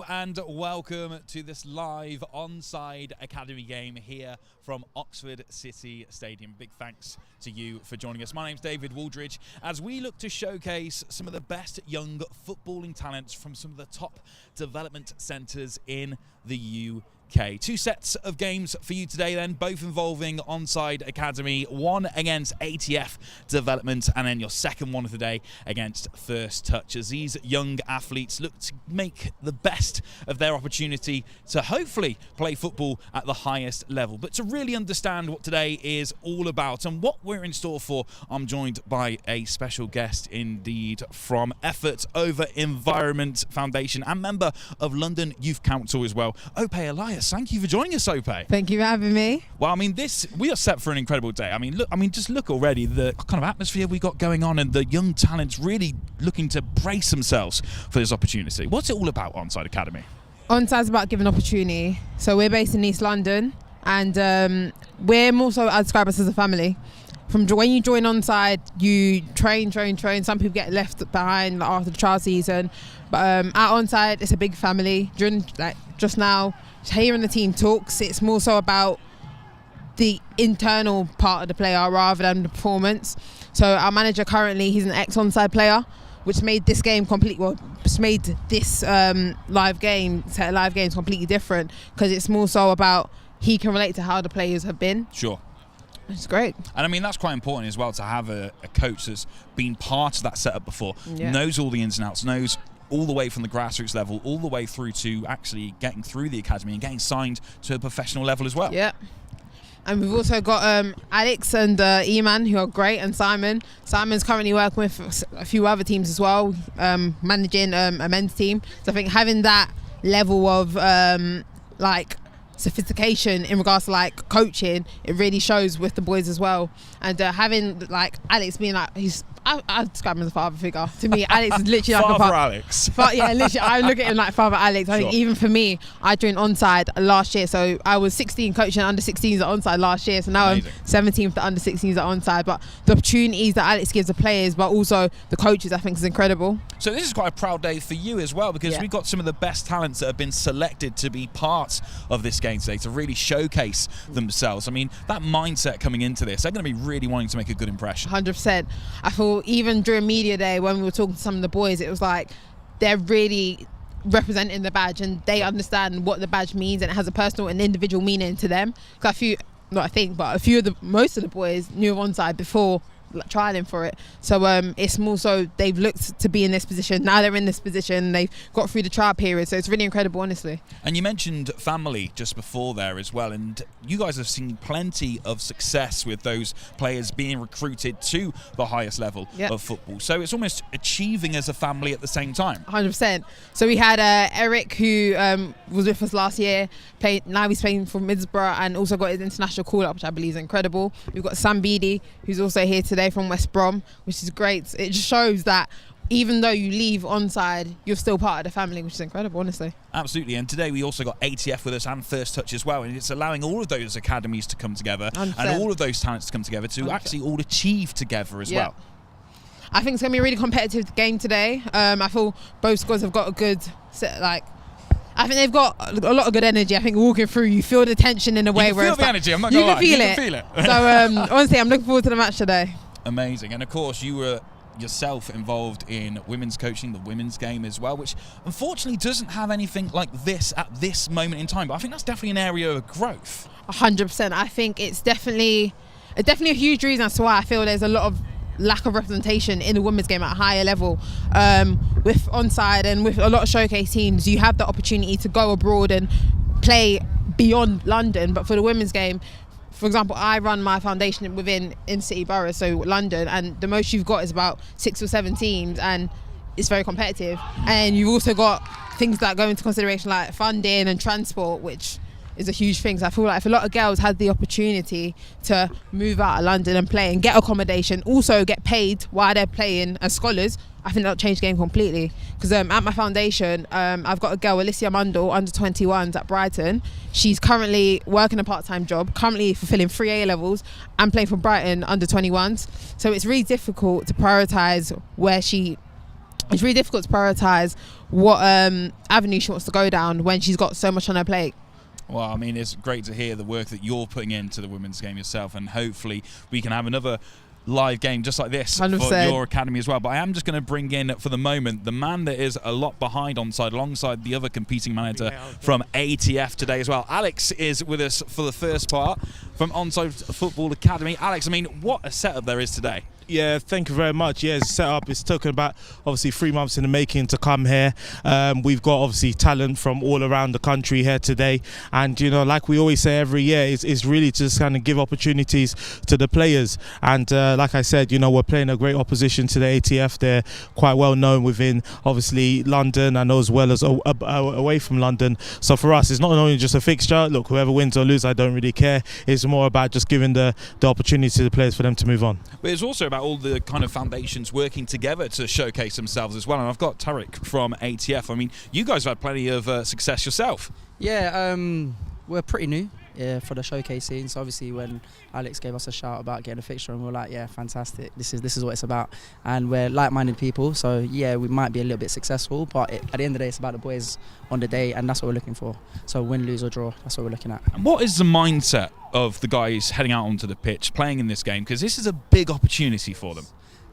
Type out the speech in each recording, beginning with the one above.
Hello and welcome to this live Onside Academy game here from Oxford City Stadium. Big thanks to you for joining us. My name's David Wooldridge as we look to showcase some of the best young footballing talents from some of the top development centres in the UK. Two sets of games for you today then, both involving Onside Academy, one against ATF Development and then your second one of the day against First Touch, as these young athletes look to make the best of their opportunity to hopefully play football at the highest level. But to really understand what today is all about and what we're in store for, I'm joined by a special guest indeed from Effort Over Environment Foundation and member of London Youth Council as well, Ope Elias. Thank you for joining us, Ope. Thank you for having me. Well, I mean, we are set for an incredible day. Just look already the kind of atmosphere we got going on and the young talents really looking to brace themselves for this opportunity. What's it all about, Onside Academy? Onside's about giving opportunity. So we're based in East London and we're more so, I describe us as a family. From when you join Onside, you train. Some people get left behind after the trial season. But at Onside, it's a big family. During, just now, hearing the team talks, it's more so about the internal part of the player rather than the performance. So our manager currently, he's an ex-Onside player, which made this game made this live games completely different because it's more so about he can relate to how the players have been. Sure. It's great. And I mean, that's quite important as well to have a coach that's been part of that setup before, knows all the ins and outs, knows all the way from the grassroots level, all the way through to actually getting through the academy and getting signed to a professional level as well. Yeah. And we've also got Alex and Eman, who are great, and Simon. Simon's currently working with a few other teams as well, managing a men's team. So I think having that level of sophistication in regards to coaching, it really shows with the boys as well. And having Alex being I describe him as a father figure. To me, Alex is literally like Father Alex. Yeah, literally, I look at him like Father Alex. I think even for me, I joined Onside last year. So I was 16 coaching under 16s at Onside last year. So now Amazing. I'm 17 for the under 16s at Onside. But the opportunities that Alex gives the players, but also the coaches, I think is incredible. So this is quite a proud day for you as well, because we've got some of the best talents that have been selected to be part of this game today to really showcase themselves. I mean, that mindset coming into this, they're going to be really wanting to make a good impression. 100%. I feel even during media day when we were talking to some of the boys, it was like they're really representing the badge and they understand what the badge means and it has a personal and individual meaning to them. Because most of the boys knew of Onside before trialing for it. So it's more so they've looked to be in this position. Now they're in this position. They've got through the trial period. So it's really incredible, honestly. And you mentioned family just before there as well. And you guys have seen plenty of success with those players being recruited to the highest level of football. So it's almost achieving as a family at the same time. 100%. So we had Eric, who was with us last year. Now he's playing for Middlesbrough and also got his international call-up, which I believe is incredible. We've got Sam Beattie, who's also here today from West Brom, which is great. It just shows that even though you leave Onside, you're still part of the family, which is incredible, honestly. Absolutely. And today we also got ATF with us and First Touch as well, and it's allowing all of those academies to come together 100%. and all of those talents to come together to 100%. actually all achieve together as well. I think it's going to be a really competitive game today. I feel both squads have got a good set, I think they've got a lot of good energy. I think walking through, you feel the tension in a way where you feel the energy. I'm not gonna lie. You can feel it. So honestly, I'm looking forward to the match today. Amazing. And of course, you were yourself involved in women's coaching, the women's game as well, which unfortunately doesn't have anything like this at this moment in time. But I think that's definitely an area of growth. 100%. I think it's definitely a huge reason as to why I feel there's a lot of lack of representation in the women's game at a higher level. With Onside and with a lot of showcase teams, you have the opportunity to go abroad and play beyond London. But for the women's game, for example, I run my foundation within in-city boroughs, so London, and the most you've got is about 6 or 7 teams, and it's very competitive. And you've also got things that go into consideration like funding and transport, which is a huge thing. So I feel like if a lot of girls had the opportunity to move out of London and play and get accommodation, also get paid while they're playing as scholars, I think that'll change the game completely. Because at my foundation, I've got a girl, Alicia Mundell, under 21s at Brighton. She's currently working a part-time job, currently fulfilling 3 A levels and playing for Brighton under 21s. So it's really difficult to prioritise where she it's really difficult to prioritise what avenue she wants to go down when she's got so much on her plate. Well, I mean, it's great to hear the work that you're putting into the women's game yourself, and hopefully we can have another live game just like this 100%. for your academy as well. But I am just going to bring in, for the moment, the man that is a lot behind Onside, alongside the other competing manager from ATF today as well. Alex is with us for the first part from Onside Football Academy. Alex, I mean, what a setup there is today. Yeah, thank you very much. Yeah, it's set up. It's taken about obviously 3 months in the making to come here. We've got obviously talent from all around the country here today, and like we always say every year, is really to just kind of give opportunities to the players. And like I said, we're playing a great opposition to the ATF. They're quite well known within obviously London and as well as away from London. So for us, it's not only just a fixture. Look, whoever wins or loses, I don't really care. It's more about just giving the opportunity to the players for them to move on. But it's also about all the kind of foundations working together to showcase themselves as well. And I've got Tarek from ATF. I mean, you guys have had plenty of success yourself. Yeah, we're pretty new for the showcase scene. So obviously when Alex gave us a shout about getting a fixture, and we were like, yeah, fantastic. This is what it's about. And we're like-minded people. So yeah, we might be a little bit successful, but at the end of the day, it's about the boys on the day, and that's what we're looking for. So win, lose or draw, that's what we're looking at. And what is the mindset of the guys heading out onto the pitch, playing in this game? Because this is a big opportunity for them.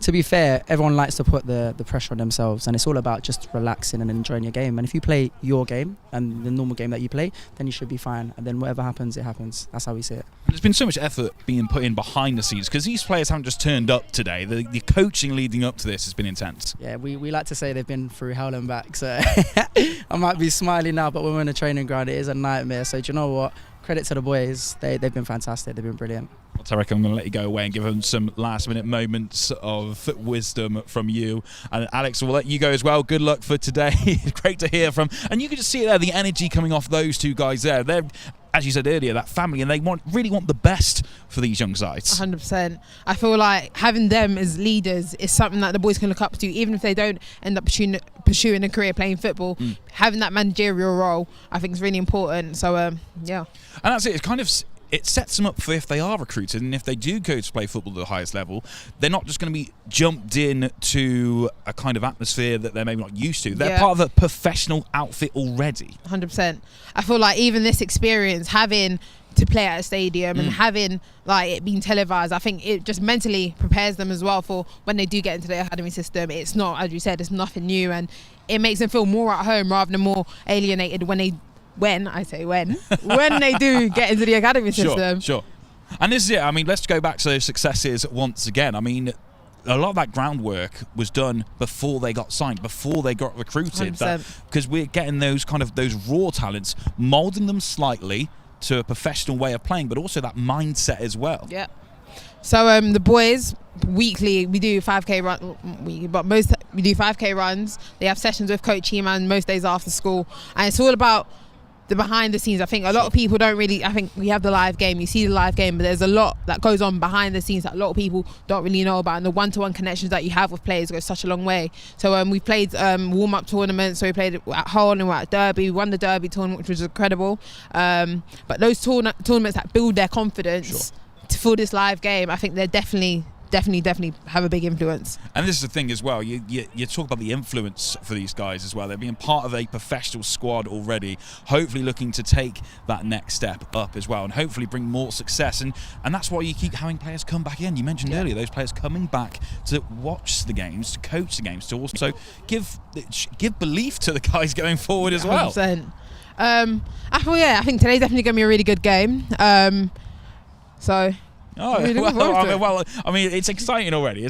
To be fair, everyone likes to put the pressure on themselves, and it's all about just relaxing and enjoying your game. And if you play your game and the normal game that you play, then you should be fine. And then whatever happens, it happens. That's how we see it. There's been so much effort being put in behind the scenes, because these players haven't just turned up today. The coaching leading up to this has been intense. Yeah, we like to say they've been through hell and back. So I might be smiling now, but when we're in a training ground, it is a nightmare. So do you know what? Credit to the boys. They've been fantastic. They've been brilliant. Well, Tarek, I'm going to let you go away and give them some last-minute moments of wisdom from you. And Alex, we'll let you go as well. Good luck for today. It's great to hear from. And you can just see there the energy coming off those two guys there. They're, as you said earlier, that family, and they really want the best for these young sides. 100%. I feel like having them as leaders is something that the boys can look up to, even if they don't end up pursuing a career playing football. Having that managerial role, I think, is really important. So, yeah. And that's it. It's kind of... It sets them up for if they are recruited, and if they do go to play football at the highest level, they're not just going to be jumped in to a kind of atmosphere that they're maybe not used to. They're part of a professional outfit already. 100%. I feel like even this experience, having to play at a stadium and having like it being televised, I think it just mentally prepares them as well for when they do get into the academy system. It's not, as you said, it's nothing new, and it makes them feel more at home rather than more alienated when they do get into the academy system. Sure. And this is it. I mean, let's go back to those successes once again. I mean, a lot of that groundwork was done before they got signed, before they got recruited. Because we're getting those raw talents, moulding them slightly to a professional way of playing, but also that mindset as well. Yeah. So the boys, weekly we do 5k run, we do 5k runs. They have sessions with Coach He-Man most days after school, and it's all about the behind the scenes. I think a lot of people don't really, I think we have the live game, you see the live game, but there's a lot that goes on behind the scenes that a lot of people don't really know about, and the one-to-one connections that you have with players goes such a long way. So we played warm-up tournaments, so we played at Hull and we're at Derby. We won the Derby tournament, which was incredible, but those tournaments that build their confidence for this live game, I think they're definitely have a big influence. And this is the thing as well, you talk about the influence for these guys as well. They're being part of a professional squad already, hopefully looking to take that next step up as well, and hopefully bring more success, and that's why you keep having players come back in. You mentioned earlier those players coming back to watch the games, to coach the games, to also give belief to the guys going forward as well. 100%. I think today's definitely going to be a really good game. Well, I mean, it's exciting already.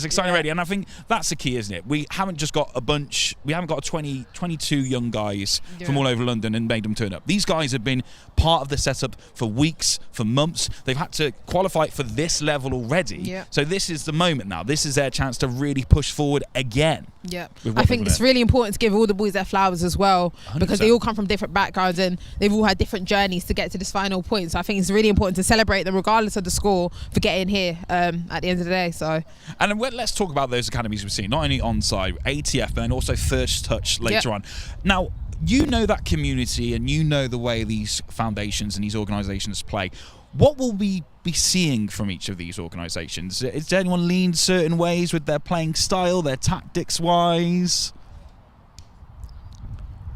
And I think that's the key, isn't it? We haven't just got we haven't got 22 young guys from all over London and made them turn up. These guys have been part of the setup for weeks, for months. They've had to qualify for this level already. Yeah. So this is the moment now. This is their chance to really push forward again. Yeah, I think it's really important to give all the boys their flowers as well, 100%. Because they all come from different backgrounds and they've all had different journeys to get to this final point. So I think it's really important to celebrate them regardless of the score for getting here at the end of the day. So, and let's talk about those academies we've seen, not only Onside, ATF, but then also First Touch later on. Now, you know that community and you know the way these foundations and these organisations play. What will we be seeing from each of these organisations? Is there anyone lean certain ways with their playing style, their tactics wise?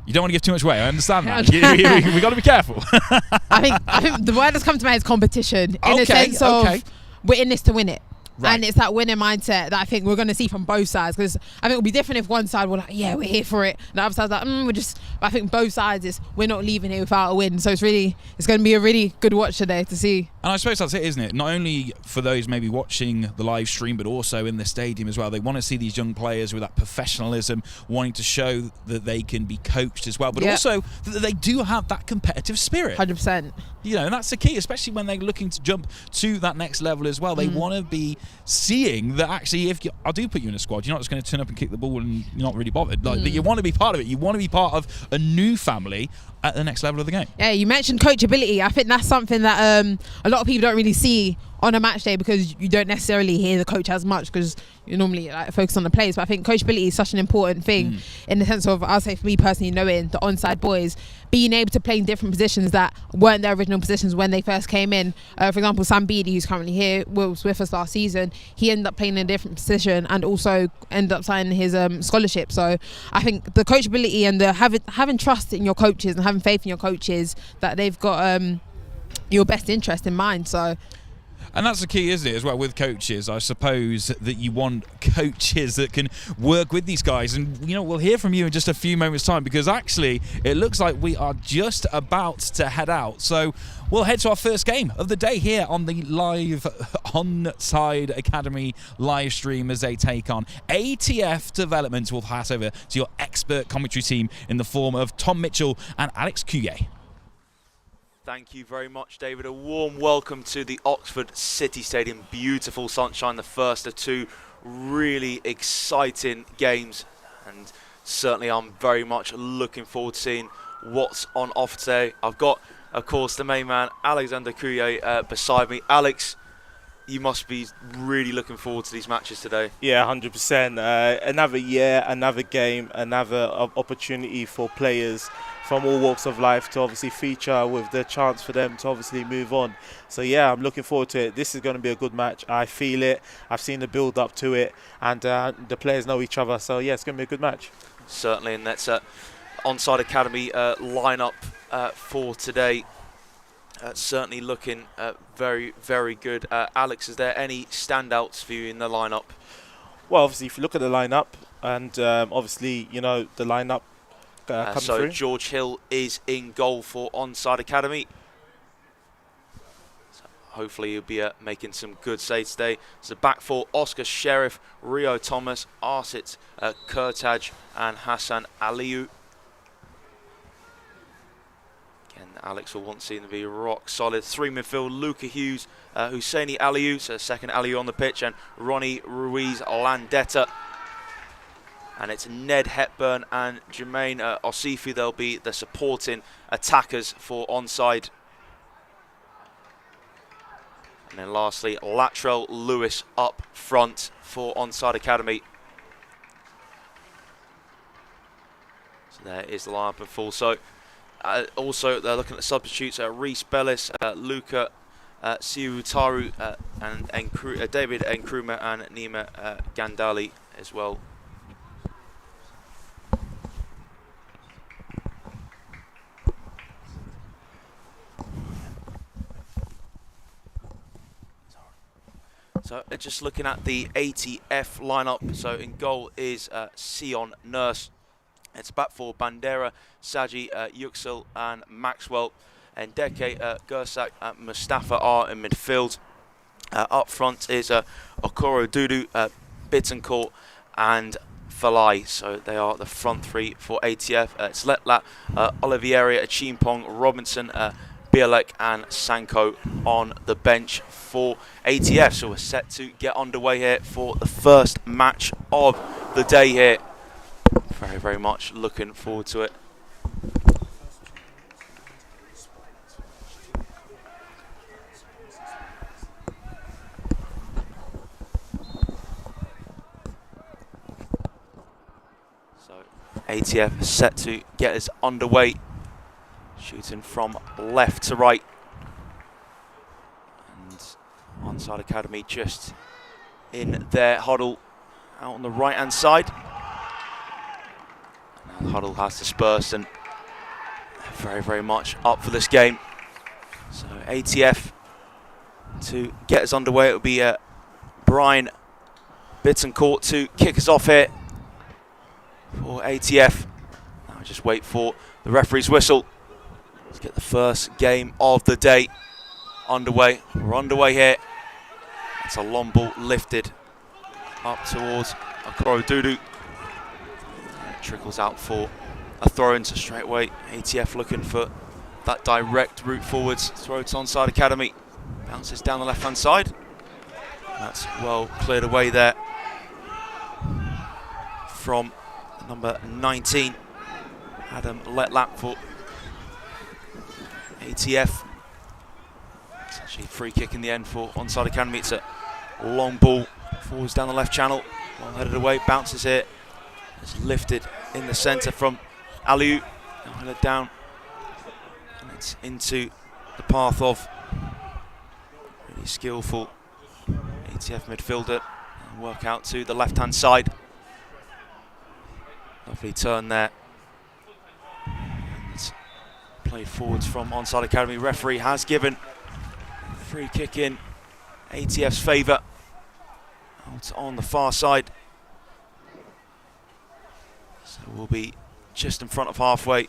You don't want to give too much away. I understand that. we got to be careful. I think the word that's come to mind is competition, in a sense of we're in this to win it. Right. And it's that winning mindset that I think we're going to see from both sides, because I think it would be different if one side were like, yeah, we're here for it, and the other side's like, we're just. But I think both sides is we're not leaving here without a win. So it's going to be a really good watch today to see. And I suppose that's it, isn't it? Not only for those maybe watching the live stream, but also in the stadium as well. They want to see these young players with that professionalism, wanting to show that they can be coached as well, but also that they do have that competitive spirit. 100%. You know, and that's the key, especially when they're looking to jump to that next level as well. They want to be seeing that actually, if I do put you in a squad, you're not just going to turn up and kick the ball and you're not really bothered. Like, that you want to be part of it. You want to be part of a new family at the next level of the game. Yeah, you mentioned coachability. I think that's something that a lot of people don't really see on a match day, because you don't necessarily hear the coach as much, because you normally focus on the players. But I think coachability is such an important thing in the sense of, I'll say for me personally, knowing the Onside boys, being able to play in different positions that weren't their original positions when they first came in. For example, Sam Beattie, who's currently here, was with us last season. He ended up playing in a different position and also ended up signing his scholarship. So I think the coachability and the having trust in your coaches and having faith in your coaches that they've got your best interest in mind. So. And that's the key, isn't it, as well, with coaches? I suppose that you want coaches that can work with these guys. And, you know, we'll hear from you in just a few moments' time, because actually it looks like we are just about to head out. So we'll head to our first game of the day here on the live Onside Academy live stream as they take on ATF Development. We'll pass over to your expert commentary team in the form of Tom Mitchell and Alex Cuye. Thank you very much, David. A warm welcome to the Oxford City Stadium. Beautiful sunshine, the first of two really exciting games. And certainly I'm very much looking forward to seeing what's on offer today. I've got, of course, the main man, Alexander Cuye, beside me. Alex, you must be really looking forward to these matches today. Yeah, 100%. Another year, another game, another opportunity for players from all walks of life to obviously feature, with the chance for them to obviously move on. So yeah, I'm looking forward to it. This is going to be a good match. I feel it. I've seen the build up to it, and the players know each other. So yeah, it's going to be a good match. Certainly, and that's Onside Academy lineup for today. Certainly looking very, very good. Alex, is there any standouts for you in the lineup? Well, obviously, if you look at the lineup, and obviously, you know, the lineup comes so through. George Hill is in goal for Onside Academy. So hopefully he'll be making some good saves today. So back four: Oscar Sheriff, Rio Thomas, Arsit Kurtaj, and Hassan Aliyu. Again, Alex will want to see them to be rock solid. Three midfield: Luca Hughes, Husseini Aliyu, so second Aliyu on the pitch, and Ronnie Ruiz Landetta. And it's Ned Hepburn and Jermaine Osifi. They'll be the supporting attackers for Onside. And then lastly, Latrell Lewis up front for Onside Academy. So there is the lineup in full. So also they're looking at substitutes: Reese Bellis, Luca Siutaru, and David Nkrumah and Nima Gandali as well. So just looking at the ATF lineup, so in goal is Sion Nurse. It's back for Bandera, Saji, Yüksel and Maxwell. And Deke, Gersak, Mustafa are in midfield. Up front is Okoro Dudu, Bittencourt and Falai. So they are the front three for ATF. It's Letlat, Olivieri, Chimpong, Robinson, Bielek and Sanko on the bench for ATF. So we're set to get underway here for the first match of the day here. Very, very much looking forward to it. So ATF set to get us underway. Shooting from left to right. And Onside Academy just in their huddle out on the right hand side. The huddle has dispersed and very, very much up for this game. So ATF to get us underway. It will be Brian Bittencourt to kick us off here for ATF. Now just wait for the referee's whistle. Let's get the first game of the day underway. We're underway here. It's a long ball lifted up towards Okoro Dudu. It trickles out for a throw into straight away. ATF looking for that direct route forwards. Throw to Onside Academy. Bounces down the left hand side. That's well cleared away there from number 19, Adam Letlap for ATF. It's actually a free kick in the end for Onside Academy. It's a long ball forwards down the left channel. Well headed away, bounces here. It's lifted in the centre from Aliou. Now headed down. And it's into the path of really skillful ATF midfielder. And work out to the left hand side. Lovely turn there. And it's played forwards from Onside Academy. Referee has given free kick in ATF's favour. Out on the far side. So we'll be just in front of halfway.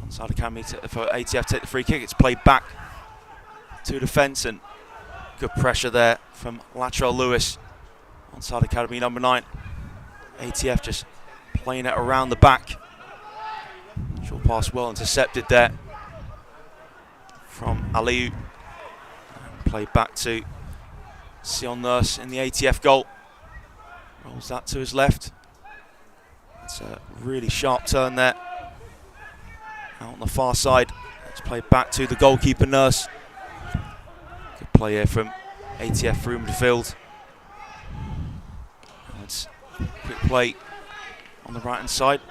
Onside Academy for ATF take the free kick. It's played back to defence and good pressure there from Latrell Lewis. Onside Academy number 9. ATF just playing it around the back. Short pass well intercepted there from Aliou. And played back to Sion Nurse in the ATF goal. Rolls that to his left. It's a really sharp turn there. Out on the far side. It's played back to the goalkeeper Nurse. Good play here from ATF through midfield. It's quick play on the right hand side.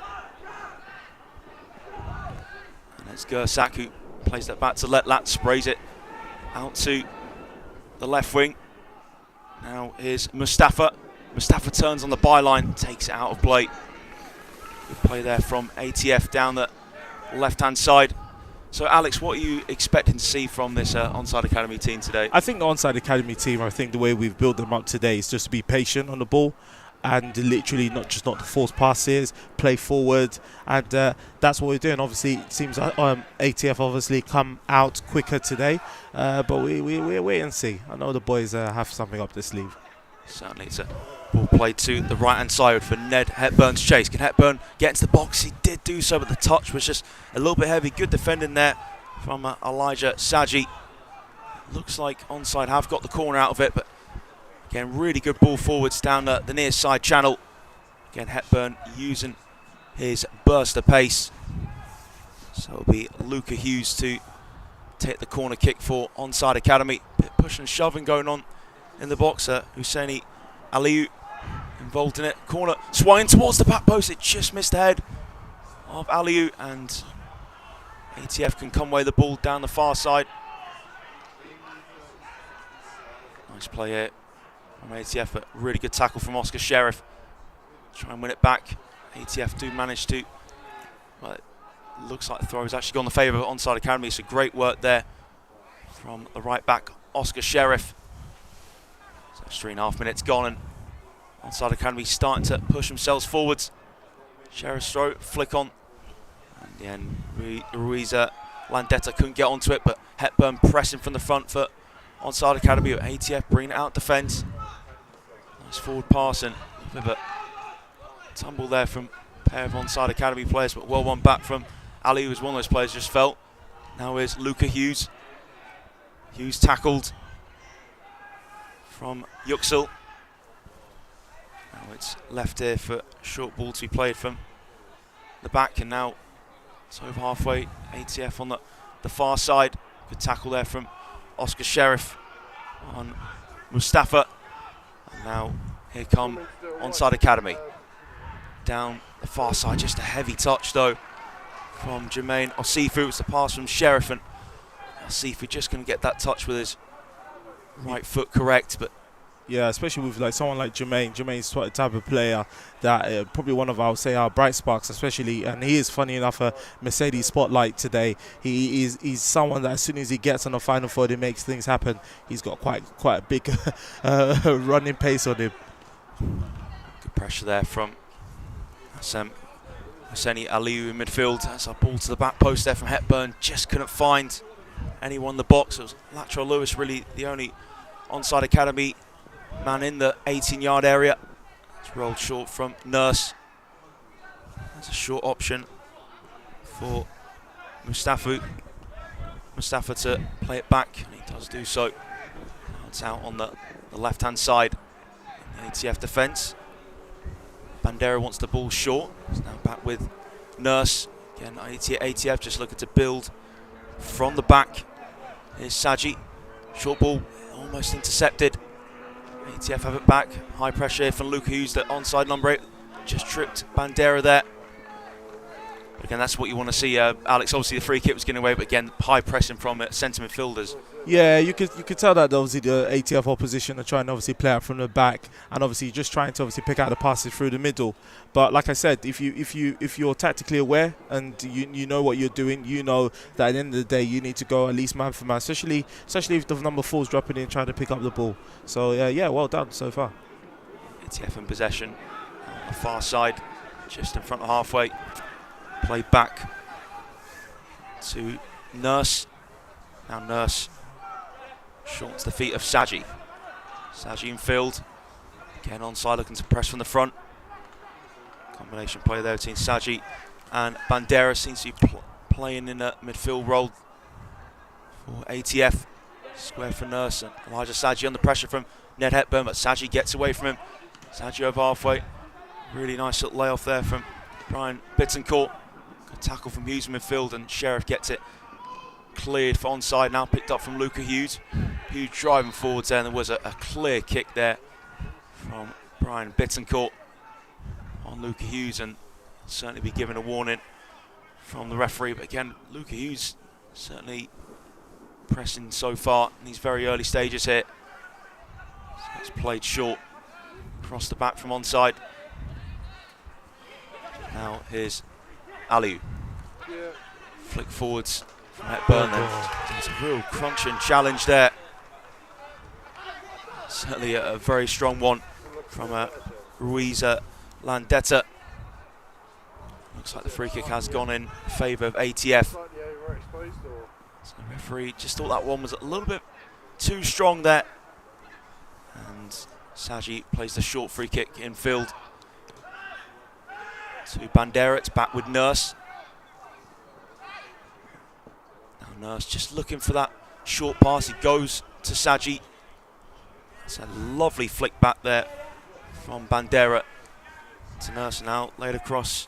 And it's Gersak who plays that back to Letlap, sprays it out to the left wing. Now here's Mustafa. Mustafa turns on the byline, takes it out of play. Good play there from ATF down the left-hand side. So Alex, what are you expecting to see from this Onside Academy team today? I think the Onside Academy team, I think the way we've built them up today is just to be patient on the ball and literally not to force passes, play forward, and that's what we're doing. Obviously, it seems ATF obviously come out quicker today, but we're wait and see. I know the boys have something up their sleeve. Certainly, it's a ball played to the right-hand side for Ned Hepburn's chase. Can Hepburn get into the box? He did do so, but the touch was just a little bit heavy. Good defending there from Elijah Saji. Looks like Onside have got the corner out of it, but again, really good ball forwards down the near side channel. Again, Hepburn using his burst of pace. So it'll be Luca Hughes to take the corner kick for Onside Academy. Bit push and shoving going on in the box. Husseini Aliou involved in it. Corner swinging towards the back post. It just missed the head of Aliou, and ATF can come away the ball down the far side. Nice play here from ATF, but really good tackle from Oscar Sheriff. Try and win it back. ATF do manage to. Well, it looks like the throw has actually gone in the favour of Onside Academy. So great work there from the right back, Oscar Sheriff. So 3.5 minutes gone, and Onside Academy starting to push themselves forwards. Sheriff's throw, flick on. And then Ruiz Landetta couldn't get onto it, but Hepburn pressing from the front for Onside Academy. ATF bringing it out defence. Nice forward pass and a bit of a tumble there from a pair of Onside Academy players, but well won back from Ali, who was one of those players just fell. Now is Luca Hughes. Hughes tackled from Yüksel. Now it's left here for a short ball to be played from the back, and now it's over halfway. ATF on the far side. Good tackle there from Oscar Sheriff on Mustafa. And now here come Onside Academy. Down the far side, just a heavy touch though from Jermaine Osifu. It's the pass from Sheriff, and Osifu just going to get that touch with his right foot correct, but Yeah, especially with like someone like Jermaine. Jermaine's the type of player that probably one of our bright sparks, especially, and he is funny enough a Mercedes spotlight today. He's someone that as soon as he gets on the final third, he makes things happen. He's got quite a big running pace on him. Good pressure there from Hosseini Aliou in midfield. That's a ball to the back post there from Hepburn. Just couldn't find anyone in the box. It was Latrell Lewis, really the only Onside Academy man in the 18-yard area. It's rolled short from Nurse. That's a short option for Mustafa to play it back, and he does do so. Now it's out on the left-hand side. ATF defence. Bandera wants the ball short. It's now back with Nurse. Again, ATF just looking to build from the back. Here's Saji. Short ball, almost intercepted. ATF have it back. High pressure here from Luke Hughes, the onside number 8. Just tripped Bandera there. But again, that's what you want to see. Alex, obviously the free kick was getting away, but again, high pressing from centre midfielders. Yeah, you could tell that obviously the ATF opposition are trying to obviously play out from the back, and obviously just trying to obviously pick out the passes through the middle. But like I said, if you're tactically aware and you know what you're doing, you know that at the end of the day you need to go at least man for man, especially if the number 4's dropping in trying to pick up the ball. So yeah, well done so far. ATF in possession on the far side, just in front of halfway. Play back to Nurse. Now Nurse shortens the feet of Saji. Saji in field. Again onside, looking to press from the front. Combination play there between Saji and Bandera. Seems to be playing in a midfield role for ATF. Square for Nurse, and Elijah Saji under pressure from Ned Hepburn, but Saji gets away from him. Saji over halfway. Really nice little layoff there from Brian Bittencourt. Good tackle from Hughes in midfield, and Sheriff gets it cleared for onside, now picked up from Luca Hughes. Hughes driving forwards there, and there was a clear kick there from Brian Bittencourt on Luca Hughes, and certainly be given a warning from the referee. But again, Luca Hughes certainly pressing so far in these very early stages here. So it's played short across the back from onside. Now here's Aliou. Flick forwards from Hepburn. There's a real crunching challenge there. Certainly a very strong one from Ruiz Landetta. Looks like the free kick has gone in favour of ATF. So the referee just thought that one was a little bit too strong there. And Saji plays the short free kick in field to Bandera. It's back with Nurse. Now Nurse just looking for that short pass. He goes to Saji. It's a lovely flick back there from Bandera to Nurse, now laid across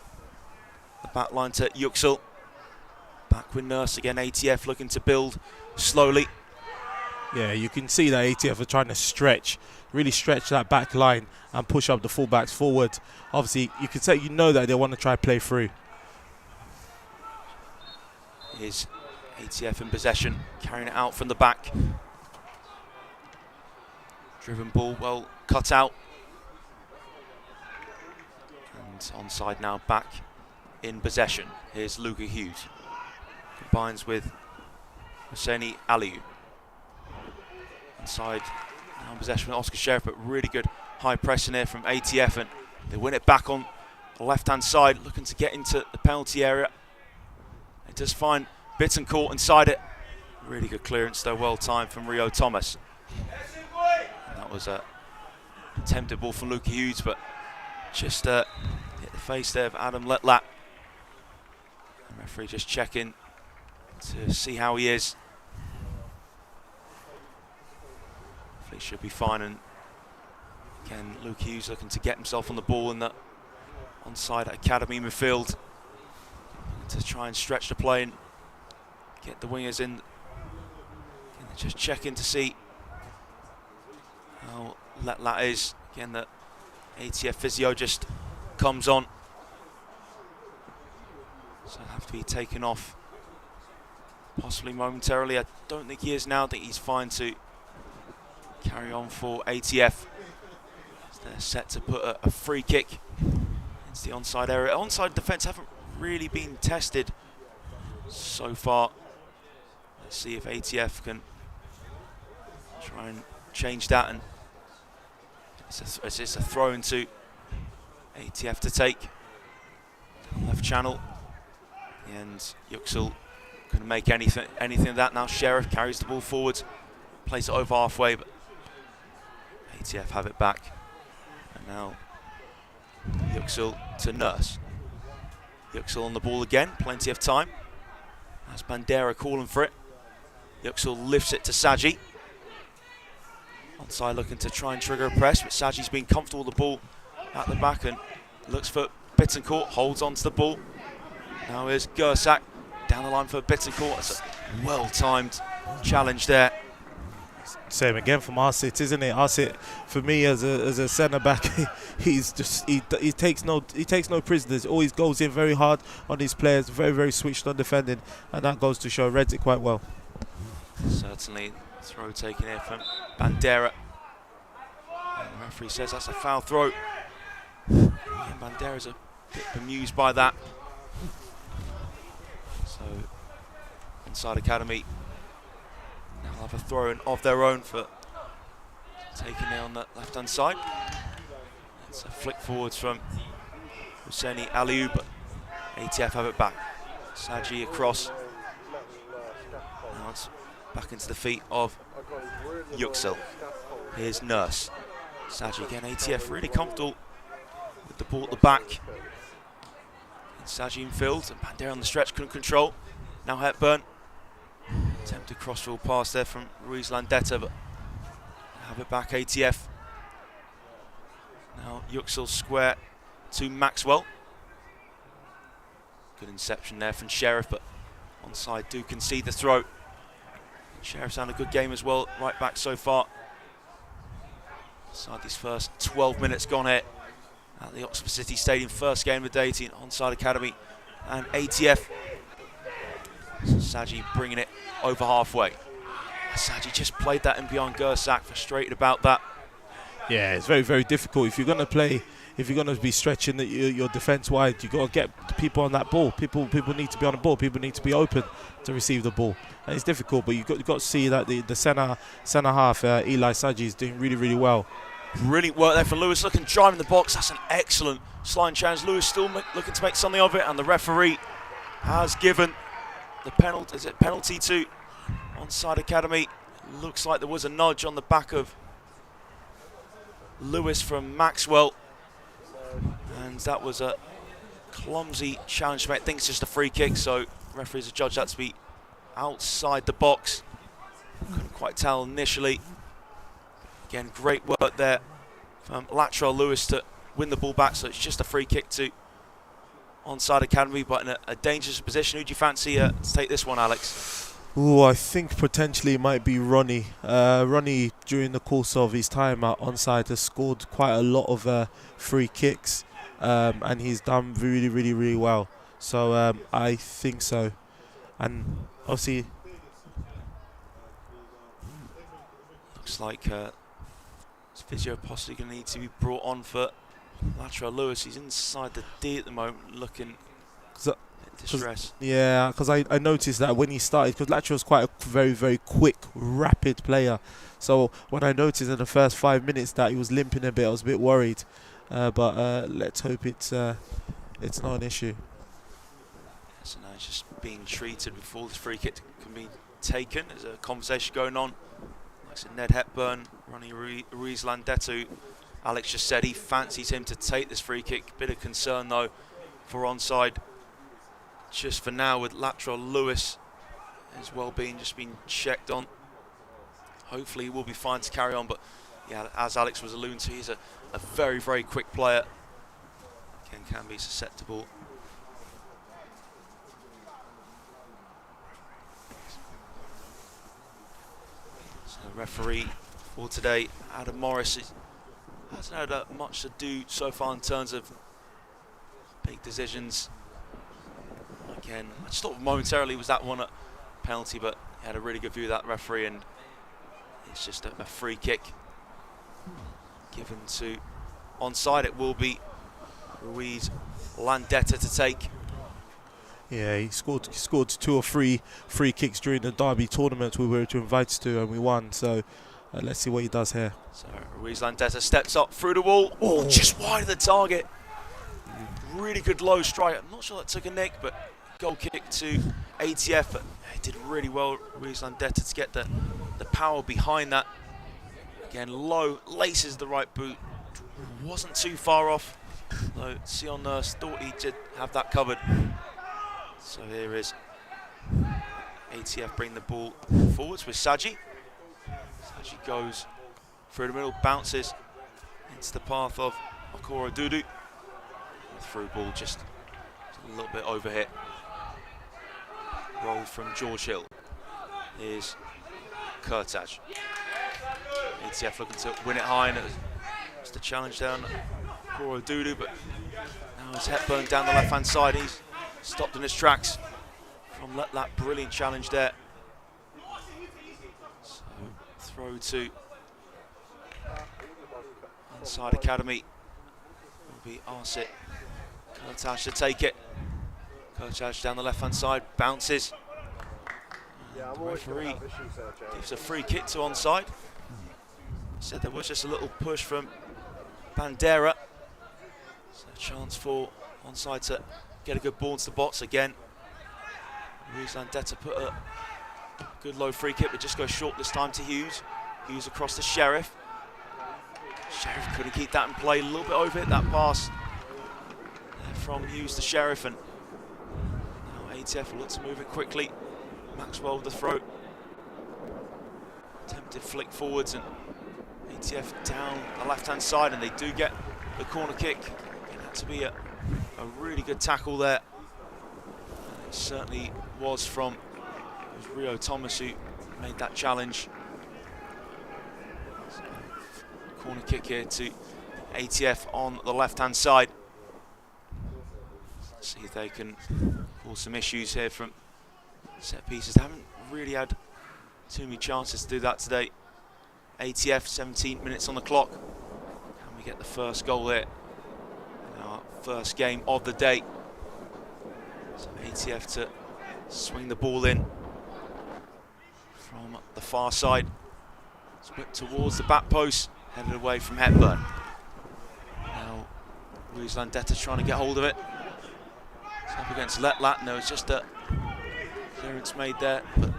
the back line to Yüksel. Back with Nurse again. ATF looking to build slowly. Yeah, you can see that ATF are trying to really stretch that back line and push up the fullbacks forward. Obviously, you can say that they want to try play through. Here's ATF in possession, carrying it out from the back. Driven ball, well cut out. And onside now, back in possession. Here's Luca Hughes. Combines with Hosseini Aliou. Inside, now in possession with Oscar Sheriff, but really good high pressing here from ATF, and they win it back on the left-hand side, looking to get into the penalty area. It does find Bittencourt inside it. Really good clearance though, well timed from Rio Thomas. And that was a attempted ball from Luca Hughes, but just hit the face there of Adam Letlat. The referee just checking to see how he is. He should be fine, and again Luke Hughes looking to get himself on the ball in the onside academy midfield to try and stretch the play and get the wingers in. And just checking to see how Letlat is. Again, the ATF physio just comes on, so he'll have to be taken off possibly momentarily. I don't think he is now. I think he's fine to carry on for ATF. They're set to put a free kick into the onside area. Onside defence haven't really been tested so far. Let's see if ATF can try and change that. And it's just a throw into ATF to take. Left channel. And Yüksel couldn't make anything of that. Now Sheriff carries the ball forward, plays it over halfway, but ATF have it back. And now Yüksel to Nurse. Yüksel on the ball again, plenty of time. That's Bandera calling for it. Yüksel lifts it to Saji. Onside looking to try and trigger a press, but Saji's been comfortable with the ball at the back and looks for Bittencourt, holds on to the ball. Now here's Gersak down the line for Bittencourt. It's a well-timed challenge there. Same again from Arsit, isn't it? Arsit, for me as a centre back, he takes no prisoners. Always goes in very hard on his players, very switched on defending, and that goes to show reads it quite well. Certainly, throw taken here from Bandera. And the referee says that's a foul throw. And Bandera's a bit bemused by that. So, Onside Academy now have a throw in of their own for taking it on the left-hand side. It's a flick forwards from Husseini Aliou, but ATF have it back. Saji across. Now it's back into the feet of Yüksel. Here's Nurse. Saji again, ATF really comfortable with the ball at the back. Saji in field, and Bandera on the stretch, couldn't control. Now Hepburn. Attempted crossfield pass there from Ruiz Landeta, but have it back ATF. Now Yüksel square to Maxwell. Good inception there from Sheriff, but onside do concede the throw. Sheriff's had a good game as well, right back so far. Inside these first 12 minutes gone here at the Oxford City Stadium, first game of the day between Onside Academy and ATF. So Saji bringing it over halfway. Saji just played that in beyond Gersak, frustrated about that. Yeah, it's very difficult. If you're going to play, if you're going to be stretching your defence wide, you've got to get people on that ball. People need to be on the ball. People need to be open to receive the ball. And it's difficult, but you've got to see that the centre half, Eli Saji, is doing really well. Brilliant work there for Lewis, looking drive in the box. That's an excellent sliding challenge. Lewis still looking to make something of it, and the referee has given the penalty. Is it penalty to Onside Academy? Looks like there was a nudge on the back of Lewis from Maxwell, and that was a clumsy challenge. I think it's just a free kick, so referees have judged that to be outside the box. Couldn't quite tell initially. Again, great work there from Latrell Lewis to win the ball back, so it's just a free kick to Onside Academy, but in a dangerous position. Who do you fancy to take this one, Alex? Oh, I think potentially it might be Ronnie. Ronnie, during the course of his time at Onside, has scored quite a lot of free kicks, and he's done really well. So I think so. And obviously, looks like his physio possibly going to need to be brought on for Latrell Lewis. He's inside the D at the moment, looking in distress. Yeah, because I noticed that when he started, because Latrell's quite a very quick, rapid player. So when I noticed in the first 5 minutes that he was limping a bit, I was a bit worried. But let's hope it's not an issue. So now he's just being treated before this free kick can be taken. There's a conversation going on. Like I said, Ned Hepburn, Ronnie Ruiz Landeta. Alex just said he fancies him to take this free kick. Bit of concern though for Onside. Just for now with Latrell Lewis, his well-being just been checked on. Hopefully he will be fine to carry on, but yeah, as Alex was alluding to, he's a very quick player. Again, can be susceptible. So the referee for today, Adam Morris, hasn't had much to do so far in terms of big decisions. Again, I just thought momentarily was that one a penalty, but he had a really good view of that referee, and it's just a free kick given to Onside. It will be Ruiz Landeta to take. Yeah, he scored 2 or 3 free kicks during the Derby tournament we were invited to, and we won. So let's see what he does here. So Ruiz Landeta steps up through the wall. Oh, just wide of the target. Really good low strike. I'm not sure that took a nick, but goal kick to ATF. But he did really well, Ruiz Landeta, to get the power behind that. Again, low, laces the right boot. Wasn't too far off, though Sion Nurse thought he did have that covered. So here is ATF bring the ball forwards with Saji. Saji goes through the middle, bounces into the path of Okoro Dudu. Through ball just a little bit over hit. Roll from George Hill. Here's Kurtaj. ATF looking to win it high, and it's the challenge down Okoro Dudu, but now it's Hepburn down the left-hand side. He's stopped in his tracks from that brilliant challenge there. So throw to Onside Academy will be Arsit Kurtaj to take it. Kurtaj down the left-hand side, bounces. And the referee gives a free kick to Onside. Said there was just a little push from Bandera. So a chance for Onside to get a good ball into the box again. Ruiz Landeta put a good low free kick, but just goes short this time to Hughes. Hughes across to Sheriff. Sheriff couldn't keep that in play, a little bit over it, that pass from Hughes to Sheriff, and now ATF will look to move it quickly. Maxwell with the throw. Attempted flick forwards, and ATF down the left-hand side, and they do get the corner kick. It had to be a really good tackle there. And it certainly was from Rio Thomas who made that challenge. So, corner kick here to ATF on the left-hand side. Let's see if they can cause some issues here from set pieces. They haven't really had too many chances to do that today. ATF, 17 minutes on the clock. Can we get the first goal there in our first game of the day? So ATF to swing the ball in from the far side. It's whipped towards the back post, headed away from Hepburn. Now Ruiz Landeta trying to get hold of it. It's up against Letlat, and there was just a clearance made there, but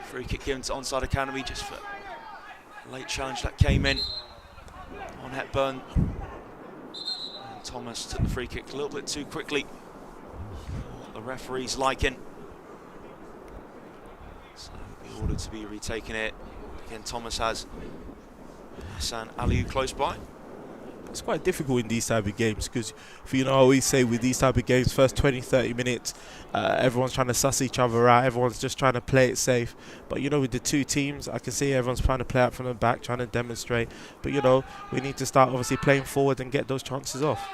free kick given to Onside Academy just for a late challenge that came in on Hepburn. And Thomas took the free kick a little bit too quickly. The referee's liking. So the order to be retaken it. Again, Thomas has Hassan Aliou close by. It's quite difficult in these type of games because, I always say with these type of games, first 20-30 minutes, everyone's trying to suss each other out. Everyone's just trying to play it safe. But, with the two teams, I can see everyone's trying to play out from the back, trying to demonstrate. But, we need to start obviously playing forward and get those chances off.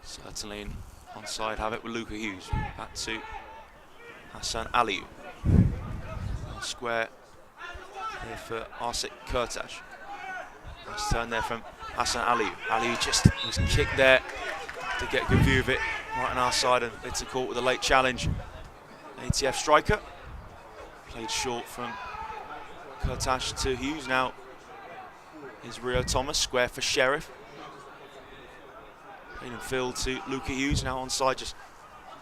Certainly Onside have it with Luca Hughes. Back to Hassan Aliou. Square here for Arsit Kurtaj. Nice turn there from Hassan Aliou. Aliou just was kicked there to get a good view of it right on our side, and it's a caught with a late challenge. ATF striker played short from Kurtaj to Hughes. Now is Rio Thomas, square for Sheriff. Played in field to Luca Hughes. Now Onside just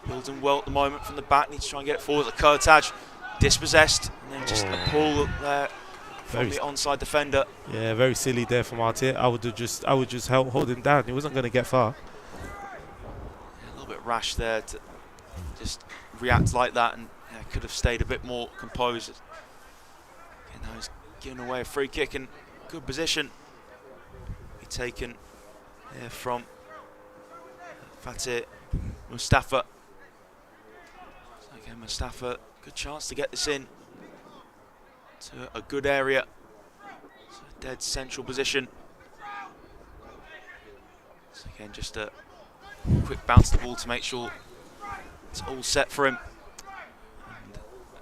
building well at the moment from the back. Needs to try and get it forward. Kurtaj dispossessed, and then just a pull there from the onside defender. Yeah, very silly there from Artit. I would just hold him down. He wasn't going to get far. Yeah, a little bit rash there to just react like that, and could have stayed a bit more composed. Okay, now he's giving away a free kick in good position. Be taken here from Fatih Mustafa. So again, Mustafa, good chance to get this in to a good area. So a dead central position. So again, just a quick bounce the ball to make sure it's all set for him.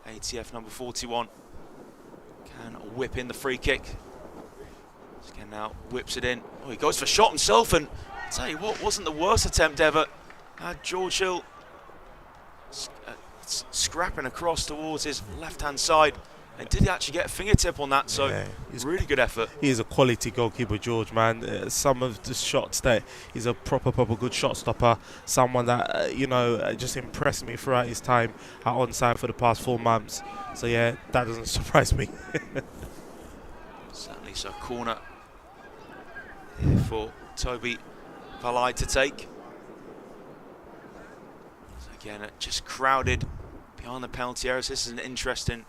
And ATF number 41 can whip in the free kick. Again now whips it in. Oh, he goes for a shot himself, and I'll tell you what, wasn't the worst attempt ever. Had George Hill scrapping across towards his left-hand side. And did he actually get a fingertip on that? So Yeah, really good effort. He is a quality goalkeeper, George, man. Some of the shots that he's a proper good shot stopper. Someone that just impressed me throughout his time at Onside for the past 4 months. So yeah, that doesn't surprise me. Certainly, so corner here for Toby Valai to take. So again, just crowded behind the penalty areas. This is an interesting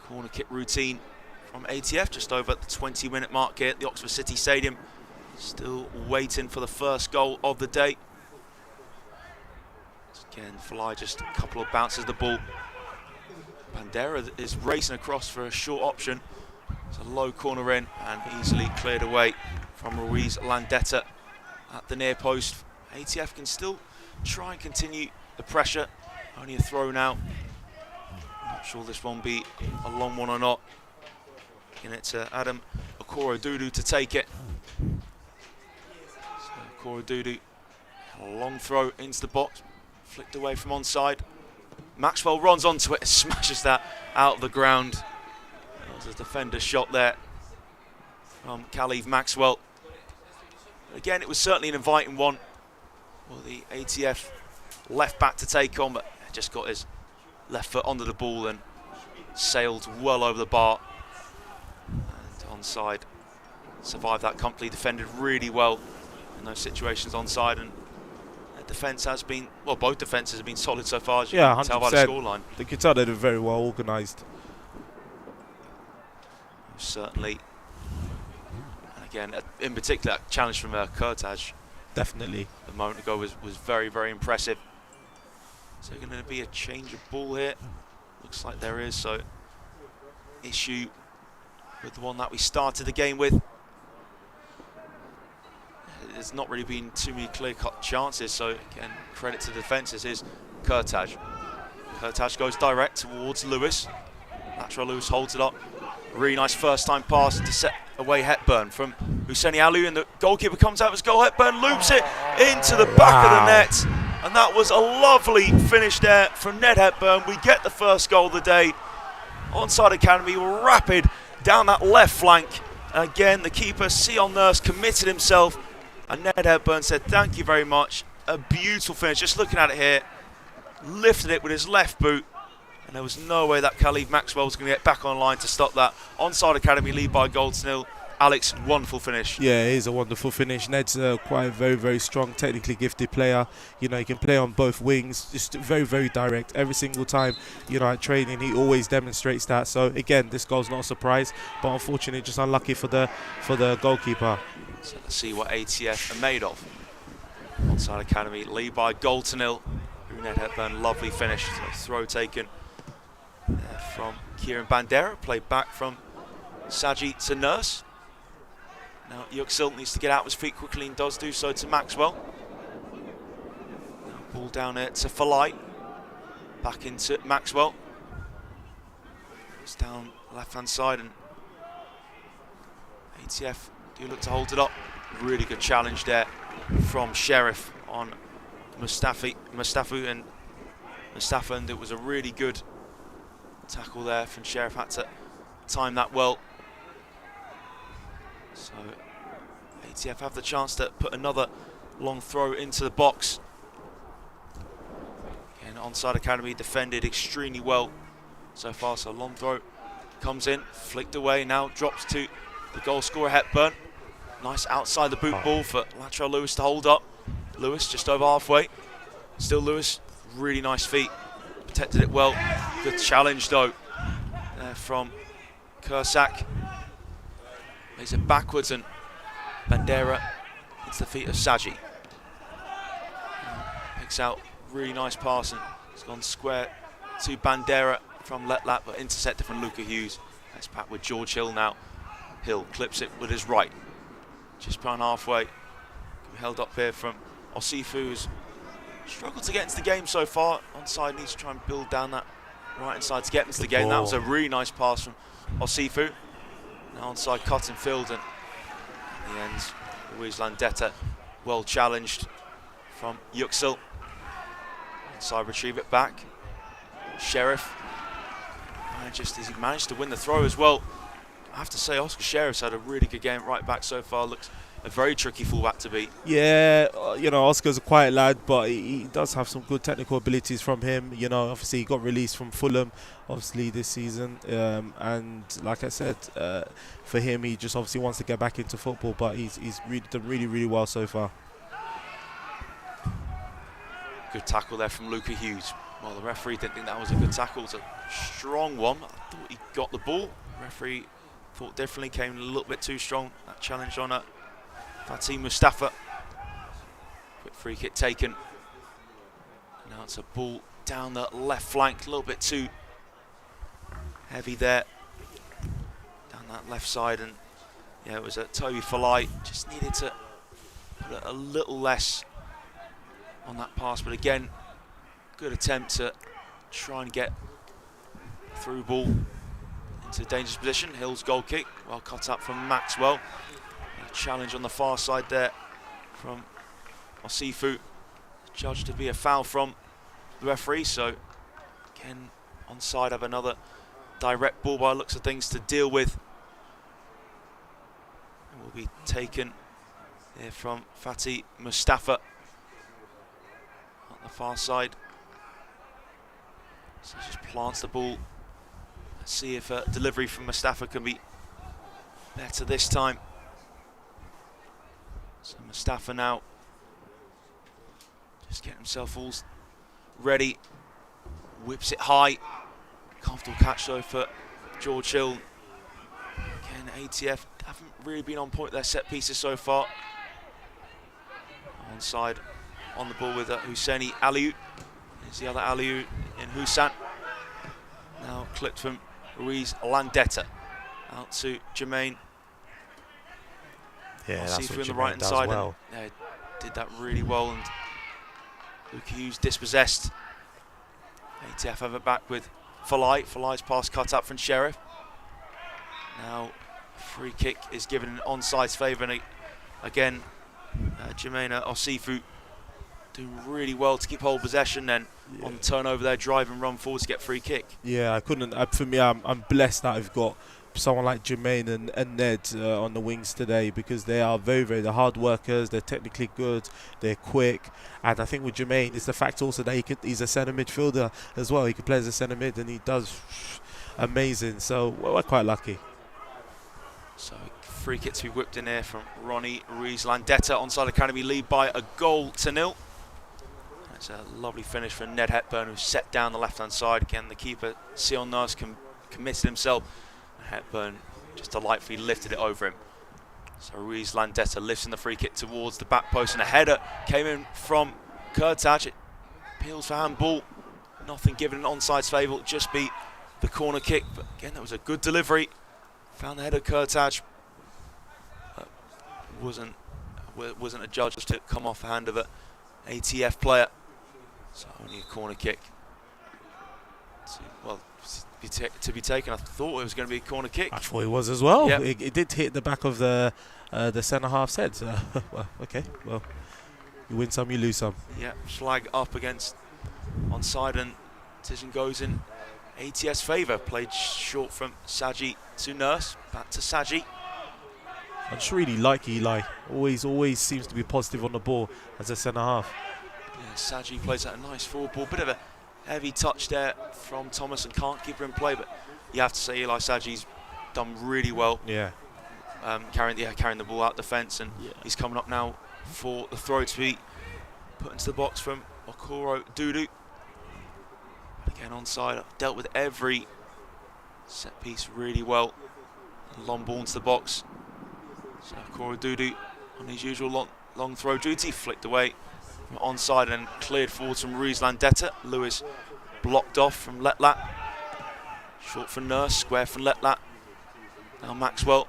corner kick routine from ATF, just over at the 20-minute mark here at the Oxford City Stadium. Still waiting for the first goal of the day. Again, Valai just a couple of bounces of the ball. Bandera is racing across for a short option. It's a low corner in and easily cleared away from Ruiz Landeta at the near post. ATF can still try and continue the pressure. Only a throw now. Not sure this one be a long one or not. Giving it to Adam Okoro-Dudu to take it. So Okoro-Dudu, a long throw into the box, flicked away from onside. Maxwell runs onto it and smashes that out of the ground. That was a defender's shot there from Khalif Maxwell. Again, it was certainly an inviting one for the ATF left back to take on, but just got his left foot onto the ball and sailed well over the bar. And onside survived that comfortably, defended really well in those situations onside, and the defence has been, well, both defences have been solid so far, as you can tell by the scoreline. The Qatar are very well organised. Certainly. And again, in particular, that challenge from Kurtaj Definitely. a moment ago was very, very impressive. So going to be a change of ball here. Looks like there is, so issue with the one that we started the game with. There's not really been too many clear-cut chances, so again, credit to the defences is Kurtaj. Kurtaj goes direct towards Lewis. Lateral Lewis holds it up. Really nice first-time pass to set away Hepburn from Husseini Alou, and the goalkeeper comes out of his goal. Hepburn loops it into the back of the net, and that was a lovely finish there from Ned Hepburn. We get the first goal of the day. Onside Academy were rapid down that left flank. Again, the keeper, Sion Nurse, committed himself, and Ned Hepburn said, thank you very much. A beautiful finish. Just looking at it here, lifted it with his left boot, and there was no way that Khalif Maxwell was going to get back online to stop that. Onside Academy lead by a goal to nil. Alex, wonderful finish. Yeah, it is a wonderful finish. Ned's quite a very strong, technically gifted player. You know, he can play on both wings. Just very direct. Every single time, you know, at training, he always demonstrates that. So again, this goal's not a surprise, but unfortunately, just unlucky for the goalkeeper. So let's see what ATF are made of. Onside Academy lead by a goal to nil. Ned Hepburn, lovely finish. So throw taken from Kieran Bandera, played back from Saji to Nurse. Now Yuxil needs to get out of his feet quickly and does do so to Maxwell. Now ball down there to Falai. Back into Maxwell. It's down left hand side, and ATF do look to hold it up. Really good challenge there from Sheriff on Mustafa, and it was a really good tackle there from Sheriff. Had to time that well. So ATF have the chance to put another long throw into the box. Again, Onside Academy defended extremely well so far. So long throw comes in, flicked away, now drops to the goal scorer Hepburn. Nice outside the boot ball for Latrell Lewis to hold up. Lewis just over halfway. Still Lewis, really nice feet. Protected it well. Good challenge though from Kursak. Makes it backwards, and Bandera into the feet of Saji. Picks out really nice pass, and it's gone square to Bandera from Letlat, but intercepted from Luca Hughes. Nice pack with George Hill now. Hill clips it with his right. Just past halfway. Held up here from Osifu, who's struggled to get into the game so far. Onside needs to try and build down that right inside to get into the game. That was a really nice pass from Osifu. Now onside cutting field, and in the end, Luis Landeta well challenged from Yüksel. Inside retrieve it back. Sheriff. And just as he managed to win the throw as well. I have to say, Oscar Sheriff's had a really good game right back so far. Looks a very tricky fullback to beat. Yeah, you know, Oscar's a quiet lad, but he does have some good technical abilities from him. You know, obviously he got released from Fulham, obviously this season, and like I said, for him, he just obviously wants to get back into football. But he's done really well so far. Good tackle there from Luca Hughes. Well, the referee didn't think that was a good tackle. It's a strong one. I thought he got the ball. The referee thought differently, came a little bit too strong. That challenge on Fatih Mustafa. Quick free kick taken. Now it's a ball down the left flank, a little bit too heavy there. Down that left side, and yeah, it was a Toby Falai. Just needed to put a little less on that pass, but again, good attempt to try and get through ball into a dangerous position. Hill's goal kick, well cut up from Maxwell. A challenge on the far side there from Osifu, judged to be a foul from the referee, so again, onside have another direct ball by the looks of things to deal with. And will be taken here from Fatih Mustafa on the far side. So just plants the ball. Let's see if a delivery from Mustafa can be better this time. So Mustafa now just getting himself all ready. Whips it high. Comfortable catch though for George Hill. Again, ATF haven't really been on point with their set pieces so far. Onside on the ball with Husseini Aliou. Here's the other Aliou in Hussein. Now clipped from Luis Landeta. Out to Jermaine. Yeah, that's what in the Jermaine right does side, well. and did that really well, and Luke Hughes dispossessed. ATF have it back with Falai. Falai's pass cut up from Sheriff. Now free kick is given in onside's favour, and again Jermaine Osifu doing really well to keep hold of possession, then on the turnover there, drive and run forward to get free kick. Yeah, I couldn't. For me, I'm blessed that I've got someone like Jermaine and Ned on the wings today, because they are they're hard workers, they're technically good, they're quick, and I think with Jermaine, it's the fact also that he's a centre midfielder as well. He can play as a centre mid, and he does amazing. So we're quite lucky. So free kick to be whipped in here from Ronnie Ruiz Landeta. Onside Academy lead by a goal to nil. It's a lovely finish from Ned Hepburn, who set down the left-hand side. Again, the keeper, Sion Nurse, committed himself. Hepburn just delightfully lifted it over him. So Ruiz Landeta lifting the free kick towards the back post, and a header came in from Kurtaj. It peels for handball. Nothing given in onside's favour. It'll just be the corner kick. But again, that was a good delivery. Found the header, Kurtaj. Wasn't a judge to come off the hand of an ATF player. So only a corner kick. To be taken. I thought it was going to be a corner kick. I thought it was as well. Yep. It did hit the back of the centre half's head. So, well, okay. Well, you win some, you lose some. Yeah, flag up against onside, and decision goes in ATS favour. Played short from Saji to Nurse. Back to Saji. I just really like Eli. Always seems to be positive on the ball as a centre half. Yeah, Saji plays out a nice forward ball. Bit of a heavy touch there from Thomas, and can't keep her in play, but you have to say Eli Saji's done really well. Yeah. Carrying the ball out the fence, and he's coming up now for the throw to be put into the box from Okoro Dudu. Again, onside. Dealt with every set piece really well. Long ball into the box. So Okoro Dudu on his usual long throw duty, flicked away from onside and cleared forward from Ruiz Landeta. Lewis blocked off from Letlat. Short for Nurse, square for Letlat. Now Maxwell.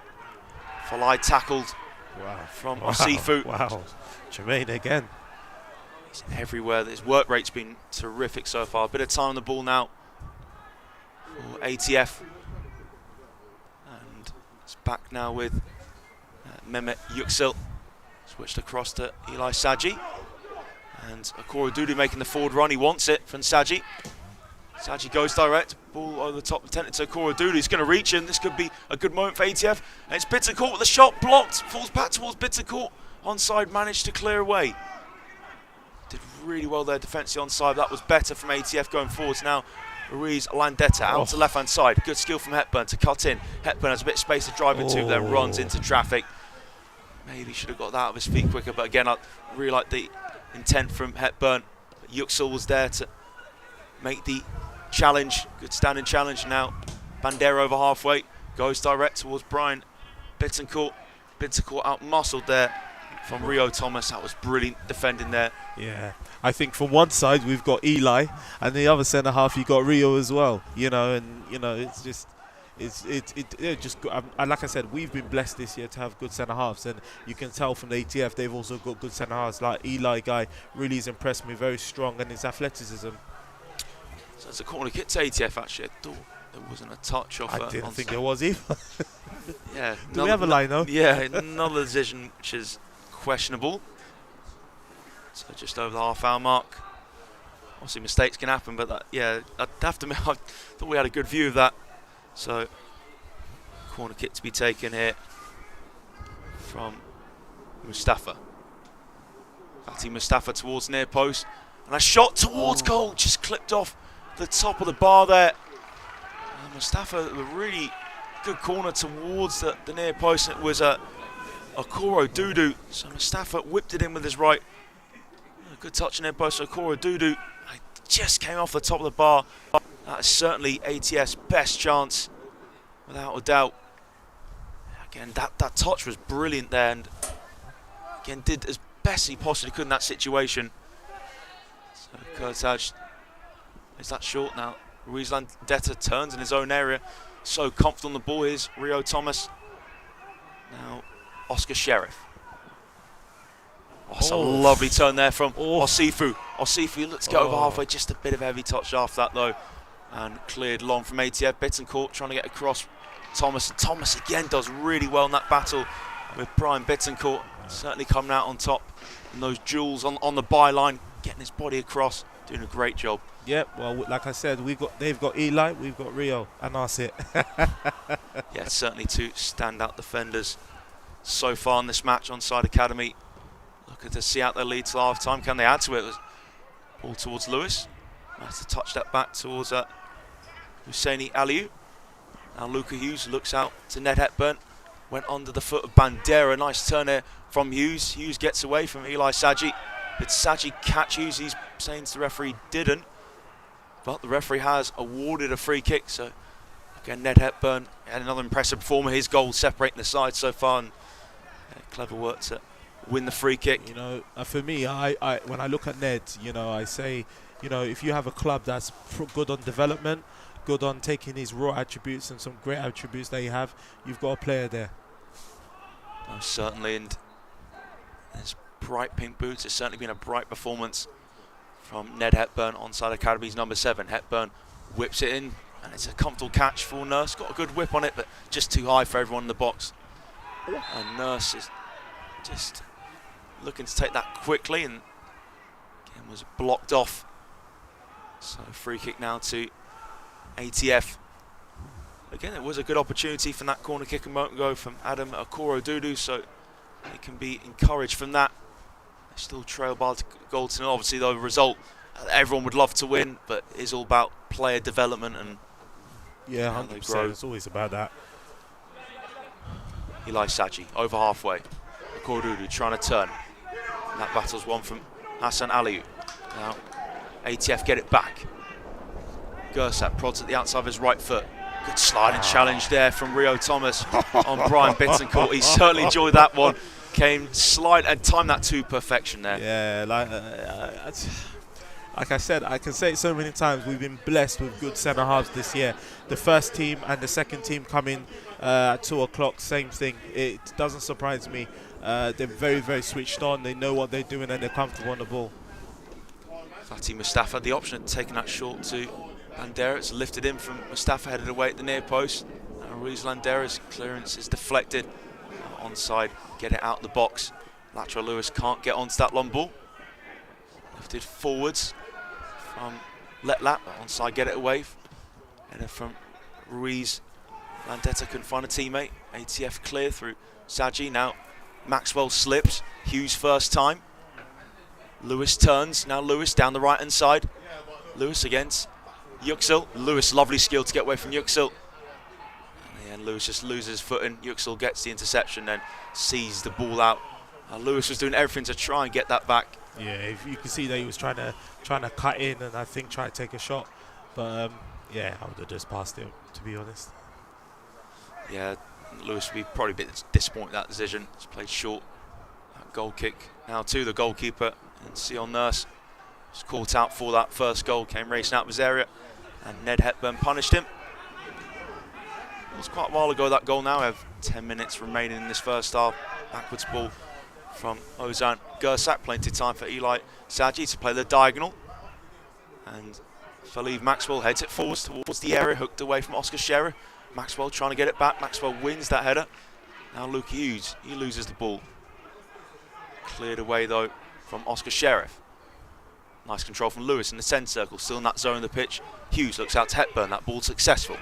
Falai tackled from Osifu. Wow. Jermaine again. He's everywhere. His work rate's been terrific so far. A bit of time on the ball now for ATF. And it's back now with Mehmet Yüksel. Switched across to Eli Saji. And Okoro Dudu making the forward run. He wants it from Saji. Saji goes direct. Ball over the top, attempted to Okoro Dudu. He's going to reach in. This could be a good moment for ATF. And it's Bittencourt with the shot blocked. Falls back towards Bittencourt. Onside managed to clear away. Did really well there defensively onside. That was better from ATF going forwards now. Ruiz Landetta out to left-hand side. Good skill from Hepburn to cut in. Hepburn has a bit of space to drive into, then runs into traffic. Maybe should have got that out of his feet quicker, but again, I really like the intent from Hepburn. Yüksel was there to make the challenge. Good standing challenge now. Bandera over halfway. Goes direct towards Brian Bittencourt. Bittencourt out-muscled there from Rio Thomas. That was brilliant defending there. Yeah, I think from one side we've got Eli, and the other centre half you got Rio as well. You know, and you know it's just. And like I said, we've been blessed this year to have good centre halves, and you can tell from the ATF they've also got good centre halves. Like Eli guy really has impressed me, very strong, and his athleticism. So it's a corner kick to ATF actually. I thought there wasn't a touch off. I didn't think there was either. Yeah. Do we have a line though? Yeah, another decision which is questionable. So just over the half-hour mark. Obviously mistakes can happen, but that, yeah, I'd have to admit, I thought we had a good view of that. So, corner kick to be taken here from Mustafa. Fatih Mustafa towards near post. And a shot towards goal, just clipped off the top of the bar there. And Mustafa, a really good corner towards the near post. It was Okoro Dudu. So Mustafa whipped it in with his right. A good touch near post. Okoro Dudu just came off the top of the bar. That is certainly ATF's best chance, without a doubt. Again, that touch was brilliant there, and again did as best he possibly could in that situation. So Kurtaj is that short now. Ruiz Landetta turns in his own area, so comfortable on the ball. Here's Rio Thomas. Now Oscar Sheriff. Oh, it's a lovely turn there from Osifu. Osifu looks to get over halfway, just a bit of a heavy touch after that though. And cleared long from ATF. Bittencourt trying to get across Thomas. And Thomas again does really well in that battle with Brian Bittencourt. Certainly coming out on top. And those duels on the byline, getting his body across, doing a great job. Yep, well, like I said, they've got Eli, we've got Rio, and that's it. Yeah, certainly two standout defenders so far in this match Onside Academy. Looking to see out their lead till half time. Can they add to it? Ball towards Lewis. Has to touch that back towards Husseini Aliou. Now Luca Hughes looks out to Ned Hepburn. Went under the foot of Bandera. Nice turn there from Hughes. Hughes gets away from Eli Saji. Did Saji catch Hughes? He's saying to the referee didn't. But the referee has awarded a free kick. So again, Ned Hepburn had another impressive performer. His goal separating the sides so far. And, clever work to win the free kick. You know, for me, I when I look at Ned, you know, I say, you know, if you have a club that's good on development, good on taking his raw attributes and some great attributes that you have, you've got a player there. Oh, certainly, and his bright pink boots. It's certainly been a bright performance from Ned Hepburn, Onside Academy's number 7. Hepburn whips it in, and it's a comfortable catch for Nurse. Got a good whip on it, but just too high for everyone in the box. And Nurse is just looking to take that quickly, and again was blocked off. So free kick now to ATF. Again, it was a good opportunity from that corner kick a moment ago from Adam Okoro Dudu, so they can be encouraged from that. They still trail by goal to nil. Obviously, the result everyone would love to win, but it's all about player development and yeah, 100%. It's always about that. Eli Saji over halfway. Okoro Dudu trying to turn. And that battle's won from Hassan Aliou. Now ATF get it back. Gersat prods at the outside of his right foot. Good sliding challenge there from Rio Thomas on Brian Bittencourt. He certainly enjoyed that one. Came slide and timed that to perfection there. Yeah, like I said, I can say it so many times, we've been blessed with good centre halves this year. The first team and the second team come in at 2 o'clock, same thing. It doesn't surprise me. They're very, very switched on. They know what they're doing and they're comfortable on the ball. Fatih Mustafa had the option of taking that short to Bandera, it's lifted in from Mustafa, headed away at the near post. Ruiz Landera's clearance is deflected. Onside, get it out the box. Lateral Lewis can't get onto that long ball. Lifted forwards from Letlap. Onside, get it away. Header from Ruiz. Landetta couldn't find a teammate. ATF clear through Saji. Now Maxwell slips. Hughes first time. Lewis turns. Now Lewis down the right hand side. Lewis against Yüksel. Lewis, lovely skill to get away from Yüksel. And Lewis just loses footing. Yüksel gets the interception, then sees the ball out. Lewis was doing everything to try and get that back. Yeah, if you can see that he was trying to cut in and I think try to take a shot, but yeah, I would have just passed it, to be honest. Yeah, Lewis would be probably a bit disappointed with that decision. He's played short. Goal kick now to the goalkeeper, and Sion Nurse was caught out for that first goal. Came racing out of his area, and Ned Hepburn punished him. It was quite a while ago, that goal. Now we have 10 minutes remaining in this first half. Backwards ball from Ozan Gersak. Plenty of time for Eli Saji to play the diagonal. And Faleev Maxwell heads it forwards towards the area, hooked away from Oscar Sheriff. Maxwell trying to get it back. Maxwell wins that header. Now Luke Hughes, he loses the ball. Cleared away though from Oscar Sheriff. Nice control from Lewis in the 10 circle, still in that zone of the pitch. Hughes looks out to Hepburn, that ball successful.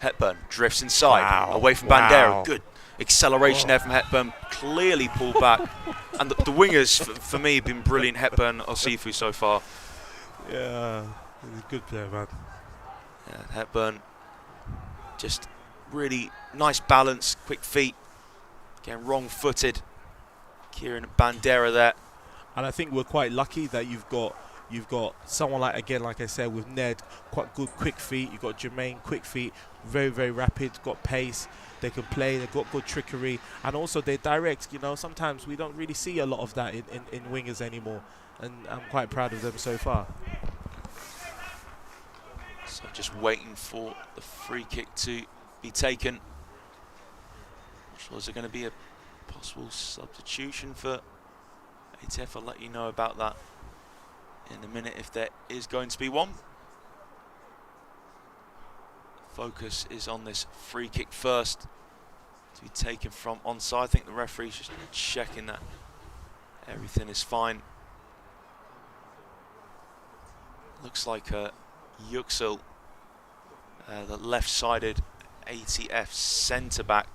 Hepburn drifts inside, away from Bandera. Good acceleration there from Hepburn, clearly pulled back. And the wingers, for me, have been brilliant. Hepburn, Osifu so far. Yeah, he's a good player, man. Yeah, Hepburn, just really nice balance, quick feet. Again, wrong-footed. Kieran Bandera there. And I think we're quite lucky that you've got someone like, again, like I said, with Ned, quite good quick feet. You've got Jermaine, quick feet, very, very rapid, got pace. They can play, they've got good trickery, and also they're direct. You know, sometimes we don't really see a lot of that in wingers anymore, and I'm quite proud of them so far. So just waiting for the free kick to be taken. Not sure, is there going to be a possible substitution for ATF? I'll let you know about that in a minute if there is going to be one. Focus is on this free kick first to be taken from onside. I think the referee's just checking that everything is fine. Looks like Yüksel, the left-sided ATF centre-back,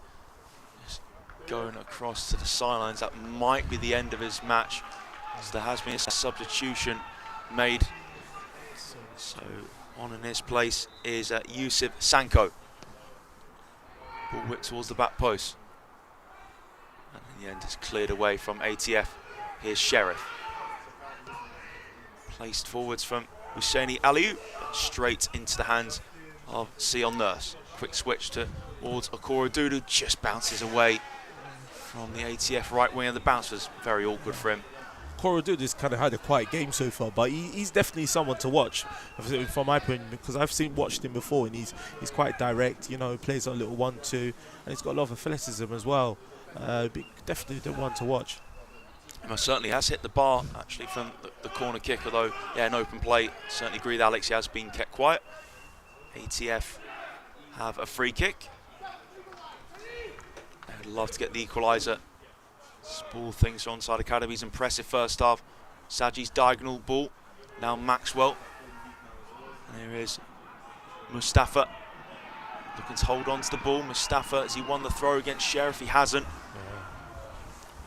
just going across to the sidelines. That might be the end of his match, as there has been a substitution made. So on in his place is Yusuf Sanko. Ball whipped towards the back post. And in the end it's cleared away from ATF. Here's Sheriff. Placed forwards from Husseini Aliou, straight into the hands of Sion Nurse. Quick switch towards Okoro Dudu, just bounces away from the ATF right wing, and the bounce was very awkward for him. Korodudu's kind of had a quiet game so far, but he's definitely someone to watch from my point, because I've watched him before, and he's quite direct. You know, he plays a little 1-2, and he's got a lot of athleticism as well. Definitely the one to watch. He most certainly has hit the bar actually from the corner kick, although yeah, an open play. Certainly agree with Alex, he has been kept quiet. ATF have a free kick. I'd love to get the equaliser. Spool things for Onside Academy's impressive first half. Saji's diagonal ball. Now Maxwell. And here is Mustafa. Looking to hold on to the ball. Mustafa, has he won the throw against Sheriff? He hasn't.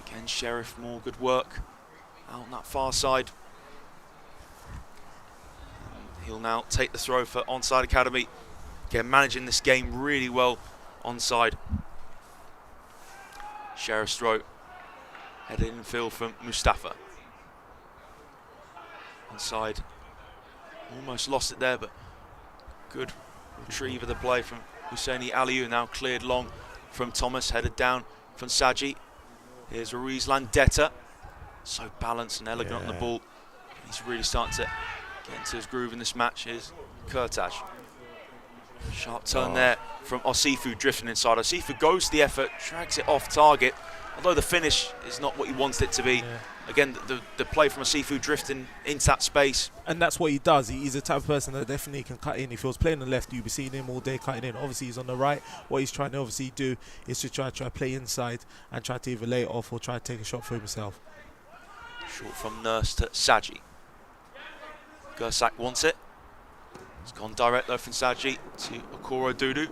Again, Sheriff, more good work out on that far side. And he'll now take the throw for Onside Academy. Again, managing this game really well. Onside. Sheriff's throw. Headed in field from Mustafa. Onside. Almost lost it there, but good retrieve of the play from Husseini Aliou. Now cleared long from Thomas. Headed down from Saji. Here's Ruiz Landetta. So balanced and elegant on the ball. He's really starting to get into his groove in this match. Here's Kurtaj. Sharp turn there from Osifu, drifting inside. Osifu goes to the effort, drags it off target. although the finish is not what he wanted it to be. Yeah. Again, the play from a seafood drifting into that space. And that's what he does. He's the type of person that definitely can cut in. If he was playing on the left, you'd be seeing him all day cutting in. Obviously, he's on the right. What he's trying to obviously do is to try to play inside and try to either lay it off or try to take a shot for himself. Short from Nurse to Saji. Gersak wants it. It's gone direct though from Saji to Okoro Dudu.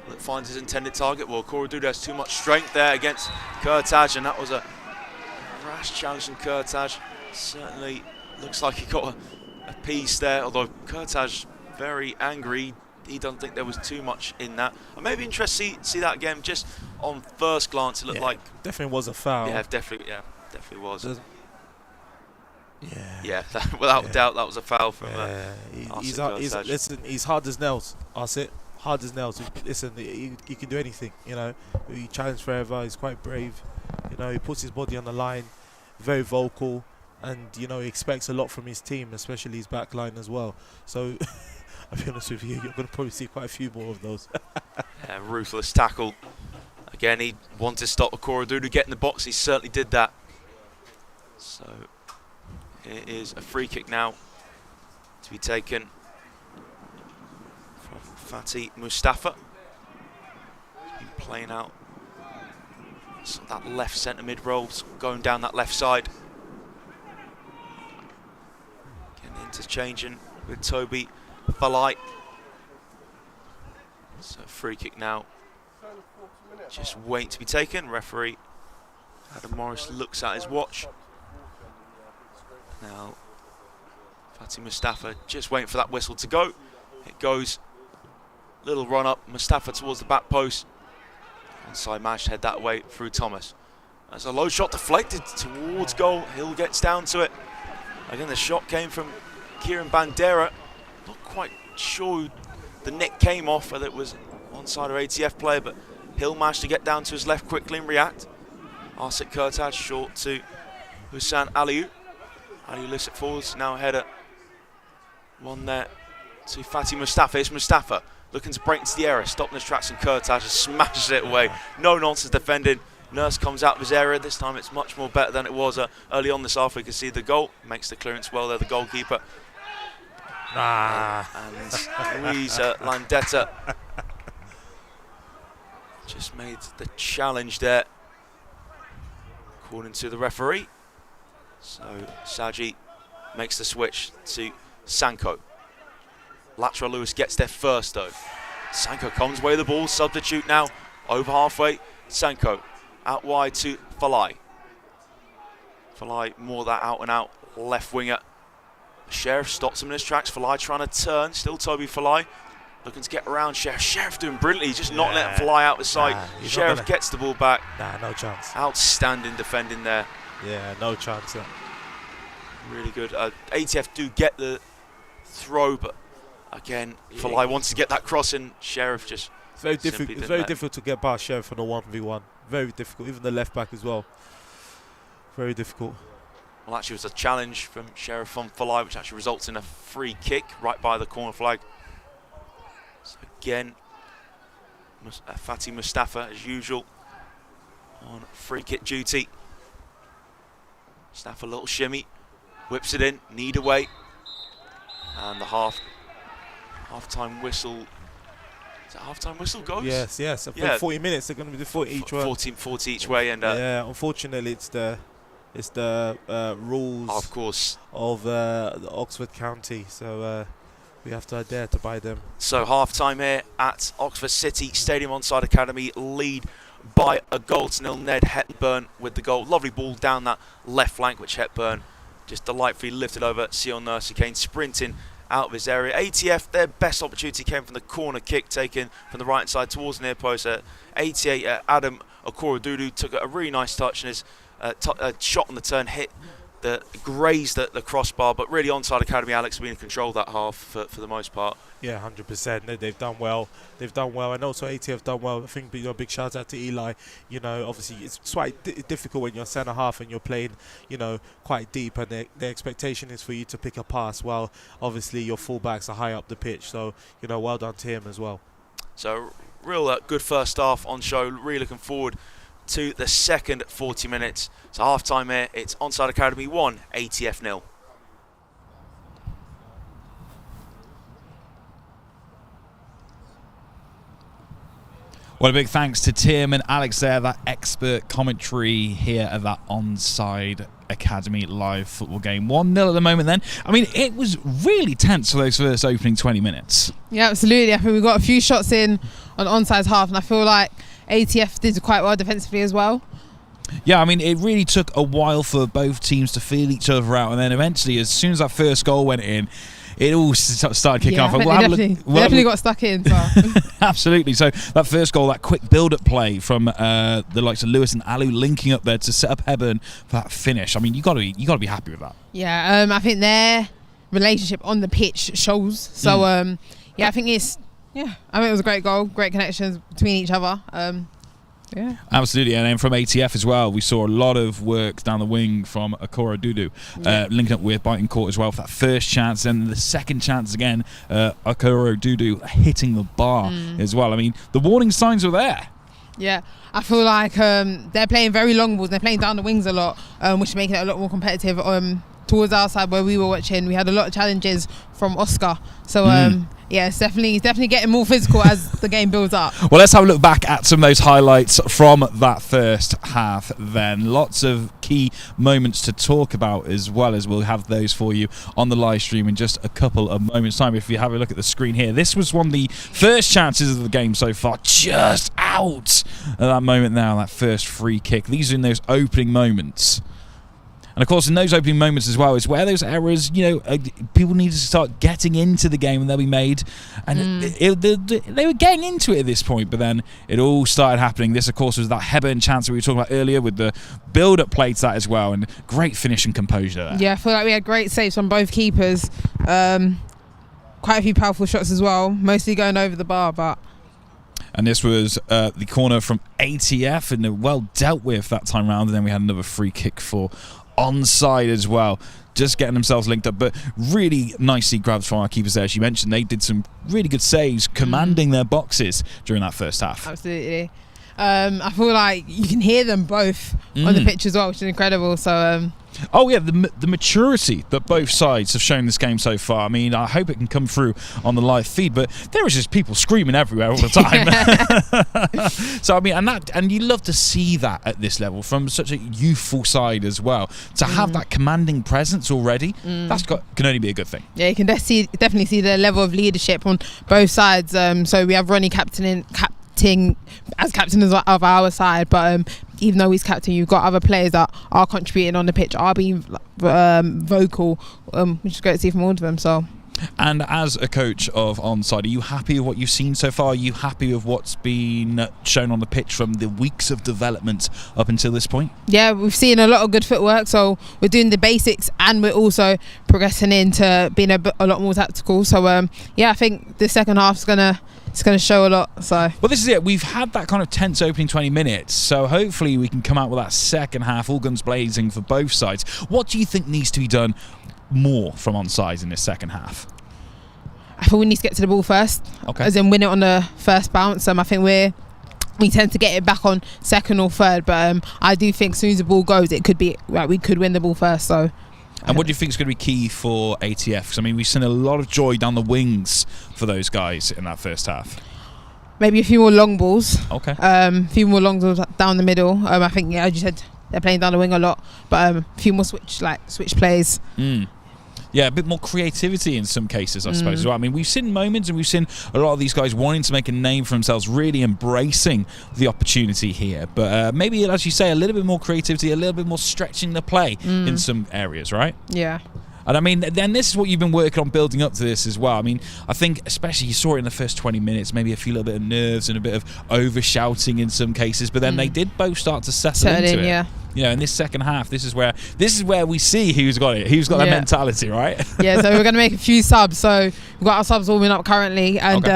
That finds his intended target. Well, Okoro Dudu has too much strength there against Kurtaj, and that was a rash challenge from Kurtaj. Certainly looks like he got a piece there, although Kurtaj very angry. He doesn't think there was too much in that. I may be interested to see that again. Just on first glance, it looked like definitely was a foul. Yeah, definitely was. Yeah, without doubt, that was a foul from. He's hard as nails. That's it. Hard as nails. Listen, he can do anything. You know, he challenged forever. He's quite brave. You know, he puts his body on the line. Very vocal, and you know, he expects a lot from his team, especially his back line as well. So, I'll be honest with you, you're going to probably see quite a few more of those. Yeah, ruthless tackle. Again, he wanted to stop Okoro Dudu getting the box. He certainly did that. So. It is a free kick now to be taken from Fatih Mustafa. He's been playing out so that left centre mid role, going down that left side. Getting interchanging with Toby Falai. So free kick now. Just waiting to be taken. Referee Adam Morris looks at his watch. Now, Fatih Mustafa just waiting for that whistle to go. It goes. Little run up. Mustafa towards the back post. Onside managed to head that way through Thomas. As a low shot deflected towards goal. Hill gets down to it. Again, the shot came from Kieran Bandera. Not quite sure who the nick came off, whether it was onside or ATF player, but Hill managed to get down to his left quickly and react. Arsik Kurtaj short to Hussein Aliou. Aliou lifts it forwards, now a header. One there to Fatih Mustafa. It's Mustafa looking to break into the area, stopping his tracks, and Kurtaj just smashes it away. No nonsense defending. Nurse comes out of his area. This time it's much more better than it was early on this half. We can see the goal. Makes the clearance well there, the goalkeeper. And Luisa Landetta just made the challenge there, according to the referee. So Saji makes the switch to Sanko. Lateral Lewis gets there first though. Sanko comes away with the ball, substitute now, over halfway. Sanko out wide to Falai. Falai more that out and out left winger. Sheriff stops him in his tracks. Falai trying to turn, still Toby Falai. Looking to get around Sheriff. Sheriff doing brilliantly, just not letting Falai out the sight. Sheriff gets the ball back. No chance. Outstanding defending there. Yeah, no chance. Really good. ATF do get the throw, but again, Falai wants to get that cross in. Sheriff just it's very difficult. It's very difficult to get past Sheriff on a 1v1. Very difficult. Even the left back as well. Very difficult. Well, actually, it was a challenge from Sheriff on Falai, which actually results in a free kick right by the corner flag. So again, Fatih Mustafa, as usual, on free kick duty. Mustafa, a little shimmy, whips it in, need away, and the half-time whistle. Is that half-time whistle goes? Yes. So 40 minutes. They're going to be the 40 each way. 40 each way, and yeah. Unfortunately, it's the rules, of course, of the Oxford County. So we have to adhere to by them. So half-time here at Oxford City Stadium. Onside Academy lead by a goal to nil. Ned Hepburn with the goal. Lovely ball down that left flank, which Hepburn just delightfully lifted over. Sion Nurse Kane sprinting out of his area. ATF, their best opportunity came from the corner kick taken from the right side towards the near post. 88, Adam Okoro-Dudu took a really nice touch, and his shot on the turn grazed the crossbar, but really Onside Academy, Alex, have been in control of that half for the most part. Yeah, 100%. They've done well. And also ATF done well. I think big shout out to Eli. You know, obviously it's quite difficult when you're centre half and you're playing, you know, quite deep, and the expectation is for you to pick a pass. While obviously your fullbacks are high up the pitch. So you know, well done to him as well. So real good first half on show. Really looking forward to the second 40 minutes. So half time here, it's Onside Academy 1, ATF 0. Well, a big thanks to Tim and Alex there, that expert commentary here at that Onside Academy live football game. 1-0 at the moment then. I mean, it was really tense for those first opening 20 minutes. Yeah, absolutely. I think we got a few shots in on Onside's half, and I feel like ATF did quite well defensively as well. Yeah, I mean, it really took a while for both teams to feel each other out, and then eventually, as soon as that first goal went in, it all started kicking off. They definitely got stuck in. So. Absolutely. So that first goal, that quick build-up play from the likes of Lewis and Alu linking up there to set up Hebburn for that finish. I mean, you got to be happy with that. Yeah, I think their relationship on the pitch shows. So yeah, I think it was a great goal, great connections between each other. Yeah, absolutely. And then from ATF as well, we saw a lot of work down the wing from Okoro Dudu, linking up with Biting Court as well for that first chance, and the second chance again, Okoro Dudu hitting the bar as well. I mean, the warning signs were there. Yeah, I feel like they're playing very long balls. They're playing down the wings a lot, which is making it a lot more competitive. Towards our side where we were watching, we had a lot of challenges from Oscar. So yeah, it's definitely getting more physical as the game builds up. Well, let's have a look back at some of those highlights from that first half then. Lots of key moments to talk about, as well as we'll have those for you on the live stream in just a couple of moments' time. If you have a look at the screen here, this was one of the first chances of the game so far, just out at that moment now, that first free kick. These are in those opening moments. And of course, in those opening moments as well, is where those errors, people need to start getting into the game and they'll be made. And they were getting into it at this point, but then it all started happening. This, of course, was that Hebburn chance that we were talking about earlier with the build-up play to that as well, and great finish and composure there. Yeah, I feel like we had great saves from both keepers. Quite a few powerful shots as well, mostly going over the bar, but... And this was the corner from ATF, and well dealt with that time round. And then we had another free kick for Onside as well, just getting themselves linked up, but really nicely grabbed from our keepers there. As you mentioned, they did some really good saves, commanding their boxes during that first half. Absolutely. I feel like you can hear them both on the pitch as well, which is incredible. So oh yeah, the maturity that both sides have shown this game so far. I mean, I hope it can come through on the live feed, but there was just people screaming everywhere all the time. So I mean, and you love to see that at this level from such a youthful side as well. To have that commanding presence already, can only be a good thing. Yeah, you can definitely see the level of leadership on both sides. So we have Ronnie captain of our side, but even though he's captain, you've got other players that are contributing on the pitch, are being vocal, which is great to see from all of them. So, and as a coach of Onside, are you happy with what you've seen so far? Are you happy with what's been shown on the pitch from the weeks of development up until this point? Yeah, we've seen a lot of good footwork, so we're doing the basics and we're also progressing into being a lot more tactical. So yeah, I think the second half's it's going to show a lot. So, well, this is it. We've had that kind of tense opening 20 minutes, so hopefully we can come out with that second half, all guns blazing for both sides. What do you think needs to be done more from Onside in this second half? I think we need to get to the ball first, as in win it on the first bounce. I think we tend to get it back on second or third, but I do think as soon as the ball goes, it could be we could win the ball first. So. And what do you think is going to be key for ATF? Because, I mean, we've seen a lot of joy down the wings for those guys in that first half. Maybe a few more long balls. Okay. A few more long balls down the middle. I think, yeah, as you said, they're playing down the wing a lot. But a few more switch plays. Yeah, a bit more creativity in some cases, I suppose. As well. I mean, we've seen moments and we've seen a lot of these guys wanting to make a name for themselves, really embracing the opportunity here. But maybe, as you say, a little bit more creativity, a little bit more stretching the play in some areas, right? Yeah. And I mean, then this is what you've been working on building up to this as well. I mean, I think especially you saw it in the first 20 minutes, maybe a little bit of nerves and a bit of over-shouting in some cases, but then they did both start to settle into it. Yeah. You know, in this second half, this is where we see who's got it, who's got that mentality, right? Yeah, so we're going to make a few subs. So we've got our subs warming up currently, and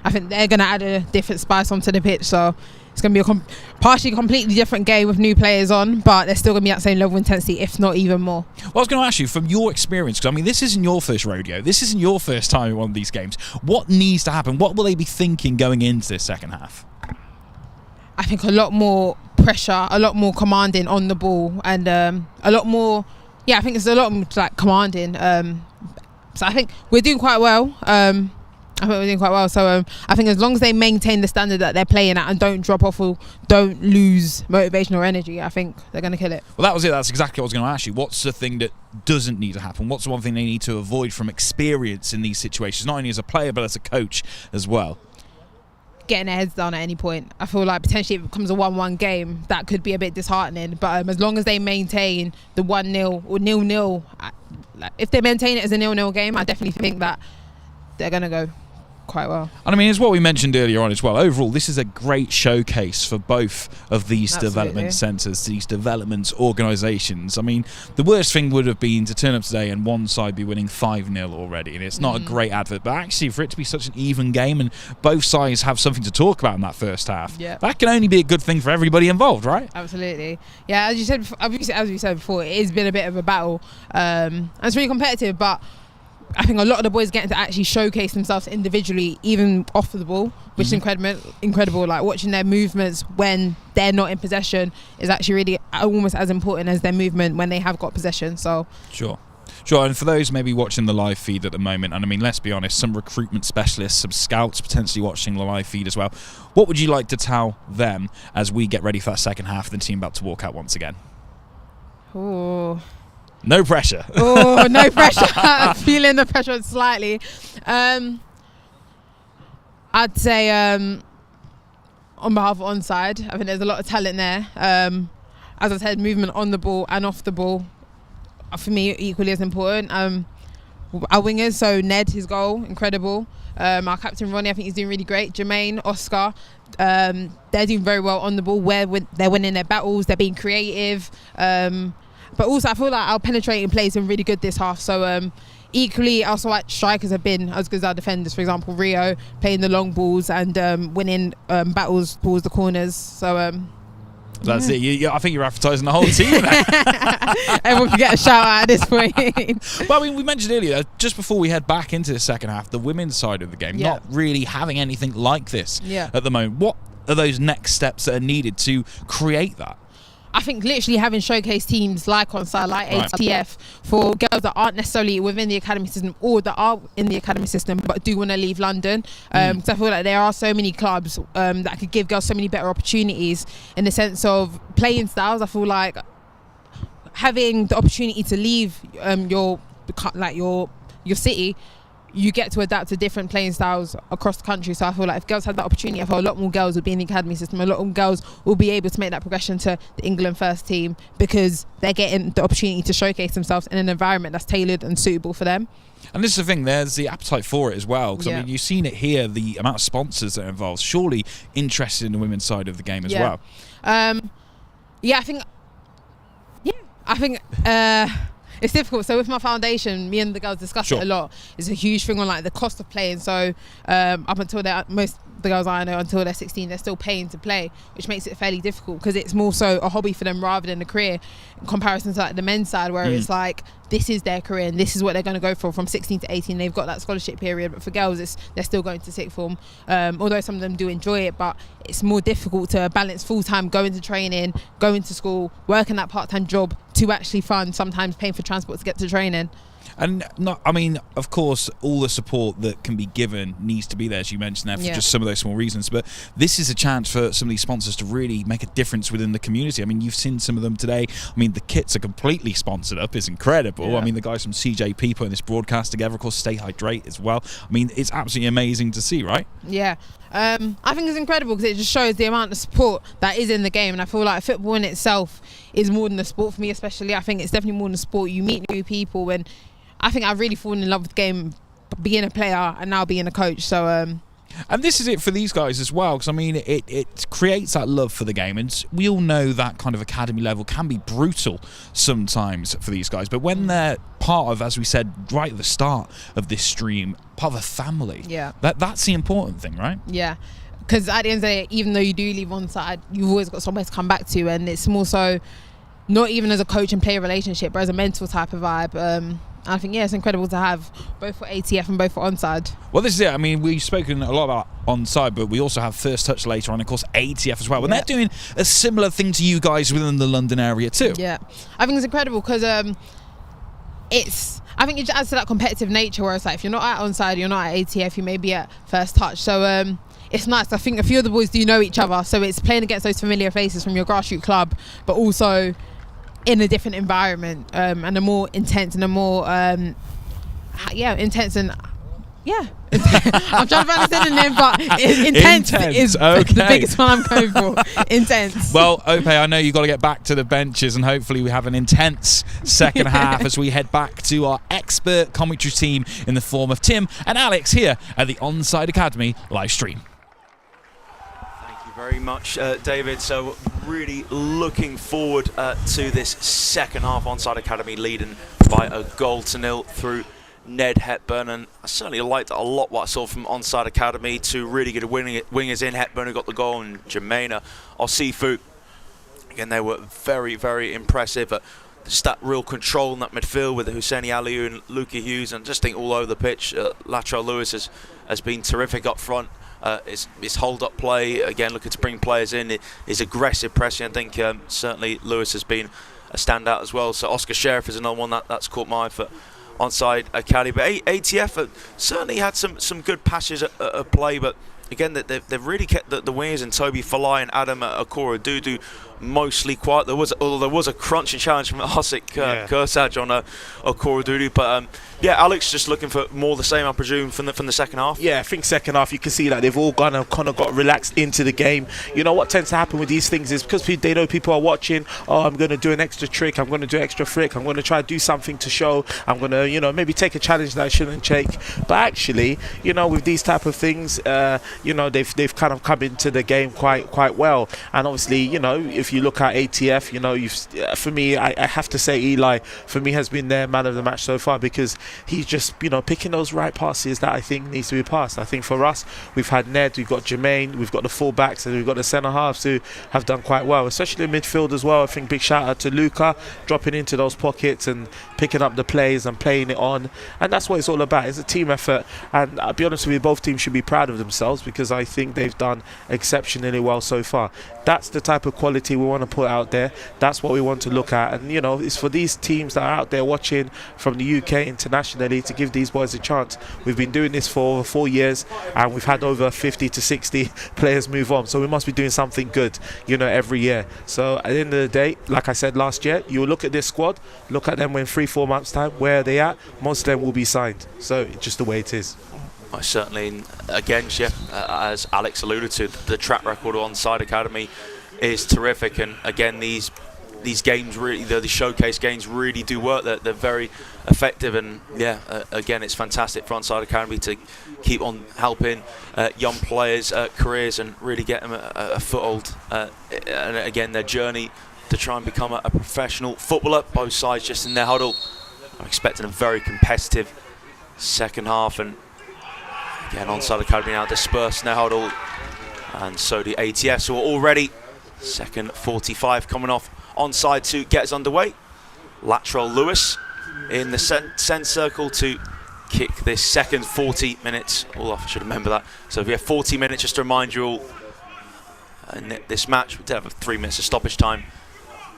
I think they're going to add a different spice onto the pitch. So it's going to be a partially completely different game with new players on, but they're still going to be at the same level of intensity, if not even more. Well, I was going to ask you, from your experience, because I mean, this isn't your first rodeo. This isn't your first time in one of these games. What needs to happen? What will they be thinking going into this second half? I think a lot more pressure, a lot more commanding on the ball, and a lot more. Yeah, I think it's a lot more like commanding. So I think we're doing quite well. So I think as long as they maintain the standard that they're playing at and don't drop off or don't lose motivation or energy, I think they're going to kill it. Well, that was it. That's exactly what I was going to ask you. What's the thing that doesn't need to happen? What's the one thing they need to avoid from experience in these situations, not only as a player but as a coach as well? Getting their heads down at any point. I feel like potentially if it becomes a 1-1 game, that could be a bit disheartening. But as long as they maintain the 1-0 or 0-0, if they maintain it as a 0-0 game, I definitely think that they're going to go quite well. And I mean, it's what we mentioned earlier on as well. Overall, this is a great showcase for both of these development centres, these development organisations. I mean, the worst thing would have been to turn up today and one side be winning 5-0 already, and it's not a great advert. But actually, for it to be such an even game and both sides have something to talk about in that first half, that can only be a good thing for everybody involved, right? Absolutely. Yeah, as you said, as we said before, it has been a bit of a battle. And it's really competitive, but I think a lot of the boys getting to actually showcase themselves individually, even off of the ball, which is incredible. Like watching their movements when they're not in possession is actually really almost as important as their movement when they have got possession. So Sure. And for those maybe watching the live feed at the moment, and I mean, let's be honest, some recruitment specialists, some scouts potentially watching the live feed as well, what would you like to tell them as we get ready for that second half of the team about to walk out once again? Oh. No pressure. Oh, no pressure. I'm feeling the pressure slightly. I'd say on behalf of Onside, I think there's a lot of talent there. As I said, movement on the ball and off the ball, for me, equally as important. Our wingers, so Ned, his goal, incredible. Our captain, Ronnie, I think he's doing really great. Jermaine, Oscar, they're doing very well on the ball, where they're winning their battles, they're being creative. But also, I feel like our penetrating play has been really good this half. So equally, also like strikers have been as good as our defenders. For example, Rio playing the long balls and winning battles towards the corners. So that's it. I think you're advertising the whole team there. Everyone can get a shout out at this point. Well, I mean, we mentioned earlier, just before we head back into the second half, the women's side of the game, not really having anything like this at the moment. What are those next steps that are needed to create that? I think literally having showcase teams like Onside, like ATF, for girls that aren't necessarily within the academy system or that are in the academy system but do want to leave London. Because I feel like there are so many clubs that could give girls so many better opportunities in the sense of playing styles. I feel like having the opportunity to leave your city, you get to adapt to different playing styles across the country. So I feel like if girls had that opportunity, I feel a lot more girls would be in the academy system. A lot of girls will be able to make that progression to the England first team because they're getting the opportunity to showcase themselves in an environment that's tailored and suitable for them. And this is the thing, there's the appetite for it as well. Because I mean, you've seen it here, the amount of sponsors that are involved, surely interested in the women's side of the game as well. I think it's difficult. So with my foundation, me and the girls discuss it a lot. It's a huge thing on like the cost of playing. So up until most the girls I know, until they're 16, they're still paying to play, which makes it fairly difficult because it's more so a hobby for them rather than a career in comparison to like the men's side where it's like this is their career and this is what they're going to go for from 16 to 18. They've got that scholarship period, but for girls they're still going to sixth form, although some of them do enjoy it, but it's more difficult to balance full-time going to training, going to school, working that part-time job to actually fund, sometimes paying for transport to get to training. And I mean, of course, all the support that can be given needs to be there, as you mentioned there, for just some of those small reasons. But this is a chance for some of these sponsors to really make a difference within the community. I mean, you've seen some of them today. I mean, the kits are completely sponsored up. It's incredible. I mean, the guys from CJP putting this broadcast together, of course, Stay Hydrate as well. I mean, it's absolutely amazing to see, right? Yeah. I think it's incredible because it just shows the amount of support that is in the game, and I feel like football in itself is more than a sport for me, especially. I think it's definitely more than a sport. You meet new people, and I think I've really fallen in love with the game, being a player and now being a coach. So, and this is it for these guys as well, because I mean, it creates that love for the game, and we all know that kind of academy level can be brutal sometimes for these guys. But when they're part of, as we said right at the start of this stream, part of a family, that's the important thing, right? Yeah. Because at the end of the day, even though you do leave Onside, you've always got somewhere to come back to, and it's more so not even as a coach and player relationship, but as a mental type of vibe. I think, it's incredible to have both for ATF and both for Onside. Well, this is it. I mean, we've spoken a lot about Onside, but we also have First Touch later on, of course, ATF as well. And they're doing a similar thing to you guys within the London area too. Yeah, I think it's incredible because I think it just adds to that competitive nature where it's like, if you're not at Onside, you're not at ATF, you may be at First Touch. So it's nice. I think a few of the boys do know each other, so it's playing against those familiar faces from your grassroots club, but also in a different environment, and a more intense and a more intense and I'm trying to find a synonym, but intense is the biggest one I'm going for. Intense. Well, Ope, I know you've got to get back to the benches, and hopefully we have an intense second half as we head back to our expert commentary team in the form of Tim and Alex here at the Onside Academy live stream. Very much, David. So really looking forward to this second half. Onside Academy leading by a 0 through Ned Hepburn, and I certainly liked a lot what I saw from Onside Academy. Two really good wingers in Hepburn who got the goal, and Jermaine Osifu. Again, they were very, very impressive. Just that real control in that midfield with Husseini Aliou and Luca Hughes, and just think all over the pitch. Latrell Lewis has been terrific up front. His hold-up play, again, looking to bring players in. His aggressive pressing, I think certainly Lewis has been a standout as well. So Oscar Sheriff is another one that's caught my eye for Onside Academy. But ATF certainly had some good passes at play, but again, they've really kept the wingers and Toby Falai and Adam Akora Dudu mostly quiet. There was a crunching challenge from Asik Kursaj on Akora Dudu, but Alex just looking for more the same, I presume, from the second half. Yeah, I think second half you can see that they've all kind of got relaxed into the game. You know what tends to happen with these things is because they know people are watching. Oh, I'm going to do an extra trick. I'm going to do extra flick. I'm going to try to do something to show. I'm going to maybe take a challenge that I shouldn't take. But actually, with these type of things, they've kind of come into the game quite well. And obviously, if you look at ATF, for me, I have to say Eli for me has been their man of the match so far, because he's just picking those right passes that I think needs to be passed. I think for us, we've had Ned, we've got Jermaine, we've got the full backs, and we've got the centre halves who have done quite well, especially in midfield as well. I think big shout out to Luca dropping into those pockets and picking up the plays and playing it on, and that's what it's all about. It's a team effort, and I'll be honest with you, both teams should be proud of themselves because I think they've done exceptionally well so far. That's the type of quality we want to put out there. That's what we want to look at, and it's for these teams that are out there watching from the UK internationally to give these boys a chance. We've been doing this for over 4 years, and we've had over 50 to 60 players move on, so we must be doing something good every year. So at the end of the day, like I said last year, you look at this squad, look at them in 3-4 months time, where are they at? Most of them will be signed, so it's just the way it is. Certainly, again, as Alex alluded to, the track record on Onside Academy is terrific, and again, these games really, the showcase games really do work. They're very effective, and again, it's fantastic for Onside Academy to keep on helping young players' careers and really get them a foothold, and again, their journey to try and become a professional footballer. Both sides just in their huddle. I'm expecting a very competitive second half, and again, Onside Academy now dispersed in their huddle, and so the ATF. So we're already second 45 coming off. Onside to get us underway. Latrell Lewis in the send circle to kick this second 40 minutes. I should remember that. So we have 40 minutes, just to remind you all, in this match. We did have 3 minutes of stoppage time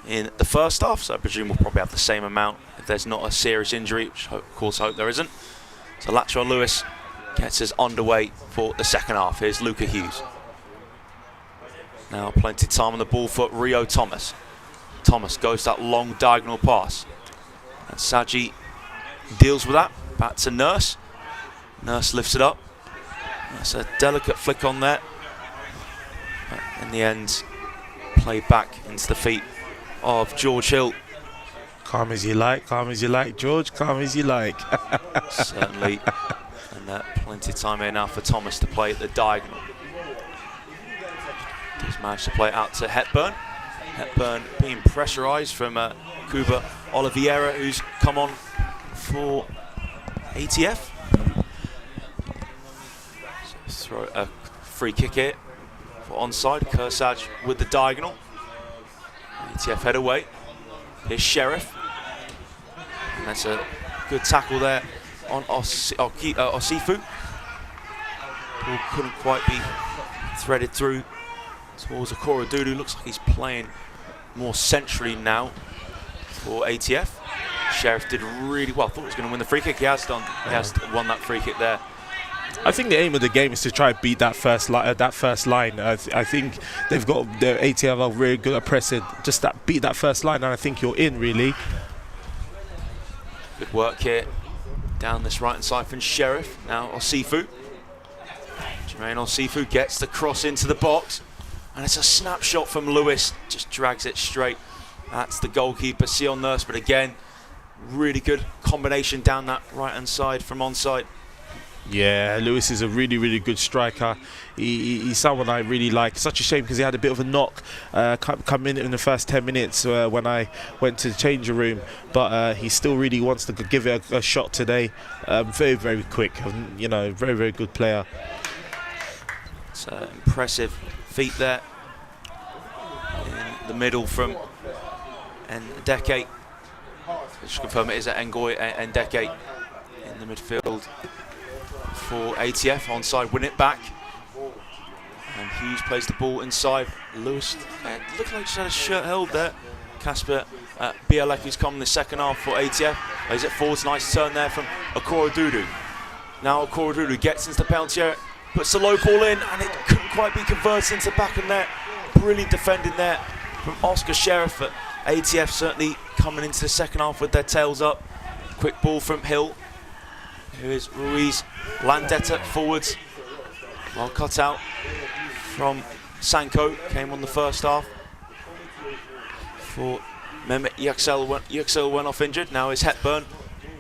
in the first half, so I presume we'll probably have the same amount if there's not a serious injury, which of course I hope there isn't. So Latrell Lewis gets us underway for the second half. Here's Luca Hughes. Now plenty of time on the ball for Rio Thomas. Thomas goes that long diagonal pass, and Saji deals with that. Back to Nurse. Nurse lifts it up. That's a delicate flick on there. But in the end, played back into the feet of George Hill. Calm as you like, George. Calm as you like. Certainly. And plenty of time here now for Thomas to play at the diagonal. He's managed to play it out to Hepburn. Hepburn being pressurised from Cuba Oliveira, who's come on for ATF. So throw a free kick here for Onside. Kursaj with the diagonal. ATF head away. Here's Sheriff. And that's a Good tackle there on Osifu. Ball couldn't quite be threaded through towards Okorodudu. Looks like he's playing more centrally now for ATF. Sheriff did really well. Thought he was going to win the free kick. He has done. He has won that free kick there. I think the aim of the game is to try and beat that first line. I think they've got the ATF are really good at pressing. Just beat that first line, and I think you're in really. Good work here down this right hand side from Sheriff. Now Osifu. Jermaine Osifu gets the cross into the box, and it's a snapshot from Lewis. Just drags it straight. That's the goalkeeper, Sion Nurse. But again, really good combination down that right hand side from Onside. Yeah, Lewis is a really, really good striker. He's someone I really like. Such a shame because he had a bit of a knock come in the first 10 minutes when I went to the changing room. But he still really wants to give it a shot today. Very, very quick. You know, very, very good player. It's an impressive feat there in the middle from Ndeke. Just confirm it is at Ngoy and Ndeke in the midfield. For ATF, Onside win it back, and Hughes plays the ball inside. Lewis looked like he just had a shirt held there. Kasper Bialek, who's come in the second half for ATF, plays it forwards. Nice turn there from Okorodudu. Now Okorodudu gets into the penalty area, puts the low ball in, and it couldn't quite be converted into the back of net. Brilliant defending there from Oscar Sheriff. But ATF certainly coming into the second half with their tails up. Quick ball from Hill. Here is Ruiz Landetta forwards. Well cut out from Sanko. Came on the first half. For Mehmet Yüksel went off injured. Now is Hepburn.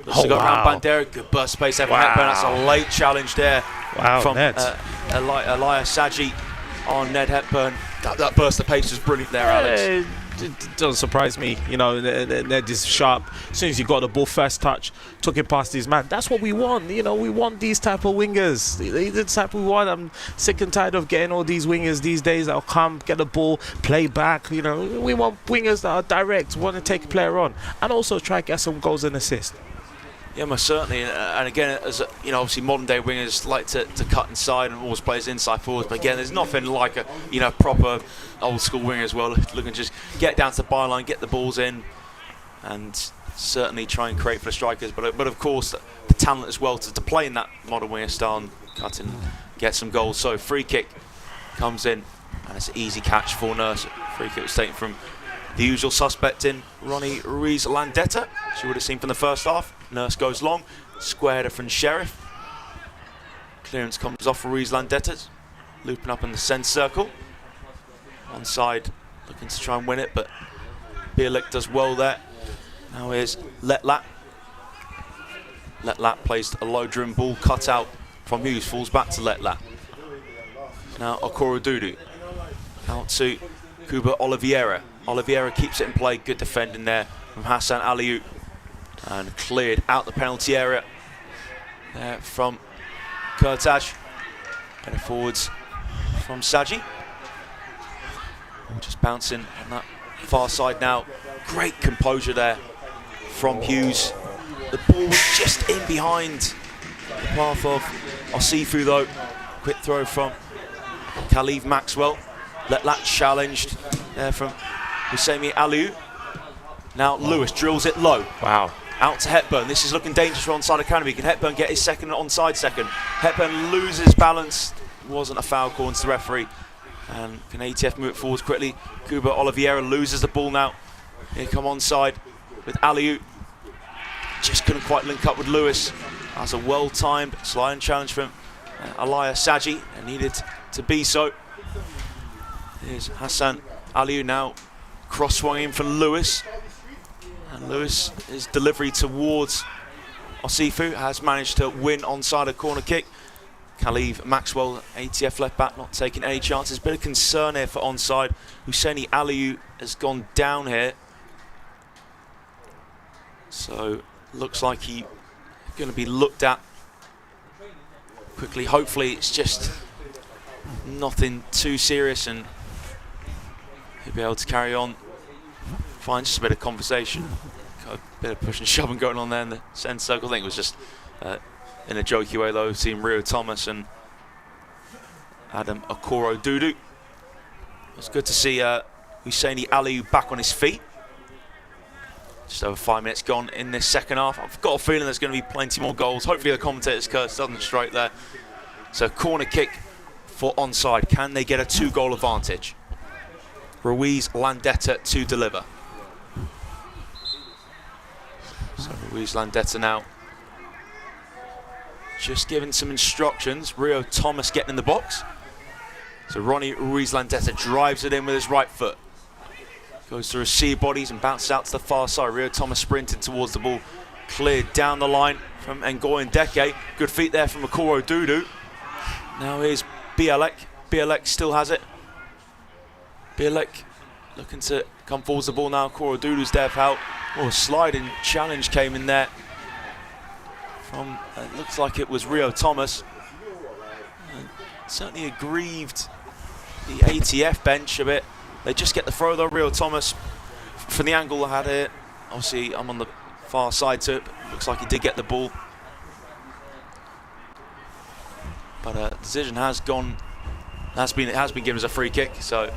Looks to go around Bandera. Good burst space there from Hepburn. That's a late challenge there from Elias Saji on Ned Hepburn. That burst of pace was brilliant there, Alex. It doesn't surprise me, you know. Ned is sharp. As soon as he got the ball, first touch, took it past his man. That's what we want, you know. We want these type of wingers. The type we want. I'm sick and tired of getting all these wingers these days that'll come, get the ball, play back. You know, we want wingers that are direct, want to take a player on, and also try to get some goals and assists. Yeah, most certainly. And again, as you know, obviously modern day wingers like to cut inside and always plays inside forwards. But again, there's nothing like a proper old school winger as well. Looking to just get down to the byline, get the balls in, and certainly try and create for the strikers. But of course, the talent as well to play in that modern winger style and cut and get some goals. So free kick comes in, and it's an easy catch for Nurse. Free kick was taken from the usual suspect in Ronnie Ruiz Landetta, as you would have seen from the first half. Nurse goes long, square header from Sheriff. Clearance comes off for Ruiz Landetta, looping up in the centre circle. Onside looking to try and win it, but Bielik does well there. Now here's Letlat. Letlat plays a low driven ball, cut out from Hughes, falls back to Letlat. Now Okorodudu out to Kuba Oliveira. Oliveira keeps it in play, good defending there from Hassan Aliou. And cleared out the penalty area there from Kurtaj. Headed forwards from Saji. Just bouncing on that far side now. Great composure there from Hughes. The ball was just in behind the path of Osifu though. Quick throw from Khalif Maxwell. Letlat challenged there from Husseini Aliou. Now Lewis drills it low. Wow. Out to Hepburn. This is looking dangerous for Onside Academy. Can Hepburn get his second onside second? Hepburn loses balance. Wasn't a foul call to the referee. And can ATF move it forwards quickly? Kuba Oliveira loses the ball now. Here come Onside with Aliou. Just couldn't quite link up with Lewis. That's a well-timed sliding challenge from Elias Saji. And needed to be so. Here's Hassan Aliou now. Cross-swung in from Lewis. And Lewis, his delivery towards Osifu has managed to win onside a corner kick. Khalif Maxwell, ATF left back, not taking any chances. Bit of concern here for Onside. Husseini Aliou has gone down here. So looks like he's going to be looked at quickly. Hopefully it's just nothing too serious and he'll be able to carry on. Find just a bit of conversation Got a bit of push and shoving going on there in the centre circle. I think it was just in a jokey way though, seeing Rio Thomas and Adam Okoro-Dudu. It's good to see Husseini Aliou back on his feet. Just over 5 minutes gone in this second half. I've got a feeling there's going to be plenty more goals. Hopefully the commentator's curse doesn't strike there. So corner kick for Onside. Can they get a 2-goal advantage? Ruiz Landeta to deliver. So Ruiz Landeta now just giving some instructions. Rio Thomas getting in the box. So Ronnie Ruiz Landeta drives it in with his right foot. Goes to receive bodies and bounces out to the far side. Rio Thomas sprinting towards the ball. Cleared down the line from Ngoy Ndeke. Good feet there from Okoro-Dudu. Now here's Bielek. Bielek still has it. Bielek looking to come forwards the ball now. Okoro-Dudu's there for help. Oh, a sliding challenge came in there from, it looks like it was Rio Thomas. Certainly aggrieved the ATF bench a bit. They just get the throw though. Rio Thomas, from the angle I had it, obviously I'm on the far side to it, but looks like he did get the ball. But decision has gone, it has been given as a free kick, so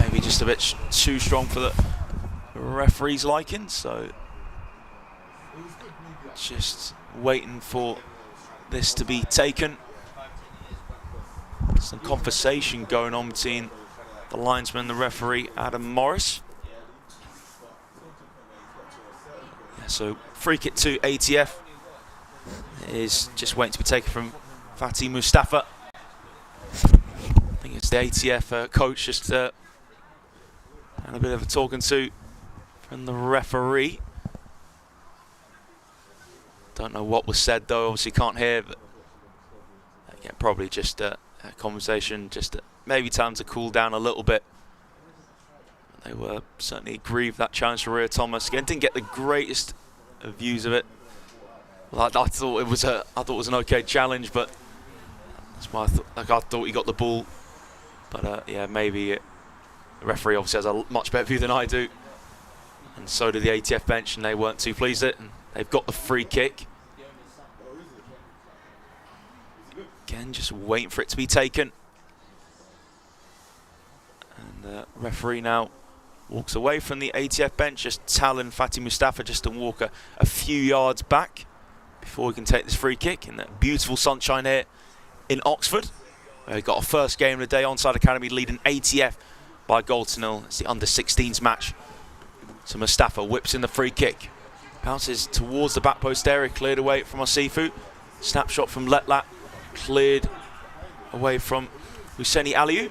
maybe just a bit too strong for the referee's liking. So just waiting for this to be taken. Some conversation going on between the linesman and the referee, Adam Morris. Yeah, so free kick to ATF is just waiting to be taken from Fatih Mustafa. I think it's the ATF coach just and a bit of a talking to from the referee. Don't know what was said though, obviously can't hear, but again, probably just a conversation, just maybe time to cool down a little bit. They were certainly aggrieved that challenge for Rio Thomas. Again, didn't get the greatest of views of it. Well, I thought it was an okay challenge, but that's why I thought he got the ball. But yeah, maybe the referee obviously has a much better view than I do, and so did the ATF bench, and they weren't too pleased with it. And they've got the free kick. Again, just waiting for it to be taken. And the referee now walks away from the ATF bench, just telling Fatih Mustafa just to walk a few yards back before he can take this free kick in that beautiful sunshine here in Oxford. We've got our first game of the day. Onside Academy leading ATF by 1-0. It's the under-16s match. So Mustafa whips in the free kick. Bounces towards the back post area, cleared away from Asifu. Snapshot from Letlat. Cleared away from Husseini Aliou.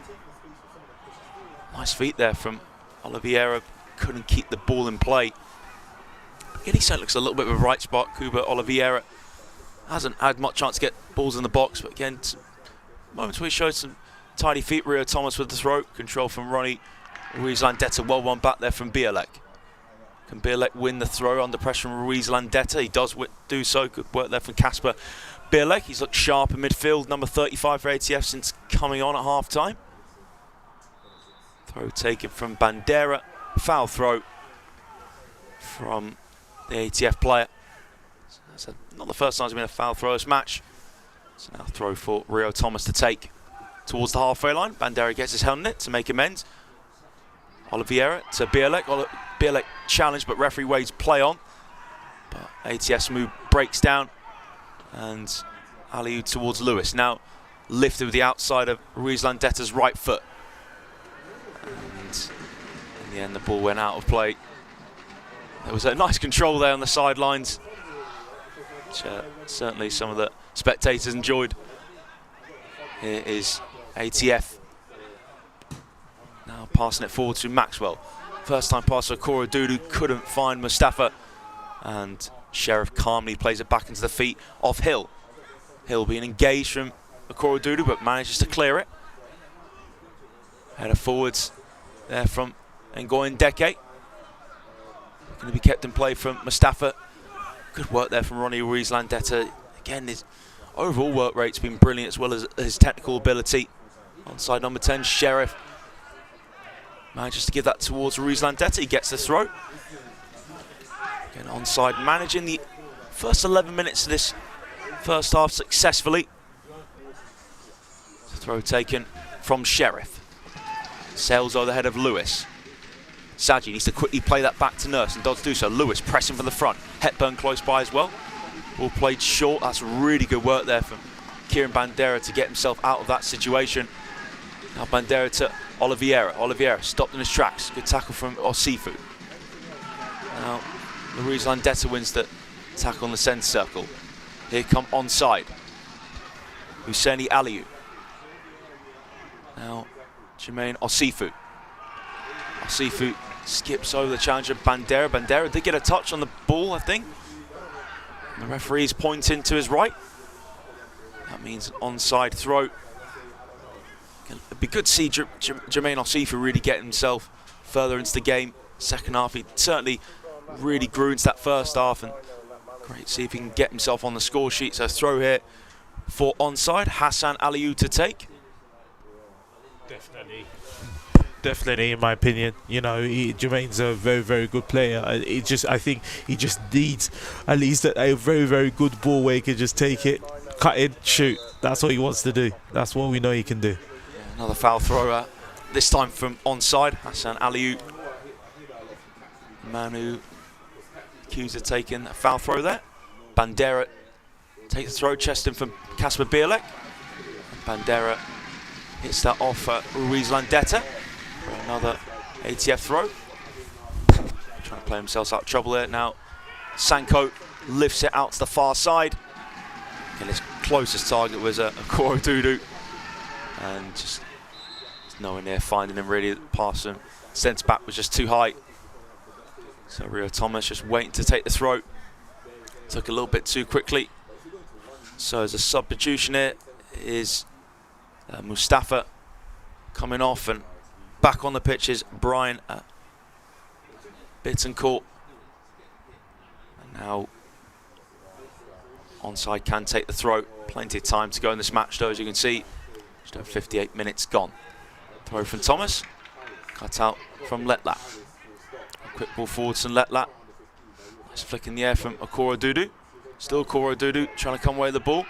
Nice feet there from Oliveira. Couldn't keep the ball in play. Again, he certainly looks a little bit of a right spot. Cuba Oliveira hasn't had much chance to get balls in the box, but again, moments where he showed some tidy feet. Rio Thomas with the throw. Control from Ronnie Ruiz Landeta. Well won back there from Bielek. Can Bielek win the throw under pressure from Ruiz Landeta? He does do so. Good work there from Casper Bielek. He's looked sharp in midfield. Number 35 for ATF since coming on at half-time. Throw taken from Bandera. Foul throw from the ATF player. So not the first time there's been a foul throw this match. So now throw for Rio Thomas to take towards the halfway line. Bandera gets his hand in it to make amends. Oliveira to Bielek. Bielek challenged, but referee waves play on. But ATF's move breaks down. And Aliou towards Lewis. Now lifted with the outside of Ruiz Landeta's right foot. And in the end, the ball went out of play. There was a nice control there on the sidelines, which certainly some of the spectators enjoyed. Here is ATF. Now passing it forward to Maxwell. First time pass for Okoro-Dudu, couldn't find Mustafa. And Sheriff calmly plays it back into the feet of Hill. Hill being engaged from Okoro-Dudu, but manages to clear it. Header forwards there from Ngoy Ndeke. Going to be kept in play from Mustafa. Good work there from Ronnie Ruiz Landeta. Again, his overall work rate's been brilliant, as well as his technical ability. Onside number 10, Sheriff manages to give that towards Ruiz Landeta. He gets the throw. And Onside managing the first 11 minutes of this first half successfully. Throw taken from Sheriff. Sails over the head of Lewis. Saji needs to quickly play that back to Nurse and does do so. Lewis pressing from the front. Hepburn close by as well. Ball played short. That's really good work there from Kieran Bandera to get himself out of that situation. Now Bandera to Oliveira. Oliveira stopped in his tracks. Good tackle from Osifu. Now Luis Landetta wins the tackle on the centre circle. Here come Onside. Husseini Aliou. Now Jermaine Osifu. Osifu skips over the challenger Bandera. Bandera did get a touch on the ball, I think. The referee's pointing to his right. That means an onside throw. It'd be good to see Jermaine Osifu really get himself further into the game. Second half, he certainly really grew into that first half, and great to see if he can get himself on the score sheet. So throw here for onside. Hassan Aliou to take. Definitely, in my opinion. You know, Jermaine's a very, very good player. I think he just needs at least a very, very good ball where he can just take it, cut it, shoot. That's what he wants to do. That's what we know he can do. Another foul thrower, this time from onside. Hassan Aliou. Manu accuser taking a foul throw there. Bandera takes the throw, chesting from Kasper Bielek. Bandera hits that off Ruiz Landetta. Another ATF throw. Trying to play himself out of trouble there. Now Sanko lifts it out to the far side. And his closest target was a Koro Dudu. And just nowhere near finding him really. The pass from centre back was just too high. So Rio Thomas just waiting to take the throw. Took a little bit too quickly. So as a substitution here is Mustafa coming off, and back on the pitch is Brian Bittencourt. And now Onside can take the throw. Plenty of time to go in this match though, as you can see. Just over 58 minutes gone. Throw from Thomas. Cut out from Letlat. A quick ball forwards from Letlat. Nice flick in the air from Okoro Dudu. Still Okoro Dudu trying to come away with the ball.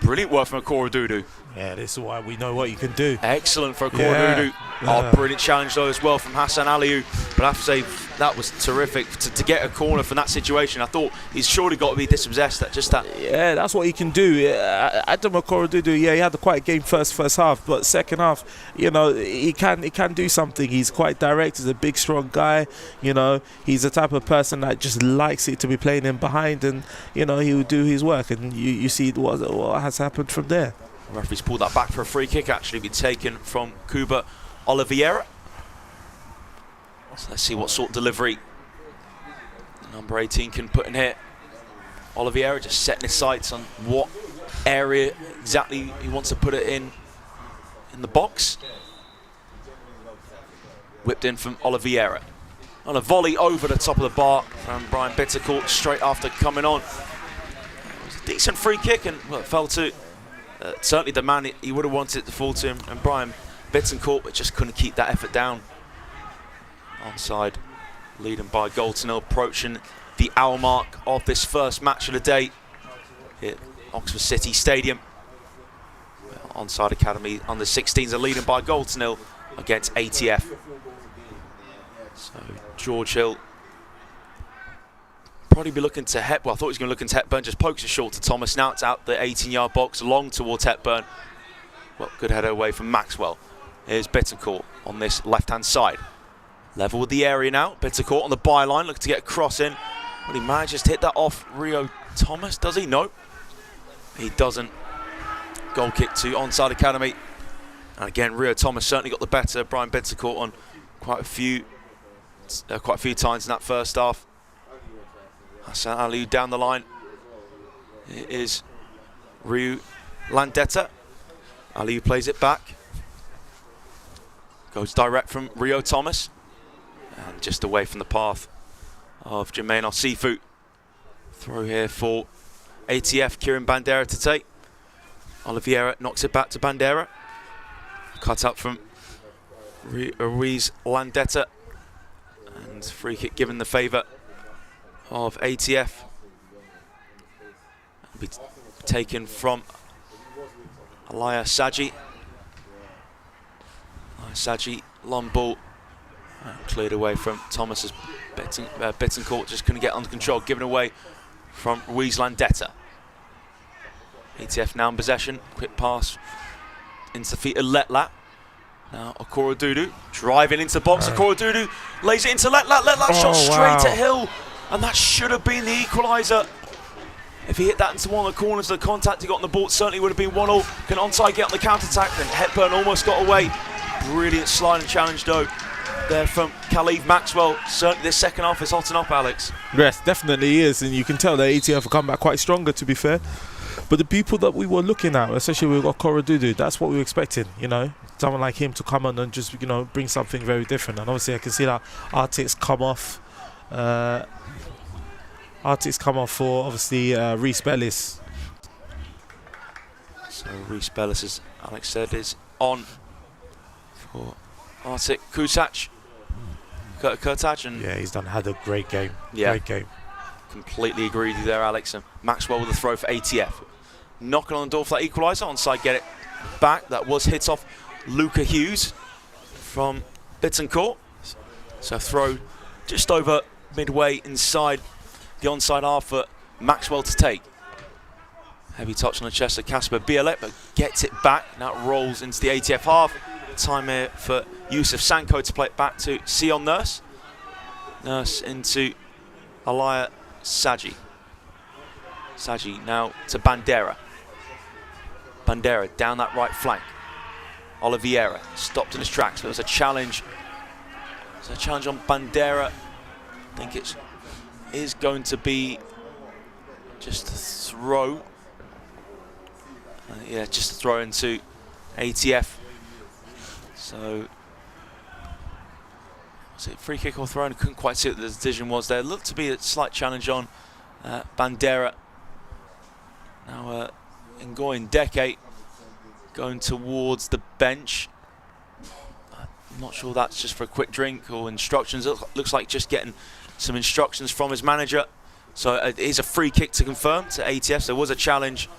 Brilliant work from Okoro Dudu. Yeah, this is why we know what you can do. Excellent for Okoro Dudu. Oh, brilliant challenge though as well from Hassan Aliou. But I have to say, that was terrific to get a corner from that situation. I thought he's surely got to be dispossessed. Yeah, that's what he can do. Adam Okoro Dudu, yeah, he had a quite game first half, but second half, you know, he can do something. He's quite direct. He's a big, strong guy. You know, he's the type of person that just likes it to be playing in behind, and you know, he will do his work. And you see what has happened from there. The referee's pulled that back for a free kick, actually be taken from Cuba Oliveira. So let's see what sort of delivery number 18 can put in here. Oliveira just setting his sights on what area exactly he wants to put it in the box. Whipped in from Oliveira. On a volley over the top of the bar from Brian Bittencourt straight after coming on. It was a decent free kick, and well, it fell to certainly the man he would have wanted it to fall to him, and Brian Bittencourt, but just couldn't keep that effort down. Onside, leading by goal to nil, approaching the hour mark of this first match of the day here at Oxford City Stadium. Onside Academy under 16s are leading by goal to nil against ATF. So George Hill probably be looking to Hepburn. Well, I thought he was going to look into Hepburn, just pokes it short to Thomas. Now it's out the 18-yard box, long towards Hepburn. Well, good header away from Maxwell. Here's Bittencourt on this left-hand side. Level with the area now. Bittencourt on the byline, looking to get a cross in. Well, he manages to hit that off Rio Thomas, does he? No, he doesn't. Goal kick to Onside Academy. And again, Rio Thomas certainly got the better of Brian Bittencourt on quite a few times in that first half. Hassan Aliou down the line. It is Ryu Landetta. Aliou plays it back. Goes direct from Rio Thomas. And just away from the path of Jermaine Osifu. Throw here for ATF, Kieran Bandera to take. Oliveira knocks it back to Bandera. Cut up from Ruiz Landetta. And free kick given the favour of ATF. Will be taken from Alaya Saji. Saji, long ball, cleared away from Thomas's Bittencourt, just couldn't get under control, given away from Ruiz Landeta. ATF now in possession, quick pass into the feet of Letlat. Now Okoro Dudu driving into the box. Okoro Dudu lays it into Letlat. Letlat shot straight at Hill, and that should have been the equaliser. If he hit that into one of the corners, the contact he got on the ball certainly would have been 1-0. Can Onside get on the counter-attack? Then Hepburn almost got away. Brilliant sliding challenge though there from Khalid Maxwell. Certainly this second half is hotting up, Alex. Yes, definitely is, and you can tell that ATF have come back quite stronger, to be fair. But the people that we were looking at, especially with Okoro Dudu, that's what we were expecting, you know. Someone like him to come on and just, you know, bring something very different. And obviously I can see that Arctic's come off. Arctic's come off for, obviously, Reece Bellis. So Reece Bellis, as Alex said, is on for Arctic. Kurtac, and yeah, he's had a great game. Yeah. Great game. Completely agree with you there, Alex. And Maxwell with a throw for ATF. Knocking on the door for that equaliser. Onside get it back. That was hit off Luca Hughes from Bittencourt. So throw just over midway inside the onside half for Maxwell to take. Heavy touch on the chest of Casper Bielek, but gets it back. Now it rolls into the ATF half. Time here for Yusuf Sanko to play it back to Sion Nurse. Nurse into Alaya Saji. Saji now to Bandera. Bandera down that right flank. Oliveira stopped in his tracks. There was a challenge. There's a challenge on Bandera. I think it is going to be just a throw. Yeah, just a throw into ATF. So, was it free kick or throw? I couldn't quite see what the decision was there. Looked to be a slight challenge on Bandera. Now, Ngoyin Deke going towards the bench. I'm not sure that's just for a quick drink or instructions. It looks like just getting some instructions from his manager. So it is a free kick to confirm to ATF. There was a challenge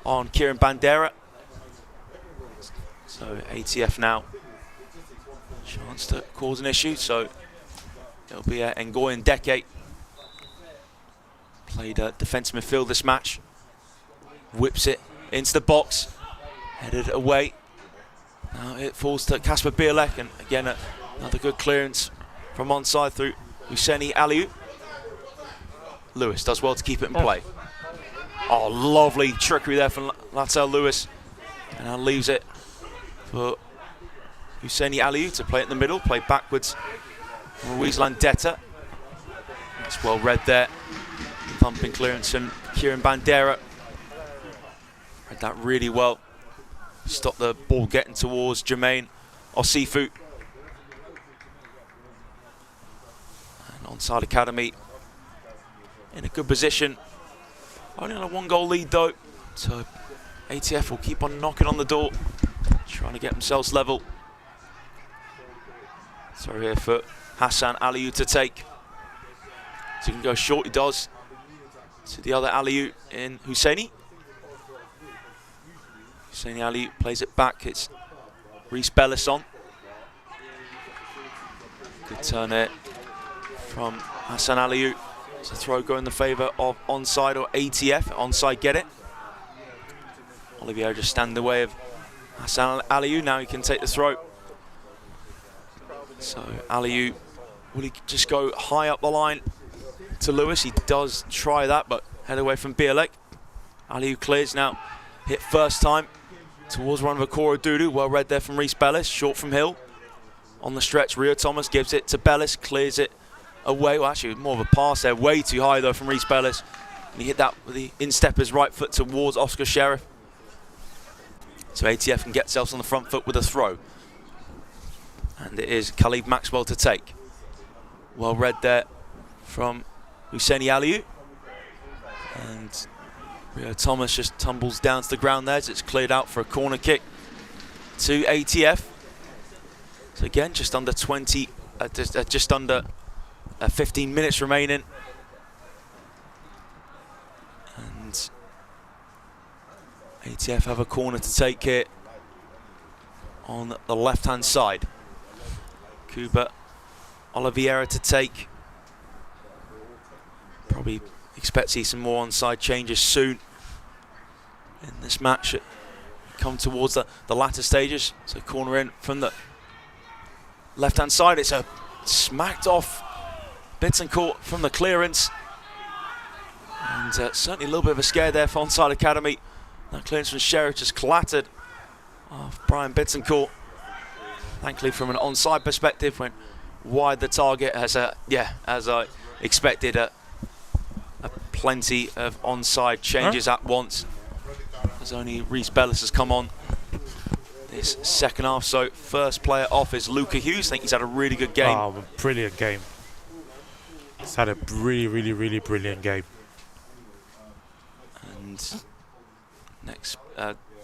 on Kieran Bandera. So ATF now chance to cause an issue. So it'll be Ngoyin Deke. Played defensive midfield this match. Whips it into the box. Headed away. Now it falls to Casper Bielek, and again another good clearance from onside through Husseini Aliou. Lewis does well to keep it in play. Oh, lovely trickery there from Latel Lewis, and now leaves it for Husseini Aliou to play it in the middle, play backwards from Ruiz Landeta. It's well read there. Thumping clearance from Kieran Bandera. Read that really well. Stop the ball getting towards Jermaine Osifu. And Onside Academy in a good position. Only on a 1-goal lead though. So ATF will keep on knocking on the door, trying to get themselves level. So here for Hassan Aliou to take. So he can go short, he does. To the other Aliou in Husseini. Husseini Aliou plays it back. It's Reece Bellis on. Good turn here from Hassan Aliou. It's a throw going in the favour of Onside or ATF. Onside get it. Olivier just stand in the way of Hassan Aliou. Now he can take the throw. So Aliou, will he just go high up the line to Lewis? He does try that, but head away from Bielek. Aliou clears now. Hit first time towards one of Okoro Dudu. Well read there from Reece Bellis. Short from Hill. On the stretch, Rio Thomas gives it to Bellis. Clears it away. Well, actually, more of a pass there. Way too high, though, from Reece Bellis. And he hit that with the instepper's right foot towards Oscar Sheriff. So ATF can get themselves on the front foot with a throw. And it is Khalid Maxwell to take. Well read there from Husseini Aliou. And Rio Thomas just tumbles down to the ground there as it's cleared out for a corner kick to ATF. So again, just under 15 minutes remaining. And ATF have a corner to take here on the left-hand side. Cuba Oliveira to take. Probably expect to see some more onside changes soon in this match. Come towards the latter stages. So corner in from the left-hand side. It's a smacked off Bittencourt from the clearance. And certainly a little bit of a scare there for Onside Academy. That clearance from Sheriff just clattered off Brian Bittencourt. Thankfully, from an onside perspective, went wide the target. As I expected, plenty of onside changes at once. As only Reece Bellis has come on this second half. So first player off is Luca Hughes. I think he's had a really good game. Oh, brilliant game. He's had a really brilliant game. And next,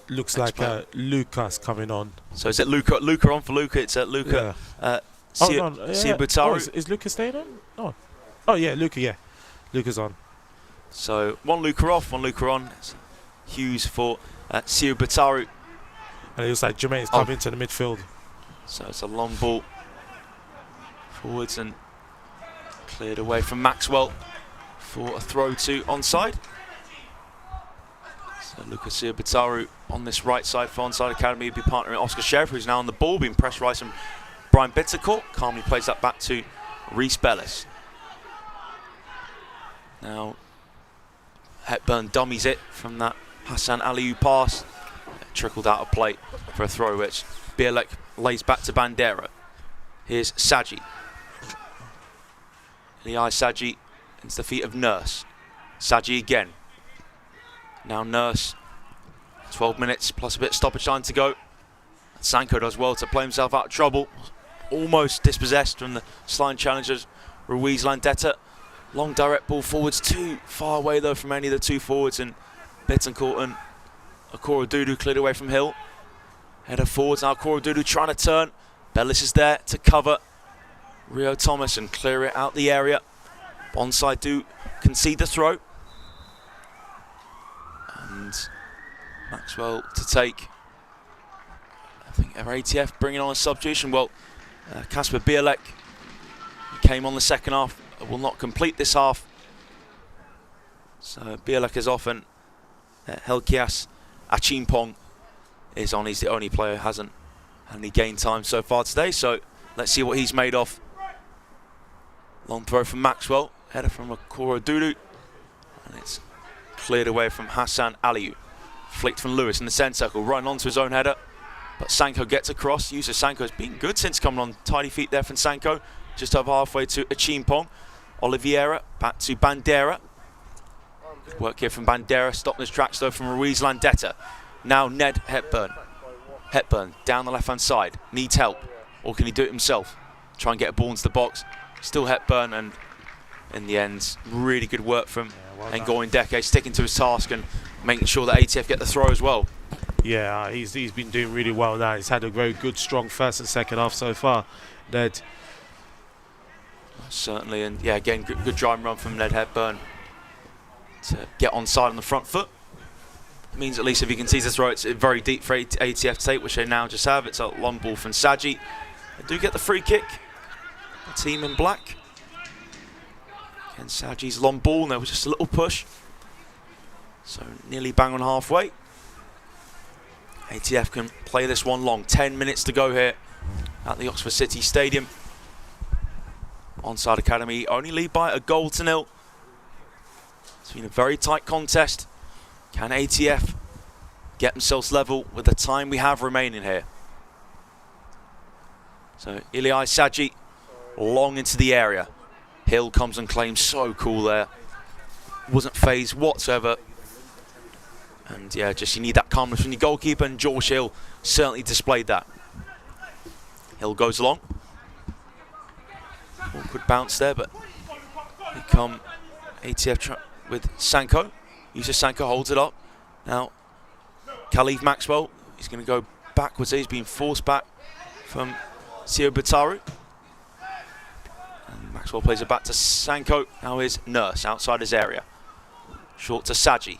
looks next like Lucas coming on. So is it Luca on for Luca? It's Luca. Yeah. Butaru. Is Luca staying on? No. Oh yeah, Luca. Yeah, Luca's on. So one Luca off, one Luca on. It's Hughes for Siu Butaru. And it looks like Jermaine's come into the midfield. So it's a long ball forwards and cleared away from Maxwell for a throw to onside. So Lucas Siu-Bataru on this right side for Onside Academy will be partnering Oscar Sheriff, who's now on the ball, being pressurised from Brian Bittencourt. Calmly plays that back to Reece Bellis. Now Hepburn dummies it from that Hassan Aliou pass. Trickled out of play for a throw, which Bielek lays back to Bandera. Here's Saji. Eliai Saji into the feet of Nurse. Saji again. Now Nurse. 12 minutes plus a bit of stoppage time to go. Sanko does well to play himself out of trouble. Almost dispossessed from the sliding challengers. Ruiz Landetta. Long direct ball forwards. Too far away though from any of the two forwards. And Bittencourt and Akora Dudu cleared away from Hill. Header forwards. Now Akora Dudu trying to turn. Bellis is there to cover Rio Thomas and clear it out the area. Onside do concede the throw. And Maxwell to take. I think our ATF bringing on a substitution. Well, Kasper Bielek came on the second half. Will not complete this half. So Bielek is off and Helkias Achimpong is on. He's the only player who hasn't had any game time so far today. So let's see what he's made of. Long throw from Maxwell. Header from Akora Dudu. And it's cleared away from Hassan Aliou. Flicked from Lewis in the centre circle. Running onto his own header. But Sanko gets across. Use of Sanko has been good since coming on. Tidy feet there from Sanko. Just over halfway to Achimpong. Oliveira back to Bandera. Good work here from Bandera. Stopping his tracks though from Ruiz Landetta. Now Ned Hepburn. Hepburn down the left-hand side. Needs help. Or can he do it himself? Try and get a ball into the box. Still Hepburn, and in the end, really good work from Ngoyin Deke, sticking to his task and making sure that ATF get the throw as well. Yeah, he's been doing really well now. He's had a very good, strong first and second half so far. Ned. Certainly, and yeah, again, good drive and run from Ned Hepburn to get onside on the front foot. It means at least if he can seize the throw, it's very deep for ATF to take, which they now just have. It's a long ball from Saji. They do get the free kick. The team in black. Again, Saji's long ball, and there was just a little push. So nearly bang on halfway. ATF can play this one long. 10 minutes to go here at the Oxford City Stadium. Onside Academy only lead by 1-0. It's been a very tight contest. Can ATF get themselves level with the time we have remaining here? So Eliai Saji long into the area. Hill comes and claims, so cool there. Wasn't phased whatsoever. And yeah, just you need that calmness from your goalkeeper, and George Hill certainly displayed that. Hill goes along. Awkward bounce there, but here come ATF with Sanko. Uses Sanko, holds it up. Now, Khalif Maxwell, he's going to go backwards. He's being forced back from Siu-Bataru. And Maxwell plays it back to Sanko. Now is Nurse outside his area. Short to Saji.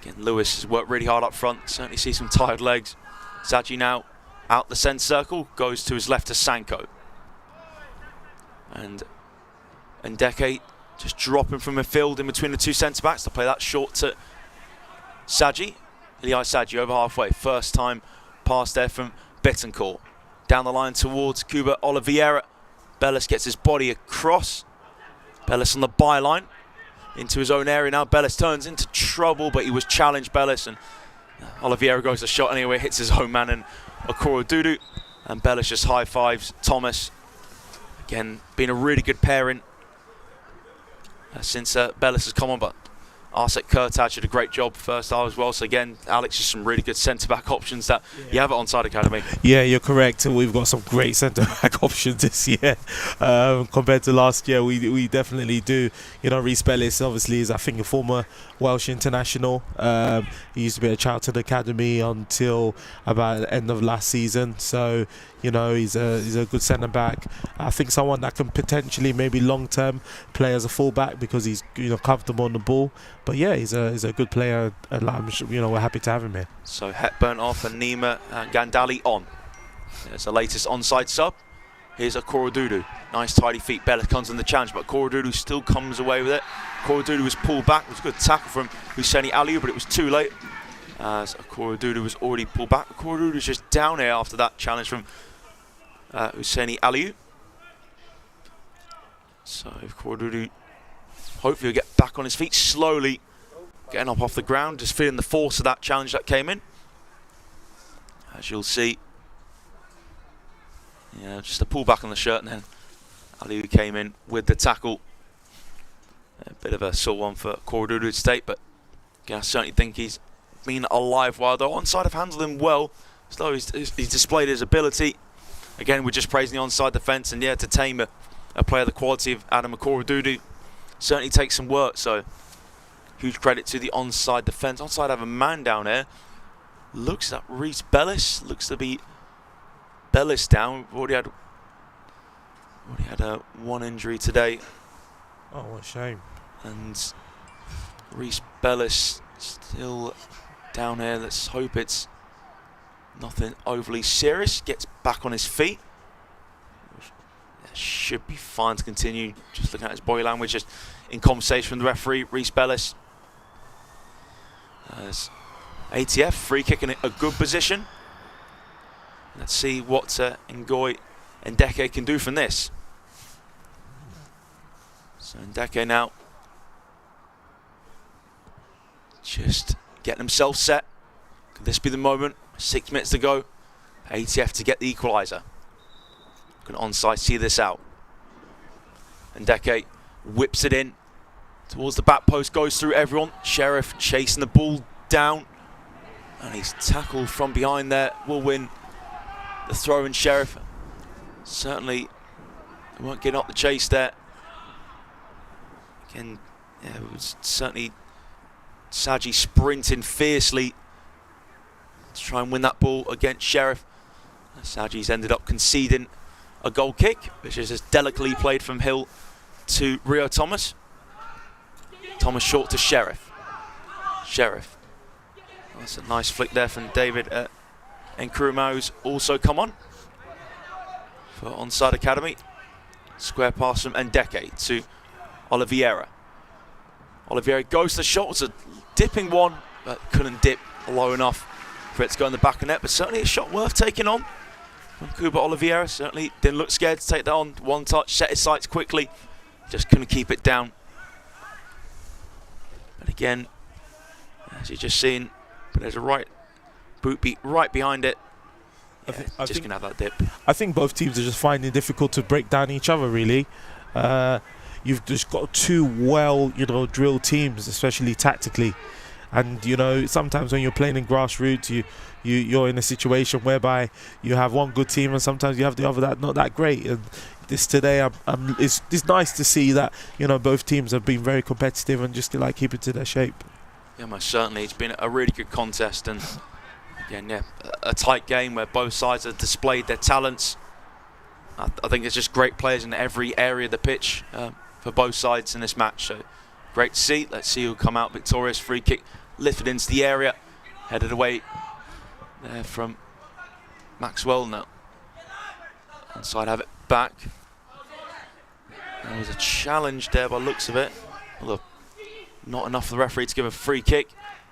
Again, Lewis has worked really hard up front. Certainly see some tired legs. Saji now out the centre circle, goes to his left to Sanko. And Ndeke just dropping from midfield in between the two centre-backs to play that short to Saji. Eli Saji over halfway. First time pass there from Betancourt. Down the line towards Cuba Oliveira. Bellis gets his body across. Bellis on the byline. Into his own area now. Bellis turns into trouble, but he was challenged, Bellis. And Oliveira goes to shot anyway, hits his own man and Okoro Dudu. And Bellis just high fives Thomas. Again, been a really good pairing since Bellis has come on, but Arsek Kurtaj did a great job first half as well. So again, Alex, just some really good centre-back options that you have at Onside Academy. Yeah, you're correct. We've got some great centre-back options this year compared to last year. We definitely do. You know, Rhys Bellis obviously is, I think, a former Welsh international. He used to be at Charlton Academy until about the end of last season. So, you know, he's a good centre-back. I think someone that can potentially maybe long-term play as a full-back because he's, you know, comfortable on the ball. But yeah, he's a good player, and I'm sure, you know, we're happy to have him here. So Hepburn off and Nima and Gandali on. There's the latest onside sub. Here's a Korodudu. Nice tidy feet. Bellis comes in the challenge, but Korodudu still comes away with it. Korodudu was pulled back. It was a good tackle from Husseini Aliou, but it was too late. As Korodudu was already pulled back. Korodudu was just down here after that challenge from Husseini Aliou. So Korodudu hopefully will get back on his feet slowly, getting up off the ground, just feeling the force of that challenge that came in. As you'll see, yeah, just a pull back on the shirt, and then Aliou came in with the tackle. A bit of a sore one for Korodudu State, but again, I certainly think he's been a live wire. Though Onside have handled him well, so he's displayed his ability. Again, we're just praising the onside defence, and yeah, to tame a player the quality of Adam Korodudu certainly takes some work. So huge credit to the onside defence. Onside have a man down here. Looks at Rhys Bellis. Looks to be Bellis down. We've already had one injury today. Oh, what a shame. And Rhys Bellis still down here. Let's hope it's nothing overly serious. Gets back on his feet. Should be fine to continue. Just looking at his body language, just in conversation with the referee, Rhys Bellis. As ATF free kick in a good position. Let's see what Ngoy and Ndeke can do from this. So Ndeke now just getting himself set. Could this be the moment? 6 minutes to go. ATF to get the equaliser. Can Onside see this out? Ndeke whips it in towards the back post, goes through everyone. Sheriff chasing the ball down, and he's tackled from behind there. Will win the throw in. Sheriff certainly won't get up the chase there. Again, yeah, it was certainly Saji sprinting fiercely to try and win that ball against Sheriff. Saji's ended up conceding a goal kick, which is just delicately played from Hill to Rio Thomas. Thomas short to Sheriff. Sheriff. That's a nice flick there from David. Nkrumah's also come on for Onside Academy. Square pass from Ndeke to Oliveira. Oliveira goes to the shot. It's a dipping one, but couldn't dip low enough for it to go in the back of net. But certainly a shot worth taking on. Cuba Oliveira certainly didn't look scared to take that on. One touch, set his sights quickly. Just couldn't keep it down. But again, as you've just seen, but there's a right boot beat right behind it. Yeah, I just gonna have that dip. I think both teams are just finding it difficult to break down each other, really. You've just got two drilled teams, especially tactically. And, you know, sometimes when you're playing in grassroots, you're in a situation whereby you have one good team and sometimes you have the other that not that great. And this today, it's nice to see that, you know, both teams have been very competitive and just like keep it to their shape. Yeah, most certainly. It's been a really good contest, and again, yeah, a tight game where both sides have displayed their talents. I think there's just great players in every area of the pitch for both sides in this match. So great to see. Let's see who'll come out victorious. Free kick lifted into the area, headed away there from Maxwell. Now Onside have it back. There was a challenge there by the looks of it. Although not enough for the referee to give a free kick.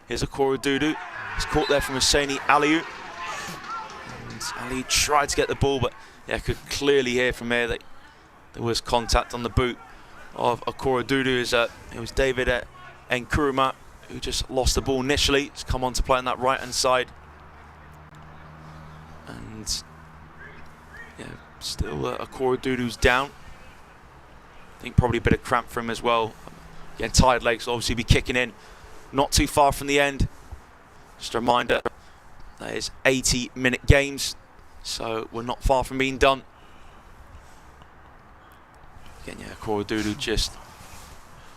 Here's Okoro Dudu. He's caught there from Husseini Aliou. And Aliou tried to get the ball, but yeah, could clearly hear from here that there was contact on the boot of Okoro Dudu. It was David Nkuruma who just lost the ball initially. He's come on to play on that right-hand side. And yeah, still Okoro Dudu's down. I think probably a bit of cramp for him as well. Again, tired legs will obviously be kicking in. Not too far from the end. Just a reminder, that is 80-minute games, so we're not far from being done. Again, yeah, Okoro Dudu just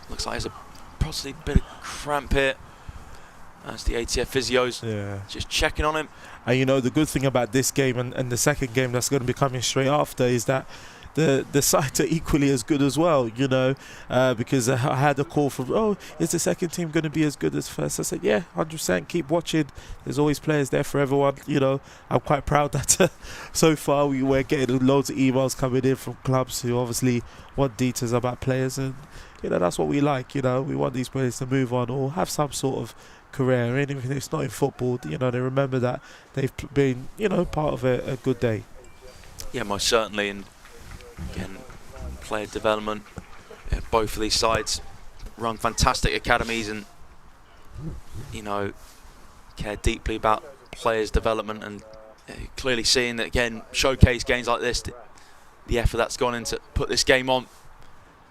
looks like there's possibly a bit of cramp here. That's the ATF physios just checking on him. And you know, the good thing about this game and the second game that's going to be coming straight after is that the sides are equally as good as well, you know, because I had a call from, oh, is the second team going to be as good as first? I said, yeah, 100%, keep watching. There's always players there for everyone, you know. I'm quite proud that so far we were getting loads of emails coming in from clubs who obviously want details about players, and, you know, that's what we like, you know. We want these players to move on or have some sort of career, even if it's not in football, you know, they remember that they've been, you know, part of a good day. Yeah, most certainly. And again, player development, both of these sides run fantastic academies and, you know, care deeply about players' development, and clearly seeing that, again, showcase games like this, the effort that's gone into put this game on,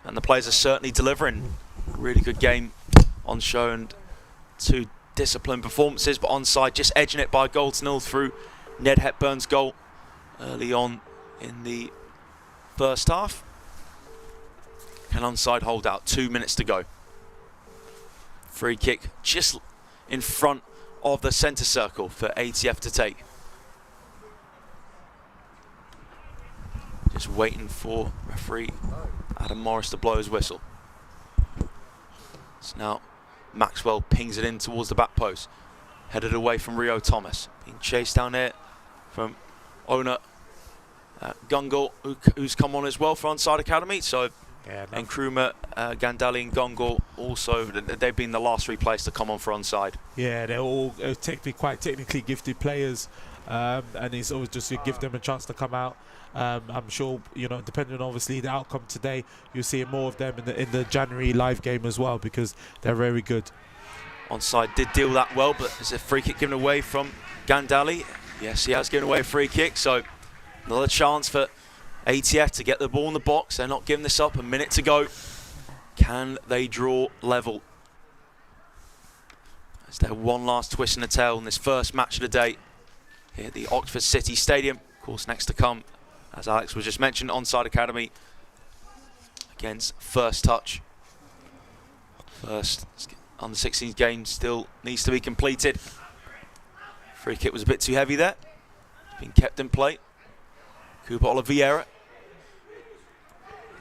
and the players are certainly delivering. Really good game on show and two disciplined performances, but Onside just edging it by a goal to nil through Ned Hepburn's goal early on in the first half. Can Onside hold out? 2 minutes to go. Free kick just in front of the centre circle for ATF to take. Just waiting for referee Adam Morris to blow his whistle. So now Maxwell pings it in towards the back post. Headed away from Rio Thomas. Being chased down there from owner Gungal, who's come on as well for Onside Academy. So, and Nkrumah, Gandali and Gungal also, they've been the last three players to come on for Onside. Yeah, they're all quite technically gifted players, and it's always just to give them a chance to come out. I'm sure, you know, depending on obviously the outcome today, you'll see more of them in the January live game as well, because they're very good. Onside did deal that well, but there's a free kick given away from Gandali. Yes, he has given away a free kick, so another chance for ATF to get the ball in the box. They're not giving this up. A minute to go. Can they draw level? Is there one last twist in the tail in this first match of the day here at the Oxford City Stadium? Of course, next to come, as Alex was just mentioned, Onside Academy against First Touch. First under 16 game still needs to be completed. Free kick was a bit too heavy there. It's been kept in play. Cooper Oliveira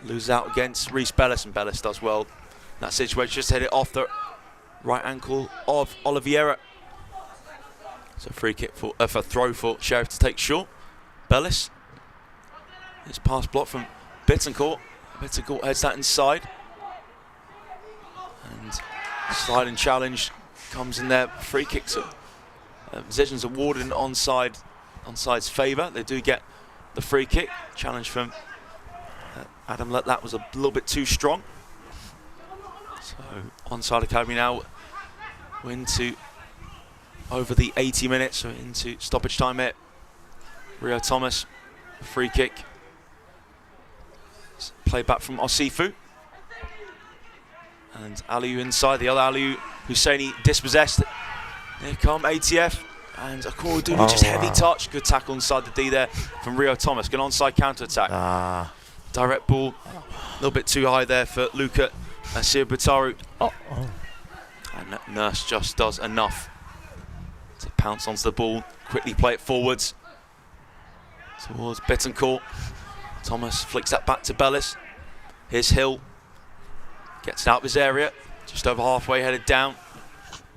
loses out against Reece Bellis, and Bellis does well in that situation. Just hit it off the right ankle of Oliveira. So free kick for throw for Sheriff to take short. Bellis. His pass block from Bittencourt. Bittencourt heads that inside. And sliding challenge comes in there. Free kicks. Positions awarded in Onside's favour. They do get the free kick. Challenge from Adam Lett. That was a little bit too strong. So Onside Academy now into over the 80 minutes, so into stoppage time here. Rio Thomas, free kick. Play back from Osifu. And Aliou inside, the other Aliou, Husseini dispossessed. Here come ATF. And Okoro Dudu, just heavy touch. Good tackle inside the D there from Rio Thomas. Good onside counter-attack. Direct ball. A little bit too high there for Luca Siributaru. And Nurse just does enough to pounce onto the ball, quickly play it forwards towards Bittencourt. Thomas flicks that back to Bellis. Here's Hill. Gets it out of his area. Just over halfway, headed down.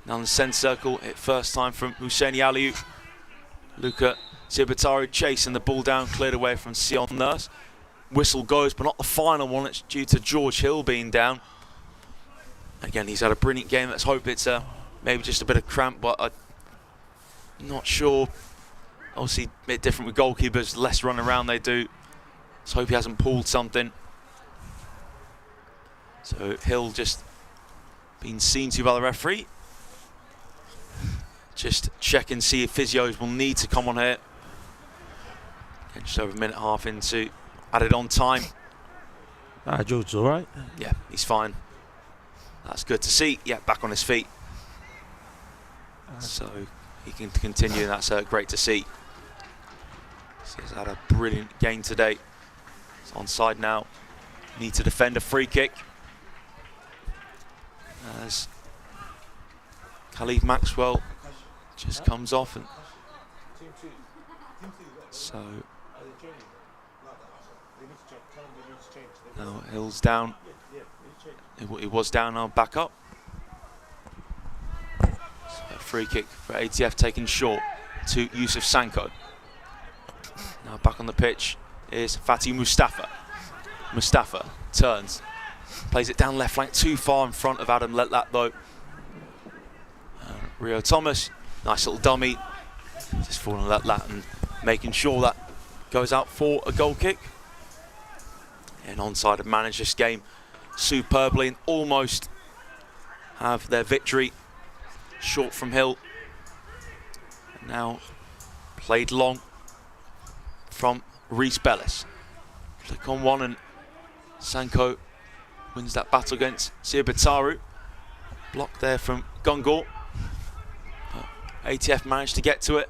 Now in the centre circle, it first time from Husseini Aliou. Luka Zibataru chasing the ball down, cleared away from Sion Nurse. Whistle goes, but not the final one. It's due to George Hill being down. Again, he's had a brilliant game. Let's hope it's maybe just a bit of cramp, but I'm not sure. Obviously, a bit different with goalkeepers, less run around they do. Let's hope he hasn't pulled something. So Hill just been seen to by the referee. Just check and see if physios will need to come on here. And just over a minute and a half into added on time. George's all right. Yeah, he's fine. That's good to see. Yeah, back on his feet. So he can continue, and that's great to see. So he's had a brilliant game today. It's onside now. Need to defend a free kick. As Khalid Maxwell just comes off, and so now Hill's down. He was down, now back up. So a free kick for ATF taken short to Yusuf Sanko. Now back on the pitch is Fatih Mustafa. Mustafa turns, plays it down left flank, too far in front of Adam Letlat though. Rio Thomas, nice little dummy, just falling Letlat and making sure that goes out for a goal kick. And Onside have managed this game superbly and almost have their victory. Short from Hill. Now played long from Reece Bellis. Flick on one and Sanko wins that battle against Siabataru. Block there from Gungor. ATF managed to get to it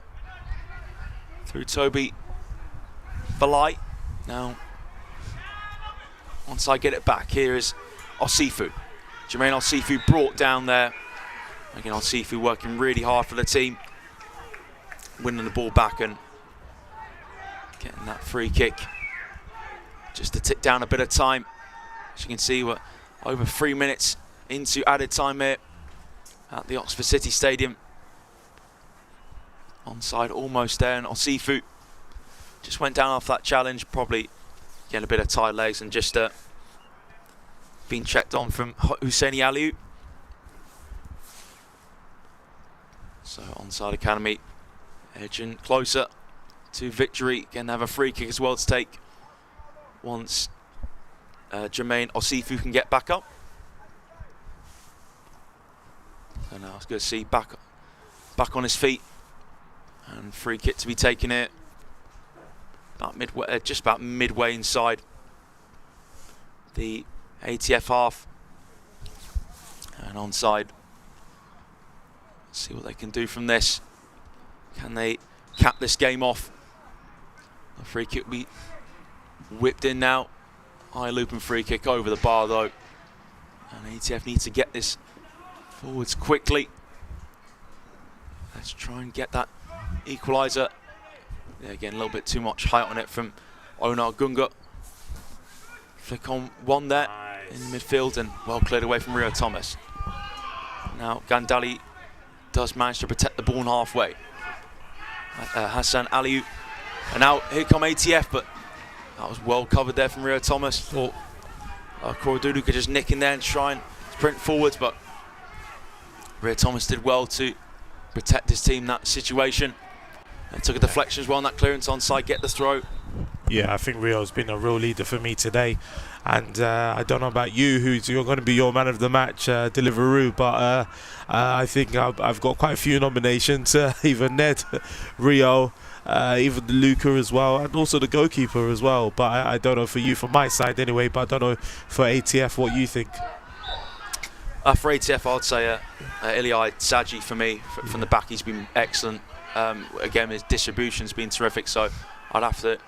through Toby Valai. Now Onside get it back. Here is Osifu. Jermaine Osifu brought down there. Again, Osifu working really hard for the team. Winning the ball back and getting that free kick. Just to tick down a bit of time. As you can see, we're over 3 minutes into added time here at the Oxford City Stadium. Onside almost there, and Osifu just went down off that challenge, probably getting a bit of tired legs and just being checked on from Husseini Aliou. So Onside Academy edging closer to victory. Again, they have a free kick as well to take once Jermaine Osifu can get back up. So now it's good to see back on his feet, and free kick to be taken here. About midway, just about midway inside the ATF half, and Onside. See what they can do from this. Can they cap this game off? The free kick will be whipped in now. High looping free kick over the bar though, and ATF needs to get this forwards quickly. Let's try and get that equaliser. Yeah, again, a little bit too much height on it from Onar Gunga. Flick on one there in midfield and well cleared away from Rio Thomas. Now Gandali does manage to protect the ball in halfway. Hassan Aliou. And now here come ATF, but that was well covered there from Rio Thomas. Thought Korodudu could just nick in there and try and sprint forwards, but Rio Thomas did well to protect his team in that situation. And took a deflection as well on that clearance onside, get the throw. Yeah, I think Rio's been a real leader for me today. And I don't know about you, you're going to be your man of the match, Deliveroo, but I think I've got quite a few nominations, even Ned, Rio, even Luca as well, and also the goalkeeper as well. But I don't know for you, from my side anyway, but I don't know for ATF what you think. For ATF, I'd say Iliad Saji for me. From the back, he's been excellent. Again, his distribution's been terrific, so I'd have to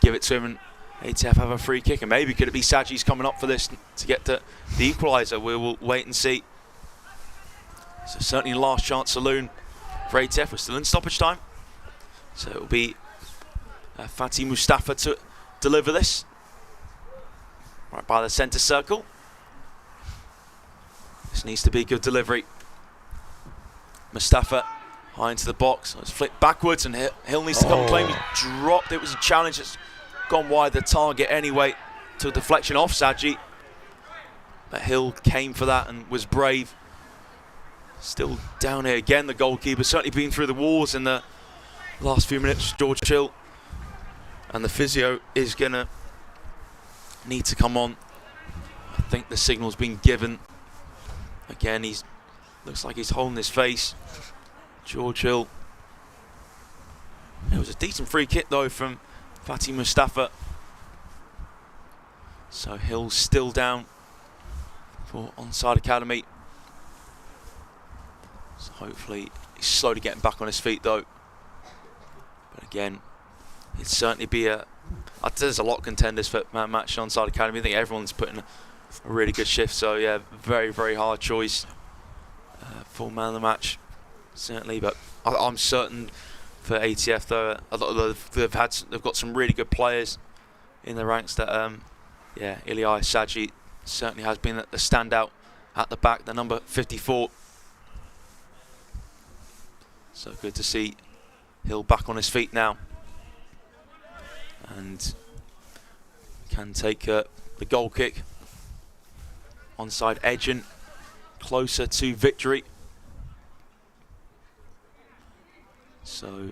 give it to him. And ATF have a free kick, and maybe could it be Saji's coming up for this to get the equaliser? We will wait and see. So certainly last chance saloon for ATF. We're still in stoppage time, so it will be Fatih Mustafa to deliver this right by the centre circle. This needs to be a good delivery. Mustafa high into the box. It's flipped backwards and Hill needs to come claim. He dropped. It was a challenge. It's gone wide the target anyway. Took deflection off Saji. But Hill came for that and was brave. Still down here again, the goalkeeper. Certainly been through the walls in the last few minutes, George Hill. And the physio is going to need to come on. I think the signal's been given. Again, looks like he's holding his face. George Hill. It was a decent free kick though from Fatih Mustafa. So Hill's still down for Onside Academy. So hopefully he's slowly getting back on his feet though. But again, it'd certainly be there's a lot of contenders for man match Onside Academy. I think everyone's putting a really good shift. So yeah, very, very hard choice for man of the match, certainly. But I'm certain for ATF though, they've got some really good players in the ranks. That yeah, Ilyai Saji certainly has been the standout at the back, the number 54. So good to see Hill back on his feet now, and can take the goal kick. Onside edging closer to victory. So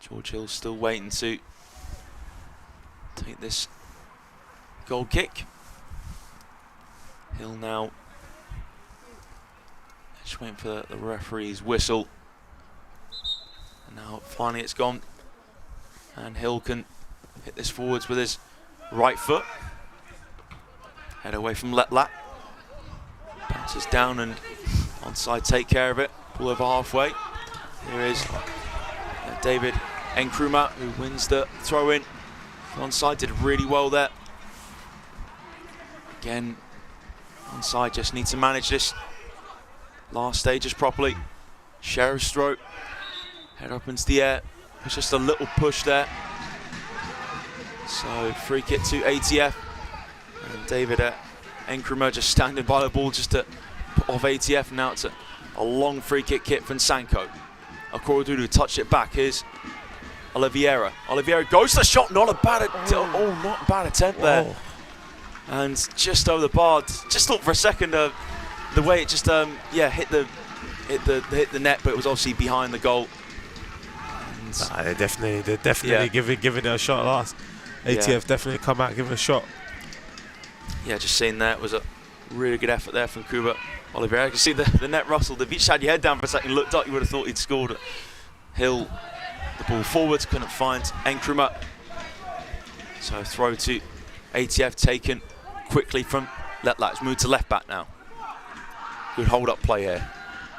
George Hill's still waiting to take this goal kick. Hill now just waiting for the referee's whistle. And now finally it's gone. And Hill can hit this forwards with his right foot. Head away from Letlat. Bounces down and Onside take care of it. Ball over halfway. Here is David Nkrumah who wins the throw in. Onside did really well there. Again, Onside just needs to manage this last stages properly. Sheriff's throat. Head up into the air. It's just a little push there. So free kick to ATF. And David Nkrumah just standing by the ball just to put off ATF. Now it's a long free kick from Sanko. Okorodudu touched it back. Here's Oliveira. Oliveira goes to the shot. Not a bad not a bad attempt there. And just over the bar. Just thought for a second the way it just hit the net, but it was obviously behind the goal. They're definitely giving it a shot last. ATF definitely come out, give it a shot. Yeah, just seeing that, it was a really good effort there from Kuba Oliveira. You can see the net rustled. If you just had your head down for a second, looked up, you would have thought he'd scored. Hill, the ball forwards, couldn't find Nkrumah. So throw to ATF taken quickly from Letlat. It's moved to left back now. Good hold up play here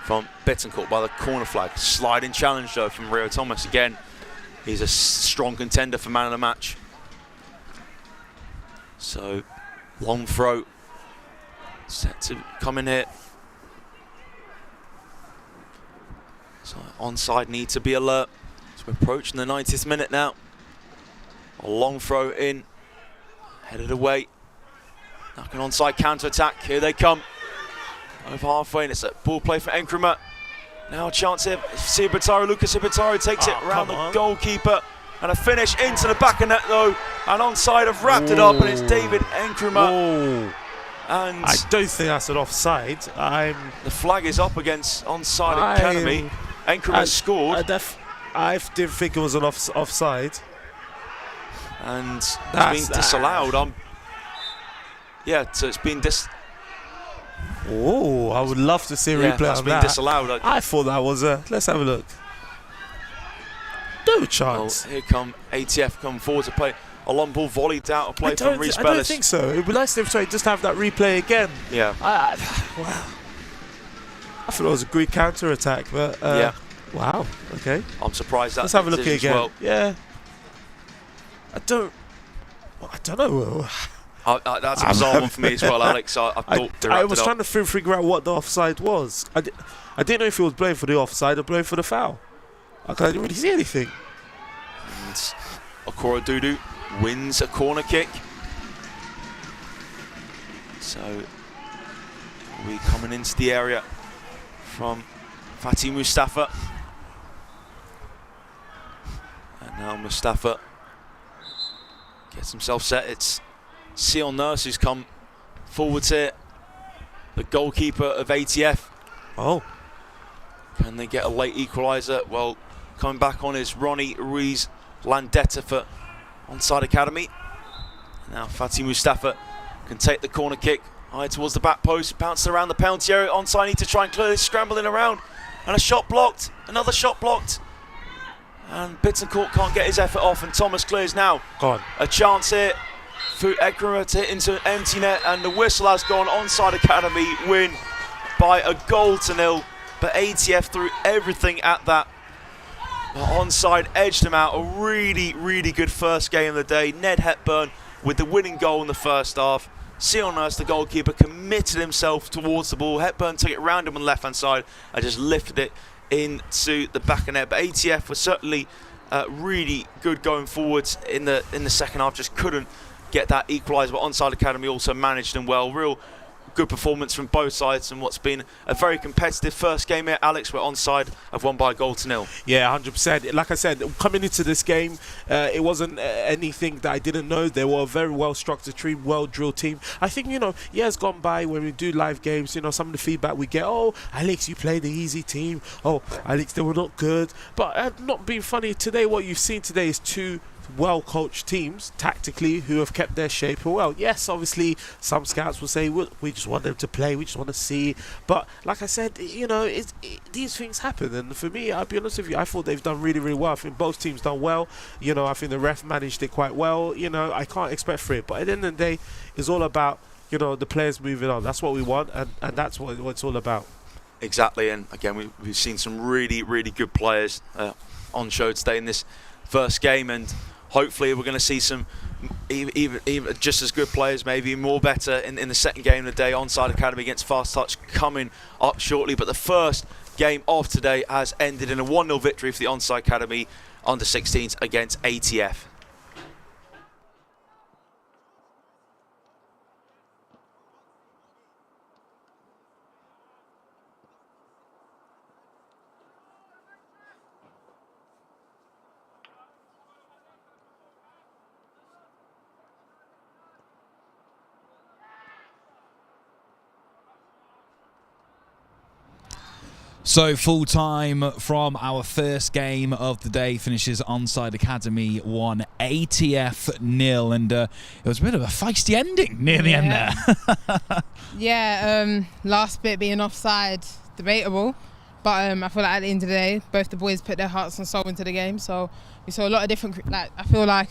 from Bittencourt by the corner flag. Sliding challenge though from Rio Thomas again. He's a strong contender for man of the match. So long throw set to come in here. So Onside need to be alert. So we're approaching the 90th minute now. A long throw in, headed away. Now an Onside counter attack. Here they come. Over halfway, and it's a ball play for Nkrumah. Now a chance here. Lucas Ibataru takes it around the goalkeeper. And a finish into the back of net though. And Onside have wrapped it up, and it's David Nkrumah. And I don't think that's an offside. The flag is up against Onside Academy. Nkrumah scored. I didn't think it was an offside. And it's been disallowed. So it's been Oh, I would love to see a replay that's of been that. disallowed. I thought that was let's have a look. No chance. Well, here come ATF come forward to play a long ball volleyed out of play from Reece I Bellis. don't think so. It would be nice if they just have that replay again. Yeah. Wow. I thought it was a great counter attack, but yeah. Wow. Okay. I'm surprised that. Let's have a look again. Well. Yeah. I don't know. That's a bizarre one for me as well, Alex. I was trying to figure out what the offside was. I didn't know if he was blowing for the offside or blowing for the foul. I didn't really see anything. And Okorodudu wins a corner kick. So we coming into the area from Fatih Mustafa. And now Mustafa gets himself set. It's Sion Nurse who's come forwards here. The goalkeeper of ATF. Oh. Can they get a late equaliser? Well, coming back on is Ronnie Ruiz Landetta for Onside Academy. Now Fatih Mustafa can take the corner kick high towards the back post, bounce around the penalty area. Onside need to try and clear this, scrambling around, and a shot blocked, another shot blocked, and Bittencourt can't get his effort off, and Thomas clears now. God. A chance here for Ekra to hit into an empty net, and the whistle has gone. Onside Academy win by 1-0, but ATF threw everything at that. Onside edged them out. A really, really good first game of the day. Ned Hepburn with the winning goal in the first half. Sion Nurse, the goalkeeper, committed himself towards the ball. Hepburn took it round him on the left-hand side and just lifted it into the back of net. But ATF was certainly really good going forwards in the second half. Just couldn't get that equaliser. But Onside Academy also managed them well. Real good performance from both sides, and what's been a very competitive first game here. Alex, where Onside have won by 1-0. Yeah, 100%. Like I said, coming into this game, it wasn't anything that I didn't know. They were a very well-structured team, well-drilled team. I think, years gone by when we do live games, some of the feedback we get, oh, Alex, you played the easy team. Oh, Alex, they were not good. But not being funny, today, what you've seen today is two well-coached teams tactically who have kept their shape well. Yes, obviously some scouts will say we just want them to play, we just want to see, but like I said, these things happen, and for me, I'll be honest with you, I thought they've done really, really well. I think both teams done well. I think the ref managed it quite well. I can't expect for it, but at the end of the day, it's all about the players moving on. That's what we want, and that's what it's all about. Exactly, and again, we've seen some really, really good players on show today in this first game, and hopefully we're going to see some even just as good players, maybe more better in the second game of the day. Onside Academy against Fast Touch coming up shortly, but the first game of today has ended in a 1-0 victory for the Onside Academy under-16s against ATF. So full time from our first game of the day finishes Onside Academy 1, ATF 0, and it was a bit of a feisty ending near the end there. Yeah, last bit being offside, debatable, but I feel like at the end of the day, both the boys put their hearts and soul into the game. So we saw a lot of different. I feel like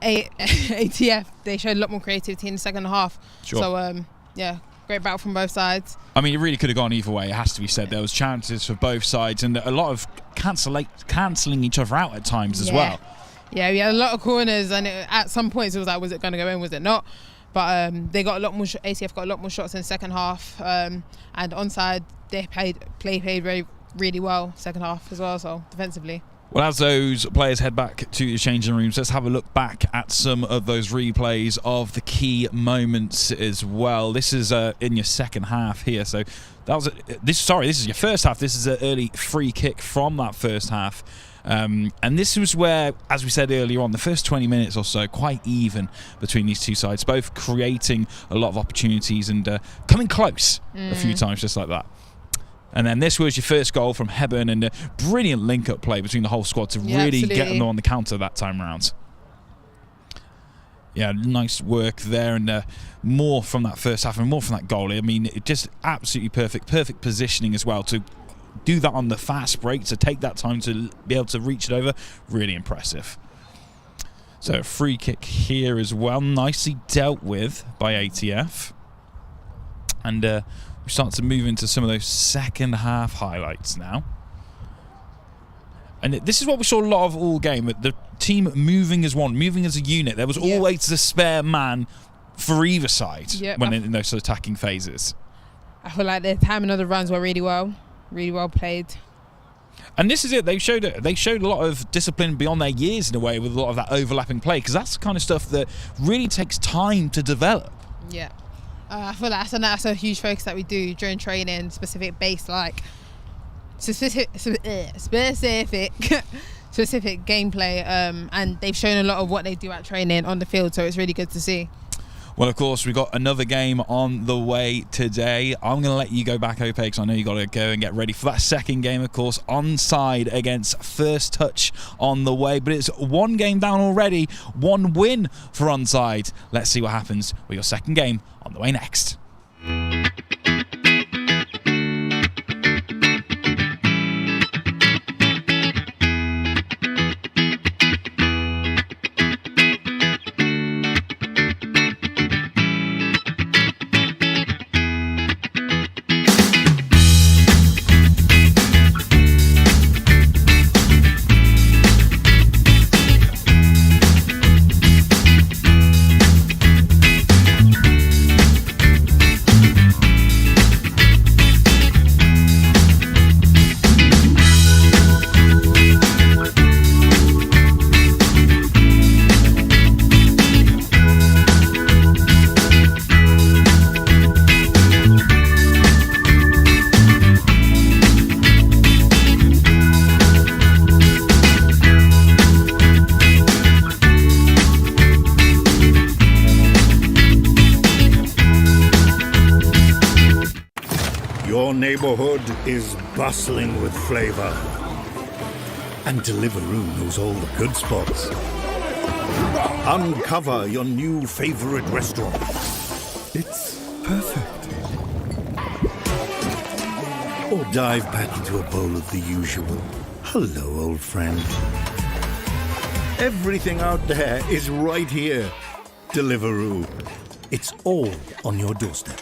ATF, they showed a lot more creativity in the second half. Sure. So yeah. Great battle from both sides. I mean, it really could have gone either way, it has to be said. There was chances for both sides and a lot of cancelling each other out at times as well. Yeah, we had a lot of corners, and at some points it was like, was it going to go in, was it not? But they got a lot more. ATF got a lot more shots in the second half, and Onside, they played very, really well second half as well, so defensively. Well, as those players head back to the changing rooms, let's have a look back at some of those replays of the key moments as well. This is in your second half here. So that was this is your first half. This is an early free kick from that first half. And this was where, as we said earlier on, the first 20 minutes or so, quite even between these two sides, both creating a lot of opportunities and coming close a few times just like that. And then this was your first goal from Hepburn, and a brilliant link-up play between the whole squad to really get them on the counter that time round. Yeah, nice work there, and more from that first half and more from that goal. I mean, it just absolutely perfect positioning as well to do that on the fast break, to take that time to be able to reach it over. Really impressive. So a free kick here as well, nicely dealt with by ATF. And we start to move into some of those second half highlights now. And this is what we saw a lot of all game, the team moving as one, moving as a unit. There was always the spare man for either side when in those sort of attacking phases. I feel like their timing of the runs were really well played. And this is it. They showed a lot of discipline beyond their years in a way with a lot of that overlapping play, because that's the kind of stuff that really takes time to develop. Yeah. I feel like that's a huge focus that we do during training, specific gameplay, and they've shown a lot of what they do at training on the field, so it's really good to see. Well, of course, we've got another game on the way today. I'm going to let you go back, Ope, because I know you got to go and get ready for that second game, of course. Onside against First Touch on the way. But it's one game down already, one win for Onside. Let's see what happens with your second game on the way next. Your neighborhood is bustling with flavor. And Deliveroo knows all the good spots. Uncover your new favorite restaurant. It's perfect. Or dive back into a bowl of the usual. Hello, old friend. Everything out there is right here. Deliveroo. It's all on your doorstep.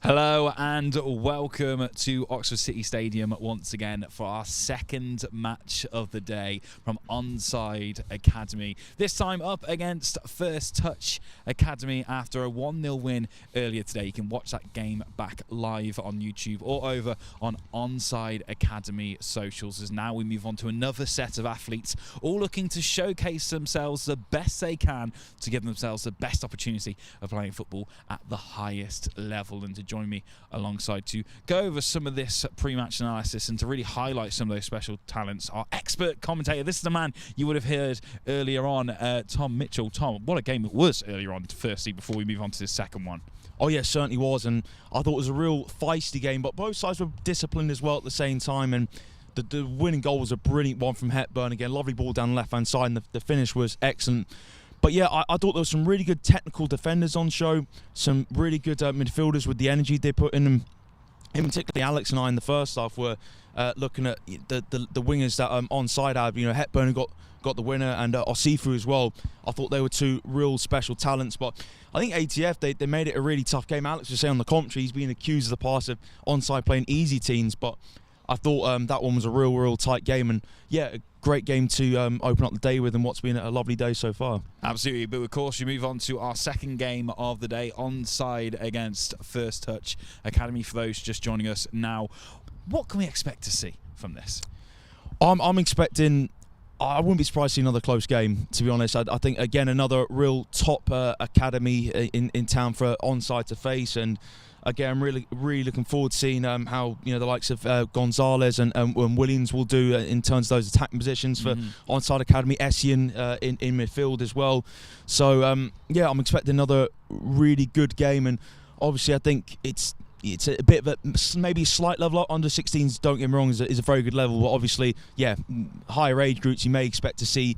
Hello and welcome to Oxford City Stadium once again for our second match of the day from Onside Academy. This time up against First Touch Academy after a 1-0 win earlier today. You can watch that game back live on YouTube or over on Onside Academy socials, as now we move on to another set of athletes all looking to showcase themselves the best they can to give themselves the best opportunity of playing football at the highest level. And to join me alongside to go over some of this pre-match analysis and to really highlight some of those special talents, our expert commentator. This is the man you would have heard earlier on, Tom Mitchell. Tom, what a game it was earlier on, firstly, before we move on to the second one. Oh yeah, it certainly was, and I thought it was a real feisty game, but both sides were disciplined as well at the same time, and the winning goal was a brilliant one from Hepburn. Again, lovely ball down the left-hand side, and the finish was excellent. But yeah, I thought there was some really good technical defenders on show, some really good midfielders with the energy they put in them. In particular, Alex and I in the first half were looking at the wingers that Onside had. You know, Hepburn got the winner, and Osifu as well. I thought they were two real special talents. But I think ATF, they made it a really tough game. Alex was saying on the commentary, he's been accused of the past of Onside playing easy teams, but I thought that one was a real tight game, and yeah, a great game to open up the day with, and what's been a lovely day so far. Absolutely, but of course we move on to our second game of the day, Onside against First Touch Academy. For those just joining us now, what can we expect to see from this? I'm expecting, I wouldn't be surprised to see another close game, to be honest. I think, again, another real top academy in town for Onside to face, and again, I'm really looking forward to seeing how the likes of Gonzalez and Williams will do in terms of those attacking positions for Onside Academy. Essien in midfield as well. So yeah, I'm expecting another really good game, and obviously I think it's a bit of a maybe a slight level up. Under 16s, don't get me wrong, is a very good level, but obviously, yeah, higher age groups you may expect to see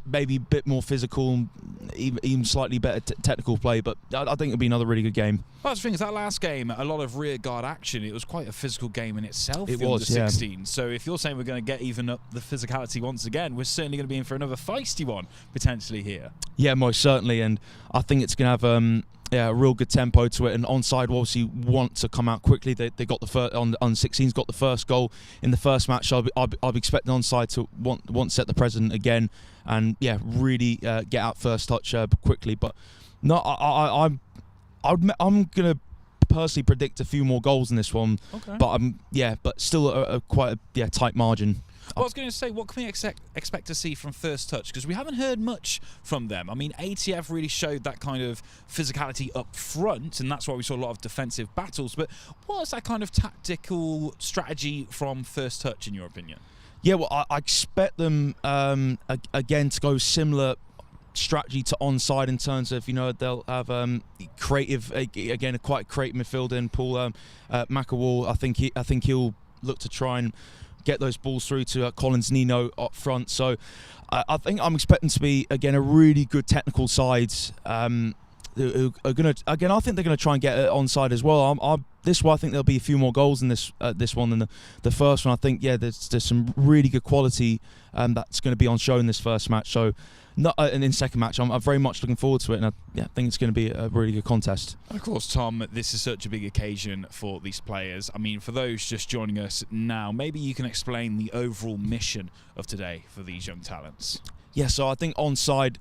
maybe a bit more physical, even slightly better technical play, but I think it'll be another really good game. Well, the thing is, that last game, a lot of rear guard action. It was quite a physical game in itself. It was, under 16. So if you're saying we're going to get even up the physicality once again, we're certainly going to be in for another feisty one potentially here. Yeah, most certainly, and I think it's going to have a real good tempo to it, and Onside will obviously want to come out quickly. They got the first on 16s, got the first goal in the first match. So I'll be expecting Onside to want to set the precedent again, and yeah, really get out first touch quickly. But no, I'm gonna personally predict a few more goals in this one. Okay. But still quite a tight margin. Well, I was going to say, what can we expect to see from First Touch? Because we haven't heard much from them. I mean, ATF really showed that kind of physicality up front, and that's why we saw a lot of defensive battles. But what's that kind of tactical strategy from First Touch, in your opinion? Yeah, well, I expect them, again, to go similar strategy to Onside in terms of, they'll have creative, again, a quite creative midfielder in Paul McAwall. I think he'll look to try and get those balls through to Collins Nino up front. So I think I'm expecting to be, again, a really good technical side who are going to, again, I think they're going to try and get it Onside as well. This one, I think there'll be a few more goals in this one than the first one. I think, yeah, there's some really good quality that's going to be on show in this first match. So, and in second match, I'm very much looking forward to it, and I think it's going to be a really good contest. And of course, Tom, this is such a big occasion for these players. I mean, for those just joining us now, maybe you can explain the overall mission of today for these young talents. Yeah, so I think Onside,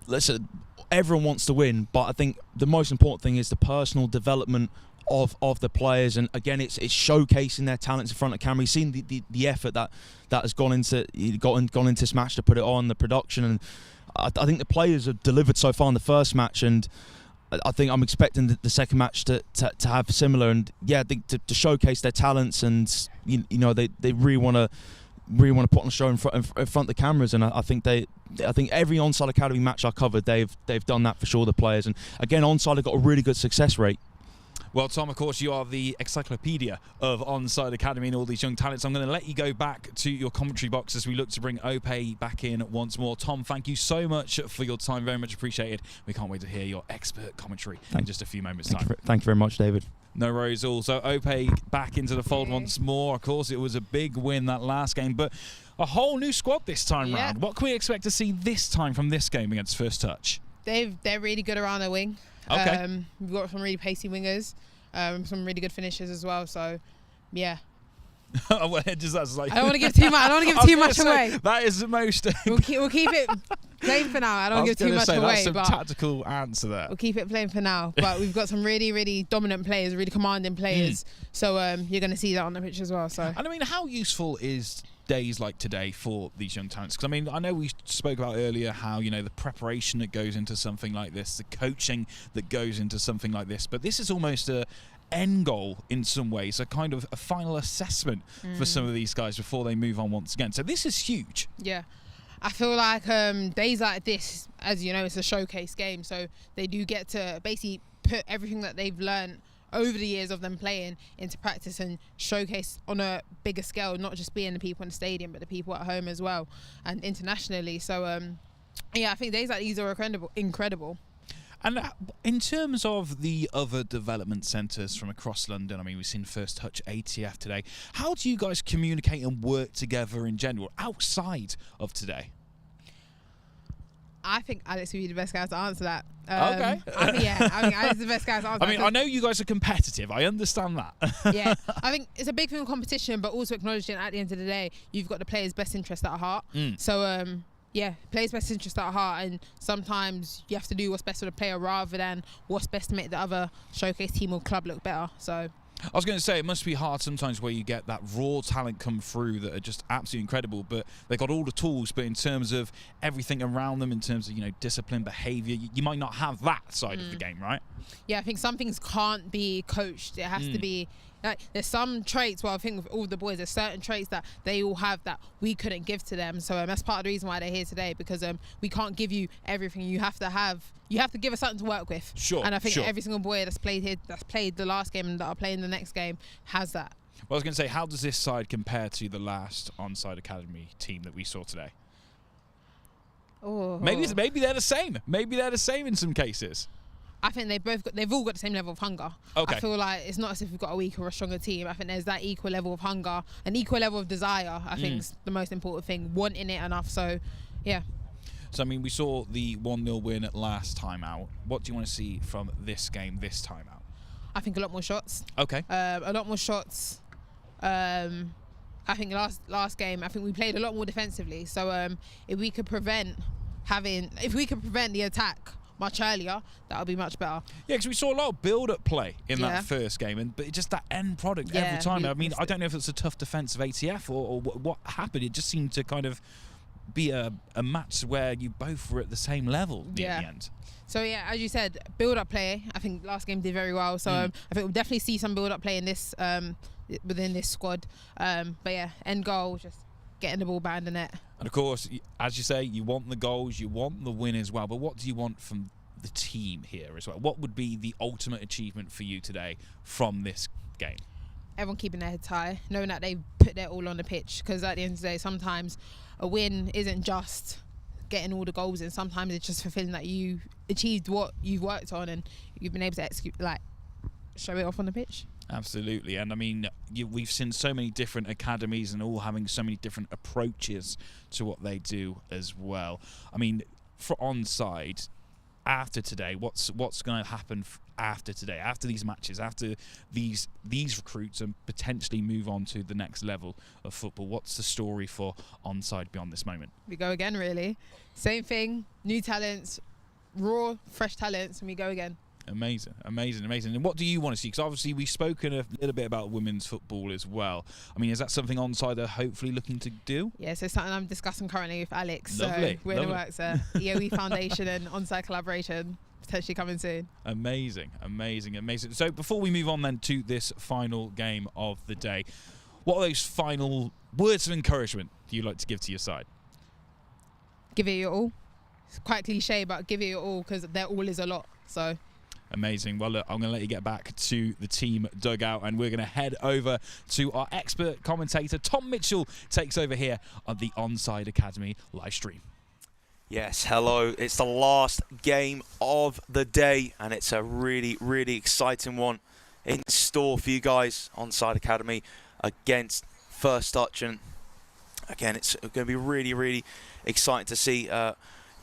listen, everyone wants to win, but I think the most important thing is the personal development of the players, and again, it's showcasing their talents in front of camera. You've seen the effort that has gone into this match to put it on, the production, and I think the players have delivered so far in the first match, and I think I'm expecting the second match to have similar, and yeah, I think to showcase their talents, and they really want to put on a show in front of the cameras, and I think every Onside Academy match I covered, they've done that for sure, the players, and again, Onside have got a really good success rate. Well, Tom, of course, you are the encyclopedia of Onside Academy and all these young talents. I'm going to let you go back to your commentary box as we look to bring Ope back in once more. Tom, thank you so much for your time. Very much appreciated. We can't wait to hear your expert commentary in just a few moments' time. Thank you very much, David. No worries at all. So Ope back into the fold once more. Of course, it was a big win that last game, but a whole new squad this time round. What can we expect to see this time from this game against First Touch? They're really good around the wing. Okay. We've got some really pacey wingers. some really good finishes as well. So, yeah. Well, that's like I don't want to give too much. I don't want to give too much away. That is the most. We'll keep it plain for now. I don't want to give too much away. That's a but tactical answer there. we'll keep it plain for now. But we've got some really, really dominant players, really commanding players. So you're going to see that on the pitch as well. So, and I mean, how useful is days like today for these young talents? Because I mean, I know we spoke about earlier how, you know, the preparation that goes into something like this, the coaching that goes into something like this, but this is almost a end goal in some ways, a kind of a final assessment for some of these guys before they move on once again. So this is huge. yeah. I feel like days like this, as you know, it's a showcase game. So they do get to basically put everything that they've learned over the years of them playing into practice and showcase on a bigger scale, not just being the people in the stadium, but the people at home as well and internationally. So, yeah, I think days like these are incredible. And in terms of the other development centres from across London, I mean, we've seen First Touch, ATF today. How do you guys communicate and work together in general outside of today? I think Alex would be the best guy to answer that. Okay. I think Alex is the best guy to answer I mean, I know you guys are competitive. I understand that. Yeah, I think it's a big thing of competition, but also acknowledging at the end of the day, you've got the players' best interest at heart. So, yeah, players' best interest at heart, and sometimes you have to do what's best for the player rather than what's best to make the other showcase team or club look better. So, I was going to say, it must be hard sometimes where you get that raw talent come through that are just absolutely incredible, but they've got all the tools, but in terms of everything around them, in terms of, you know, discipline, behaviour, you might not have that side of the game, right? Yeah, I think some things can't be coached. It has to be, like, there's some traits, well, I think with all the boys, there's certain traits that they all have that we couldn't give to them. So that's part of the reason why they're here today, because we can't give you everything. You have to give us something to work with. Sure. And I think every single boy that's played here, that's played the last game and that are playing the next game has that. Well, I was going to say, how does this side compare to the last Onside Academy team that we saw today? Oh. Maybe they're the same. Maybe they're the same in some cases. I think they've all got the same level of hunger. Okay. I feel like it's not as if we've got a weaker or a stronger team. I think there's that equal level of hunger, an equal level of desire. I think is the most important thing, wanting it enough. So, yeah. So, I mean, we saw the 1-0 win at last time out. What do you want to see from this game this time out? I think a lot more shots. Okay. A lot more shots. I think last game, I think we played a lot more defensively. So, if we could prevent the attack much earlier, that would be much better. Yeah, because we saw a lot of build-up play in that first game, but just that end product every time. I mean, I don't know if it's a tough defence of ATF or what happened. It just seemed to kind of be a match where you both were at the same level near the end. So, yeah, as you said, build-up play, I think last game did very well. So, I think we'll definitely see some build-up play in this within this squad. But, yeah, end goal, just getting the ball behind the net. And of course, as you say, you want the goals, you want the win as well. But what do you want from the team here as well? What would be the ultimate achievement for you today from this game? Everyone keeping their heads high, knowing that they've put their all on the pitch. Because at the end of the day, sometimes a win isn't just getting all the goals in. Sometimes it's just fulfilling that you achieved what you've worked on and you've been able to execute, like, show it off on the pitch. Absolutely. And I mean, we've seen so many different academies and all having so many different approaches to what they do as well. I mean, for Onside, after today, what's going to happen after today, after these matches, after these recruits and potentially move on to the next level of football? What's the story for Onside beyond this moment? We go again, really. Same thing, new talents, raw, fresh talents, and we go again. Amazing. And what do you want to see? Because obviously we've spoken a little bit about women's football as well. I mean, is that something Onside are hopefully looking to do? Yeah, so something I'm discussing currently with Alex. Lovely. So we're in the works there. EOE Foundation and Onside collaboration potentially coming soon. Amazing. So before we move on then to this final game of the day, what are those final words of encouragement do you like to give to your side? Give it your all. It's quite cliche, but give it your all, because their all is a lot. So. Amazing. Well, look, I'm going to let you get back to the team dugout, and we're going to head over to our expert commentator. Tom Mitchell takes over here on the Onside Academy live stream. Yes, hello. It's the last game of the day, and it's a really, really exciting one in store for you guys. Onside Academy against First Touch, and again, it's going to be really, really exciting to see.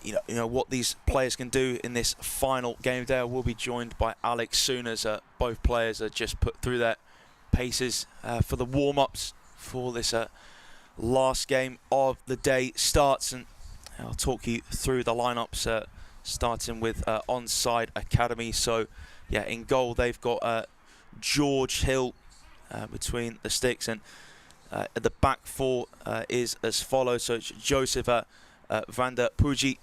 you know what these players can do in this final game day. I will be joined by Alex soon, as both players are just put through their paces for the warm-ups for this last game of the day starts, and I'll talk you through the lineups, starting with Onside Academy. So yeah, in goal they've got George Hill between the sticks, and at the back four is as follows. So it's Joseph van der Puji,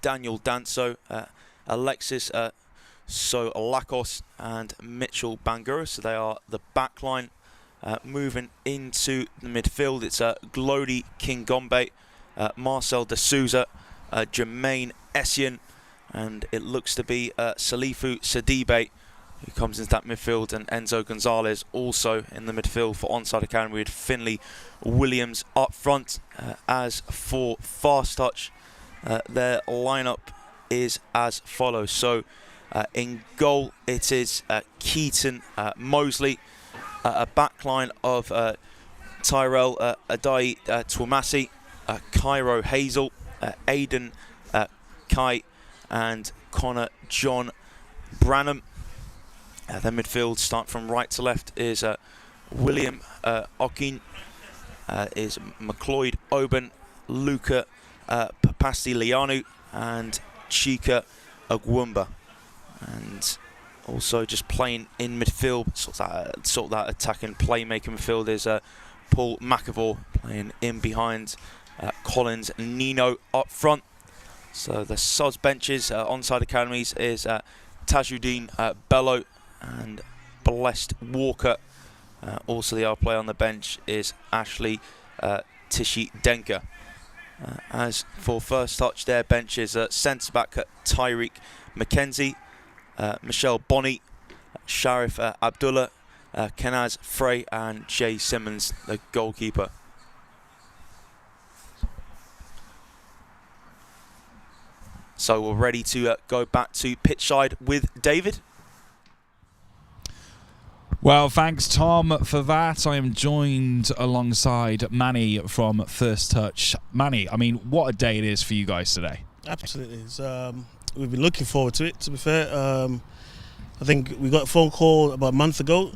Daniel Danso, Alexis Lakos, and Mitchell Bangura. So they are the back line. Moving into the midfield, it's Glody Kingombe, Marcel de Souza, Jermaine Essien, and it looks to be Salifu Sidibe who comes into that midfield, and Enzo Gonzalez also in the midfield for Onside Academy, with Finley Williams up front. As for Fast Touch, their lineup is as follows. So in goal it is Keaton Mosley, a backline of Tyrell Adai Twomasi, Cairo Hazel, Aidan Kai, and Connor John Branham. The midfield, start from right to left, is William Okin, is McLeod Oben, Luca Papastilianu, and Chika Agwumba. And also just playing in midfield, sort of that attacking playmaking midfield, is Paul McAvoy playing in behind Collins and Nino up front. So the subs benches, Onside Academies, is Tajuddin Bello and Blessed Walker. Also the other player on the bench is Ashley Tishi Denker. As for First Touch, their bench is centre back Tyreek McKenzie, Michelle Bonney, Sharif Abdullah, Kenaz Frey, and Jay Simmons, the goalkeeper. So we're ready to go back to pitch side with David. Well, thanks, Tom, for that. I am joined alongside Manny from First Touch. Manny, I mean, what a day it is for you guys today. Absolutely. It's, we've been looking forward to it, to be fair. I think we got a phone call about a month ago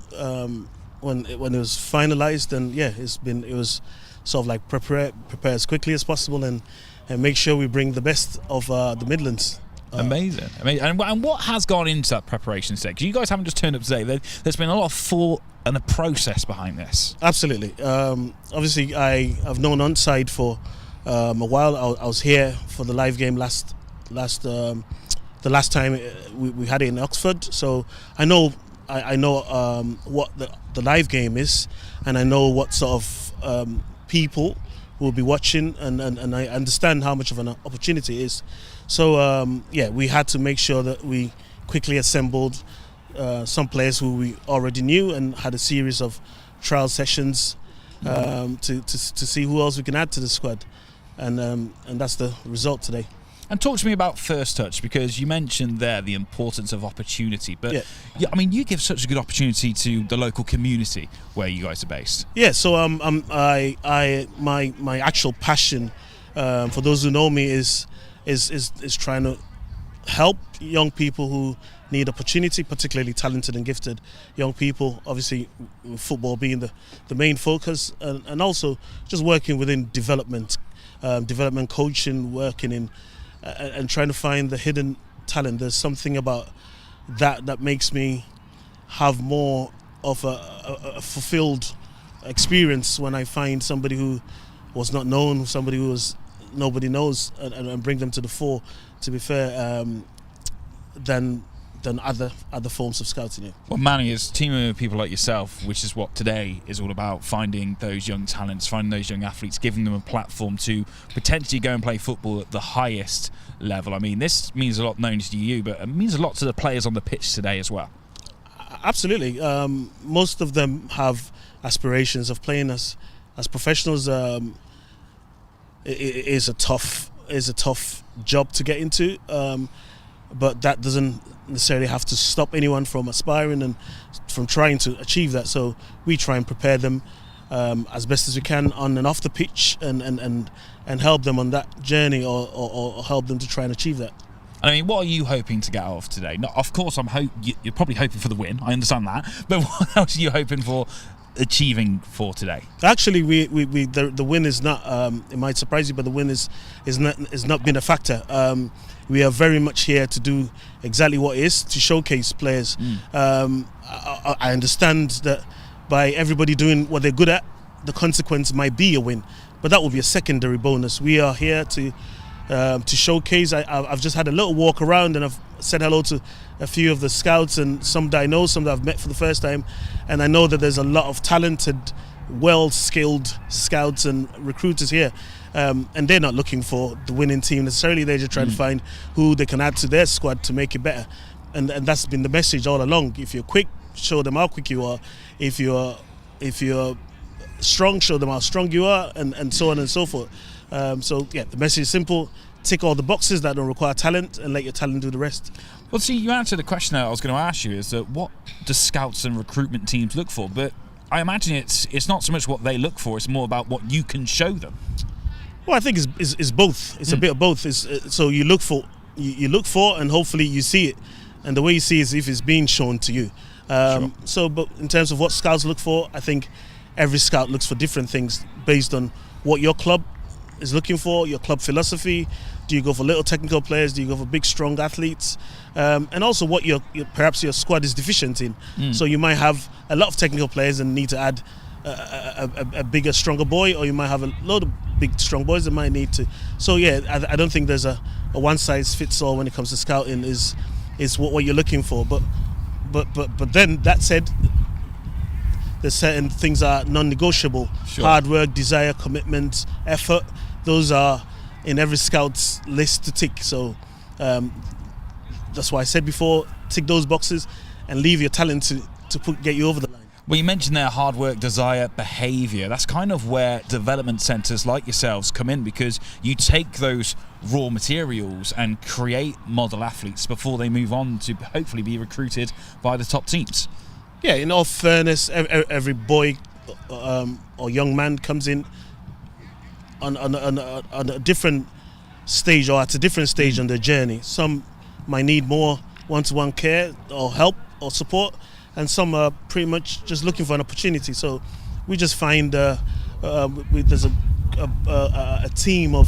when it was finalised, and yeah, it was sort of like prepare as quickly as possible and make sure we bring the best of the Midlands. Amazing. And what has gone into that preparation stage? Because you guys haven't just turned up today. There's been a lot of thought and a process behind this. Absolutely. Obviously, I've known Onside for a while. I was here for the live game the last time we had it in Oxford. So I know what the live game is, and I know what sort of people will be watching, and I understand how much of an opportunity it is. So we had to make sure that we quickly assembled some players who we already knew and had a series of trial sessions to see who else we can add to the squad, and that's the result today. And talk to me about First Touch, because you mentioned there the importance of opportunity. But yeah, I mean, you give such a good opportunity to the local community where you guys are based. Yeah, so my actual passion, for those who know me, is trying to help young people who need opportunity, particularly talented and gifted young people. Obviously, football being the main focus, and also just working within development coaching, working in. And trying to find the hidden talent. There's something about that makes me have more of a fulfilled experience when I find somebody who was not known, somebody who nobody knows, and bring them to the fore, to be fair, than other forms of scouting. Yeah. Well, Manny is teaming with people like yourself, which is what today is all about, finding those young talents, finding those young athletes, giving them a platform to potentially go and play football at the highest level. I mean, this means a lot not only to you, but it means a lot to the players on the pitch today as well. Absolutely. Most of them have aspirations of playing as professionals. It is a tough job to get into, but that doesn't necessarily have to stop anyone from aspiring and from trying to achieve that. So we try and prepare them as best as we can on and off the pitch, and help them on that journey, or help them to try and achieve that. I mean, what are you hoping to get out of today? No, of course, you're probably hoping for the win. I understand that, but what else are you hoping for achieving for today? Actually, the win is not. It might surprise you, but the win is not been a factor. We are very much here to do exactly what it is, to showcase players. I understand that by everybody doing what they're good at, the consequence might be a win, but that will be a secondary bonus. We are here to showcase. I've just had a little walk around, and I've said hello to a few of the scouts, and some that I know, some that I've met for the first time, and I know that there's a lot of talented, well-skilled scouts and recruiters here, and they're not looking for the winning team necessarily. They're just trying to find who they can add to their squad to make it better, and that's been the message all along. If you're quick, show them how quick you are. If you're strong, show them how strong you are, and so on and so forth. So yeah, the message is simple: tick all the boxes that don't require talent, and let your talent do the rest. Well, see, you answered the question that I was going to ask you, is that what do scouts and recruitment teams look for? But I imagine it's not so much what they look for; it's more about what you can show them. Well, I think it's both. It's a bit of both. So you look for, and hopefully you see it, and the way you see it is if it's being shown to you. Sure. So, but in terms of what scouts look for, I think every scout looks for different things based on what your club is looking for, your club philosophy. Do you go for little technical players? Do you go for big, strong athletes? And also what perhaps your squad is deficient in. So you might have a lot of technical players and need to add a bigger, stronger boy, or you might have a load of big, strong boys that might need to. So yeah, I don't think there's a one size fits all when it comes to scouting. Is what you're looking for. But then that said, there's certain things that are non-negotiable. Sure. Hard work, desire, commitment, effort. Those are in every scout's list to tick. So that's why I said before, tick those boxes and leave your talent to get you over the line. Well, you mentioned there hard work, desire, behaviour. That's kind of where development centres like yourselves come in, because you take those raw materials and create model athletes before they move on to hopefully be recruited by the top teams. Yeah, in all fairness, every boy or young man comes in on a different stage, or at a different stage on their journey. Some might need more one-to-one care or help or support, and some are pretty much just looking for an opportunity. So we just find there's a team of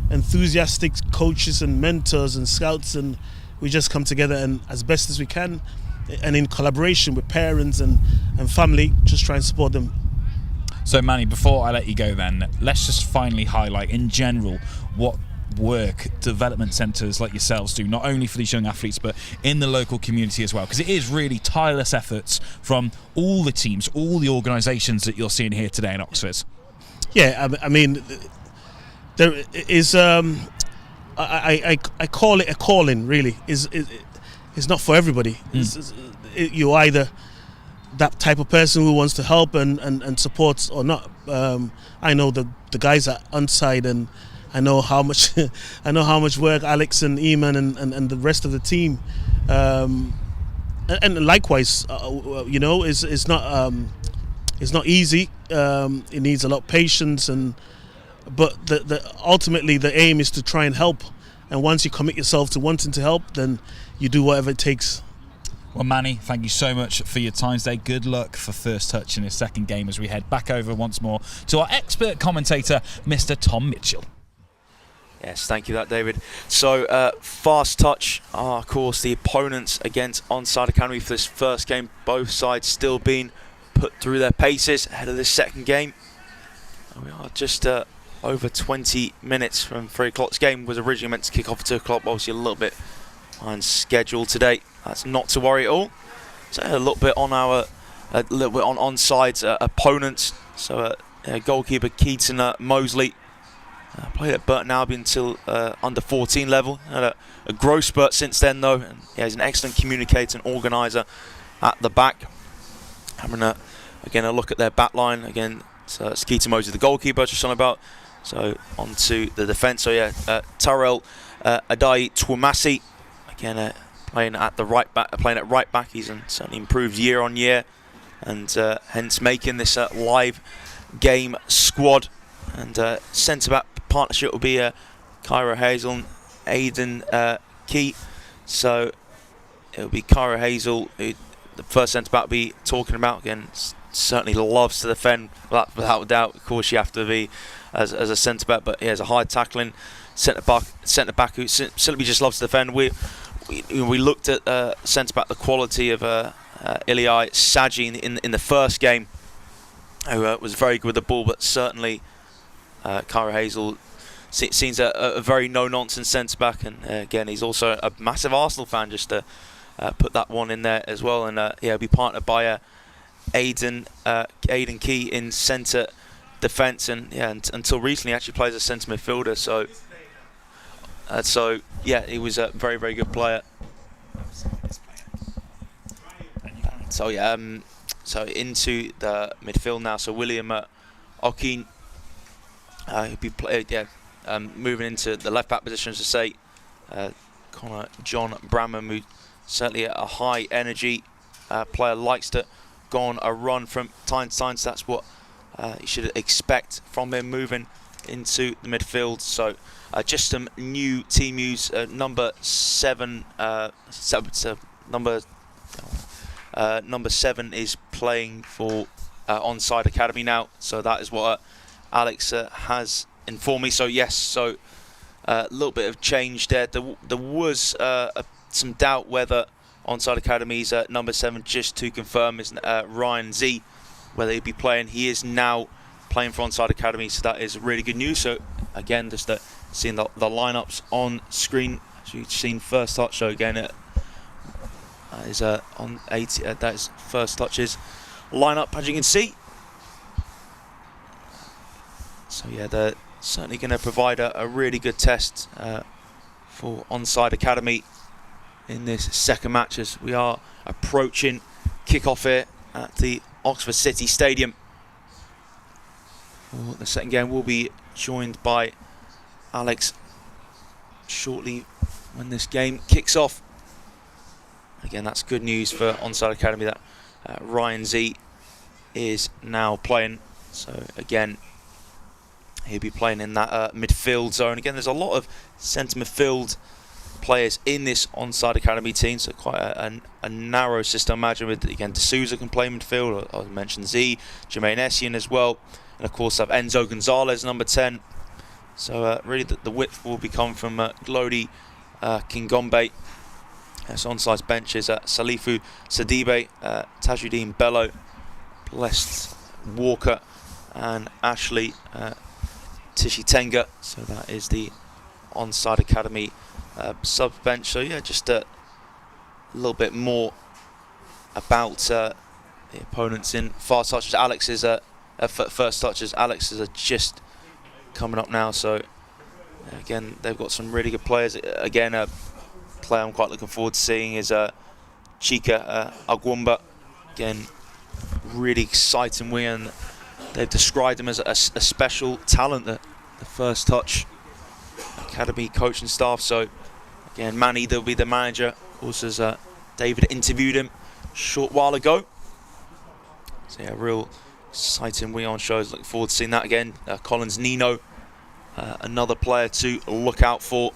enthusiastic coaches and mentors and scouts, and we just come together and as best as we can, and in collaboration with parents and family, just try and support them. So Manny, before I let you go then, let's just finally highlight in general what work development centres like yourselves do, not only for these young athletes but in the local community as well, because it is really tireless efforts from all the teams, all the organisations that you're seeing here today in Oxford. Yeah, I mean, there is I call it a calling, really. It's not for everybody. You're either that type of person who wants to help and support or not. I know the guys at Onside, and I know how much work Alex and Eman and the rest of the team, and likewise, it's not easy. It needs a lot of patience, but ultimately the aim is to try and help. And once you commit yourself to wanting to help, then you do whatever it takes. Well, Manny, thank you so much for your time today. Good luck for first touch in his second game as we head back over once more to our expert commentator, Mr. Tom Mitchell. Yes, thank you for that, David. So, fast touch are, of course, the opponents against Onside Academy for this first game. Both sides still being put through their paces ahead of this second game. We are just over 20 minutes from 3 o'clock's game. Was originally meant to kick off at 2 o'clock, but obviously a little bit on schedule today. That's not to worry at all. So a little bit on Onside's opponents. So goalkeeper Keaton Mosley played at Burton Albion until under 14 level. Had a growth spurt since then though. And he's an excellent communicator and organiser at the back. Having again a look at their back line again. So it's Keaton Mosley, the goalkeeper, just on about. So on to the defence. So yeah, Tyrell Adai Twumasi again. Playing at right back. He's certainly improved year on year. and hence making this live game squad. And centre-back partnership will be Cairo Hazel and Aidan Key. So it'll be Cairo Hazel, who the first centre-back will be talking about. Again, certainly loves to defend, without a doubt. Of course, you have to be as a centre-back, but he has a high tackling centre-back who simply just loves to defend. We looked at centre-back, the quality of Ilai Saji in the first game, who was very good with the ball, but certainly Cairo Hazel seems a very no-nonsense centre-back, and again, he's also a massive Arsenal fan, just to put that one in there as well. And he'll be partnered by Aidan Key in centre defence, and until recently actually plays as centre midfielder. So yeah, he was a very, very good player. So yeah, so into the midfield now. So William Okeen, he'll be moving into the left back position, as I say. Connor John Bramham, who certainly a high energy player, likes to go on a run from time to time. So that's what you should expect from him moving into the midfield. So just some new team news. Number 7 is playing for Onside Academy now. So that is what Alex has informed me. So yes, so a little bit of change there. There was some doubt whether Onside Academy's number 7, just to confirm, is Ryan Z, whether he'd be playing. He is now playing for Onside Academy, so that is really good news. So again, just seeing the lineups on screen, as you've seen first touch. So again, that is on 80. That is first touches lineup, as you can see. So yeah, they're certainly going to provide a really good test for Onside Academy in this second match, as we are approaching kick-off here at the Oxford City Stadium. For the second game, we'll be joined by Alex shortly when this game kicks off. Again, that's good news for Onside Academy that Ryan Z is now playing. So again, he'll be playing in that midfield zone. Again, there's a lot of centre midfield players in this Onside Academy team, so quite a narrow system. Imagine with, again, D'Souza can play midfield, I mentioned Z, Jermaine Essien as well, and of course I have Enzo Gonzalez, number 10. So really the width will become from Glody Kingombe. So Onside's bench is Salifu Sadibe, Tajuddin Bello, Blessed Walker, and Ashley Tishitenga. So that is the Onside Academy sub bench. So yeah, just a little bit more about the opponents in fast touches. Alex is first touches. Alex is just coming up now. So again, they've got some really good players. Again, a player I'm quite looking forward to seeing is Chika Agwumba. Again, really exciting winger, and they've described him as a special talent, the first touch academy coaching staff. So again, Manny, they'll be the manager. Of course, as David interviewed him a short while ago. So yeah, real exciting winger on shows. Looking forward to seeing that again. Collins Nino, another player to look out for.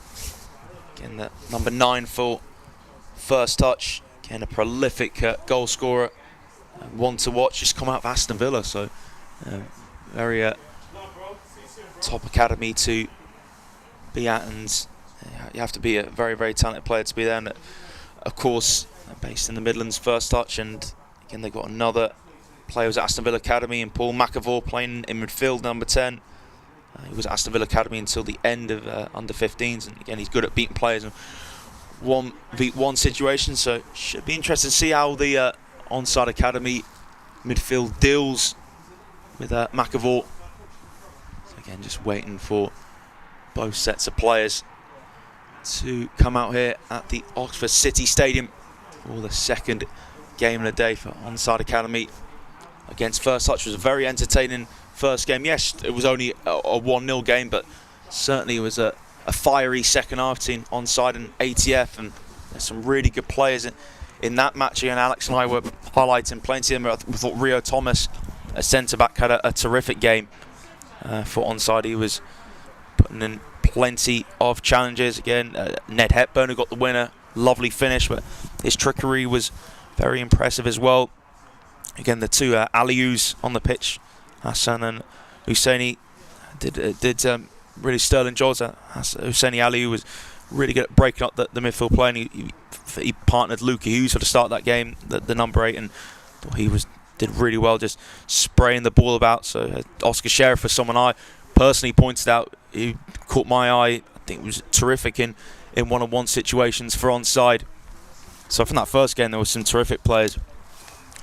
Again, the number 9 for first touch. Again, a prolific goal scorer. One to watch. Just come out of Aston Villa, so very top academy to be at, and you have to be a very, very talented player to be there. And of course, based in the Midlands, first touch, and again they've got another player who's at Aston Villa Academy, and Paul McAvoy playing in midfield, number 10. He was at Aston Villa Academy until the end of under 15s, and again he's good at beating players in 1v1 situations. So it should be interesting to see how the Onside Academy midfield deals with McAvoy. So again, just waiting for both sets of players to come out here at the Oxford City Stadium for the second game of the day for Onside Academy against First Touch. It was a very entertaining first game. Yes, it was only a 1-0 game, but certainly it was a fiery second half between Onside and ATF, and there's some really good players in that match. And Alex and I were highlighting plenty of them. We thought Rio Thomas, a centre-back, had a terrific game for Onside. He was putting in plenty of challenges. Again, Ned Hepburn, who got the winner, lovely finish, but his trickery was very impressive as well. Again, the two Alius on the pitch, Hassan and Husseini, did really sterling jobs. Husseini Aliou was really good at breaking up the midfield play, and he partnered Luke Hughes for the start of that game, the number 8, and he did really well just spraying the ball about. So Oscar Sheriff was someone I personally pointed out, who caught my eye. I think was terrific in one-on-one situations for Onside. So from that first game, there were some terrific players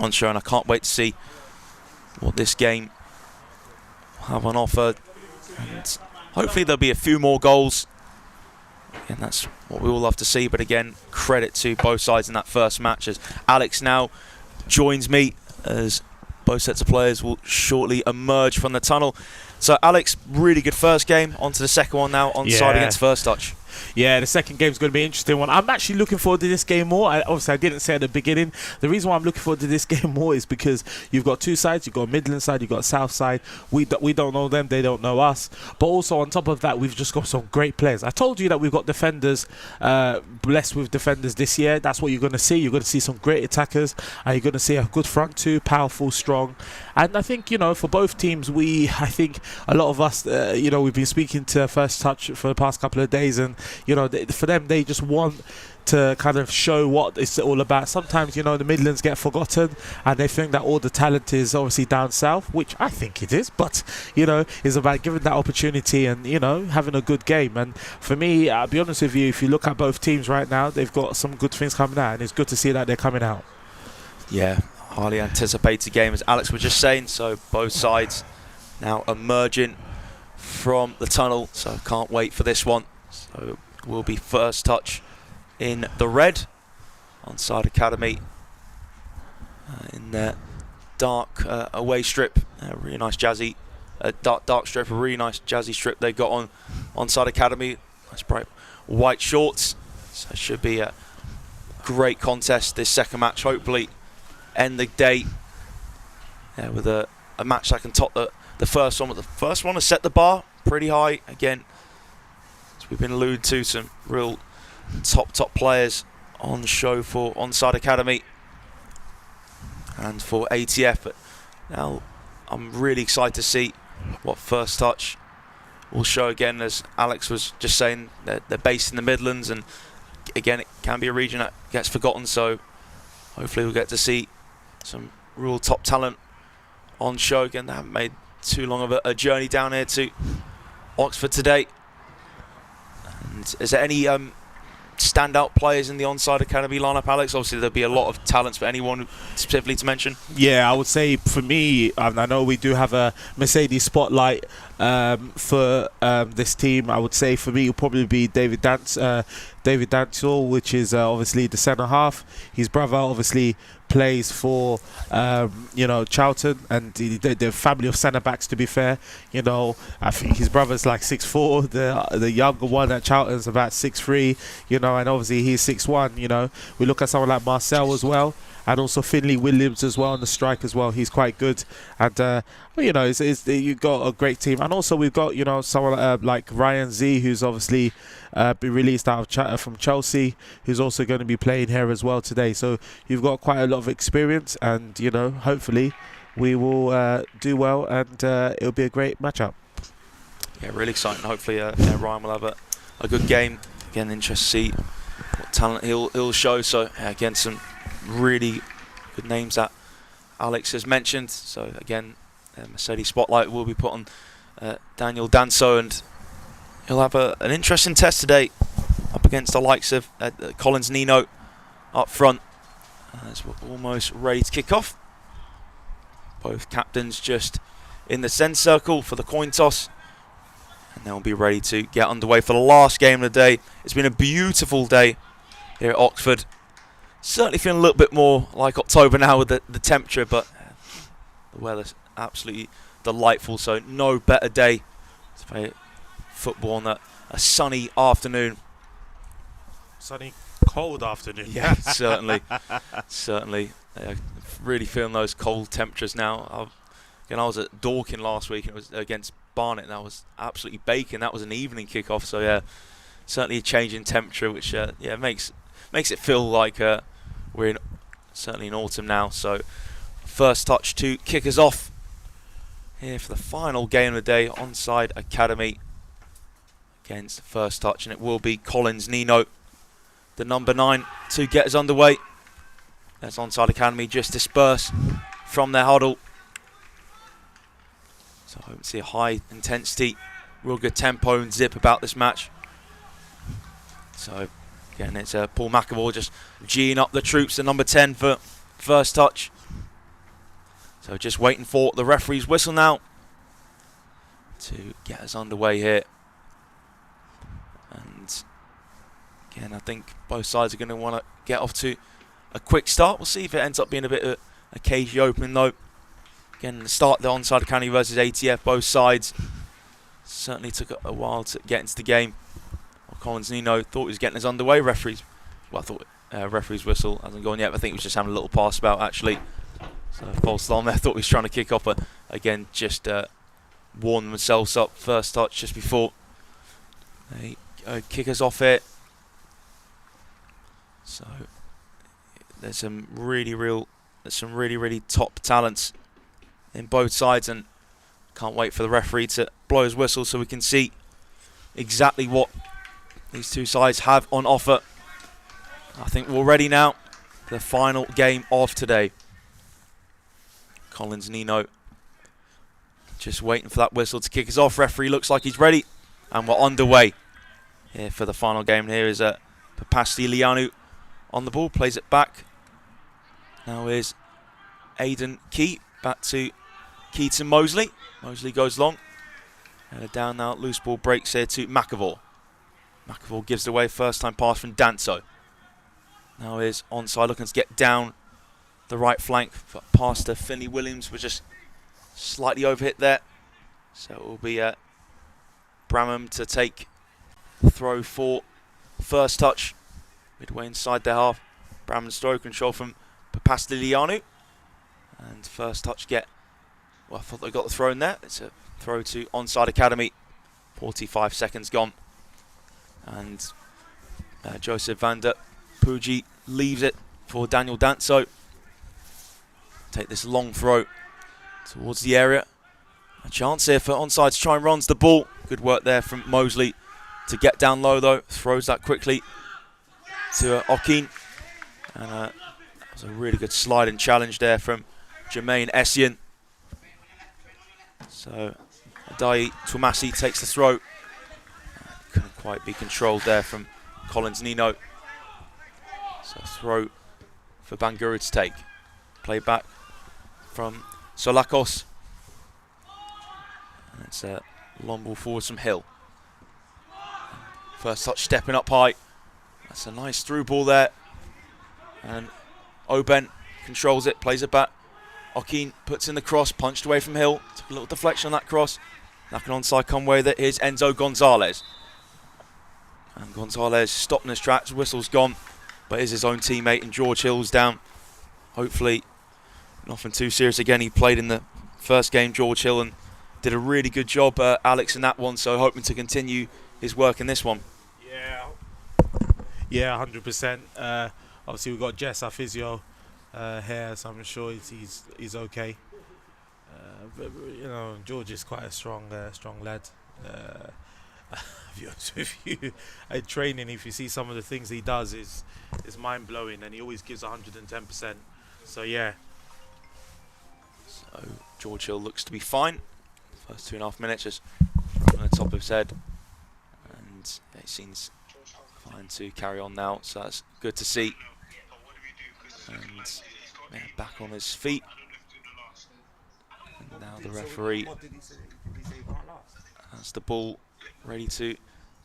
on show, and I can't wait to see what this game will have on offer. And hopefully there'll be a few more goals, and that's what we all love to see. But again, credit to both sides in that first match, as Alex now joins me as both sets of players will shortly emerge from the tunnel. So Alex, really good first game. On to the second one now, Onside against First Touch. Yeah, the second game's going to be an interesting one. I'm actually looking forward to this game more. Obviously, I didn't say at the beginning. The reason why I'm looking forward to this game more is because you've got two sides. You've got a Midland side, you've got a South side. We don't know them, they don't know us. But also on top of that, we've just got some great players. I told you that we've got defenders, blessed with defenders this year. That's what you're going to see. You're going to see some great attackers, and you're going to see a good front two, powerful, strong. And I think, for both teams, I think a lot of us, we've been speaking to First Touch for the past couple of days, and for them, they just want to kind of show what it's all about. Sometimes, the Midlands get forgotten, and they think that all the talent is obviously down south, which I think it is, but is about giving that opportunity and having a good game. And for me, I'll be honest with you, if you look at both teams right now, they've got some good things coming out, and it's good to see that they're coming out. Yeah, highly anticipated game, as Alex was just saying. So both sides now emerging from the tunnel, so can't wait for this one. So will be First Touch in the red, Onside Academy in their dark away strip, really nice jazzy dark strip, a really nice jazzy strip they got on Onside Academy. Nice bright white shorts. So it should be a great contest this second match. Hopefully end the day with a match that can top the first one. But the first one has set the bar pretty high. Again, as we've been alluded to, some real top players on show for Onside Academy and for ATF. But now I'm really excited to see what First Touch will show. Again, as Alex was just saying, they're based in the Midlands, and again, it can be a region that gets forgotten. So hopefully we'll get to see some real top talent on show. Again, they haven't made too long of a journey down here to Oxford today. And is there any standout players in the Onside Academy lineup, Alex? Obviously there'll be a lot of talents, but anyone specifically to mention? Yeah, I would say for me, I know we do have a Mercedes spotlight for this team. I would say for me, it'll probably be David Dancel, which is obviously the centre half. His brother obviously plays for Charlton, and the family of centre backs, to be fair. I think his brother's like 6'4", the younger one at Charlton's about 6'3", and obviously he's 6'1". We look at someone like Marcel as well, and also Finley Williams as well on the strike as well. He's quite good, and you've got a great team. And also we've got someone like Ryan Z, who's obviously been released out of from Chelsea, who's also going to be playing here as well today. So you've got quite a lot of experience, and hopefully we will do well, and it'll be a great matchup. Yeah, really exciting. Hopefully Ryan will have a good game. Again, interesting to see what talent he'll show. So again, some really good names that Alex has mentioned. So again, Mercedes spotlight will be put on Daniel Danso, and he'll have an interesting test today up against the likes of Collins Nino up front, as we're almost ready to kick off. Both captains just in the centre circle for the coin toss, and they'll be ready to get underway for the last game of the day. It's been a beautiful day here at Oxford. Certainly feeling a little bit more like October now with the temperature, but the weather's absolutely delightful. So no better day to play football on a sunny afternoon. Sunny, Cold afternoon. Yeah, certainly. Really feeling those cold temperatures now. I was at Dorking last week, and it was against Barnet, and that was absolutely baking. That was an evening kickoff, so yeah, certainly a change in temperature, which makes it feel like we're certainly in autumn now. So first touch to kick us off here for the final game of the day. Onside Academy against the first touch, and it will be Collins Nino, the number 9, to get us underway. As Onside Academy just disperse from their huddle. So I hope to see a high intensity, real good tempo and zip about this match. So again, it's Paul McAvoy just geeing up the troops, the number 10 for first touch. So just waiting for the referee's whistle now to get us underway here. And again, I think both sides are going to want to get off to a quick start. We'll see if it ends up being a bit of a cagey opening though. Again, the start the Onside Academy versus ATF, both sides certainly took a while to get into the game. Well, Collins Nino thought he was getting us underway. Referee's whistle hasn't gone yet, but I think he was just having a little pass about actually. So false alarm there, thought he was trying to kick off, but again, just warmed themselves up first touch just before they kick us off here. So there's some really top talents in both sides, and can't wait for the referee to blow his whistle so we can see exactly what these two sides have on offer. I think we're ready now. The final game of today. Collins Nino just waiting for that whistle to kick us off. Referee looks like he's ready, and we're underway here for the final game. Here is Papasti Lianu on the ball, plays it back. Now is Aidan Key, back to Keaton Mosley. Mosley goes long. Header down now, loose ball breaks here to McAvoy. McAvoy gives it away, first time pass from Danso. Now is Onside looking to get down the right flank, but pass to Finney Williams was just slightly overhit there. So it will be Bramham to take the throw for first touch. Midway inside their half. Bramham's throw control from Papastilianu. And first touch I thought they got the throw in there. It's a throw to Onside Academy. 45 seconds gone. And Joseph van der Poogie leaves it for Daniel Danso. Take this long throw towards the area. A chance here for Onside to try and runs the ball. Good work there from Mosley to get down low though. Throws that quickly to Okeen. And that was a really good sliding challenge there from Jermaine Essien. So Adai Tumasi takes the throw. Couldn't quite be controlled there from Collins Nino. So throw for Bangura to take. Play back from Solakos. And it's a long ball forward from Hill. First touch stepping up high. That's a nice through ball there. And Oben controls it, plays it back. Okeen puts in the cross, punched away from Hill. Took a little deflection on that cross. Knocking onside Conway. There is Enzo Gonzalez. And Gonzalez stopped in his tracks, whistle's gone. But is his own teammate, and George Hill's down. Hopefully nothing too serious again. He played in the first game, George Hill, and did a really good job, Alex, in that one. So hoping to continue his work in this one. Yeah, 100%. Obviously we've got Jess, our physio, here, so I'm sure he's okay. But you know, George is quite a strong lad. To be honest with you, at training, if you see some of the things he does, is mind blowing, and he always gives 110%. So yeah. So George Hill looks to be fine. First 2.5 minutes, just on the top of his head, and he seems fine to carry on now. So that's good to see. And yeah, back on his feet. And now the referee has the ball ready to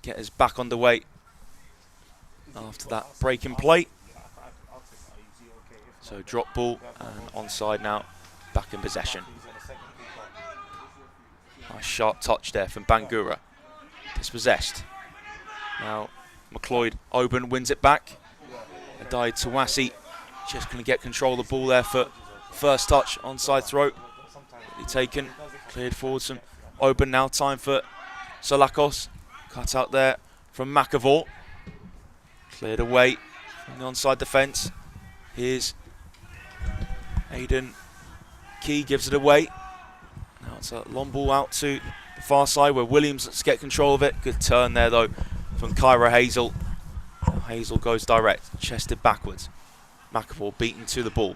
get us back on the way after that break in play. So drop ball and onside now, back in possession. Nice sharp touch there from Bangura. Dispossessed. Now McLeod Oben wins it back. Adai Tawasi just going to get control of the ball there for first touch, onside throw. Taken, cleared forward, some open now, time for Salakos. Cut out there from McAvoy. Cleared away from the onside defence. Here's Aidan Key, gives it away. Now it's a long ball out to the far side where Williams lets get control of it. Good turn there though from Kyra Hazel. Now Hazel goes direct, chested backwards. McAvoy beaten to the ball.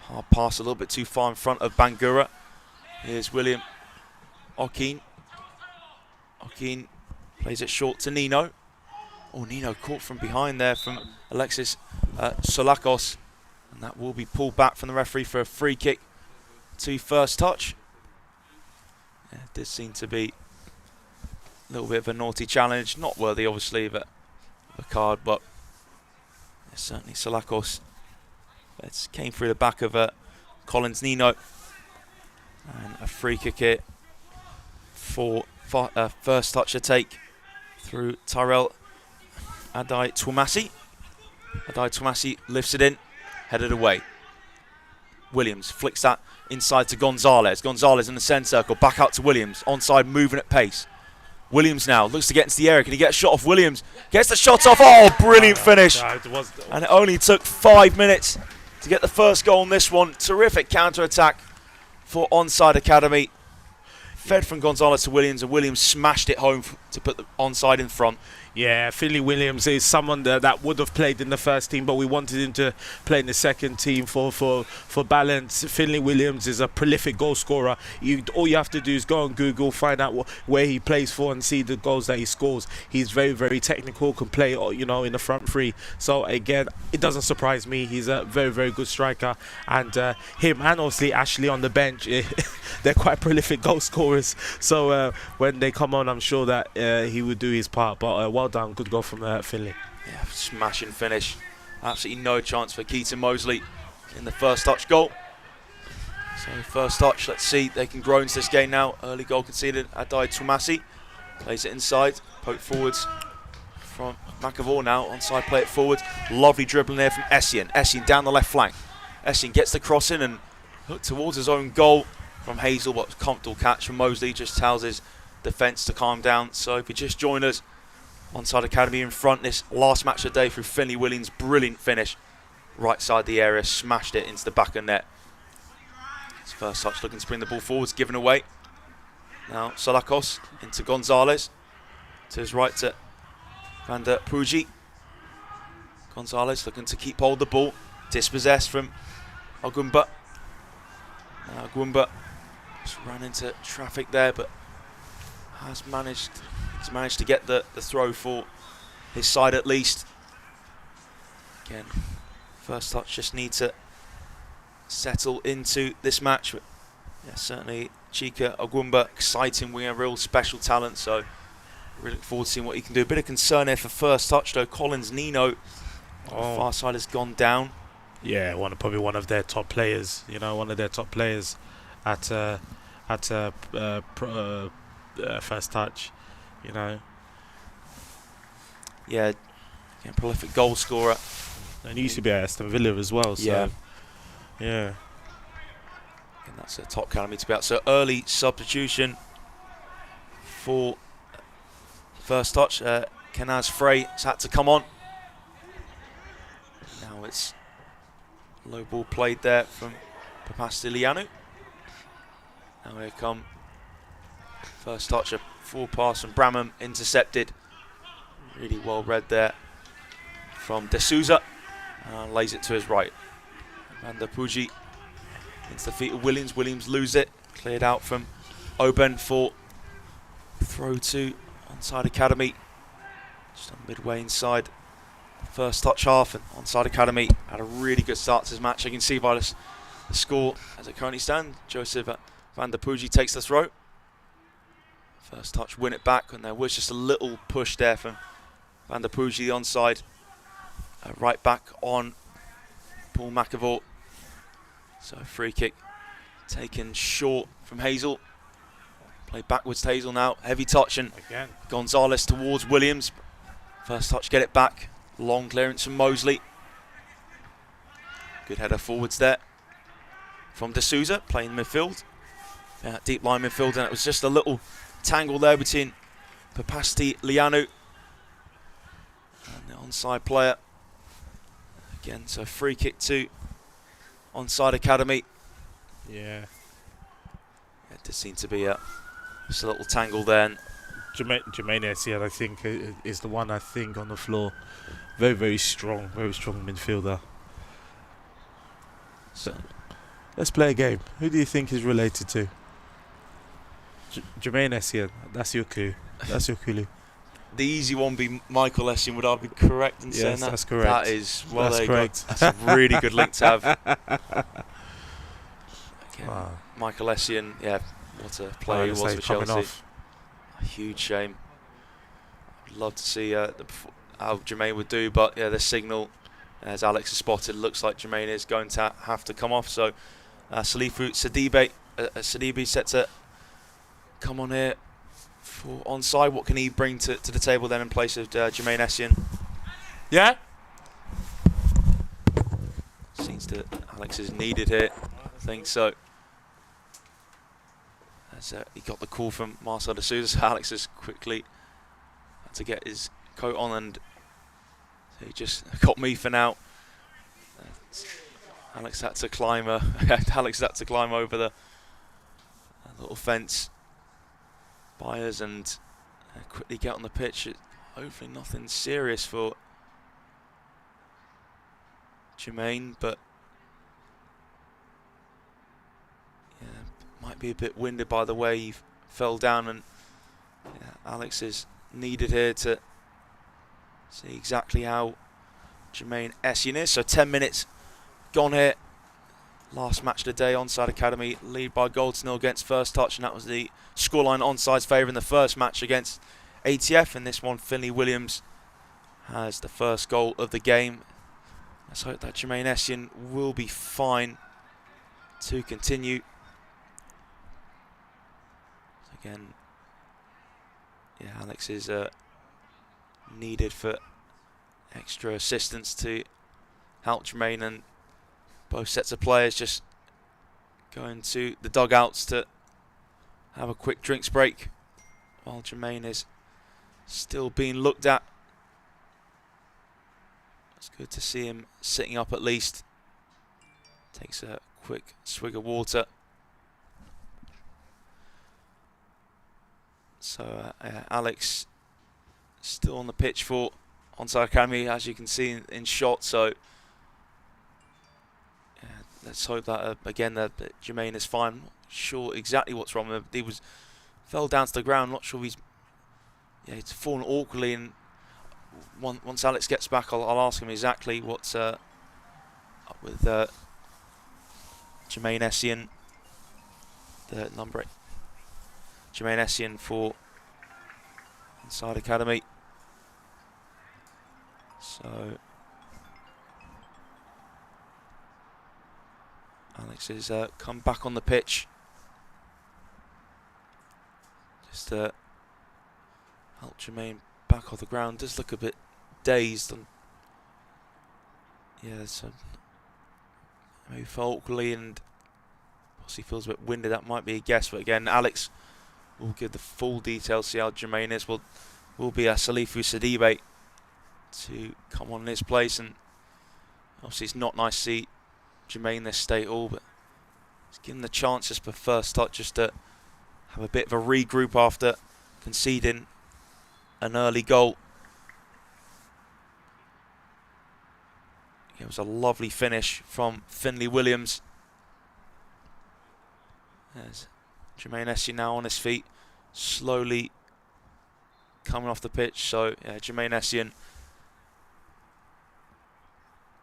Hard pass a little bit too far in front of Bangura. Here's William Okeen. Okeen plays it short to Nino. Oh, Nino caught from behind there from Alexis Solakos. And that will be pulled back from the referee for a free kick to first touch. Yeah, it did seem to be a little bit of a naughty challenge. Not worthy, obviously, of a card, but certainly Solakos came through the back of Collins Nino. And a free kick here for first touch to take through Tyrell Adai Twumasi. Adai Twumasi lifts it in, headed away. Williams flicks that inside to Gonzalez. Gonzalez in the centre circle, back out to Williams. Onside, moving at pace. Williams now looks to get into the area. Can he get a shot off? Williams gets the shot off. Oh, brilliant finish. And it only took 5 minutes to get the first goal on this one. Terrific counter-attack for Onside Academy. Fed from Gonzalez to Williams, and Williams smashed it home to put the onside in front. Yeah, Finley Williams is someone that would have played in the first team, but we wanted him to play in the second team for balance. Finley Williams is a prolific goal scorer. All you have to do is go on Google, find out where he plays for, and see the goals that he scores. He's very, very technical, can play, in the front three. So again, it doesn't surprise me. He's a very, very good striker, and him and obviously Ashley on the bench, they're quite prolific goal scorers. So when they come on, I'm sure that he would do his part. But well done, good goal from Finley. Yeah, smashing finish. Absolutely no chance for Keaton Mosley in the first touch goal. So first touch, let's see, they can grow into this game now. Early goal conceded, Adai Twumasi plays it inside, poke forwards from McAvoy now, onside play it forward. Lovely dribbling there from Essien. Essien down the left flank. Essien gets the cross in and hooked towards his own goal from Hazel, but comfortable catch from Mosley, just tells his defence to calm down. So if you just join us, Onside Academy in front this last match of the day through Finley Williams. Brilliant finish. Right side the area, smashed it into the back of net. His first touch looking to bring the ball forwards, given away. Now Solakos into Gonzalez. To his right to Van der Puji. Gonzalez looking to keep hold of the ball. Dispossessed from Agumba. Now Agumba just ran into traffic there, but he's managed to get the throw for his side at least. Again, first touch just need to settle into this match. Yeah, certainly Chika Agumba, exciting winger, real special talent, so really look forward to seeing what he can do. A bit of concern here for first touch though. Collins Nino, far side has gone down. Yeah, probably one of their top players, one of their top players at first touch, Yeah, prolific goal scorer. And he used to be at Aston Villa as well, so yeah. And that's a top academy to be out. So early substitution for first touch. Kenaz Frey has had to come on. Now it's low ball played there from Papastilianu. Now here come first touch, a full pass from Bramham, intercepted. Really well read there from De Souza. Lays it to his right. Van der Puji into the feet of Williams. Williams lose it. Cleared out from Oben for throw to Onside Academy. Just on midway inside first touch half, and Onside Academy had a really good start to this match. You can see by the score as it currently stands. Joseph Van der Puji takes the throw. First touch, win it back, and there was just a little push there from Van der Puji, the onside. Right back on Paul McAvoy. So free kick taken short from Hazel. Play backwards to Hazel now. Heavy touch, and again Gonzalez towards Williams. First touch, get it back. Long clearance from Mosley. Good header forwards there from D'Souza, playing midfield. Deep line midfield, and it was just a little tangle there between Papasti Lianu and the onside player. Again, so free kick to Onside Academy. Yeah. It does seem to be just a little tangle there. And Jermaine Essien, I think, is the one I think on the floor. Very, very strong midfielder. So let's play a game. Who do you think is related to? Jermaine Essien. That's your clue. That's your clue. The easy one be Michael Essien. Would I be correct in saying that? Yes, that's correct. That is, well, that's there correct. you go. That's a really good link to have. Again, Wow. Michael Essien, yeah, what a player he was for Chelsea. Off. A huge shame. I'd love to see how Jermaine would do, but yeah, the signal, as Alex has spotted, looks like Jermaine is going to have to come off. So Salifu Sidibe set to come on here for onside. What can he bring to the table then in place of Jermaine Essien? Yeah? Seems that Alex is needed here. I think so. As he got the call from Marcel D'Souza, so Alex has quickly had to get his coat on, and he just got me for now. Alex had to climb. Alex had to climb over the little fence by us and quickly get on the pitch. Hopefully nothing serious for Jermaine, but yeah, might be a bit winded by the way he fell down, and yeah, Alex is needed here to see exactly how Jermaine Essien is. So 10 minutes gone here. Last match of the day, Onside Academy lead by goal to 0 against First Touch, and that was the scoreline Onside's favour in the first match against ATF. In this one, Finley Williams has the first goal of the game. Let's hope that Jermaine Essien will be fine to continue. Again, yeah, Alex is needed for extra assistance to help Jermaine, and both sets of players just going to the dugouts to have a quick drinks break while Jermaine is still being looked at. It's good to see him sitting up at least. Takes a quick swig of water. So Alex still on the pitch for Onside Academy, as you can see in shot. So yeah, let's hope that again that Jermaine is fine. Not sure exactly what's wrong with him. He fell down to the ground. Not sure he's fallen awkwardly. And once Alex gets back, I'll ask him exactly what's up with Jermaine Essien, the number 8. Jermaine Essien for Onside Academy. So Alex has come back on the pitch just to help Jermaine back off the ground. Does look a bit dazed, and yeah, so maybe fell awkwardly and possibly feels a bit winded. That might be a guess, but again, Alex will give the full details. See how Jermaine is. Will be Salifu Sidibe to come on in his place, and obviously it's not nice to see Jermaine this state all, but he's given the chance just for First Touch just to have a bit of a regroup after conceding an early goal. It was a lovely finish from Finley Williams. There's Jermaine Essien now on his feet, slowly coming off the pitch. So yeah, Jermaine Essien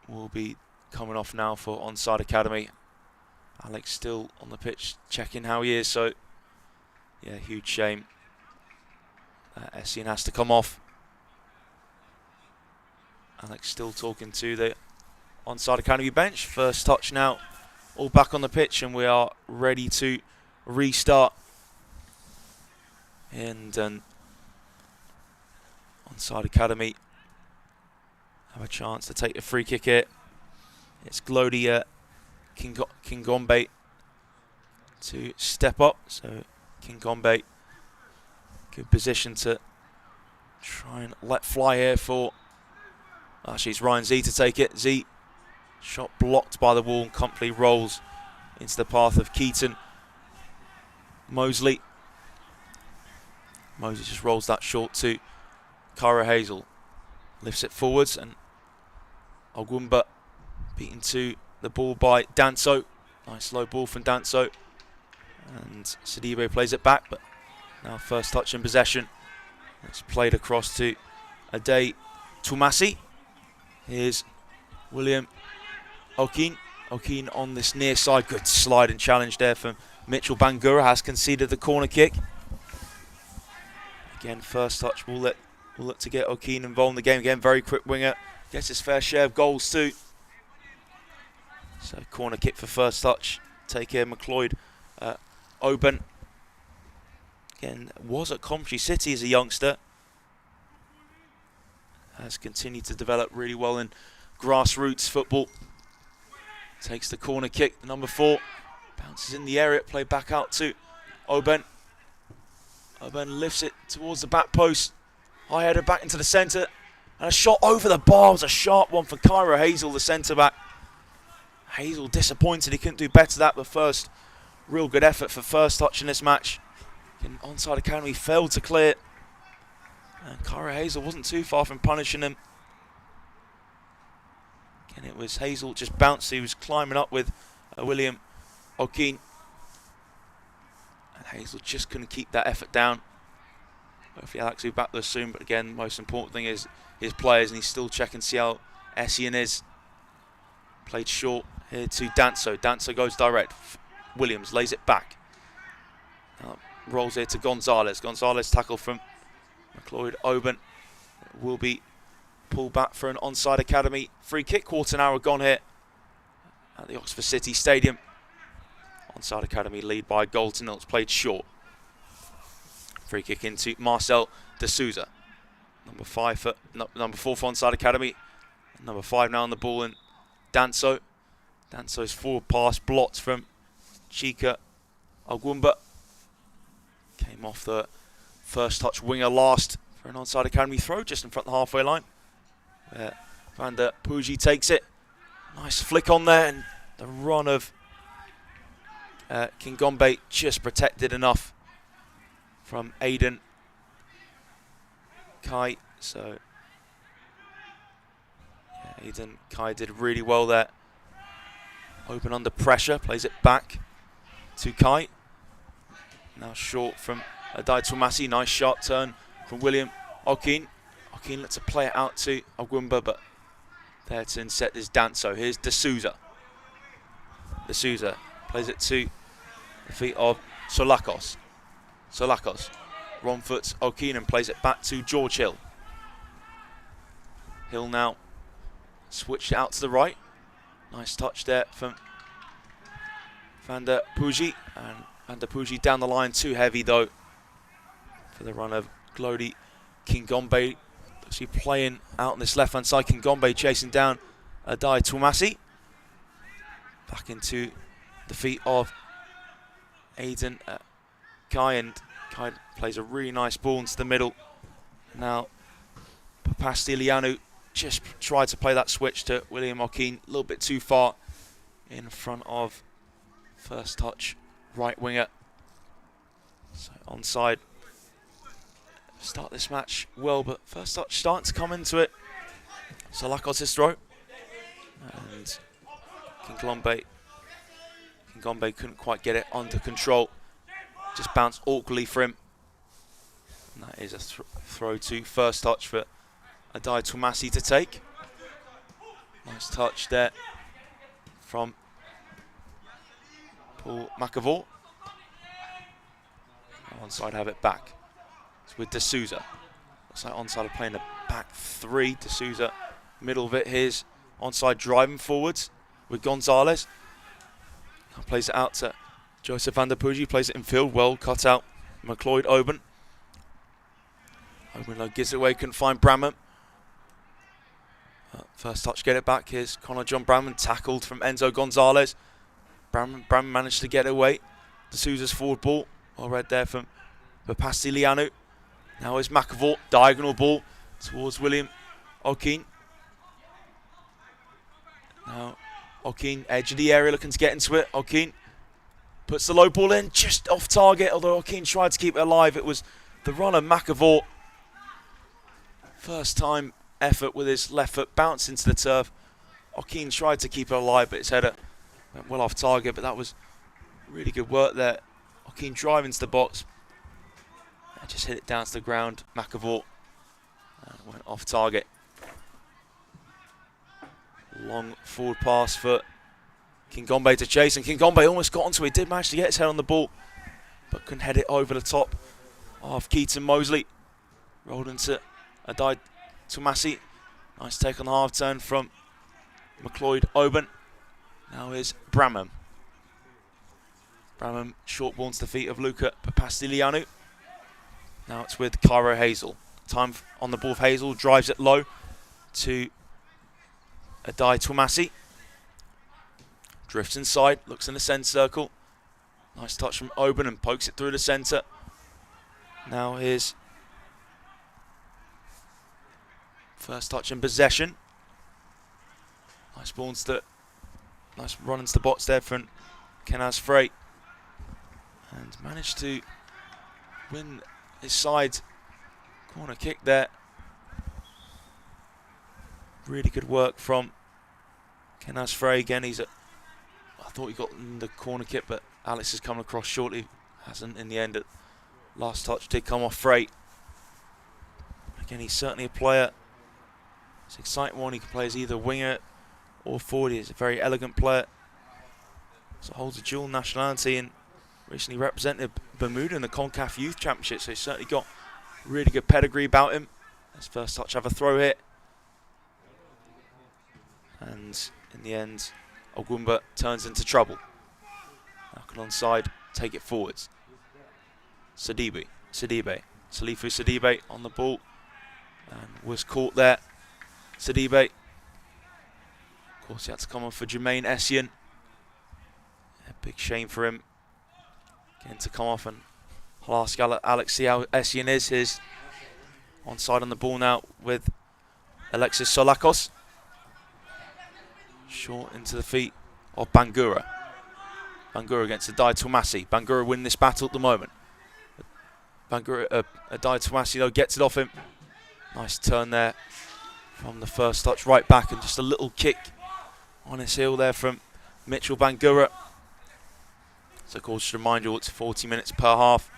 will be coming off now for Onside Academy. Alex still on the pitch checking how he is. So yeah, huge shame Essien has to come off. Alex still talking to the Onside Academy bench. First Touch now all back on the pitch, and we are ready to restart. And Onside Academy have a chance to take a free kick here. It's Glodia Kingombe to step up. So Kingombe, good position to try and let fly here for. Actually, it's Ryan Z to take it. Z, shot blocked by the wall and completely rolls into the path of Keaton. Mosley just rolls that short to Kyra Hazel. Lifts it forwards and Ogwumba beaten to the ball by Danso. Nice low ball from Danso. And Sidibe plays it back, but now first touch in possession. It's played across to Ade Tumasi. Here's William Okeen. Okeen on this near side. Good slide and challenge there from Mitchell Bangura. Has conceded the corner kick. Again, first touch will look to get Okeen involved in the game. Again, very quick winger. Gets his fair share of goals too. So corner kick for first touch. Take here, McLeod. Oben. Again, was at Coventry City as a youngster. Has continued to develop really well in grassroots football. Takes the corner kick, the number 4. Bounces in the area, played back out to Oben. Oben lifts it towards the back post. High header back into the centre. And a shot over the bar was a sharp one for Kyra Hazel, the centre back. Hazel disappointed, he couldn't do better that, but first real good effort for first touch in this match. And Onside Academy failed to clear it. And Kyra Hazel wasn't too far from punishing him. Again, it was Hazel just bounced, he was climbing up with William Okeen. And Hazel just couldn't keep that effort down. Hopefully Alex will be back there soon, but again, the most important thing is his players, and he's still checking to see how Essien is. Played short here to Danso. Danso goes direct. Williams lays it back. Rolls here to Gonzalez. Gonzalez tackle from McLeod. Oben will be pulled back for an Onside Academy free kick. Quarter an hour gone here at the Oxford City Stadium. Onside Academy lead by a goal to nil. It's played short. Free kick into Marcel de Souza. Number 4 for Onside Academy. Number 5 now on the ball, and Danso. Danso's forward pass blocked from Chika Ogwumba. Came off the first touch winger last for an Onside Academy throw just in front of the halfway line. Where Van der Pooji takes it. Nice flick on there, and the run of Kingombe just protected enough from Aiden Kai. So yeah, Aiden Kai did really well there. Open under pressure, plays it back to Kai. Now short from Adai Tumasi. Nice sharp turn from William Okeen. Okeen lets it play it out to Ogwumba, but there to inset is Danso. Here's De Souza. De Souza plays it to the feet of Solakos. Solakos. Wrong foot Okeen and plays it back to George Hill. Hill now switched it out to the right. Nice touch there from Van der Pooji. And Van der Pooji down the line, too heavy though for the run of Glody Kingombe. Actually playing out on this left hand side. Kingombe chasing down Adai Tumasi. Back into the feet of Aiden Kai, and Kai plays a really nice ball into the middle. Now Papastilianu just tried to play that switch to William Okeen, a little bit too far in front of first touch right winger. So onside. Start this match well, but first touch starting to come into it. So Lakos' throw. And Kingombe couldn't quite get it under control. Just bounced awkwardly for him. And that is a throw to first touch for Adai Tumasi to take. Nice touch there from Paul McAvoy. Onside have it back. It's with De Souza. Looks like Onside are playing a back 3. De Souza, middle of it. Here's Onside driving forwards with Gonzalez. Now plays it out to Joseph Van der Pooji. Plays it in field. Well cut out. McLeod Oben. Oben gives it away. Couldn't find Bramham. First touch, get it back. Here's Connor John Bramman, tackled from Enzo Gonzalez. Bramman managed to get away. D'Souza's forward ball, well read there from Papastilianu. Now is McAvoy, diagonal ball towards William O'Keen. Now O'Keen, edge of the area, looking to get into it. O'Keen puts the low ball in, just off target, although O'Keen tried to keep it alive. It was the runner, McAvoy. First time effort with his left foot, bounced into the turf. O'Keen tried to keep it alive, but his header went well off target, but that was really good work there. O'Keen driving to the box. And just hit it down to the ground. McAvoy went off target. Long forward pass for Kingombe to chase, and Kingombe almost got onto it. He did manage to get his head on the ball, but couldn't head it over the top of Keaton Mosley. Rolled into Adai Tomasi. Nice take on the half turn from McLeod Oban. Now is Bramham. Bramham short ball into the feet of Luca Papastilianu. Now it's with Cairo Hazel. Time on the ball of Hazel, drives it low to Adai Tomasi. Drifts inside, looks in the centre circle. Nice touch from Oban and pokes it through the centre. Now here's first touch in possession. Nice ball into nice run into the box there from Kenaz Frey. And managed to win his side corner kick there. Really good work from Kenaz Frey again. I thought he got in the corner kick, but Alex has come across shortly. Hasn't in the end. Last touch did come off Frey. Again, he's certainly a player. It's an exciting one. He can play as either winger or forward. He's a very elegant player. So holds a dual nationality and recently represented Bermuda in the CONCACAF Youth Championship. So he's certainly got really good pedigree about him. His first touch have a throw hit. And in the end, Ogwumba turns into trouble. Now onside, take it forwards. Salifu Sidibe on the ball and was caught there. Sidibe, of course, he had to come on for Jermaine Essien. A big shame for him getting to come off, and I'll ask Alex see how Essien is. His onside on the ball now with Alexis Solakos. Short into the feet of Bangura. Bangura against Adai Tomasi. Bangura win this battle at the moment. Bangura, Adai Tomasi though gets it off him. Nice turn there from the first touch right back, and just a little kick on his heel there from Mitchell Bangura. So of course, to remind you, it's 40 minutes per half.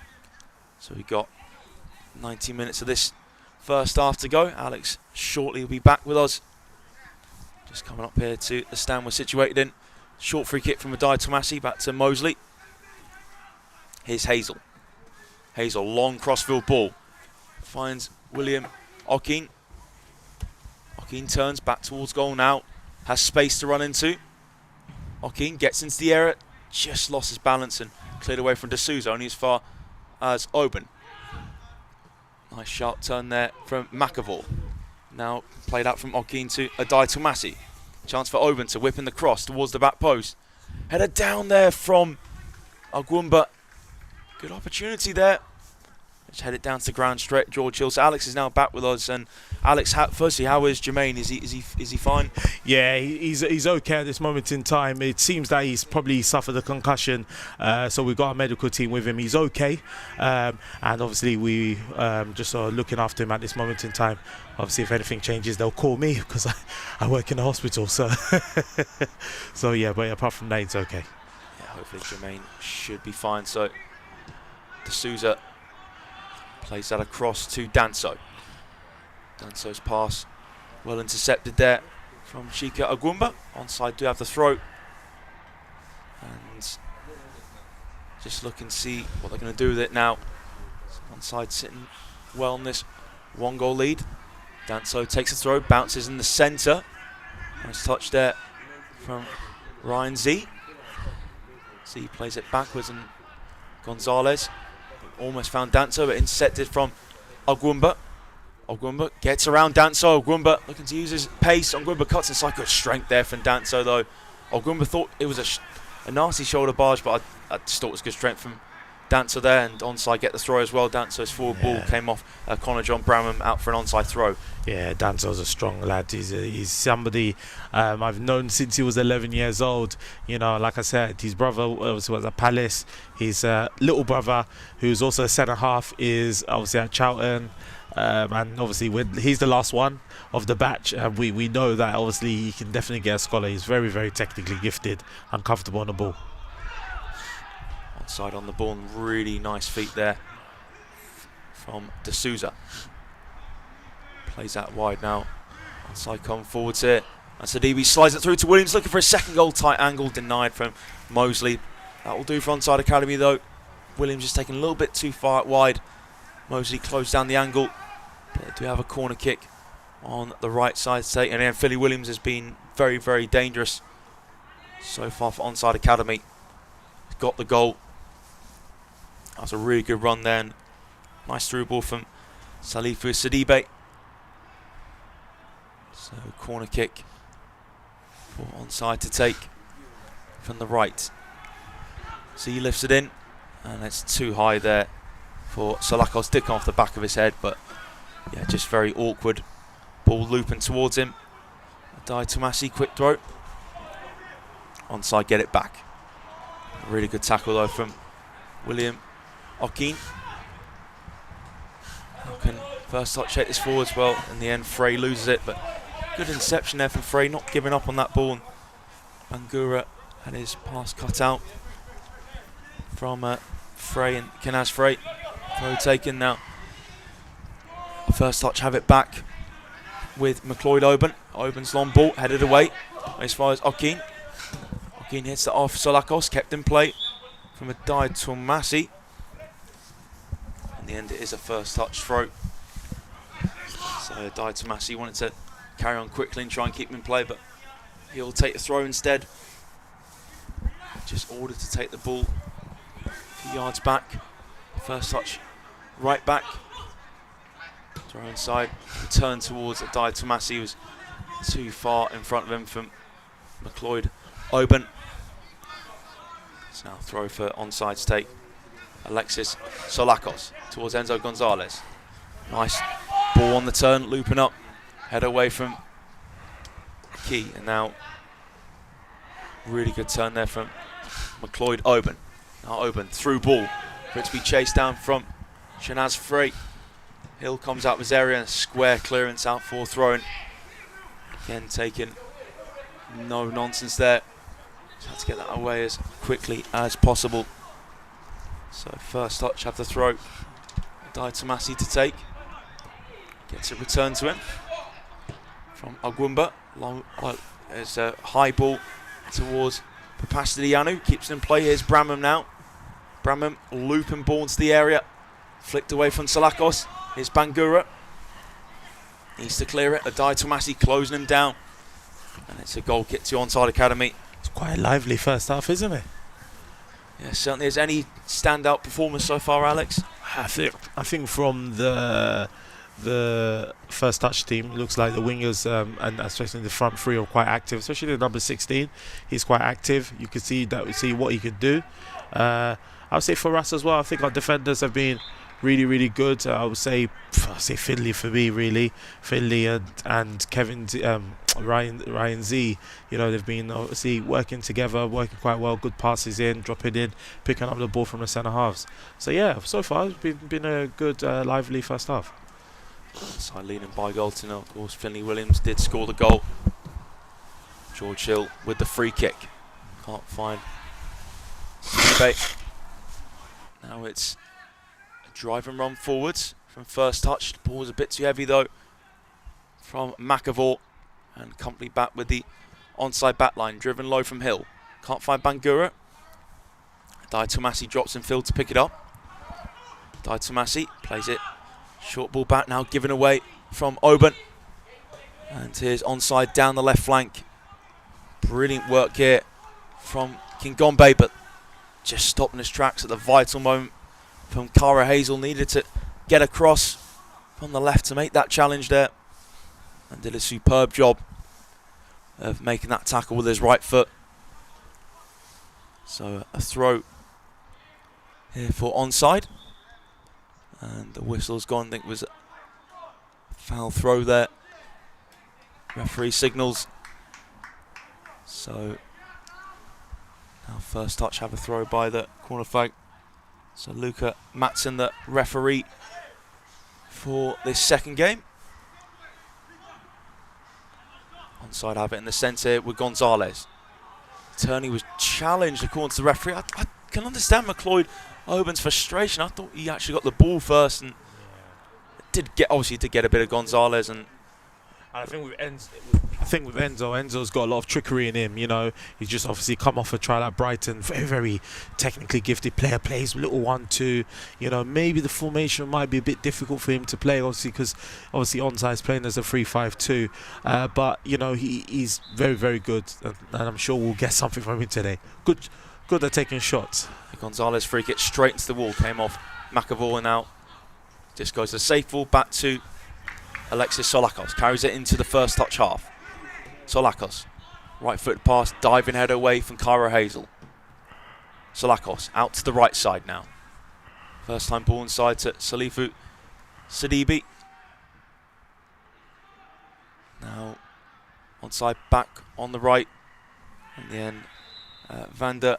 So we've got 90 minutes of this first half to go. Alex shortly will be back with us. Just coming up here to the stand we're situated in. Short free kick from Adai Tomasi, back to Mosley. Here's Hazel. Hazel, long crossfield ball. Finds William O'Keen. O'Keen turns back towards goal now. Has space to run into. O'Keen gets into the area. Just lost his balance and cleared away from D'Souza, only as far as Oban. Nice sharp turn there from McAvoy. Now played out from O'Keen to Adai Tomasi. Chance for Oban to whip in the cross towards the back post. Header down there from Ogwumba. Good opportunity there. Just head it down to the ground straight. George Hill. So Alex is now back with us. And Alex, firstly, how is Jermaine? Is he fine? Yeah, he's okay at this moment in time. It seems that he's probably suffered a concussion. So we've got a medical team with him. He's okay. And obviously we just are looking after him at this moment in time. Obviously, if anything changes, they'll call me because I work in the hospital. So, so yeah, but apart from that, it's okay. Yeah, hopefully Jermaine should be fine. So D'Souza plays that across to Danso. Danso's pass well intercepted there from Chika Ogwumba. Onside do have the throw. And just look and see what they're going to do with it now. Onside sitting well on this 1-goal lead. Danso takes a throw, bounces in the centre. Nice touch there from Ryan Z. Z plays it backwards, and Gonzalez almost found Danso, but intercepted from Ogwumba. Ogwumba gets around Danso. Ogwumba looking to use his pace. Ogwumba cuts inside. Good strength there from Danso, though. Ogwumba thought it was a nasty shoulder barge, but I just thought it was good strength from Danso there. And onside get the throw as well. Danso's forward ball came off Connor John Bramham out for an onside throw. Yeah, Danso's a strong lad. He's somebody I've known since he was 11 years old. You know, like I said, his brother was at Palace. His little brother, who's also a centre half, is obviously at Charlton. And obviously he's the last one of the batch, and we know that obviously he can definitely get a scholar. He's very, very technically gifted and comfortable on the ball. Onside on the ball, and really nice feet there from D'Souza. Plays that wide now. Onside come forwards here. And Sidibe slides it through to Williams, looking for a second goal. Tight angle denied from Mosley. That will do for Onside Academy, though. Williams just taking a little bit too far out wide. Mosley closed down the angle. They do have a corner kick on the right side to take. And then Philly Williams has been very, very dangerous so far for Onside Academy. He's got the goal. That was a really good run then. Nice through ball from Salifu Sidibe. So corner kick for Onside to take from the right. So he lifts it in, and it's too high there for Salakos. Did come off the back of his head, but yeah, just very awkward. Ball looping towards him. Adai Tomasi, quick throw. Onside get it back. A really good tackle though from William Okin. Can first touch check this forward as well. In the end, Frey loses it, but good interception there from Frey, not giving up on that ball. Bangura had his pass cut out from Frey, and Kenaz Frey. Throw taken now. First touch have it back with McLeod Oben. Oben's long ball headed away as far as Okin. Okin hits it off Solakos, kept in play from Adai Tomasi. In the end, it is a first touch throw. So Adai Tomasi wanted to carry on quickly and try and keep him in play, but he'll take the throw instead. Just ordered to take the ball a few yards back. First touch right back. Throw inside. Return towards Adai Tomasi. Was too far in front of him from McLeod Oben. So now throw for onside to take Alexis Solakos towards Enzo Gonzalez. Nice ball on the turn, looping up. Head away from Key, and now really good turn there from McLeod Oben. Now Oben through ball for it to be chased down from Shanaz Frey. Hill comes out of his area and square clearance out for throwing. Again taking no nonsense there. Just had to get that away as quickly as possible. So first touch have the throw. Adai Tomasi to take. Gets a return to him from Ogwumba. Long, there's a high ball towards Papastidianu. Keeps it in play. Here's Bramham now. Bramham looping ball into the area. Flicked away from Salakos. Here's Bangura. Needs to clear it. Adai Tomasi closing him down. And it's a goal kick to Onside Academy. It's quite a lively first half, isn't it? Yeah, certainly. Is any standout performance so far, Alex? I think from the first touch team, looks like the wingers and especially the front three are quite active, especially the number 16. He's quite active. You can see what he could do. I would say for us as well, I think our defenders have been really, really good. I would say Finley for me, really. Finley and Kevin Ryan Z, you know, they've been obviously working together, working quite well. Good passes in, dropping in, picking up the ball from the centre halves. So yeah, so far it's been a good, lively first half. Side leading by Galton, of course. Finley Williams did score the goal. George Hill with the free kick. Can't find Sidibe. Now it's a drive and run forwards from first touch. The ball was a bit too heavy though from McAvoy, and company back with the onside back line, driven low from Hill. Can't find Bangura. Adai Tomasi drops in field to pick it up. Adai Tomasi plays it. Short ball back now, given away from Oben. And here's onside down the left flank. Brilliant work here from Kingombe, but just stopping his tracks at the vital moment from Kara Hazel. Needed to get across. from the left to make that challenge there, and did a superb job of making that tackle with his right foot. So a throw here for onside, and the whistle's gone. I think it was a foul throw there. Referee signals. So now first touch, have a throw by the corner flag. So Luca Matson, the referee for this second game. Onside have it in the centre with Gonzalez. Turney was challenged according to the referee. I can understand McLeod Oben's frustration. I thought he actually got the ball first, and obviously did get a bit of Gonzalez. And I think with Enzo's got a lot of trickery in him. You know, he's just obviously come off a trial at Brighton. Very, very technically gifted player. Plays little 1-2. You know, maybe the formation might be a bit difficult for him to play, obviously, because obviously Onside's playing as a 3-5-2. But you know, he's very, very good, and I'm sure we'll get something from him today. Good at taking shots. Gonzalez free kick straight into the wall, came off McAvoy, and now just goes to safe ball back to Alexis Solakos. Carries it into the first touch half. Solakos, right foot pass, diving header away from Cairo Hazel. Solakos out to the right side now. First time ball inside to Salifu Sidibe. Now onside back on the right. And then Vander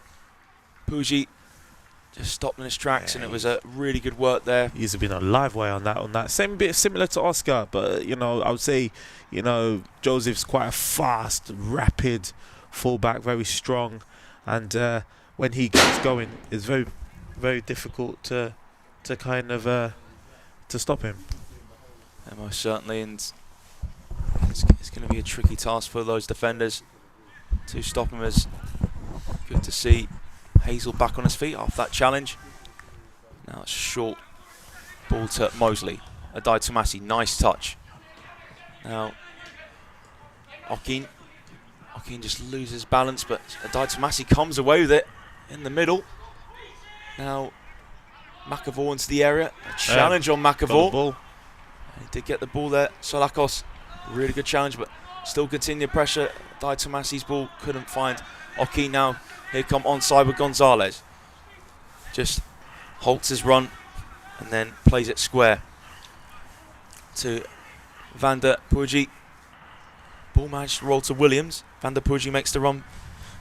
Puji just stopped in his tracks, and it was a really good work there. He's been a live wire on that. Same bit similar to Oscar, but you know, I would say, you know, Joseph's quite a fast, rapid fullback, very strong, and when he gets going, it's very, very difficult to kind of to stop him. Yeah, most certainly, and it's going to be a tricky task for those defenders to stop him. As good to see Hazel back on his feet after that challenge. Now it's a short ball to Mosley. Adai Tomasi, nice touch. Now Okin just loses balance, but Adai Tomasi comes away with it in the middle. Now McAvoy into the area. A challenge on McAvoy. He did get the ball there. Solakos, really good challenge, but still continued pressure. Adai Tomasi's ball couldn't find Okin. Now here come onside with Gonzalez. Just halts his run and then plays it square to Vander Puji. Ball managed to roll to Williams. Vander Puji makes the run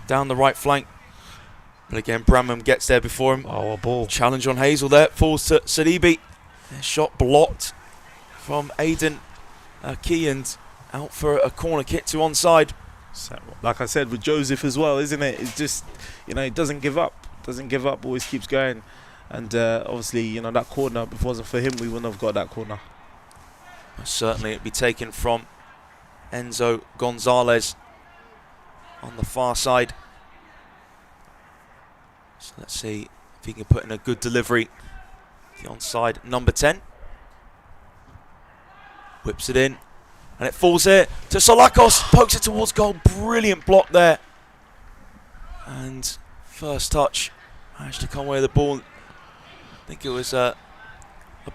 down the right flank. But again, Bramham gets there before him. Oh, a ball. Challenge on Hazel there. Falls to Sidibe. Shot blocked from Aidan Key, and out for a corner kick to onside. Like I said, with Joseph as well, isn't it? It's just, you know, he doesn't give up. Always keeps going. And obviously, you know, that corner, if it wasn't for him, we wouldn't have got that corner. Certainly it'd be taken from Enzo Gonzalez on the far side. So let's see if he can put in a good delivery. The onside number 10. Whips it in. And it falls here to Solakos. Pokes it towards goal. Brilliant block there. And first touch. Managed to come away with the ball. I think it was a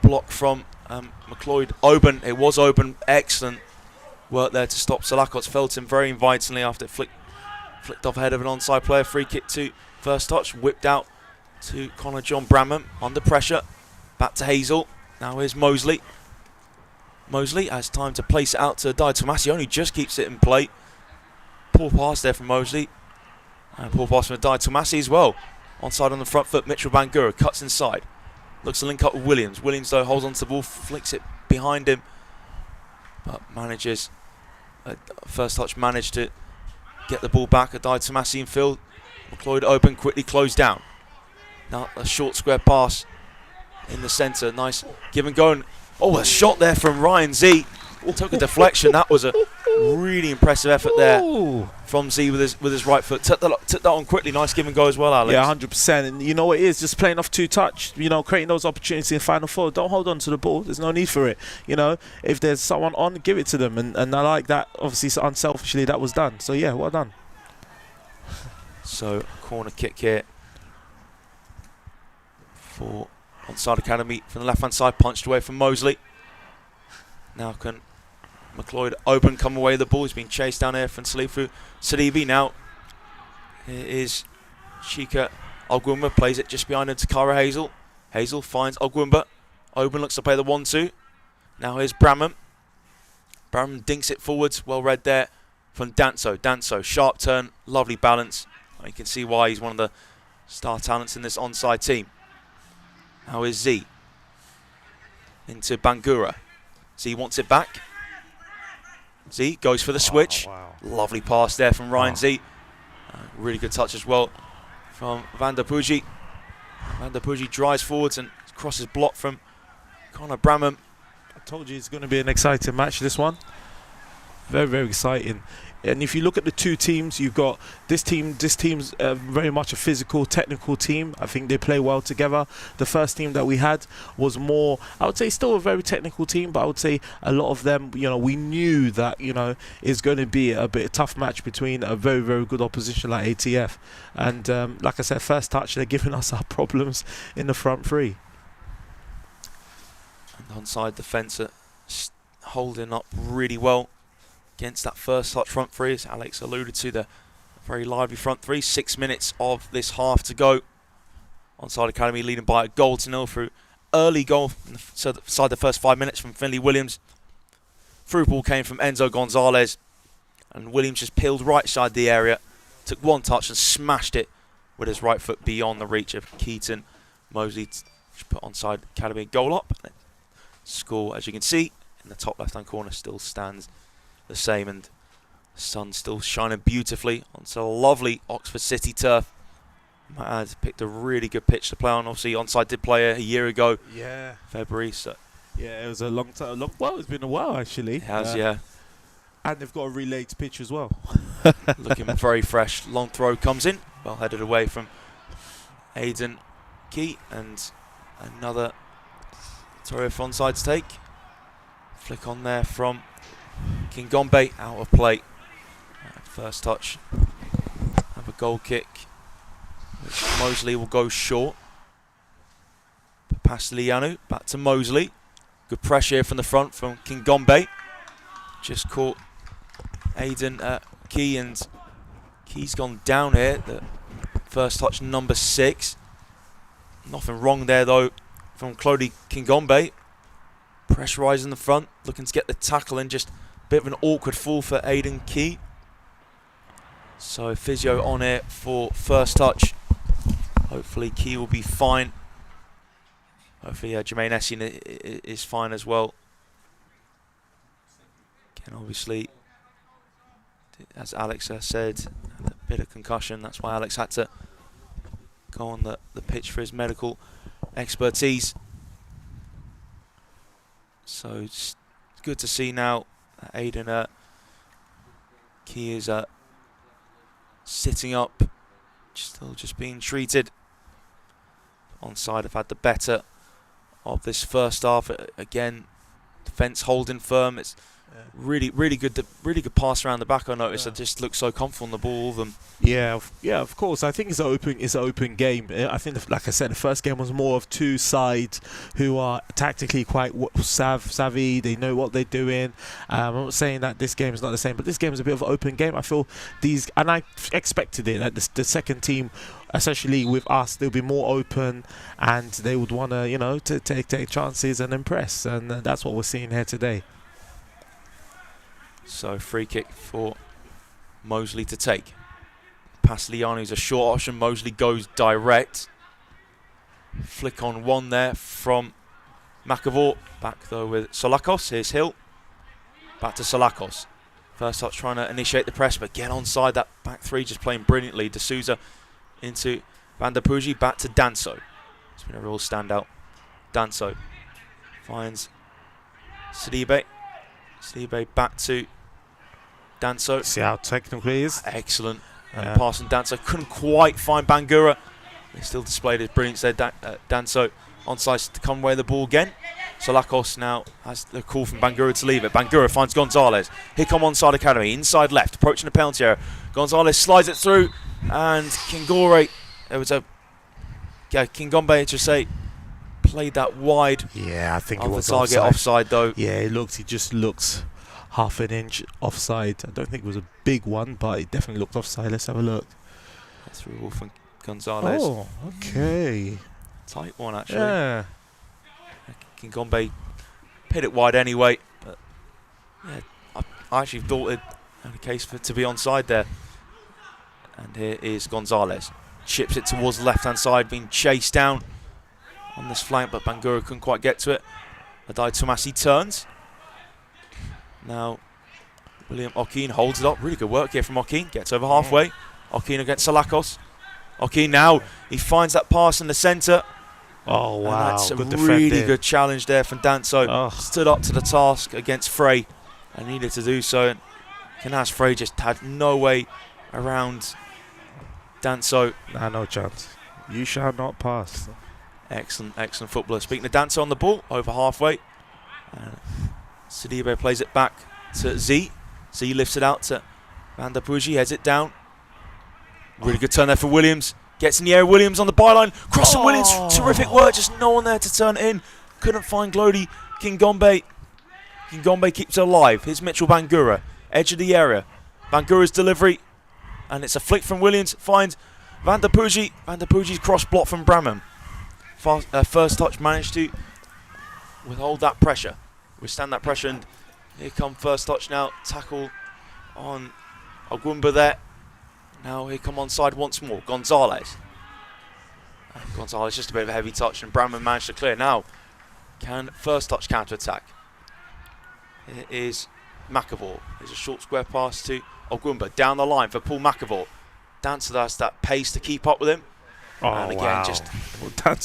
block from McLeod Oben. It was Oben. Excellent work there to stop Solakos. Felt him very invitingly after it flicked off ahead of an onside player. Free kick to first touch. Whipped out to Connor John Bramham. Under pressure. Back to Hazel. Now here's Mosley. Mosley has time to place it out to Adai Tomasi. Only just keeps it in play. Poor pass there from Mosley. And poor pass from Adai Tomasi as well. Onside on the front foot. Mitchell Bangura cuts inside. Looks to link up with Williams. Williams, though, holds on to the ball. Flicks it behind him. But manages. First touch managed to get the ball back. Adai Tomasi in field. McLeod Oben quickly closed down. Now a short square pass in the centre. Nice give and go. Oh, a shot there from Ryan Z. Took a deflection. That was a really impressive effort there from Z with his right foot. Took that on quickly. Nice give and go as well, Alex. Yeah, 100%. And you know what it is? Just playing off two touch. You know, creating those opportunities in Final Four. Don't hold on to the ball. There's no need for it. You know, if there's someone on, give it to them. And I like that. Obviously, unselfishly, that was done. So yeah, well done. So corner kick here for Onside Academy from the left-hand side, punched away from Mosley. Now can McLeod open, come away with the ball. He's being chased down here from Salifu Sidibe. Now here is Chika Ogwumba, plays it just behind him to Kara Hazel. Hazel finds Ogwumba. Oben looks to play the 1-2. Now here's Bramham. Bramham dinks it forwards. Well read there from Danso. Danso, sharp turn, lovely balance. You can see why he's one of the star talents in this onside team. Now is Z. Into Bangura. Z wants it back. Z goes for the switch. Wow. Lovely pass there from Ryan Z. Really good touch as well from Van der Poogie. Van der Poogie drives forwards and crosses block from Conor Bramham. I told you it's going to be an exciting match, this one. Very, very exciting. And if you look at the two teams, you've got this team's very much a physical, technical team. I think they play well together. The first team that we had was more, I would say, still a very technical team, but I would say a lot of them, we knew that, it's going to be a bit of a tough match between a very, very good opposition like ATF. And like I said, first touch, they're giving us our problems in the front three. And onside defence holding up really well against that first touch front three, as Alex alluded to, the very lively front three. 6 minutes of this half to go. Onside Academy leading by a goal to nil through early goal inside the first 5 minutes from Finley Williams. Through ball came from Enzo Gonzalez, and Williams just peeled right side the area, took one touch and smashed it with his right foot beyond the reach of Keaton. Mosley put Onside Academy goal up. Score, as you can see, in the top left-hand corner still stands the same, and the sun still shining beautifully onto a lovely Oxford City turf. Might add, picked a really good pitch to play on. Obviously, Onside did play a year ago, February. So yeah, it was a long time. Well, it's been a while actually. It has, yeah. And they've got a relayed pitch as well. Looking very fresh. Long throw comes in, well headed away from Aidan Key, and another Torrio for onside to take. Flick on there from Kingombe, out of play. First touch. Have a goal kick, which Mosley will go short. Past Lianu, back to Mosley. Good pressure here from the front from Kingombe. Just caught Aidan Key, and Key's gone down here. The first touch, number 6. Nothing wrong there though from Clody Kingombe. Pressurising the front, looking to get the tackle in. Just a bit of an awkward fall for Aidan Key. So physio on here for first touch. Hopefully Key will be fine. Hopefully Jermaine Essien is fine as well. Again, obviously, as Alex said, a bit of concussion. That's why Alex had to go on the pitch for his medical expertise. So it's good to see now that Aidan Key is sitting up, still just being treated. Onside have had the better of this first half. Again, defence holding firm. It's really good pass around the back. I noticed. It just looks so comfortable on the ball, all of them. Yeah, of course. I think it's an open game. I think, like I said, the first game was more of two sides who are tactically quite savvy. They know what they're doing. I'm not saying that this game is not the same, but this game is a bit of an open game. I feel and I expected it. That the second team, especially with us, they'll be more open and they would want to, to take chances and impress. And that's what we're seeing here today. So free kick for Mosley to take. Past Lianu's a short option. Mosley goes direct. Flick on one there from McAvoy. Back though with Solakos. Here's Hill. Back to Solakos. First touch trying to initiate the press, but get onside. That back three just playing brilliantly. D'Souza into Van der Poogie. Back to Danso. It's been a real standout. Danso finds Sidibe. Sidibe back to Danso. See how technical he is. Excellent. Pass from Danso. Couldn't quite find Bangura. They still displayed his brilliance there. Danso onside to come away the ball again. Solakos now has the call from Bangura to leave it. Bangura finds Gonzalez. Here come Onside Academy. Inside left. Approaching the penalty area. Gonzalez slides it through. And Kingombe, played that wide. Yeah, I think it Of the was target offside though. Yeah, he just looks half an inch offside. I don't think it was a big one, but it definitely looked offside. Let's have a look. That's through Wolf and Gonzalez. Oh, okay. Tight one actually. Yeah. Kingombe hit it wide anyway. But yeah, I actually thought it had a case for it to be onside there. And here is Gonzalez. Chips it towards the left-hand side, being chased down on this flank, but Bangura couldn't quite get to it. Adai Tomasi turns. Now, William Okeen holds it up. Really good work here from Okeen. Gets over halfway. Okeen against Salakos. Okeen now, he finds that pass in the centre. Oh, wow. And that's a good really defending. good challenge there from Danso. Oh. Stood up to the task against Frey and needed to do so. Kanaz Frey just had no way around Danso. Nah, no chance. You shall not pass. Excellent, excellent footballer. Speaking of Danso on the ball, over halfway. Sidibe plays it back to Z. Z lifts it out to Van der Pooji, heads it down. Really good turn there for Williams. Gets in the air, Williams on the byline. Crossing Williams, terrific work, just no one there to turn it in. Couldn't find Glody. Kingombe keeps it alive. Here's Mitchell Bangura, edge of the area. Bangura's delivery, and it's a flick from Williams. Finds Van der Pooji. Van der Pooji's cross block from Bramham. First touch managed to withhold that pressure, withstand that pressure, and here come first touch now. Tackle on Ogwumba there. Now here come onside once more. Gonzalez. Gonzalez just a bit of a heavy touch, and Bramham managed to clear. Now, can first touch counter attack? Here is McAvoy. There's a short square pass to Ogwumba down the line for Paul McAvoy. Dancer has that pace to keep up with him. And again, just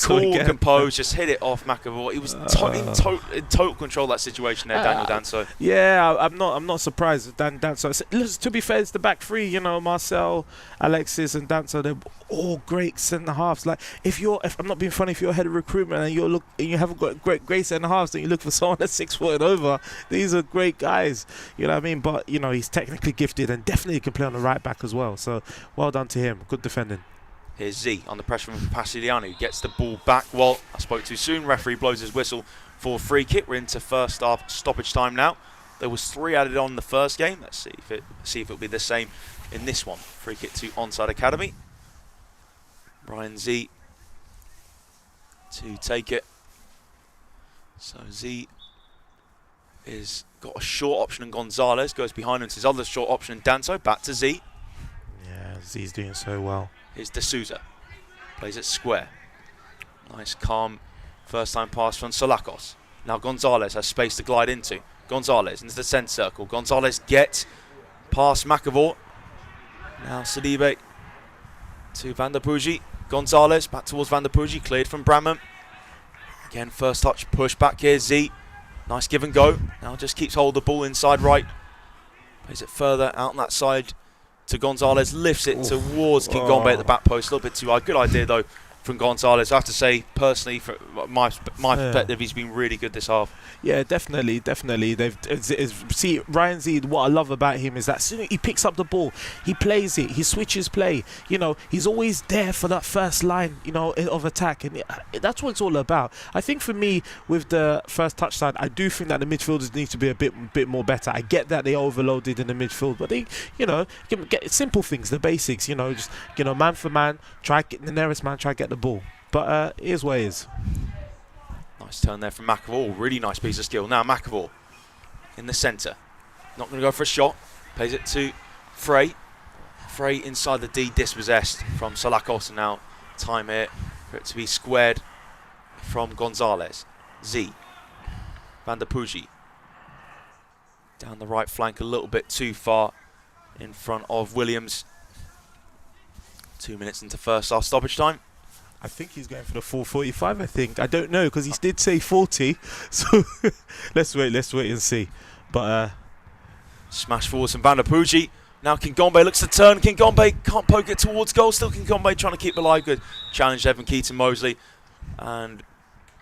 cool, composed, just hit it off McAvoy. He was in total control of that situation there, Daniel Danso. Yeah, I'm not surprised with Dan Danso. Listen, to be fair, it's the back three. You know, Marcel, Alexis, and Danso. They're all great centre halves. Like, if I'm not being funny, if you're head of recruitment and you haven't got great centre halves, then you look for someone that's 6 foot and over. These are great guys. You know what I mean? But you know, he's technically gifted and definitely can play on the right back as well. So well done to him. Good defending. Here's Z on the pressure from Pasiliano, who gets the ball back. Well, I spoke too soon. Referee blows his whistle for a free kick. We're into first half stoppage time now. There was 3 added on in the first game. Let's see if it'll be the same in this one. Free kick to Onside Academy. Ryan Z to take it. So Z is got a short option, and Gonzalez goes behind him to his other short option, Danso. Back to Z. Yeah, Z's doing so well. Here's D'Souza. Plays it square. Nice, calm, first-time pass from Salakos. Now Gonzalez has space to glide into. Gonzalez into the centre circle. Gonzalez gets past McAvoy. Now Sidibe to Van der Pooji. Gonzalez back towards Van der Pooji. Cleared from Bramham. Again, first touch, push back here. Z. Nice give and go. Now just keeps hold of the ball inside right. Plays it further out on that side to Gonzalez, lifts it towards Kingombe at the back post. A little bit too high. Good idea though from Gonzalez. I have to say, personally, from my perspective, he's been really good this half. Yeah, definitely. See, Ryan Z, what I love about him is that soon as he picks up the ball, he plays it, he switches play. You know, he's always there for that first line, you know, of attack, and that's what it's all about. I think for me, with the first touch side, I do think that the midfielders need to be a bit more better. I get that they overloaded in the midfield, but they, you know, get simple things, the basics. You know, just man for man, try get the nearest man, try get the ball. But here's what it is. Nice turn there from McAvoy. Really nice piece of skill. Now McAvoy in the centre. Not going to go for a shot. Plays it to Frey. Frey inside the D, dispossessed from Salakos. And now time here for it to be squared from Gonzalez. Z. Van der Pooji. Down the right flank a little bit too far in front of Williams. 2 minutes into first half stoppage time. I think he's going for the 4:45. I think. I don't know because he did say 40. So let's wait and see. But smash forwards from Van der Pooji. Now Kingombe looks to turn. Kingombe can't poke it towards goal. Still Kingombe trying to keep it alive. Good challenge, Evan Keaton Mosley. And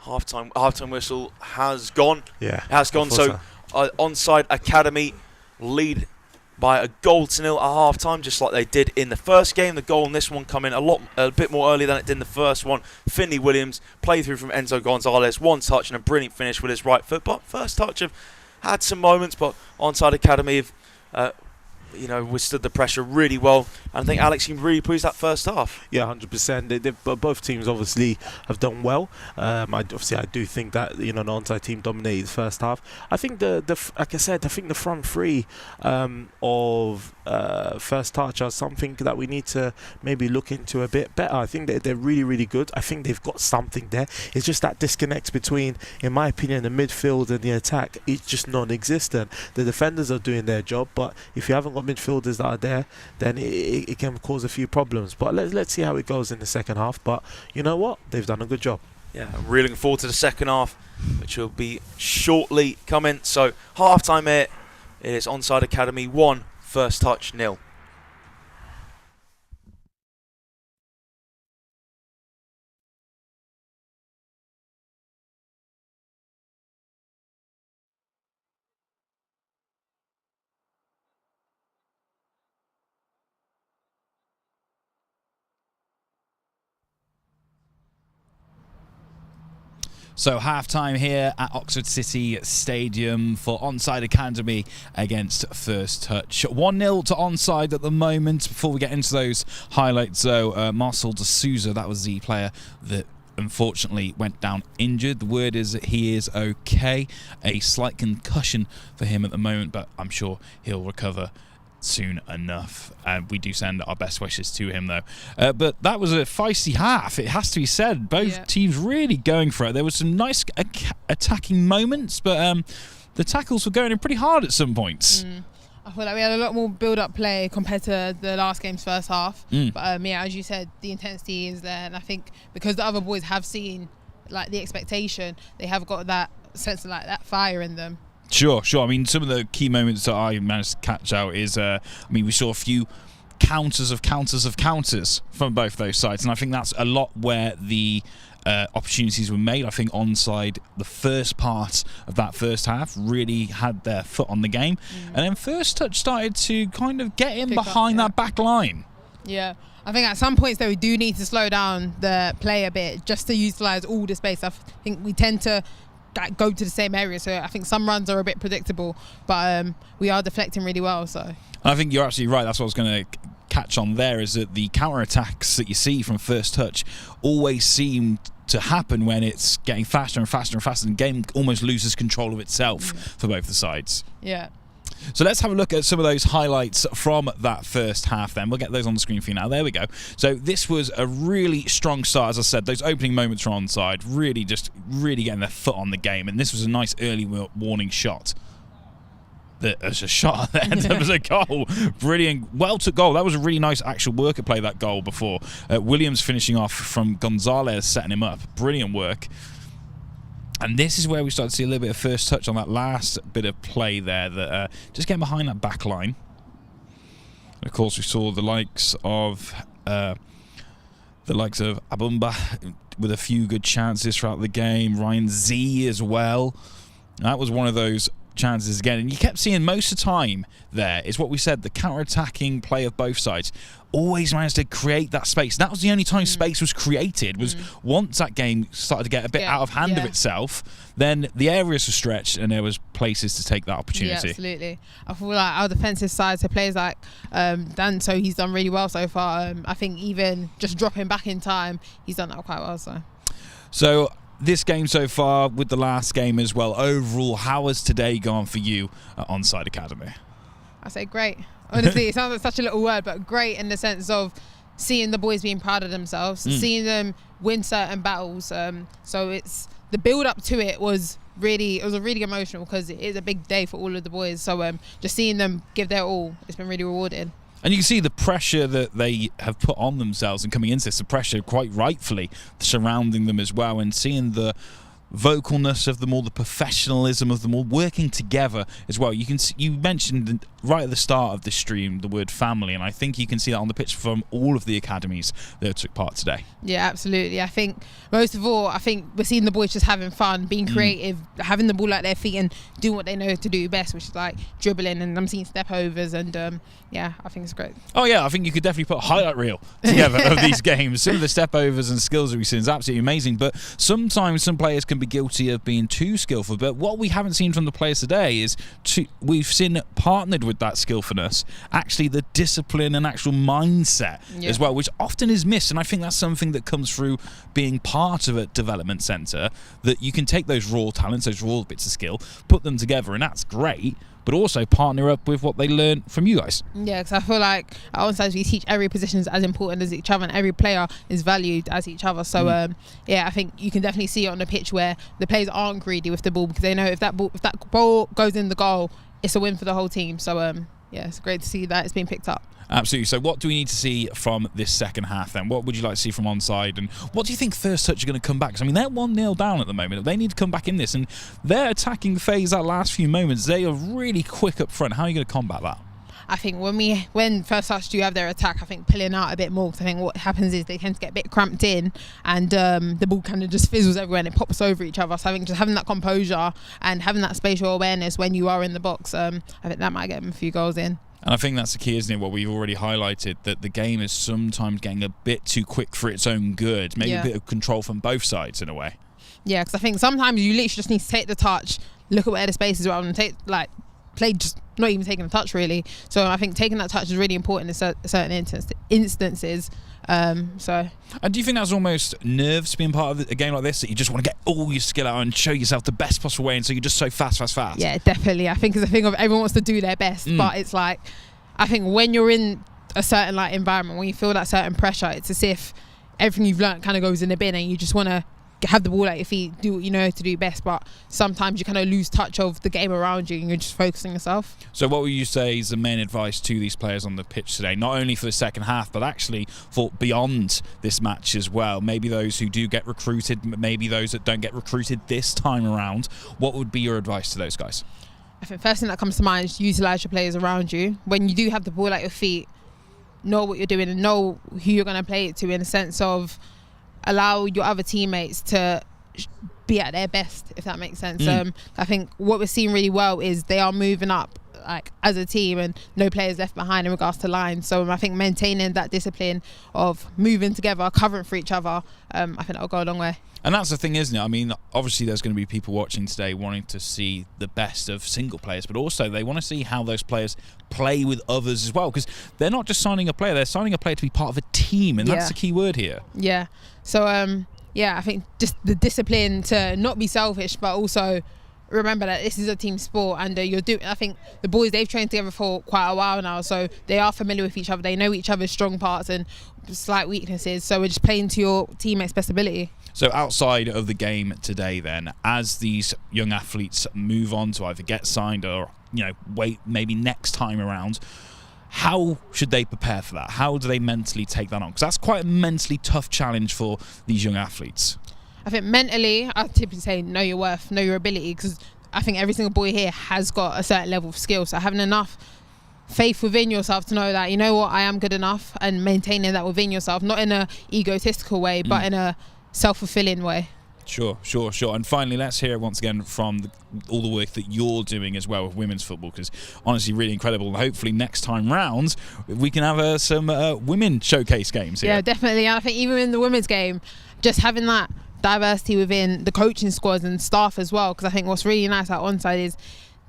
half-time whistle has gone. Yeah, it has gone. So Onside Academy lead by a goal to nil at half-time, just like they did in the first game. The goal in this one coming a bit more early than it did in the first one. Finley Williams, play through from Enzo Gonzalez, one touch and a brilliant finish with his right foot. But first touch have had some moments, but Onside Academy have withstood the pressure really well. And I think Alex, you can really pleased that first half. Yeah, 100%. Both teams obviously have done well. I do think that the Onside team dominated the first half. I think like I said, I think the front three of First Touch are something that we need to maybe look into a bit better. I think they're really, really good. I think they've got something there. It's just that disconnect between, in my opinion, the midfield and the attack. It's just non-existent. The defenders are doing their job, but if you haven't got midfielders that are there, then it can cause a few problems. But let's see how it goes in the second half. But you know what? They've done a good job. Yeah, I'm really looking forward to the second half, which will be shortly coming. So half-time here, it is Onside Academy 1, First Touch 0. So half-time here at Oxford City Stadium for Onside Academy against First Touch. 1-0 to Onside at the moment. Before we get into those highlights though, Marcel de Souza, that was the player that unfortunately went down injured. The word is that he is okay. A slight concussion for him at the moment, but I'm sure he'll recover soon enough, and we do send our best wishes to him though. But that was a feisty half, it has to be said. Both teams really going for it. There was some nice attacking moments, but the tackles were going in pretty hard at some points. I feel like we had a lot more build-up play compared to the last game's first half. But yeah, as you said, the intensity is there, and I think because the other boys have seen like the expectation, they have got that sense of like that fire in them. Sure. I mean, some of the key moments that I managed to catch out is, we saw a few counters from both those sides, and I think that's a lot where the opportunities were made. I think Onside, the first part of that first half, really had their foot on the game, and then First Touch started to kind of get in behind that back line. Yeah. I think at some points though we do need to slow down the play a bit just to utilise all the space. I think we tend to go to the same area, so I think some runs are a bit predictable, but we are deflecting really well. So I think you're absolutely right. That's what I was going to catch on there, is that the counter-attacks that you see from First Touch always seem to happen when it's getting faster and faster and faster, and the game almost loses control of itself for both the sides. Yeah. So let's have a look at some of those highlights from that first half then. We'll get those on the screen for you now. There we go. So this was a really strong start, as I said. Those opening moments from Onside, really getting their foot on the game. And this was a nice early warning shot. There's a shot there. There was a goal. Brilliant. Well took goal. That was a really nice actual work at play, that goal before. Williams finishing off from Gonzalez, setting him up. Brilliant work. And this is where we start to see a little bit of First Touch on that last bit of play there, that just getting behind that back line. And of course, we saw the likes of Abumba with a few good chances throughout the game. Ryan Z as well. That was one of those chances again, and you kept seeing most of the time there is what we said, the counter-attacking play of both sides always managed to create that space. That was the only time space was created, was once that game started to get a bit out of hand of itself, then the areas were stretched and there was places to take that opportunity. Yeah, absolutely. I feel like our defensive side, so players like Dan, so he's done really well so far. I think even just dropping back in time, he's done that quite well. So this game so far, with the last game as well, overall, how has today gone for you at Onside Academy? I say great. Honestly, it sounds like such a little word, but great in the sense of seeing the boys being proud of themselves, seeing them win certain battles. So it's the build up to it was really emotional, because it is a big day for all of the boys. So just seeing them give their all, it's been really rewarding. And you can see the pressure that they have put on themselves and coming into this, the pressure quite rightfully surrounding them as well, and seeing the vocalness of them all, the professionalism of them all, working together as well. You can see, you mentioned right at the start of the stream the word family, and I think you can see that on the pitch from all of the academies that took part today. Yeah, absolutely. I think most of all, I think we're seeing the boys just having fun, being creative, having the ball at their feet and doing what they know to do best, which is like dribbling, and I'm seeing step overs, and yeah, I think it's great. Oh yeah, I think you could definitely put a highlight reel together of these games. Some of the step overs and skills that we've seen is absolutely amazing, but sometimes some players can be guilty of being too skillful. But what we haven't seen from the players today is we've seen partnered with that skillfulness actually the discipline and actual mindset as well, which often is missed. And I think that's something that comes through being part of a development centre, that you can take those raw talents, those raw bits of skill, put them together, and that's great, but also partner up with what they learn from you guys. Yeah, because I feel like at Onside we teach every position is as important as each other, and every player is valued as each other. So yeah, I think you can definitely see it on the pitch where the players aren't greedy with the ball, because they know if that ball goes in the goal, it's a win for the whole team. So yeah, it's great to see that it's being picked up. Absolutely. So what do we need to see from this second half then? What would you like to see from Onside, and what do you think First Touch are going to come back? Because I mean, they're 1-0 down at the moment. They need to come back in this, and their attacking phase, that last few moments, they are really quick up front. How are you going to combat that? I think when First Touch do have their attack, I think pulling out a bit more, because I think what happens is they tend to get a bit cramped in, and the ball kind of just fizzles everywhere and it pops over each other. So I think just having that composure and having that spatial awareness when you are in the box, I think that might get them a few goals in. And I think that's the key, isn't it? What we've already highlighted, that the game is sometimes getting a bit too quick for its own good. Maybe a bit of control from both sides in a way. Yeah, because I think sometimes you literally just need to take the touch, look at where the space is, rather than play just not even taking a touch really. So I think taking that touch is really important in certain instances. So. And do you think that's almost nerves being part of a game like this, that you just want to get all your skill out and show yourself the best possible way, and so you're just so fast? Yeah, definitely. I think it's a thing of everyone wants to do their best, but it's like, I think when you're in a certain environment, when you feel that certain pressure, it's as if everything you've learned kind of goes in the bin, and you just want to have the ball at your feet, do what you know to do best. But sometimes you kind of lose touch of the game around you, and you're just focusing yourself. So what would you say is the main advice to these players on the pitch today, not only for the second half but actually for beyond this match as well? Maybe those who do get recruited, maybe those that don't get recruited this time around. What would be your advice to those guys? I think first thing that comes to mind is utilise your players around you. When you do have the ball at your feet, know what you're doing and know who you're going to play it to, in a sense of allow your other teammates to be at their best, if that makes sense. I think what we're seeing really well is they are moving up as a team, and no players left behind in regards to lines. So I think maintaining that discipline of moving together, covering for each other, I think that'll go a long way. And that's the thing, isn't it? I mean, obviously there's going to be people watching today wanting to see the best of single players, but also they want to see how those players play with others as well, because they're not just signing a player, they're signing a player to be part of a team, and that's the key word here. Yeah. So, I think just the discipline to not be selfish, but also remember that this is a team sport, and I think the boys, they've trained together for quite a while now, so they are familiar with each other. They know each other's strong parts and slight weaknesses, so we're just playing to your teammates' best ability. So outside of the game today then, as these young athletes move on to either get signed or wait maybe next time around, how should they prepare for that? How do they mentally take that on? Because that's quite a mentally tough challenge for these young athletes. I think mentally, I typically say know your worth, know your ability, because I think every single boy here has got a certain level of skill. So having enough faith within yourself to know that, you know what, I am good enough, and maintaining that within yourself, not in a egotistical way, but in a self-fulfilling way. Sure. And finally, let's hear once again from all the work that you're doing as well with women's football, because honestly, really incredible. And hopefully next time round, we can have some women showcase games here. Yeah, definitely. And I think even in the women's game, just having that diversity within the coaching squads and staff as well, because I think what's really nice at Onside is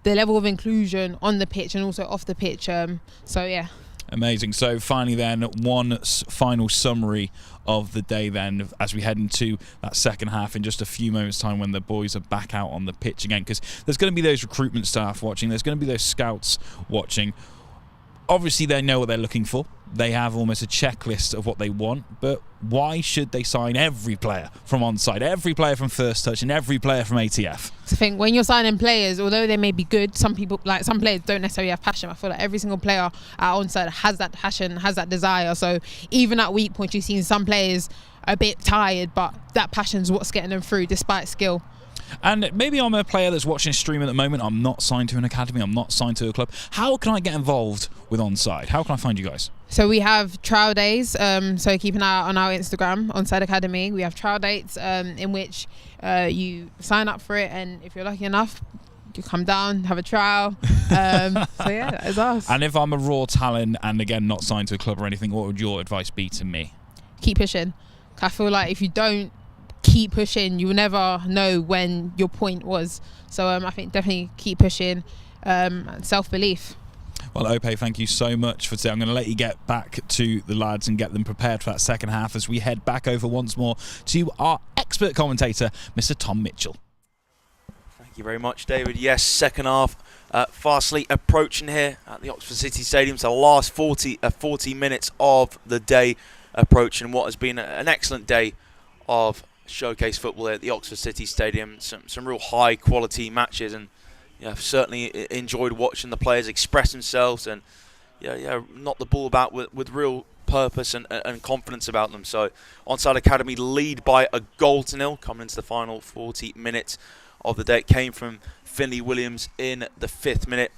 the level of inclusion on the pitch and also off the pitch. So yeah. Amazing. So finally then, one final summary of the day then, as we head into that second half in just a few moments time when the boys are back out on the pitch again, because there's going to be those recruitment staff watching, there's going to be those scouts watching. Obviously they know what they're looking for, they have almost a checklist of what they want, but why should they sign every player from Onside, every player from First Touch and every player from ATF? I think when you're signing players, although they may be good, some players don't necessarily have passion. I feel like every single player at Onside has that passion, has that desire. So even at weak points, you've seen some players a bit tired, but that passion's what's getting them through despite skill. And maybe I'm a player that's watching a stream at the moment. I'm not signed to an academy. I'm not signed to a club. How can I get involved with Onside? How can I find you guys? So we have trial days. So keep an eye out on our Instagram, Onside Academy. We have trial dates in which you sign up for it, and if you're lucky enough, you come down, have a trial. So yeah, that is us. And if I'm a raw talent and again not signed to a club or anything, what would your advice be to me? Keep pushing. I feel like if you don't keep pushing, you will never know when your point was. So I think definitely keep pushing. Self-belief. Well, Ope, thank you so much for today. I'm going to let you get back to the lads and get them prepared for that second half as we head back over once more to our expert commentator, Mr. Tom Mitchell. Thank you very much, David. Yes, second half fastly approaching here at the Oxford City Stadium. So last 40 minutes of the day approaching what has been an excellent day of showcase football here at the Oxford City Stadium. Some real high quality matches, and I've certainly enjoyed watching the players express themselves and knock the ball about with real purpose and confidence about them. So Onside Academy lead by a goal to nil coming into the final 40 minutes of the day. It came from Finley Williams in the 5th minute,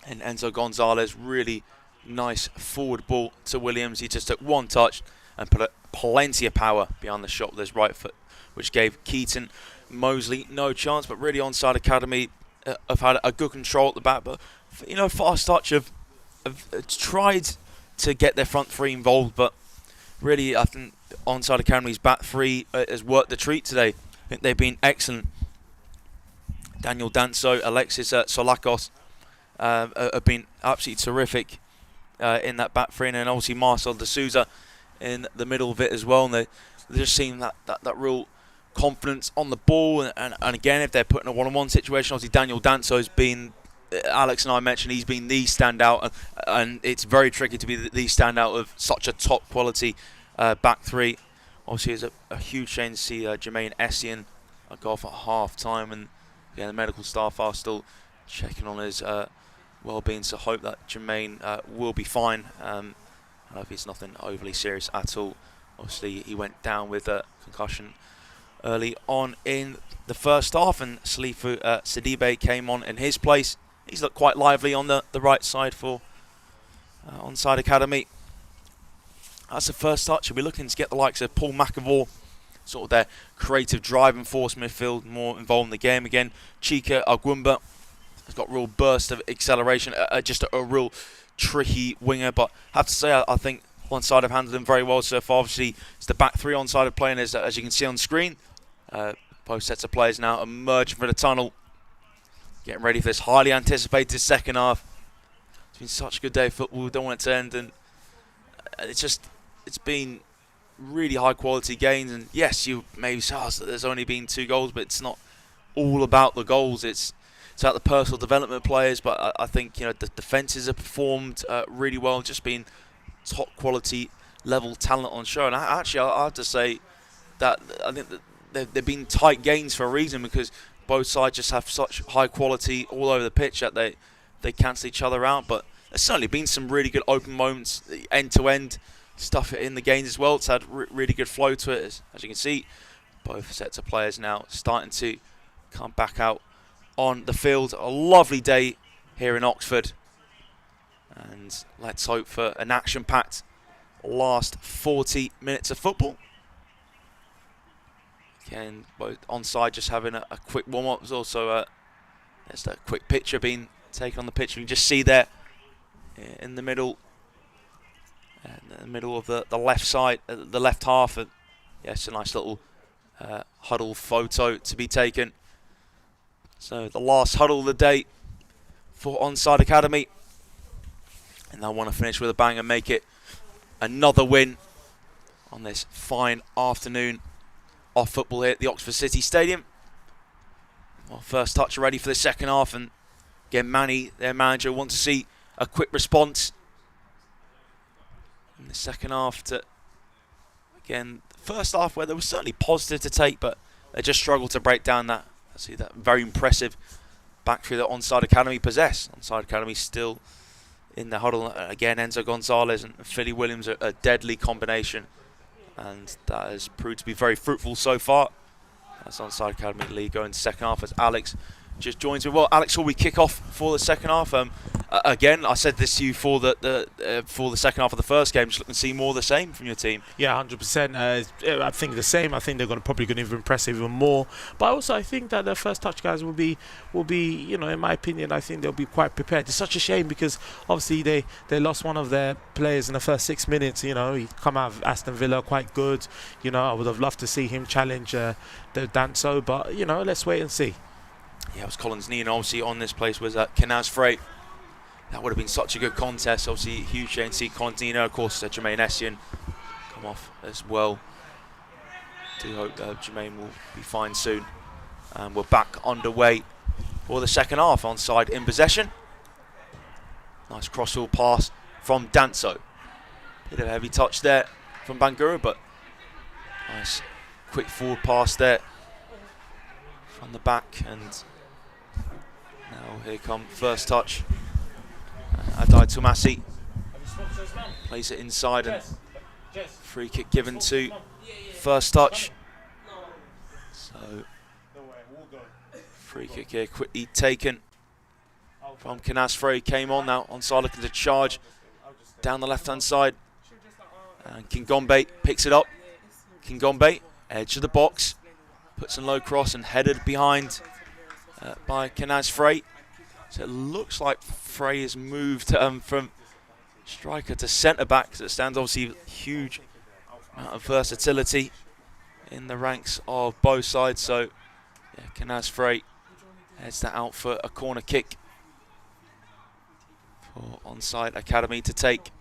and Enzo Gonzalez, really nice forward ball to Williams. He just took one touch and put plenty of power behind the shot with his right foot, which gave Keaton Mosley no chance. But really Onside Academy have had a good control at the back, but Fast Touch have tried to get their front three involved, but really I think Onside Academy's back three has worked the treat today. I think they've been excellent. Daniel Danso, Alexis Solakos have been absolutely terrific in that back three, and then obviously Marcel de Souza in the middle of it as well. And they just seem that real confidence on the ball, and again, if they're put in a one-on-one situation, obviously Daniel Danso has been, Alex and I mentioned, he's been the standout, and it's very tricky to be the standout of such a top quality back three. Obviously it's a huge shame to see Jermaine Essien go off at half time, and the medical staff are still checking on his well-being, so hope that Jermaine will be fine. I hope it's nothing overly serious at all. Obviously he went down with a concussion early on in the first half, and Salifu Sidibe came on in his place. He's looked quite lively on the right side for Onside Academy. That's the first touch. We're looking to get the likes of Paul McAvoy, sort of their creative driving force midfield, more involved in the game again. Chika Agwumba has got a real burst of acceleration, just a real tricky winger, but I have to say I think Onside have handled him very well so far. Obviously it's the back three Onside of playing, as you can see on screen. Both sets of players now emerging from the tunnel, getting ready for this highly anticipated second half. It's been such a good day of football, we don't want it to end, and it's been really high quality games. And yes, you maybe say there's only been 2 goals, but it's not all about the goals. It's about the personal development of players. But I think the defences have performed really well, just been top quality level talent on show. And I have to say that I think that they've been tight games for a reason, because both sides just have such high quality all over the pitch that they cancel each other out. But there's certainly been some really good open moments, end to end stuff in the games as well. It's had really good flow to it, as you can see. Both sets of players now starting to come back out on the field. A lovely day here in Oxford, and let's hope for an action-packed last 40 minutes of football. Again, both Onside just having a quick warm-up. There's also there's a quick picture being taken on the pitch. You can just see there in the middle of the left side, the left half. Yes, a nice little huddle photo to be taken. So the last huddle of the day for Onside Academy, and they want to finish with a bang and make it another win on this fine afternoon of football here at the Oxford City Stadium. Well, first touch ready for the second half, and again Manny, their manager, wants to see a quick response in the second half to, again, the first half where there was certainly positive to take, but they just struggled to break down that very impressive back three that Onside Academy possess. Onside Academy still in the huddle. Again, Enzo Gonzalez and Philly Williams are a deadly combination, and that has proved to be very fruitful so far. That's Onside Academy lead going to second half as Alex just joins me. Well, Alex, will we kick off for the second half? Again, I said this to you for the second half of the first game. Just looking to see more of the same from your team. Yeah, 100%. I think the same. I think they're probably going to impress even more. But also, I think that the first touch guys will be, in my opinion, I think they'll be quite prepared. It's such a shame because obviously they lost one of their players in the first 6 minutes. He come out of Aston Villa quite good. I would have loved to see him challenge the Danso, but let's wait and see. Yeah, it was Collins Knee, and obviously on this place was Kenaz Frey. That would have been such a good contest. Obviously, huge shame to see Collins Knee. Of course, Jermaine Essien come off as well. Do hope Jermaine will be fine soon. And we're back underway for the second half. Onside in possession. Nice crossfield pass from Danso. Bit of a heavy touch there from Bangura, but nice quick forward pass there from the back. And now here come first touch. Adai Tumasi plays it inside and free kick given to first touch. So free kick here quickly taken from Kenaz Frey. Came on now, Onside looking to charge down the left hand side. And Kingombe picks it up. Kingombe, edge of the box, puts in low cross and headed behind by Kenaz Frey. So it looks like Frey has moved from striker to centre back. So it stands obviously huge amount of versatility in the ranks of both sides. So yeah, Kenaz Frey heads that out for a corner kick for Onside Academy to take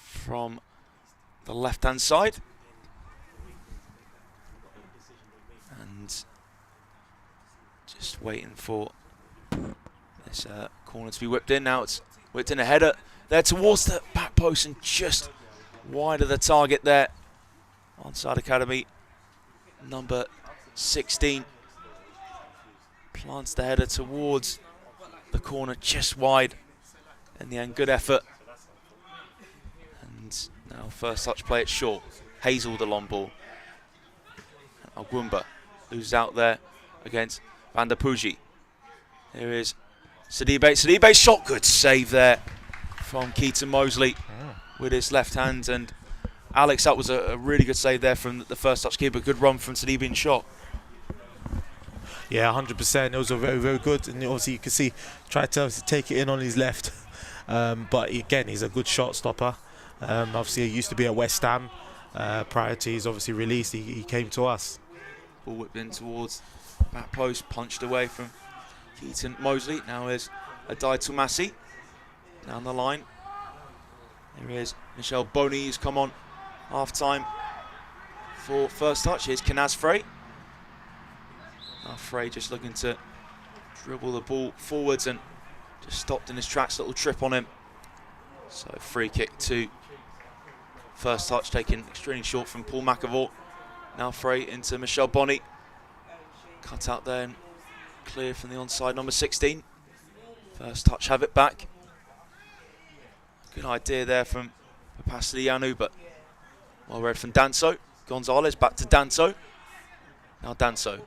from the left hand side. And just waiting for this corner to be whipped in. Now it's whipped in a header there towards the back post and just wide of the target there. Onside Academy, number 16, plants the header towards the corner just wide. In the end, good effort. And now first touch play it short. Hazel the long ball. Algumba who's out there against Van der Pooji. Here is Sidibe. Sidibe's shot, good save there from Keaton Mosley with his left hand. And Alex, that was a really good save there from the first touch keeper. Good run from Sidibe's shot. Yeah, 100%. It was a very, very good. And obviously you can see, tried to take it in on his left. But again, he's a good shot stopper. Obviously he used to be at West Ham. Prior to his obviously release, he came to us. Ball whipped in towards back post, punched away from Keaton Mosley. Now is Adai Tumasi down the line. There is Michel Boney who's come on half time for first touch. Here's Kenaz Frey. Now Frey just looking to dribble the ball forwards and just stopped in his tracks. Little trip on him. So free kick to first touch taken extremely short from Paul McAvoy. Now Frey into Michel Bonny. Cut out there and clear from the onside number 16. First touch have it back. Good idea there from Papasilianu, but well read from Danso. Gonzalez back to Danso. Now Danso.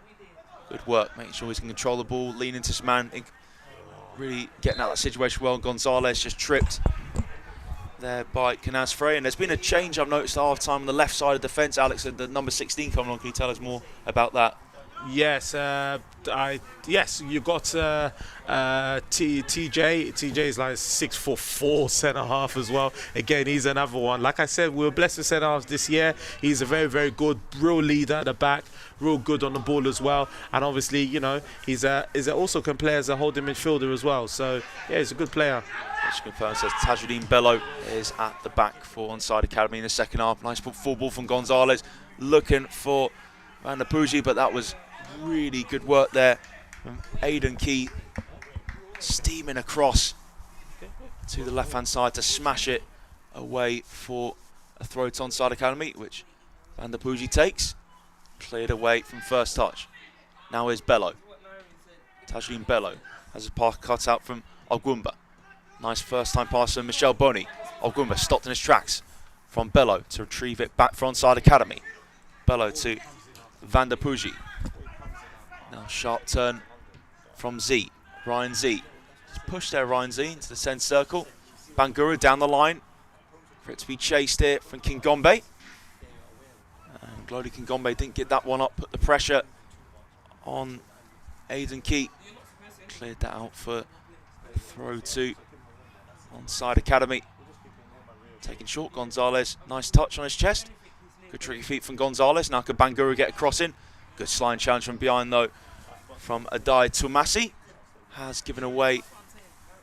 Good work, making sure he can control the ball, lean into his man. Really getting out of that situation well. Gonzalez just tripped there by Kenaz Frey. And there's been a change I've noticed at half time on the left side of defence. Alex, the number 16 coming on. Can you tell us more about that? Yes, yes, you got TJ. TJ is like 6'4" centre half as well. Again, he's another one. Like I said, we were blessed with centre halves this year. He's a very, very good, real leader at the back, real good on the ball as well. And obviously, you know, he's also can play as a holding midfielder as well. So yeah, he's a good player. Just confirms says Tajuddin Bello is at the back for Onside Academy in the second half. Nice full ball from Gonzalez, looking for Van der Pooji, but that was really good work there from Aidan Key, steaming across to the left-hand side to smash it away for a throw to Onside Academy, which Van der Pooji takes. Cleared away from first touch. Now is Bello. Tajuddin Bello has a pass cut out from Algumba. Nice first-time pass from Michel Bonny. Algumba stopped in his tracks from Bello to retrieve it back for Onside Academy. Bello to Van der Pooji. Now sharp turn from Z. Ryan Z. Just push there, Ryan Z, into the centre circle. Bangura down the line for it to be chased here from Kingombe. And Glody Kingombe didn't get that one up, put the pressure on Aiden Key. Cleared that out for throw to Onside Academy. Taking short, Gonzalez. Nice touch on his chest. Good tricky feet from Gonzalez. Now can Bangura get a cross in? Good sliding challenge from behind though from Adai Tumasi. Has given away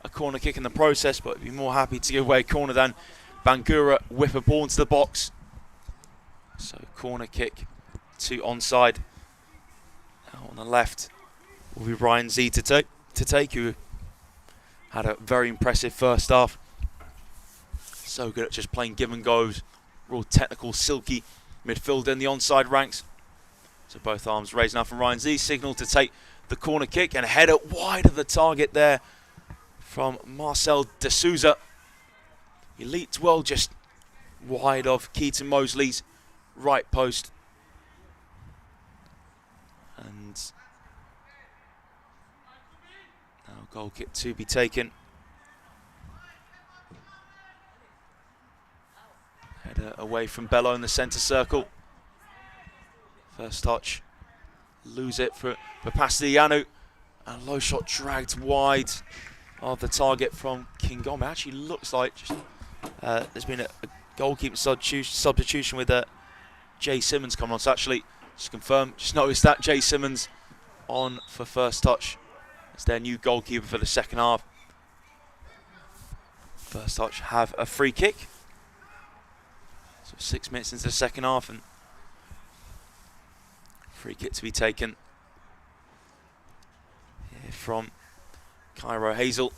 a corner kick in the process, but would be more happy to give away a corner than Bangura whip a ball into the box. So corner kick to Onside. Now on the left will be Ryan Z to take, who had a very impressive first half. So good at just playing give and goes. Real technical, silky midfielder in the Onside ranks. So both arms raised now from Ryan Z. Signal to take the corner kick and a header wide of the target there from Marcel de Souza. He leaped well just wide of Keaton Mosley's right post. And now goal kick to be taken. Header away from Bello in the centre circle. First touch. Lose it for Papastianu. And low shot dragged wide of the target from Kingombe. Actually looks like just, there's been a goalkeeper substitution with Jay Simmons coming on. So actually, just confirm, just noticed that Jay Simmons on for first touch. It's their new goalkeeper for the second half. First touch have a free kick. So 6 minutes into the second half and free kick to be taken here from Cairo Hazel.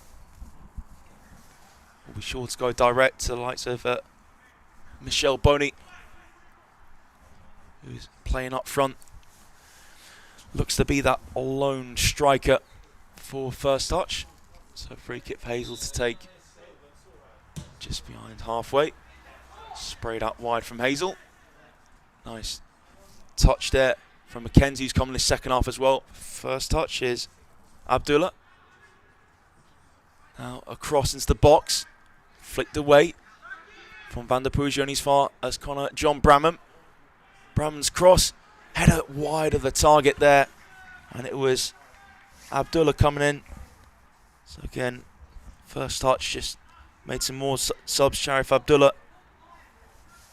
Will be sure to go direct to the likes of Michel Boney, who's playing up front. Looks to be that lone striker for first touch. So free kick for Hazel to take just behind halfway. Sprayed out wide from Hazel. Nice touch there from McKenzie, who's coming this second half as well. First touch is Abdullah. Now across into the box. Flicked away from Van der Pooji on his far as Connor John Bramham. Bramham's cross. Header wide of the target there. And it was Abdullah coming in. So again, first touch just made some more subs. Sharif Abdullah.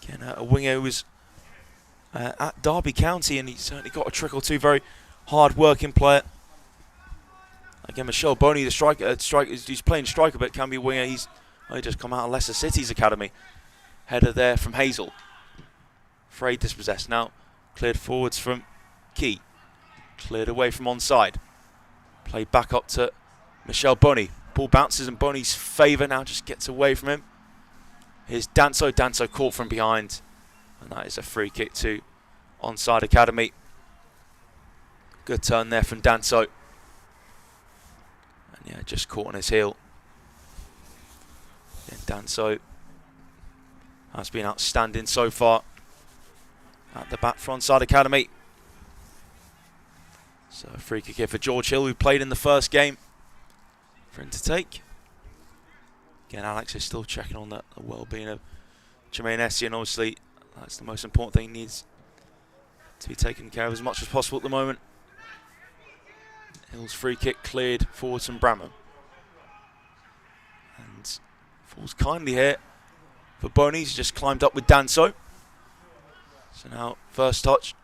Again, a winger who was at Derby County, and he certainly got a trick or two. Very hard-working player. Again, Michel Boney, the striker, he's playing striker, but can be a winger. He's just come out of Leicester City's academy. Header there from Hazel. Frey dispossessed. Now cleared forwards from Key. Cleared away from Onside. Played back up to Michel Boney. Ball bounces in Boney's favour. Now just gets away from him. Here's Danso. Danso caught from behind. And that is a free kick to Onside Academy. Good turn there from Danso. And yeah, just caught on his heel. And Danso has been outstanding so far at the back for Onside Academy. So a free kick here for George Hill, who played in the first game, for him to take. Again, Alex is still checking on the well-being of Jermaine Essien. Obviously, that's the most important thing. He needs to be taken care of as much as possible at the moment. Hill's free kick cleared forwards from Bramham. And falls kindly here for Boney. He's just climbed up with Danso. So now, first touch.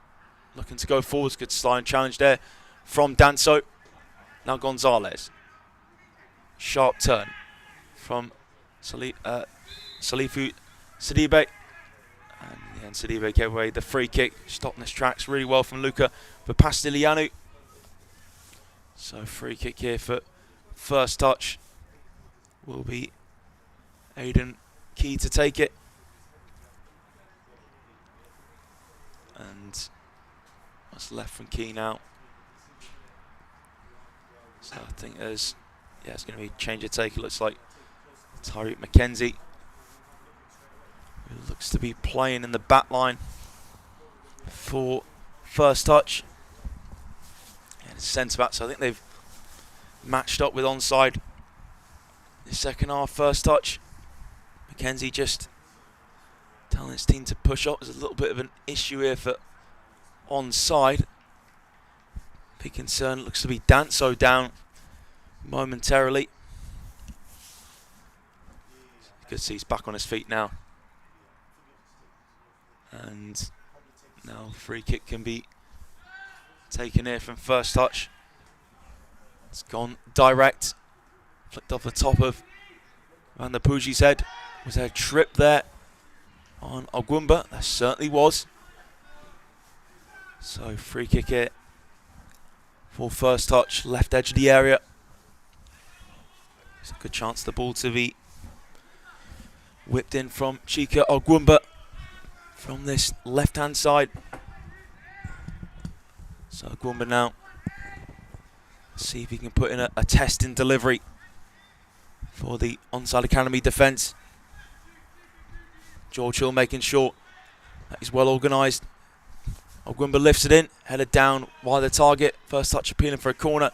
Looking to go forwards. Good slide and challenge there from Danso. Now Gonzalez. Sharp turn from Salifu Sidibe. And Sidibe gave away the free kick. Stopped in his tracks really well from Luca Papastilianu. So free kick here for first touch. Will be Aiden Key to take it. And what's left from Key now? So I think it's going to be change of take. It looks like Tyreek McKenzie, who looks to be playing in the back line for first touch. And centre back, so I think they've matched up with Onside. The second half, first touch. Mackenzie just telling his team to push up. There's a little bit of an issue here for Onside. Big concern, looks to be Danso down momentarily. You can see he's back on his feet now. And now free kick can be taken here from first touch. It's gone direct. Flicked off the top of Van der Pooji's head. Was there a trip there on Ogwumba? There certainly was. So free kick here for first touch, left edge of the area. It's a good chance the ball to be whipped in from Chika Ogwumba from this left-hand side. So Ogwumba now, see if he can put in a test in delivery for the Onside Academy defence. George Hill making sure that he's well organised. Ogwumba lifts it in, headed down by the target. First touch appealing for a corner.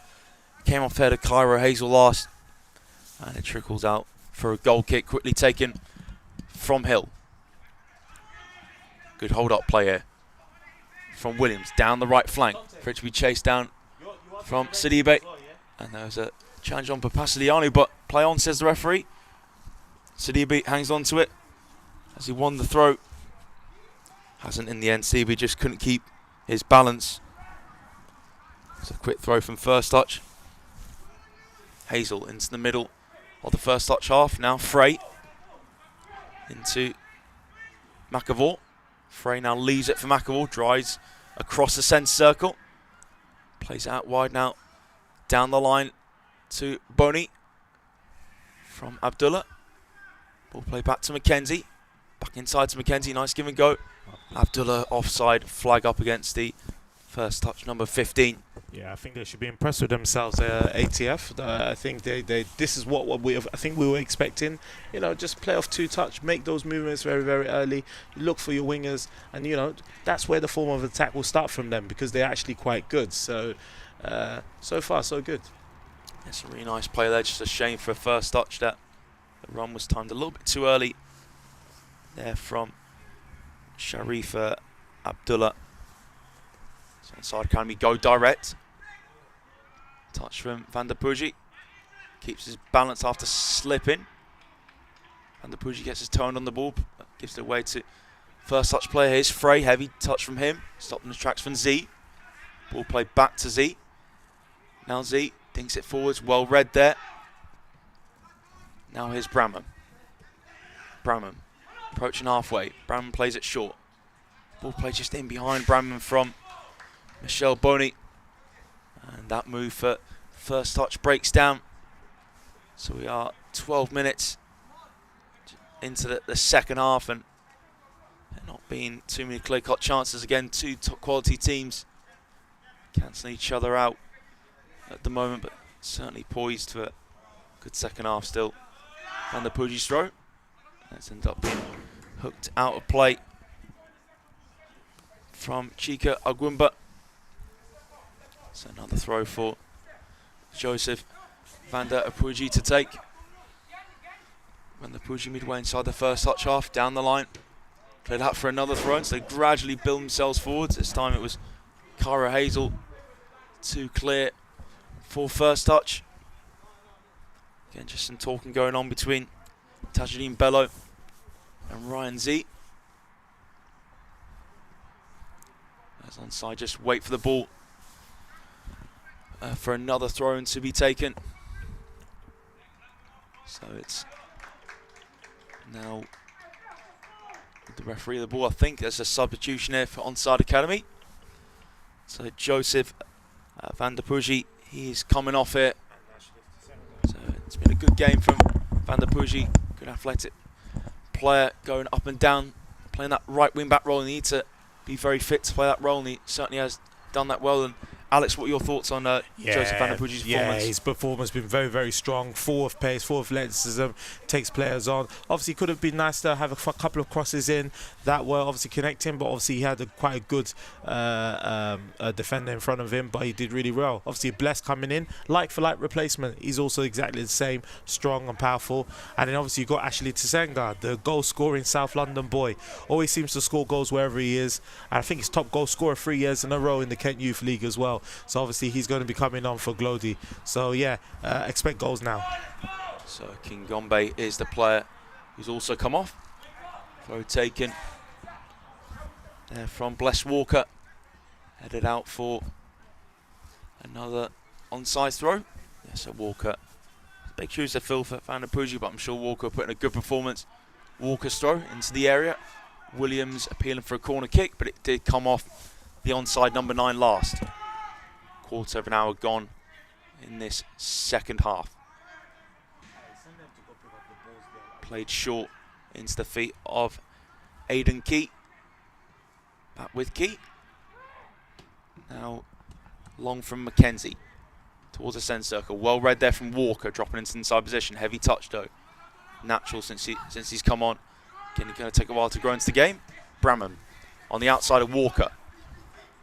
Came off head of Cairo Hazel last. And it trickles out for a goal kick, quickly taken from Hill. Good hold-up play here from Williams down the right flank. For it to be chased down from Sidibe. And there's a challenge on Papasilianu, but play on, says the referee. Sidibe hangs on to it as he won the throw. Hasn't in the end. Sidibe just couldn't keep his balance. It's a quick throw from first touch. Hazel into the middle of the first touch half. Now Frey into McAvoy. Frey now leaves it for McAvoy. Drives across the centre circle. Plays out wide now. Down the line to Boney from Abdullah. Ball play back to Mackenzie. Back inside to Mackenzie. Nice give and go. Abdullah offside. Flag up against the first touch, number 15. Yeah, I think they should be impressed with themselves, ATF. I think they this is what we have, I think we were expecting. You know, just play off two touch, make those movements very, very early. Look for your wingers, and you know that's where the form of attack will start from them because they're actually quite good. So, so far so good. It's a really nice play there. Just a shame for a first touch that the run was timed a little bit too early. There from Sharifa Abdullah. So inside Academy go direct. Touch from Van der Pooji. Keeps his balance after slipping. Van der Pooji gets his toe on the ball. Gives it away to first touch player. Here's Frey. Heavy touch from him. Stopping the tracks from Z. Ball play back to Z. Now Z dinks it forwards. Well read there. Now here's Bramham. Bramham approaching halfway. Bramham plays it short. Ball play just in behind Bramham from Michel Boney. And that move for first touch breaks down. So we are 12 minutes into the second half, and there not being too many clear-cut chances. Again, two top quality teams cancelling each other out at the moment, but certainly poised for a good second half still. Van der Pooji's throw. That's ended up being hooked out of play from Chika Ogwumba. So another throw for Joseph Van der Pooji to take. Van der Pooji midway inside the first touch half, down the line. Played out for another throw, so they gradually build themselves forwards. This time it was Cara Hazel to clear for first touch. Again, just some talking going on between Tajuddin Bello and Ryan Z. As Onside just wait for the ball for another throw-in to be taken. So it's now the referee of the ball. I think there's a substitution here for Onside Academy. So Joseph Van der Pooji, he's coming off here. So it's been a good game from Van der Pooji. Good athletic player, going up and down, playing that right wing back role. He needs to be very fit to play that role, and he certainly has done that well. And Alex, what are your thoughts on Joseph Van der Poelge's performance? Yeah, his performance has been very, very strong. Full of pace, full of athleticism, takes players on. Obviously, could have been nice to have a couple of crosses in that were obviously connecting, but obviously he had quite a good defender in front of him, but he did really well. Obviously, Bless coming in, like for like replacement. He's also exactly the same, strong and powerful. And then obviously you got Ashley Tsenga, the goal-scoring South London boy. Always seems to score goals wherever he is. And I think he's top goal scorer 3 years in a row in the Kent Youth League as well. So obviously he's going to be coming on for Glody. So yeah, expect goals now. So King Gombe is the player who's also come off. Throw taken there from Bless Walker. Headed out for another onside throw. Yeah, so Walker, big shoes to fill for Van der Poelge, but I'm sure Walker put in a good performance. Walker's throw into the area. Williams appealing for a corner kick, but it did come off the onside number 9 last. Quarter of an hour gone in this second half. Played short into the feet of Aidan Key. Back with Key. Now long from Mackenzie towards the centre circle. Well read there from Walker, dropping into inside position. Heavy touch though. Natural since he's come on. Again, going to take a while to grow into the game. Bramham on the outside of Walker.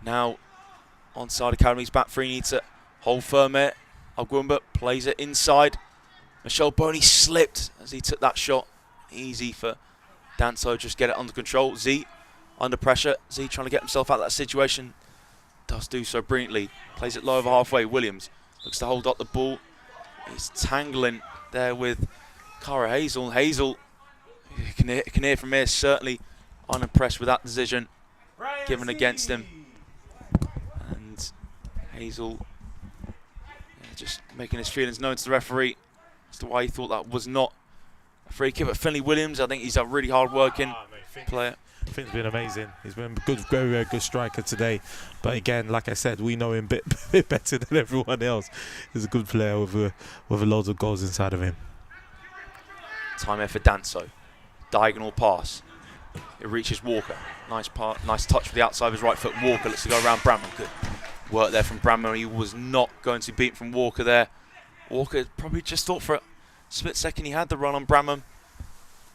Now Onside Academy's back three, needs to hold firm here. Algumba plays it inside. Michel Boney slipped as he took that shot. Easy for Danso, just get it under control. Z under pressure. Z trying to get himself out of that situation. Does do so brilliantly. Plays it low over halfway. Williams looks to hold up the ball. He's tangling there with Cara Hazel. Hazel, you can hear from here, certainly unimpressed with that decision given against him. And Hazel just making his feelings known to the referee as to why he thought that was not a free kick. But Finley Williams, I think he's a really hard-working player. Finn's been amazing. He's been a good, very, very good striker today. But again, like I said, we know him a bit better than everyone else. He's a good player with loads of goals inside of him. Time here for Danso. Diagonal pass. It reaches Walker. Nice touch with the outside of his right foot. Walker looks to go around Bramham. Good work there from Bramham. He was not going to beat from Walker there. Walker probably just thought for a split second he had the run on Bramham.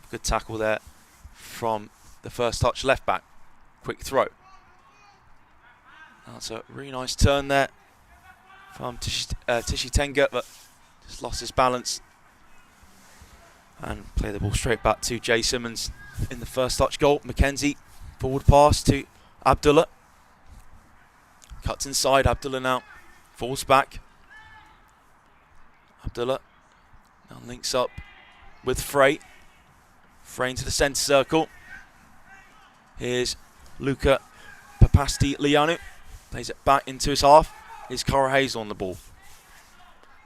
Good tackle there from the first touch left back. Quick throw. That's a really nice turn there from Tishi Tenga, but just lost his balance and play the ball straight back to Jay Simmons in the first touch goal. Mackenzie, forward pass to Abdullah. Cuts inside, Abdullah now falls back. Abdullah now links up with Frey. Frey into the centre circle. Here's Luca Papasti-Lianu. Plays it back into his half. Here's Cara Hazel on the ball.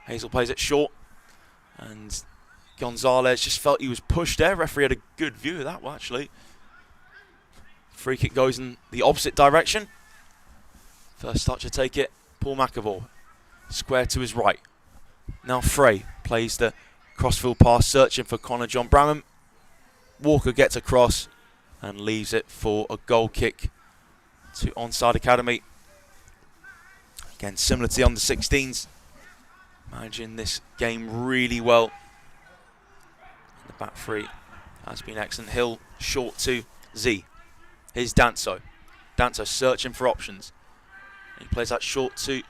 Hazel plays it short. And Gonzalez just felt he was pushed there. Referee had a good view of that one, actually. Free kick goes in the opposite direction. First touch to take it, Paul McAvoy. Square to his right. Now Frey plays the crossfield pass, searching for Connor John Bramham. Walker gets across and leaves it for a goal kick to Onside Academy. Again, similar to the under-16s. Managing this game really well. The back three has been excellent. Hill short to Z. Here's Danso. Danso searching for options. He plays that short to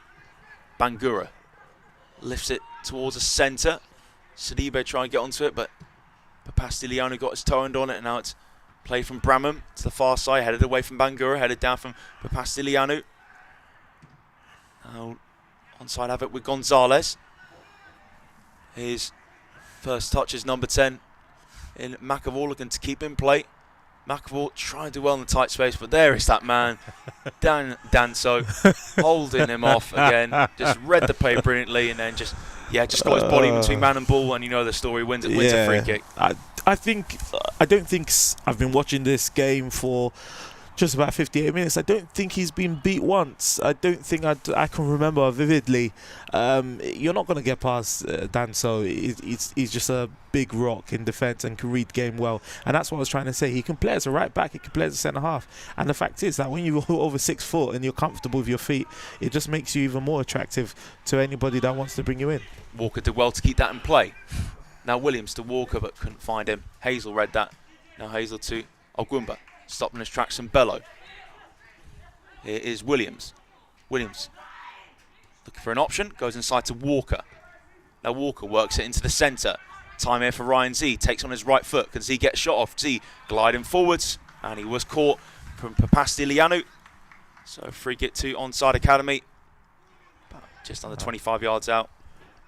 Bangura. Lifts it towards the centre. Sidibe trying to get onto it, but Papasti-Lianu got his toe on it, and now it's play from Bramham to the far side, headed away from Bangura, headed down from Papasti-Lianu. Now Onside have it with Gonzalez. His first touch is number 10 in McAvoy, looking to keep in play. McAvoy trying to do well in the tight space, but there is that man, Danso, holding him off again. Just read the play brilliantly, and then just got his body between man and ball, and you know the story, wins a free kick. I don't think I've been watching this game for just about 58 minutes. I don't think he's been beat once. I don't think I can remember vividly. You're not going to get past Danso. He's just a big rock in defence and can read game well. And that's what I was trying to say. He can play as a right back. He can play as a centre half. And the fact is that when you're over 6 foot and you're comfortable with your feet, it just makes you even more attractive to anybody that wants to bring you in. Walker did well to keep that in play. Now Williams to Walker, but couldn't find him. Hazel read that. Now Hazel to Ogwumba. Stopped in his tracks and Bello. Here is Williams. Williams looking for an option. Goes inside to Walker. Now Walker works it into the centre. Time here for Ryan Z. Takes on his right foot. Can Z get shot off? Z gliding forwards. And he was caught from Papasti Lianu. So free kick to Onside Academy. Just under 25 yards out.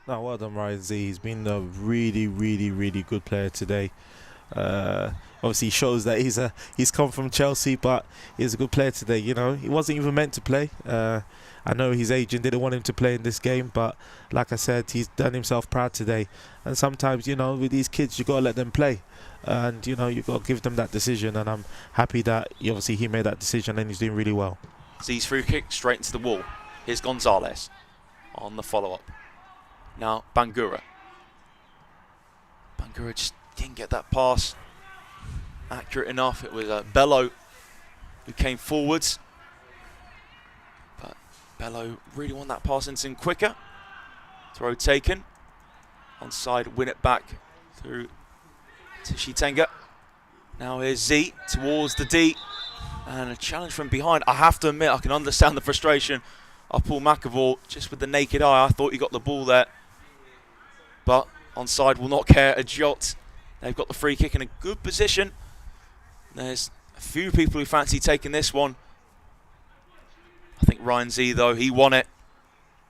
No, well done, Ryan Z. He's been a really, really, really good player today. Obviously, shows that he's come from Chelsea, but he's a good player today. You know, he wasn't even meant to play. I know his agent didn't want him to play in this game, but like I said, he's done himself proud today. And sometimes, you know, with these kids, you got to let them play. And, you know, you got to give them that decision. And I'm happy that, obviously, he made that decision and he's doing really well. Z's free kick straight into the wall. Here's Gonzalez on the follow-up. Now, Bangura. Bangura just didn't get that pass accurate enough. It was Bello who came forwards. But Bello really wanted that pass into him quicker. Throw taken. Onside, win it back through to Shitenga. Now here's Z towards the D. And a challenge from behind. I have to admit, I can understand the frustration of Paul McAvoy. Just with the naked eye, I thought he got the ball there. But Onside will not care a jot. They've got the free kick in a good position. There's a few people who fancy taking this one. I think Ryan Z, though, he won it.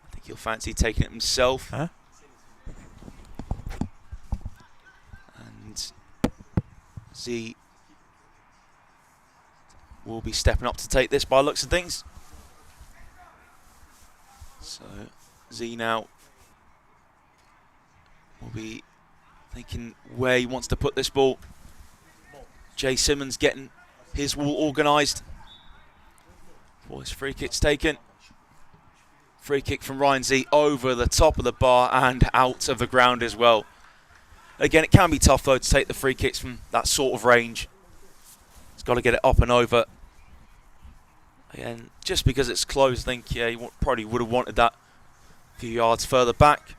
I think he'll fancy taking it himself. Huh? And Z will be stepping up to take this by the looks of things. So Z now will be thinking where he wants to put this ball. Jay Simmons getting his wall organised. For his free kick's taken. Free kick from Ryan Z over the top of the bar and out of the ground as well. Again, it can be tough though to take the free kicks from that sort of range. He's got to get it up and over. Again, just because it's close, I think he probably would have wanted that a few yards further back.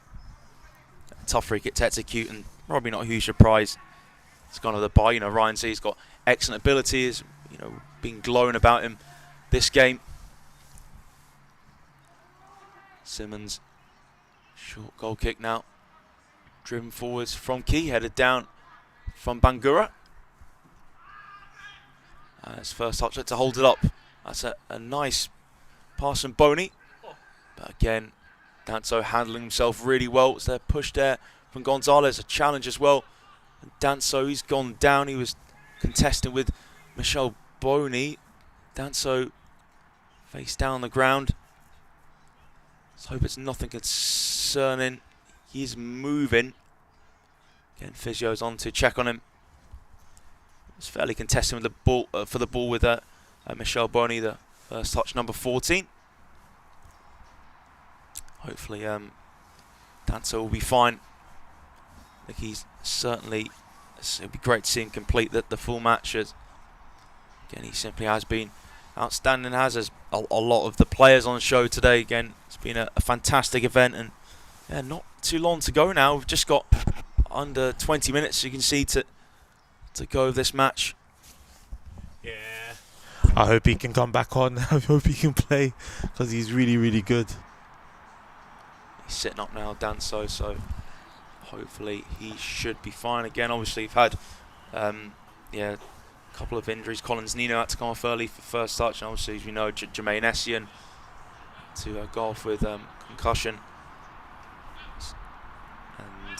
A tough free kick to execute and probably not a huge surprise. It's gone over the bar. You know, Ryan Z's got excellent abilities. You know, been glowing about him this game. Simmons, short goal kick now. Driven forwards from Key, headed down from Bangura. His first touch to hold it up. That's a nice pass from Boney. But again, Danso handling himself really well. Was there push there from Gonzalez, a challenge as well. And Danso, he's gone down. He was contesting with Michel Boney. Danso face down on the ground. Let's hope it's nothing concerning. He's moving. Again, Physio's on to check on him. It's fairly contesting with the ball for the ball with Michel Boney, the first touch, number 14. Hopefully, Danso will be fine. I think he's certainly. It'll be great to see him complete the full match. Again, he simply has been outstanding. As a lot of the players on the show today. Again, it's been a fantastic event, and yeah, not too long to go now. We've just got under 20 minutes, you can see, to go with this match. Yeah. I hope he can come back on. I hope he can play because he's really, really good. He's sitting up now, Danso, so hopefully he should be fine. Again, obviously, you've had a couple of injuries. Collins Nino had to come off early for first touch, and obviously, as we know, Jermaine Essien to go off with concussion. And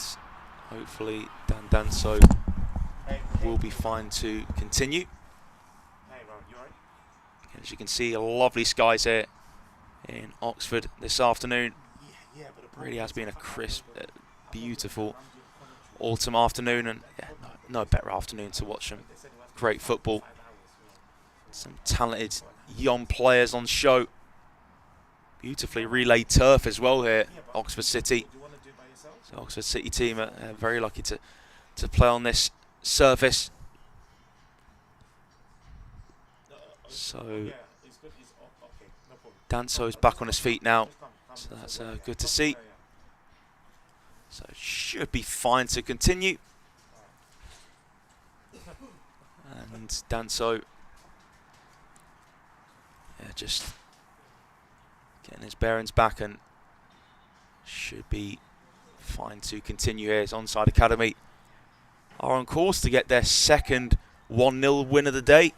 hopefully Danso will be fine to continue. As you can see, lovely skies here in Oxford this afternoon. Really has been a crisp, beautiful autumn afternoon, and yeah, no better afternoon to watch some great football. Some talented young players on show. Beautifully relayed turf as well here, Oxford City. So Oxford City team are very lucky to play on this surface. So Danso's back on his feet now, so that's good to see. So it should be fine to continue. And Danso, just getting his bearings back and should be fine to continue here. It's Onside Academy are on course to get their second 1-0 win of the day.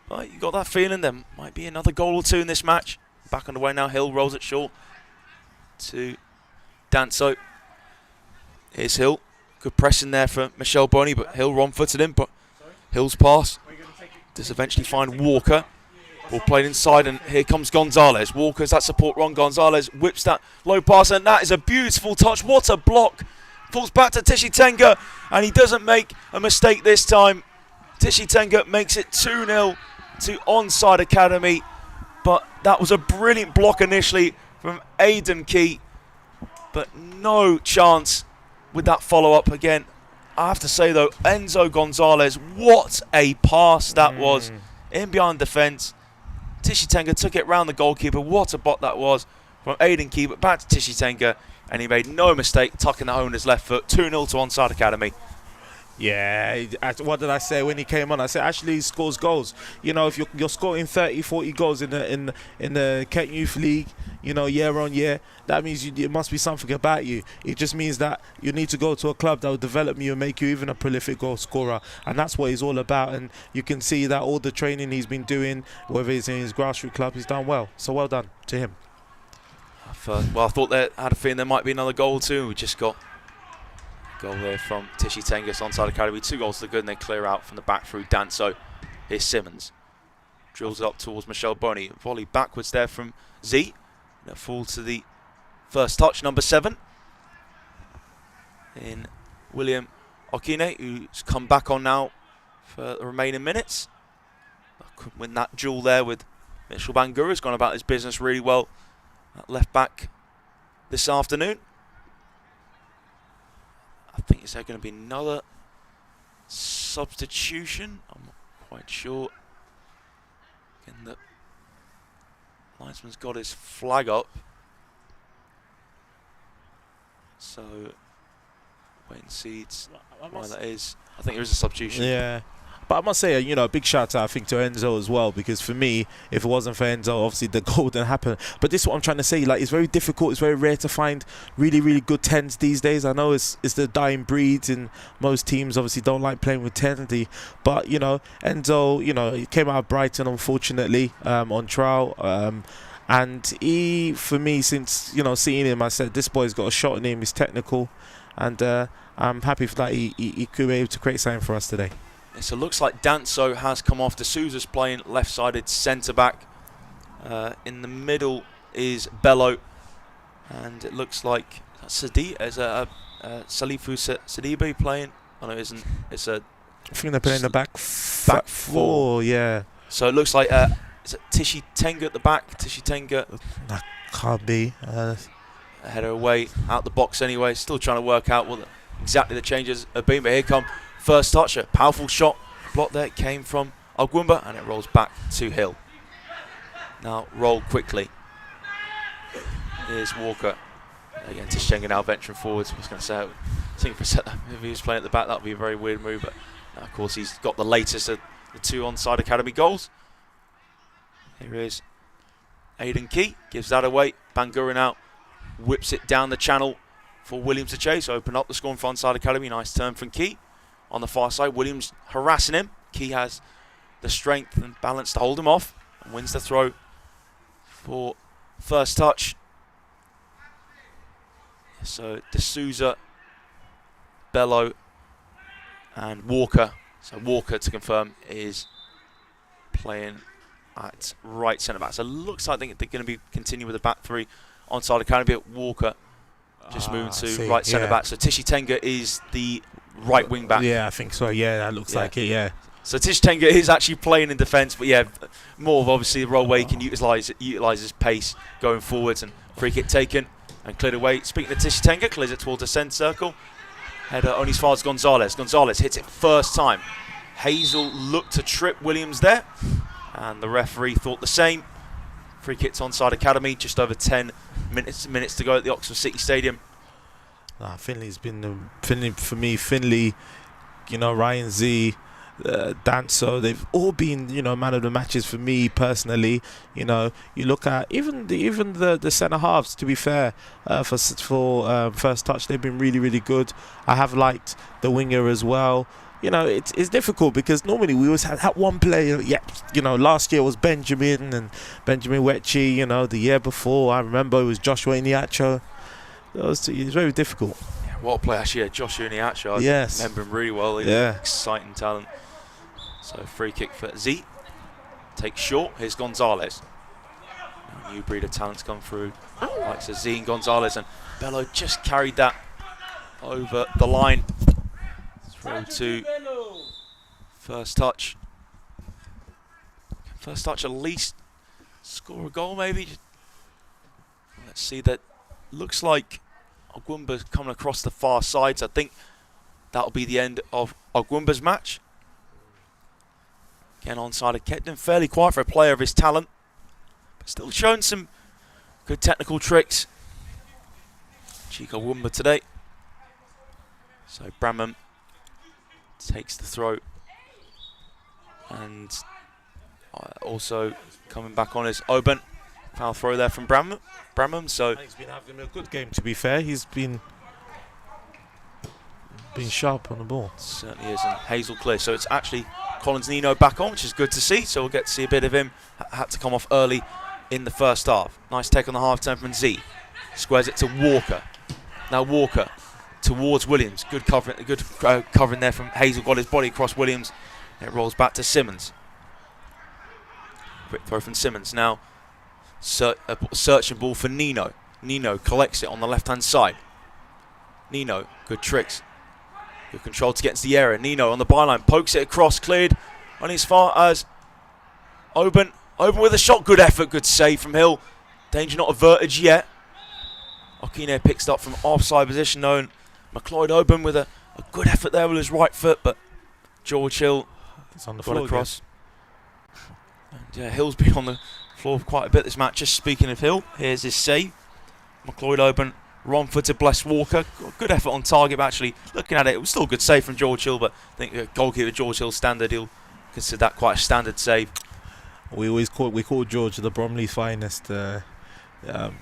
But you got that feeling there might be another goal or two in this match. Back on the way now. Hill rolls it short to Danso. Here's Hill. Good pressing there for Michel Boney, but Hill wrong-footed him. But Hill's pass does eventually find Walker. Ball played inside, and here comes Gonzalez. Walker's that support run. Gonzalez whips that low pass, and that is a beautiful touch. What a block. Falls back to Tishi Tenga, and he doesn't make a mistake this time. Tishi Tenga makes it 2-0 to Onside Academy. But that was a brilliant block initially from Aidan Key. But no chance with that follow-up again. I have to say, though, Enzo Gonzalez, what a pass that was. In behind defence. Tishi Tenga took it round the goalkeeper. What a bot that was from Aidan Key. But back to Tishi Tenga. And he made no mistake tucking that home with his left foot. 2-0 to Onside Academy. Yeah, what did I say when he came on? I said actually he scores goals. You know, if you're scoring 30, 40 goals in the Kent Youth League, you know, year on year, that means it must be something about you. It just means that you need to go to a club that will develop you and make you even a prolific goal scorer, and that's what he's all about. And you can see that all the training he's been doing, whether it's in his grassroots club, he's done well. So well done to him. Well, I thought I had a feeling there might be another goal too. We just got goal there from Tishi Tenga, Onside Academy. 2 goals to the good, and they clear out from the back through Danso. Here's Simmons. Drills it up towards Michel Boney. Volley backwards there from Z. That fall to the first touch, number 7. In William Okine, who's come back on now for the remaining minutes. Couldn't win that duel there with Mitchell Bangura. Has gone about his business really well at left back this afternoon. I think is there going to be another substitution? I'm not quite sure. Again, the linesman's got his flag up. So, wait and see why that is. I think there is a substitution. Yeah. But I must say, you know, a big shout out, I think, to Enzo as well, because for me, if it wasn't for Enzo, obviously the goal didn't happen. But this is what I'm trying to say. Like, it's very difficult. It's very rare to find really, really good 10s these days. I know it's the dying breed, and most teams obviously don't like playing with 10s. But, you know, Enzo, you know, he came out of Brighton, unfortunately, on trial. And he, for me, since, you know, seeing him, I said, this boy's got a shot in him. He's technical. And I'm happy for that he could be able to create something for us today. So it looks like Danso has come off. D'Souza's playing left-sided centre-back. In the middle is Bello. And it looks like Salifu Sadibe playing. Oh, no, it isn't. It's a... I think they're playing the back 4, yeah. So it looks like is it Tishi Tenga at the back? Tishi Tenga. That can't be. Header away, out the box anyway. Still trying to work out what exactly the changes have been. But here come first touch, a powerful shot. Block there came from Algumba, and it rolls back to Hill. Now roll quickly. Here's Walker. Again, Tishi Tenga now venturing forwards. I was going to say, I think if he was playing at the back, that would be a very weird move. But of course, he's got the latest of the 2 Onside Academy goals. Here is Aidan Key, gives that away. Bangura now whips it down the channel for Williams to chase. Open up the scoring for Onside Academy. Nice turn from Key. On the far side, Williams harassing him. Key has the strength and balance to hold him off and wins the throw for first touch. So D'Souza, Bello and Walker. So Walker, to confirm, is playing at right centre-back. So it looks like they're going to be continuing with the back 3 Onside Academy. But Walker just moving to right centre-back. So Tishi Tenga is the right wing back. Yeah, I think so. Yeah, that looks like it, yeah. So Tishenga is actually playing in defence, but yeah, more of obviously the role where he can utilise his pace going forwards. And free kick taken and cleared away. Speaking of Tishenga, clears it towards the centre circle. Header only as far as Gonzalez. Gonzalez hits it first time. Hazel looked to trip Williams there, and the referee thought the same. Free kick to Onside Academy, just over 10 minutes to go at the Oxford City Stadium. Finley's been Finley for me. Finley, Ryan Z, Danso, they've all been man of the matches for me personally. You look at even the centre halves. To be fair, for first touch, they've been really good. I have liked the winger as well. It's difficult because normally we always had that one player. Last year was Benjamin Wechi. The year before, I remember it was Joshua Iniacho. It's very difficult. Yeah, what a player actually, Joshua Iniacho. Yes. I remember him really well. He's an exciting talent. So free kick for Z. Takes short. Here's Gonzalez. Now, new breed of talents come through. Likes of Z and Gonzalez, and Bello just carried that over the line. Throw to first touch. First touch, at least score a goal, maybe. Let's see. That looks like Ogwumba's coming across the far side. So I think that'll be the end of Ogwumba's match. Again, Onside Kedden, fairly quiet for a player of his talent, but still showing some good technical tricks. Chico Ogwumba today. So Bramham takes the throw, and also coming back on is Oben. Foul throw there from Bramham. So he's been having a good game. To be fair, he's been sharp on the ball. Certainly is, and Hazel clear. So it's actually Collins Nino back on, which is good to see. So we'll get to see a bit of him. Had to come off early in the first half. Nice take on the half turn from Z. Squares it to Walker. Now Walker towards Williams. Good covering there from Hazel. Got his body across Williams. It rolls back to Simmons. Quick throw from Simmons. Now searching ball for Nino. Nino collects it on the left-hand side. Nino, good tricks. Good control to get into the area. Nino on the byline, pokes it across, cleared only as far as Oben. Oben with a shot, good effort, good save from Hill. Danger not averted yet. Okine picks it up from offside position though, and McLeod Oben with a good effort there with his right foot, but George Hill is on the got floor across. And yeah, Hill's been on the floor quite a bit this match. Just speaking of Hill, here's his save. McLeod Oben, wrong footed, bless Walker. Good effort on target, but actually looking at it, it was still a good save from George Hill, but I think goalkeeper George Hill standard, he'll consider that quite a standard save. We call George the Bromley's finest.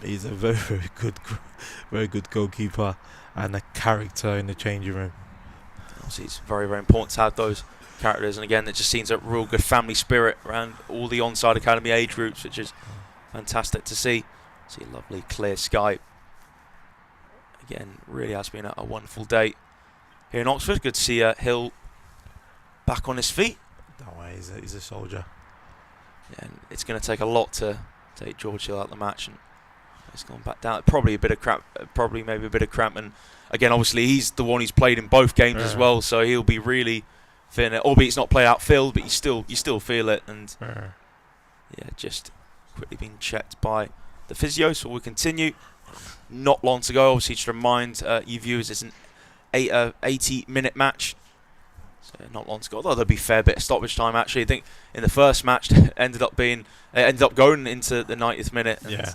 He's a very good goalkeeper and a character in the changing room. Obviously, it's very important to have those characters, and again, it just seems a real good family spirit around all the Onside Academy age groups, which is fantastic to see. See a lovely clear sky. Again, really has been a wonderful day here in Oxford. Good to see Hill back on his feet. That way, he's a soldier. Yeah, and it's going to take a lot to take George Hill out of the match, and he's gone back down. Probably maybe a bit of cramp. And again, obviously, he's the one who's played in both games as well, so he'll be really feeling it. Albeit it's not played outfield, but you still feel it. And yeah, just quickly being checked by the physio. So we'll continue. Not long to go. Obviously, to remind you viewers, it's an 80-minute match. So not long to go. Although there'll be a fair bit of stoppage time. Actually, I think in the first match ended up going into the 90th minute. And yeah.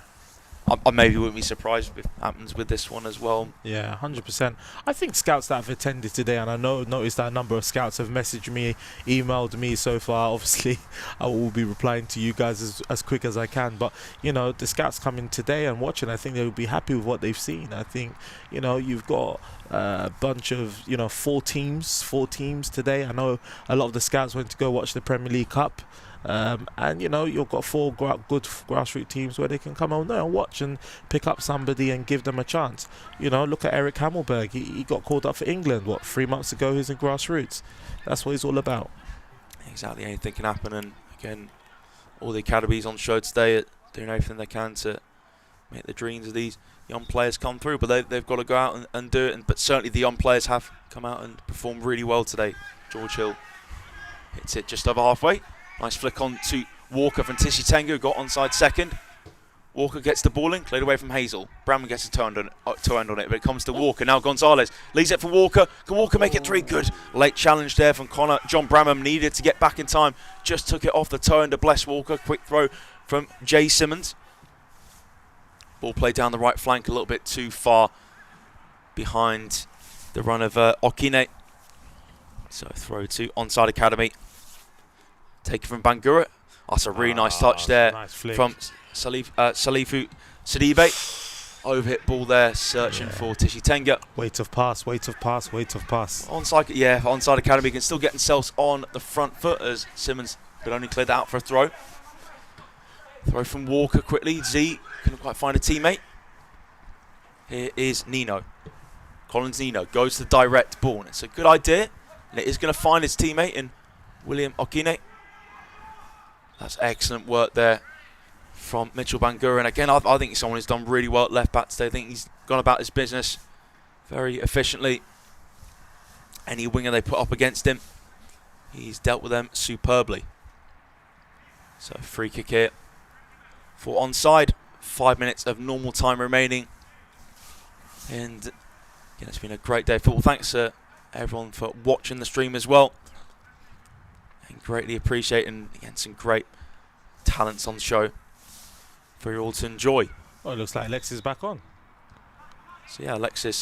I maybe wouldn't be surprised if it happens with this one as well. Yeah, 100%. I think scouts that have attended today, and I noticed that a number of scouts have messaged me, emailed me so far. Obviously, I will be replying to you guys as quick as I can. But, the scouts coming today and watching, I think they will be happy with what they've seen. I think, you've got a bunch of, 4 teams today. I know a lot of the scouts went to go watch the Premier League Cup. And you've got 4 good grassroots teams where they can come on there and watch and pick up somebody and give them a chance. Look at Eric Hammelberg. He got called up for England 3 months ago. He's in grassroots. That's what he's all about. Exactly, anything can happen. And again, all the academies on show today are doing everything they can to make the dreams of these young players come through, but they've got to go out and do it. But certainly the young players have come out and performed really well today. George Hill Hits it just over halfway. Nice flick on to Walker from Tishitango, who got onside second. Walker gets the ball in, cleared away from Hazel. Bramman gets a turn on it, but it comes to Walker. Now Gonzalez leaves it for Walker. Can Walker make it 3? Good. Late challenge there from Connor. John Bramman needed to get back in time. Just took it off the turn to bless Walker. Quick throw from Jay Simmons. Ball played down the right flank a little bit too far behind the run of Okine. So throw to Onside Academy. Taken from Bangura. That's a really nice touch there from Salifu Sidibe. Overhit ball there, searching for Tishitango. Weight of pass. Onside Academy can still get themselves on the front foot as Simmons could only clear that out for a throw. Throw from Walker quickly. Z couldn't quite find a teammate. Here is Nino. Collins Nino goes to the direct ball. And it's a good idea. And it is going to find his teammate in William Okine. That's excellent work there from Mitchell Bangura. And again, I think he's someone who's done really well at left back today. I think he's gone about his business very efficiently. Any winger they put up against him, he's dealt with them superbly. So free kick here for Onside. 5 minutes of normal time remaining. And again, it's been a great day of football. Thanks to everyone for watching the stream as well. And greatly appreciate, and again, some great talents on the show for you all to enjoy. Oh, it looks like Alexis is back on. So yeah, Alexis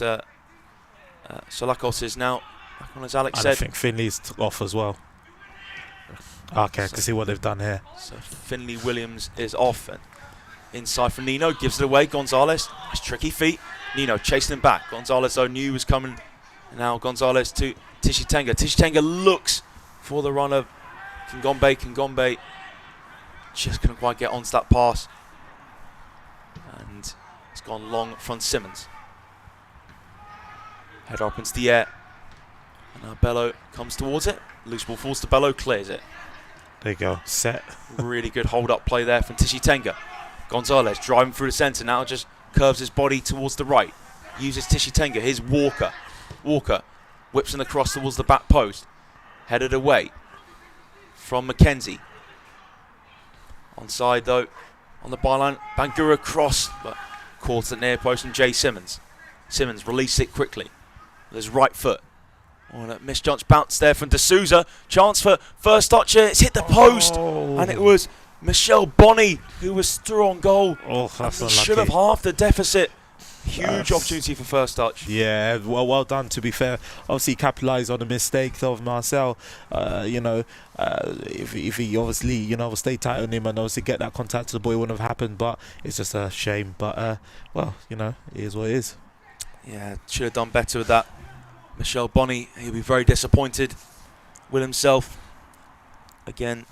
Solakos is now back on, as Alex said. I think Finley's off as well. Okay, I can see what they've done here. So Finley Williams is off, and inside from Nino, gives it away. Gonzalez, nice tricky feet. Nino chasing him back. Gonzalez though knew he was coming. And now Gonzalez to Tishitango. Tishitango looks for the run of Kingombe just couldn't quite get onto that pass. And it's gone long from Simmons. Header up into the air. And now Bello comes towards it. Loose ball falls to Bello, clears it. There you go, set. Really good hold-up play there from Tishitango. Gonzalez driving through the centre, now just curves his body towards the right. Uses Tishitango. Here's Walker. Walker whips in the cross towards the back post. Headed away from Mackenzie. Onside though, on the byline. Bangura cross, but caught at near post from Jay Simmons. Simmons released it quickly with his right foot. On a misjudged bounce there from D'Souza. Chance for first touch here. It's hit the post. And it was Michelle Bonney who was through on goal. Oh, that's unlucky. Should have halved the deficit. Huge opportunity for first touch. Yeah, well done, to be fair. Obviously capitalised on the mistake of Marcel. If he obviously, stay tight on him and obviously get that contact to the boy, it wouldn't have happened. But it's just a shame. But, it is what it is. Yeah, should have done better with that. Michelle Bonney, he'll be very disappointed with himself. Again,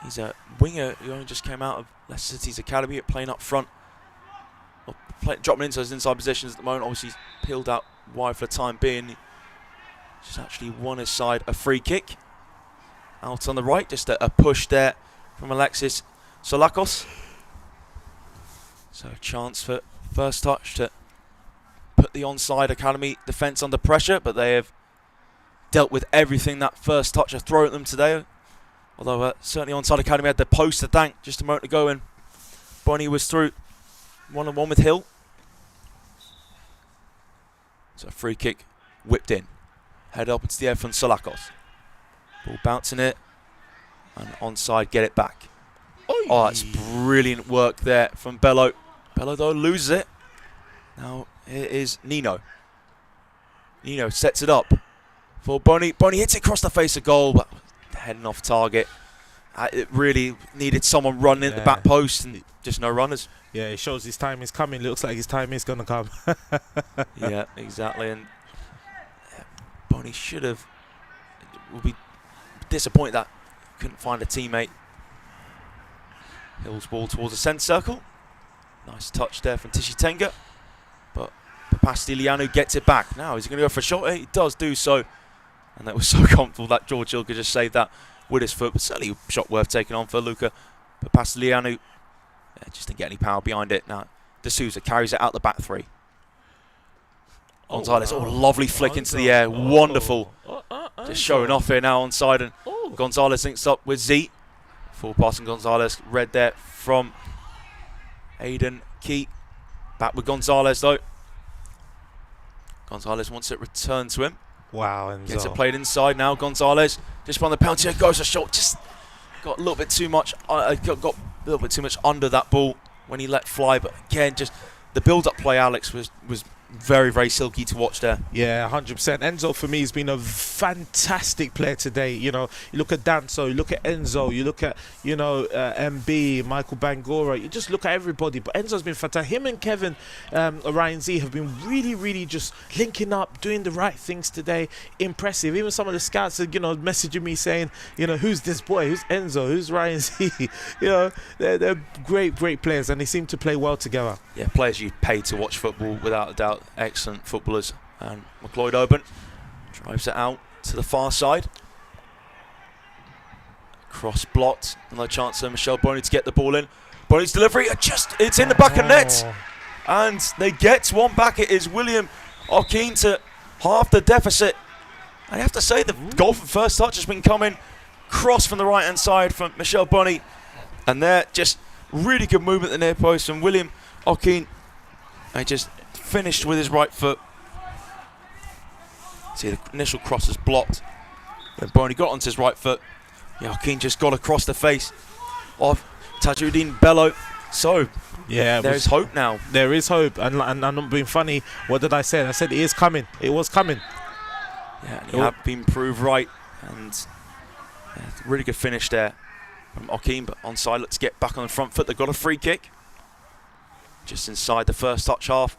he's a winger who only just came out of Leicester City's academy, playing up front. Dropping into those inside positions at the moment. Obviously, he's peeled out wide for the time being. Just actually won his side a free kick. Out on the right, just a push there from Alexis Solakos. So a chance for first touch to put the Onside Academy defence under pressure, but they have dealt with everything that first touch have thrown at them today. Although certainly Onside Academy had their post to thank just a moment ago, and Bonnie was through 1-on-1 with Hill. So a free kick whipped in. Head up into the air from Solakos. Ball bouncing it. And Onside get it back. Oh, that's brilliant work there from Bello. Bello though loses it. Now here is Nino. Nino sets it up for Bonnie. Bonnie hits it across the face of goal, but heading off target. It really needed someone running at the back post, and just no runners. Yeah, it shows his time is coming. Looks like his time is going to come. Yeah, exactly. And Bonnie will be disappointed that couldn't find a teammate. Hill's ball towards the centre circle. Nice touch there from Tishitango. But Papastilianou gets it back. Now, is he going to go for a shot? He does do so. And that was so comfortable that George Hill could just save that with his foot. But certainly a shot worth taking on for Luca Papastilianou. Just didn't get any power behind it. Now, D'Souza carries it out the back three. Gonzalez, lovely flick into the air. Wonderful. Just showing off here now onside, and Gonzalez links up with Z. Full passing Gonzalez, read there from Aiden Key. Back with Gonzalez though. Gonzalez wants it returned to him. Wow, and gets it played inside now. Gonzalez just on the penalty, goes a shot. Just got a little bit too much. Got a little bit too much under that ball when he let fly. But again, just the build-up play, Alex, was very, very silky to watch there. Yeah, 100%. Enzo for me has been a fantastic player today. You know, you look at Danso, you look at Enzo, you look at, you know, MB, Michael Bangora. You just look at everybody. But Enzo's been fantastic. Him and Kevin, Orion Z, have been really, really just linking up, doing the right things today. Impressive. Even some of the scouts are, you know, messaging me saying, you know, who's this boy? Who's Enzo? Who's Ryan Z? You know, they're great, great players, and they seem to play well together. Yeah, players you pay to watch football, without a doubt. Excellent footballers. And McLeod Oban drives it out to the far side. Cross blocked. Another chance for Michel Boney to get the ball in. Boney's delivery, it's in the back of net. And they get one back. It is William O'Keen to half the deficit. And you have to say the goal from first touch has been coming. Cross from the right hand side from Michel Boney. And there, just really good movement in the near post from William O'Keen. He just finished with his right foot. See, the initial cross is blocked. Then Boney got onto his right foot. Yeah, O'Keen just got across the face of Tajuddin Bello. So, yeah, there's hope now. There is hope. And I'm not being funny. What did I say? I said it is coming. It was coming. Yeah, and you have been proved right. And yeah, really good finish there from O'Keen. But onside, let's get back on the front foot. They've got a free kick. Just inside the first touch half.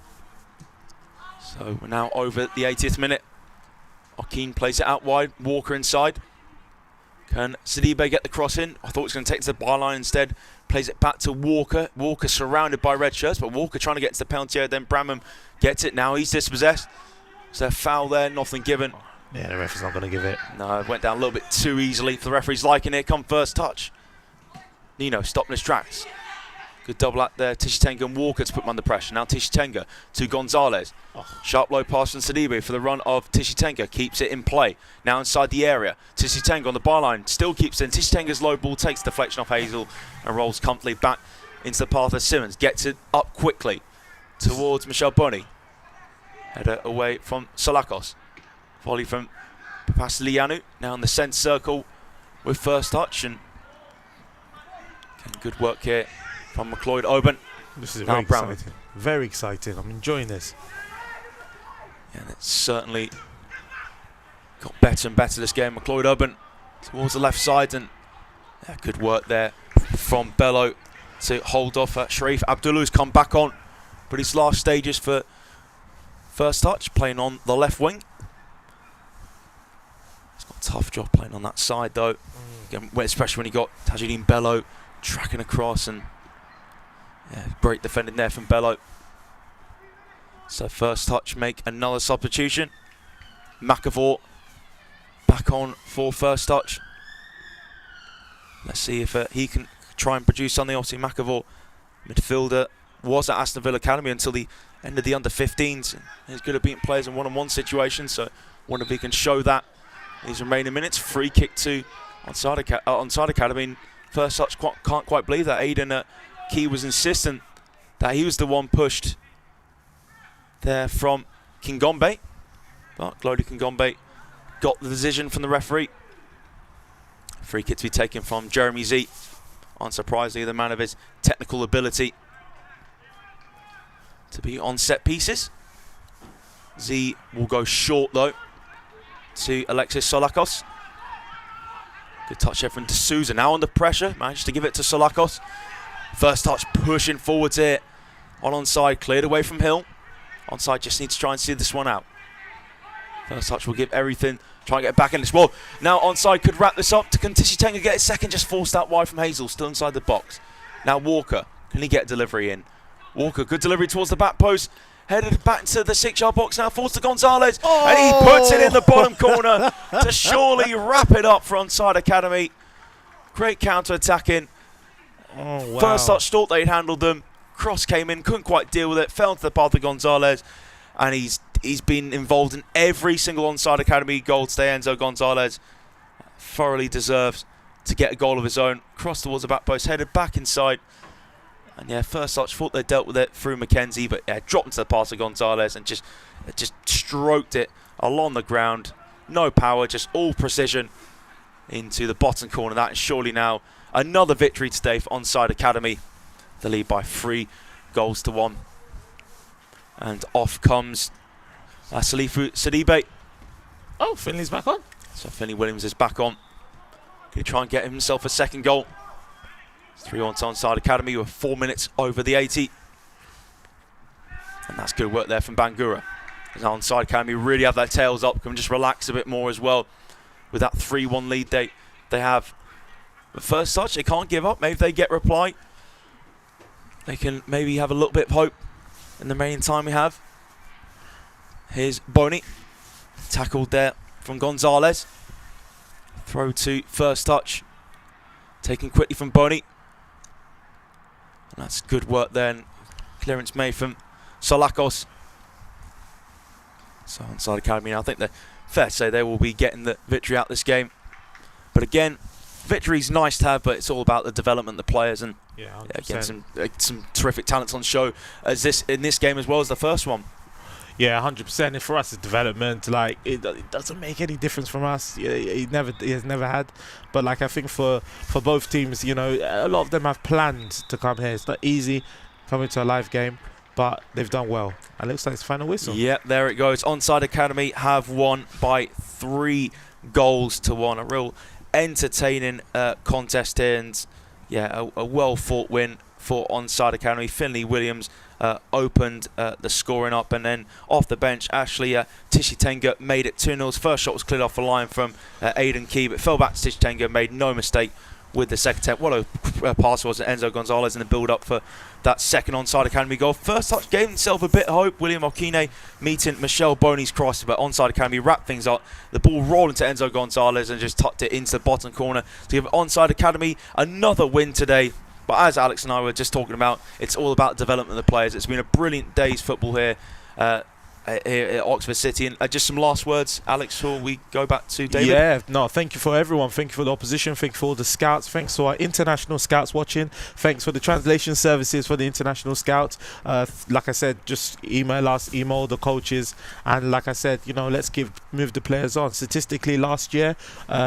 So we're now over the 80th minute. O'Keen plays it out wide. Walker inside. Can Sidibe get the cross in? I thought he was going to take it to the byline instead. Plays it back to Walker. Walker surrounded by red shirts, but Walker trying to get to the penalty area. Then Bramham gets it. Now he's dispossessed. So a foul there, nothing given. Yeah, the referee's not going to give it. No, it went down a little bit too easily for the referee's liking. Here come first touch. Nino stopping his tracks. Good double out there. Tishatenga and Walker to put him under pressure. Now Tishatenga to Gonzalez. Sharp low pass from Sidibe for the run of Tishatenga. Keeps it in play. Now inside the area. Tishatenga on the byline. Still keeps it in. Tishatenga's low ball takes deflection off Hazel and rolls comfortably back into the path of Simmons. Gets it up quickly towards Michel Boney. Header away from Solakos. Volley from Papasilianu. Now in the centre circle with first touch. And good work here from McLeod Oban. This is very exciting. Very exciting. I'm enjoying this. Yeah, and it's certainly got better and better this game. McLeod Oban towards the left side, and yeah, good work there from Bello to hold off Sharif Abdullah's come back on. But his last stages for first touch, playing on the left wing. He's got a tough job playing on that side though. Again, especially when he got Tajuddin Bello tracking across, and yeah, great defending there from Bello. So first touch make another substitution. McAvoy back on for first touch. Let's see if he can try and produce something. Obviously McAvoy, midfielder, was at Aston Villa Academy until the end of the under-15s. He's good at beating players in one-on-one situations, so wonder if he can show that in these remaining minutes. Free kick to Onside Academy. First touch, can't quite believe that Aiden Key was insistent that he was the one pushed there from Kingombe. But Glody Kingombe got the decision from the referee. Free kick to be taken from Jeremy Z. Unsurprisingly, the man of his technical ability to be on set pieces. Z will go short though to Alexis Solakos. Good touch there from D'Souza. Now under pressure, managed to give it to Solakos. First touch pushing forwards here on onside, cleared away from Hill. Onside just needs to try and see this one out. First touch will give everything, try and get back in this ball. Now onside could wrap this up. Can Tishatenga get his second? Just forced out wide from Hazel, still inside the box. Now Walker, can he get delivery in? Walker, good delivery towards the back post. Headed back to the 6-yard box now, forced to Gonzalez. And he puts it in the bottom corner to surely wrap it up for Onside Academy. Great counter-attacking. Oh, wow. First touch, thought they'd handled them. Cross came in, couldn't quite deal with it. Fell into the path of Gonzalez. And he's he's been involved in every single Onside Academy goal today. Enzo Gonzalez thoroughly deserves to get a goal of his own. Crossed towards the back post, headed back inside. And yeah, first touch, thought they dealt with it through Mackenzie, but yeah, dropped into the pass of Gonzalez and just stroked it along the ground. No power, just all precision into the bottom corner. That is surely now another victory today for Onside Academy. The lead by 3-1. And off comes Salifu Sidibe. Oh, Finley's back on. So Finley Williams is back on. Going to try and get himself a second goal. 3-1 to Onside Academy with 4 minutes over the 80. And that's good work there from Bangura. As Onside Academy really have their tails up, can just relax a bit more as well with that 3-1 lead they have. The first touch, they can't give up. Maybe if they get reply, they can maybe have a little bit of hope in the remaining time we have. Here's Boney. Tackled there from Gonzalez. Throw to first touch. Taken quickly from Boney. And that's good work then. Clearance made from Solakos. So Onside Academy now, I think they're fair to say they will be getting the victory out this game. But again, victory's nice to have, but it's all about the development of the players, and again, some terrific talents on show as in this game as well as the first one. Yeah, 100%. And for us, it's development. Like it doesn't make any difference from us. He has never had. But like I think for both teams, you know, a lot of them have planned to come here. It's not easy coming to a live game, but they've done well. And it looks like it's final whistle. Yep, there it goes. Onside Academy have won by 3-1. A real entertaining contest here, and yeah, a well-fought win for Onside Academy. Finley Williams opened the scoring up, and then off the bench, Ashley Tishitenga made it 2-0. His first shot was cleared off the line from Aidan Key, but fell back to Tishitenga, made no mistake with the second attempt. What a pass was Enzo Gonzalez in the build-up for that second Onside Academy goal. First touch gave himself a bit of hope. William Okine meeting Michelle Boney's cross, but Onside Academy wrapped things up. The ball rolled into Enzo Gonzalez and just tucked it into the bottom corner to give Onside Academy another win today. But as Alex and I were just talking about, it's all about development of the players. It's been a brilliant day's football here at Oxford City. And just some last words, Alex, before we go back to David. Yeah, no, thank you for everyone. Thank you for the opposition. Thank you for all the scouts. Thanks to our international scouts watching. Thanks for the translation services for the international scouts. Like I said, just email us, email the coaches, and like I said, you know, let's move the players on. Statistically, last year,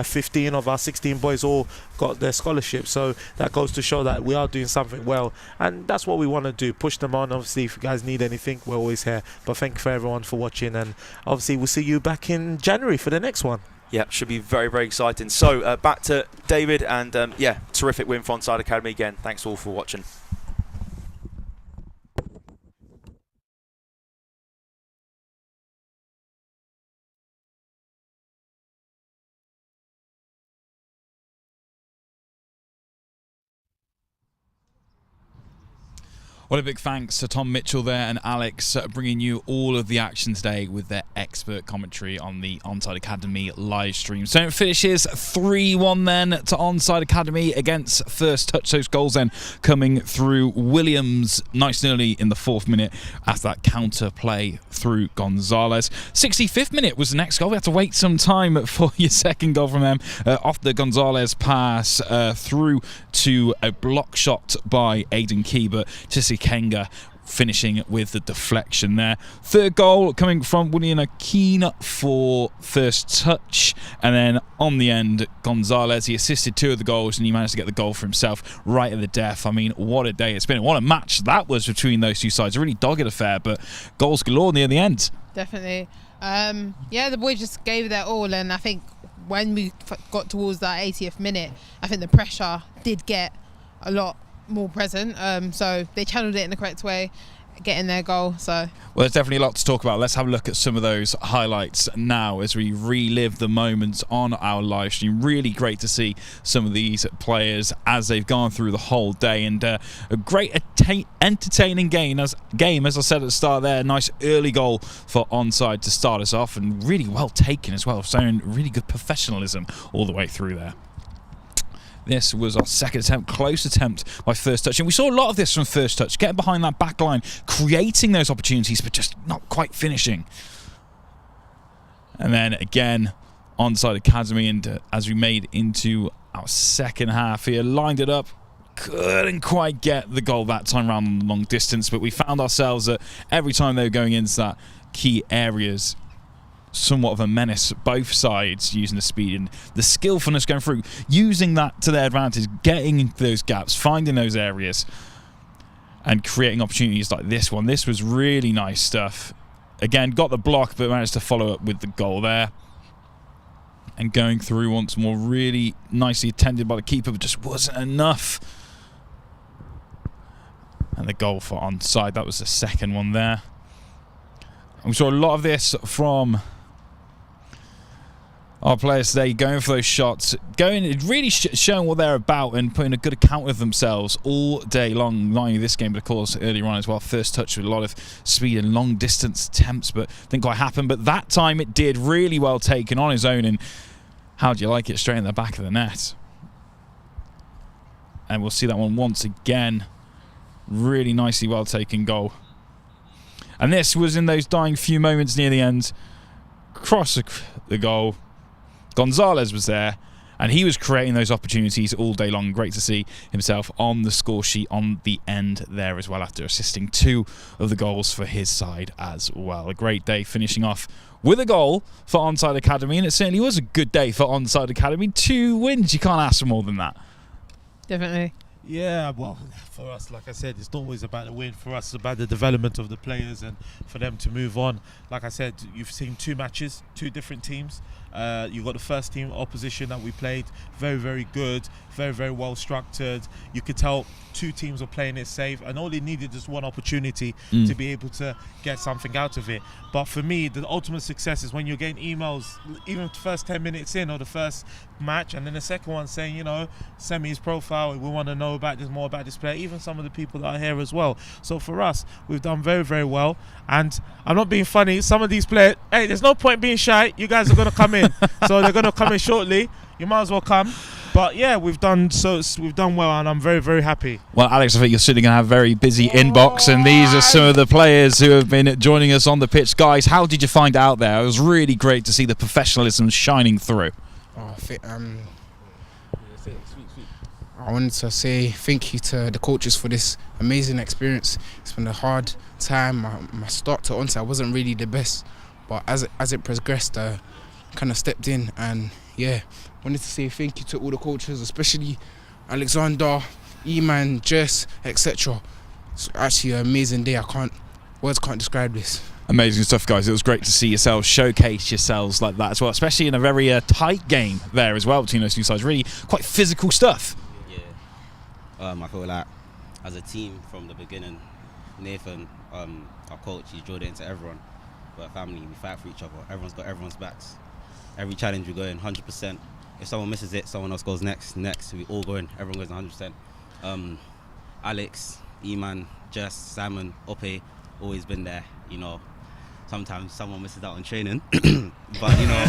15 of our 16 boys all got their scholarship, so that goes to show that we are doing something well, and that's what we want to do, push them on. Obviously, if you guys need anything, we're always here. But thank you for everyone for watching, and obviously we'll see you back in January for the next one. Yeah, should be very, very exciting. So back to David, and yeah, terrific win for Onside Academy again. Thanks all for watching. Well, a big thanks to Tom Mitchell there and Alex bringing you all of the action today with their expert commentary on the Onside Academy live stream. So it finishes 3-1 then to Onside Academy against First Touch. Those goals then coming through Williams nice and early in the 4th minute after that counter play through Gonzalez. 65th minute was the next goal. We had to wait some time for your second goal from them off the Gonzalez pass through to a block shot by Aidan Key, but Kenga finishing with the deflection there. Third goal coming from William Akeen for First Touch, and then on the end, Gonzalez, he assisted 2 of the goals and he managed to get the goal for himself right at the death. I mean, what a day it's been. What a match that was between those two sides. A really dogged affair, but goals galore near the end. Definitely. Yeah, the boys just gave their all, and I think when we got towards that 80th minute, I think the pressure did get a lot more present, so they channeled it in the correct way, getting their goal. So well, there's definitely a lot to talk about. Let's have a look at some of those highlights now as we relive the moments on our live stream. Really great to see some of these players as they've gone through the whole day, and a great entertaining game as I said at the start there. Nice early goal for Onside to start us off, and really well taken as well, showing really good professionalism all the way through there. This was our second attempt, close attempt by First Touch. And we saw a lot of this from First Touch, getting behind that back line, creating those opportunities, but just not quite finishing. And then again, Onside Academy, and as we made into our second half here, lined it up. Couldn't quite get the goal that time around on the long distance, but we found ourselves that every time they were going into that key areas, somewhat of a menace, both sides using the speed and the skillfulness going through, using that to their advantage, getting those gaps, finding those areas and creating opportunities like this one. This was really nice stuff. Again, got the block but managed to follow up with the goal there. And going through once more, really nicely attended by the keeper, but just wasn't enough. And the goal for Onside, that was the second one there. And we saw a lot of this from our players today, going for those shots, really showing what they're about and putting a good account of themselves all day long. Not only this game, but of course earlier on as well. First touch with a lot of speed and long distance attempts, but didn't quite happen. But that time it did, really well taken on his own. And how do you like it? Straight in the back of the net. And we'll see that one once again. Really nicely well taken goal. And this was in those dying few moments near the end. Cross the goal. Gonzalez was there, and he was creating those opportunities all day long. Great to see himself on the score sheet on the end there as well, after assisting 2 of the goals for his side as well. A great day finishing off with a goal for Onside Academy, and it certainly was a good day for Onside Academy. 2 wins, you can't ask for more than that. Definitely. Yeah, well, for us, like I said, it's not always about the win. For us, it's about the development of the players and for them to move on. Like I said, you've seen 2 matches, 2 different teams. You've got the first team opposition that we played, very, very good, very, very well structured. You could tell 2 teams were playing it safe, and all they needed just one opportunity to be able to get something out of it. But for me, the ultimate success is when you're getting emails, even the first 10 minutes in or the first match, and then the second one saying, you know, send me his profile, we want to know about this, more about this player, even some of the people that are here as well. So for us, we've done very, very well. And I'm not being funny, some of these players, hey, there's no point being shy, you guys are going to come in. So they're going to come in shortly, you might as well come. But yeah, we've done well, and I'm very, very happy. Well, Alex, I think you're certainly going to have a very busy inbox, and these are some of the players who have been joining us on the pitch. Guys, how did you find out there? It was really great to see the professionalism shining through. I wanted to say thank you to the coaches for this amazing experience. It's been a hard time. My start to Onside wasn't really the best, but as it progressed, I kind of stepped in, and yeah, wanted to say thank you to all the coaches, especially Alexander, E-Man, Jess, etc. It's actually an amazing day. Words can't describe this. Amazing stuff, guys. It was great to see yourselves showcase yourselves like that as well, especially in a very tight game there as well between those 2 sides. Really quite physical stuff. Yeah. I feel like as a team from the beginning, Nathan, our coach, he drilled it into everyone. We're a family, we fight for each other. Everyone's got everyone's backs. Every challenge we go in 100%. If someone misses it, someone else goes next. We all go in, everyone goes 100%. Alex, E-Man, Jess, Simon, Ope, always been there, you know. Sometimes someone misses out on training, but everyone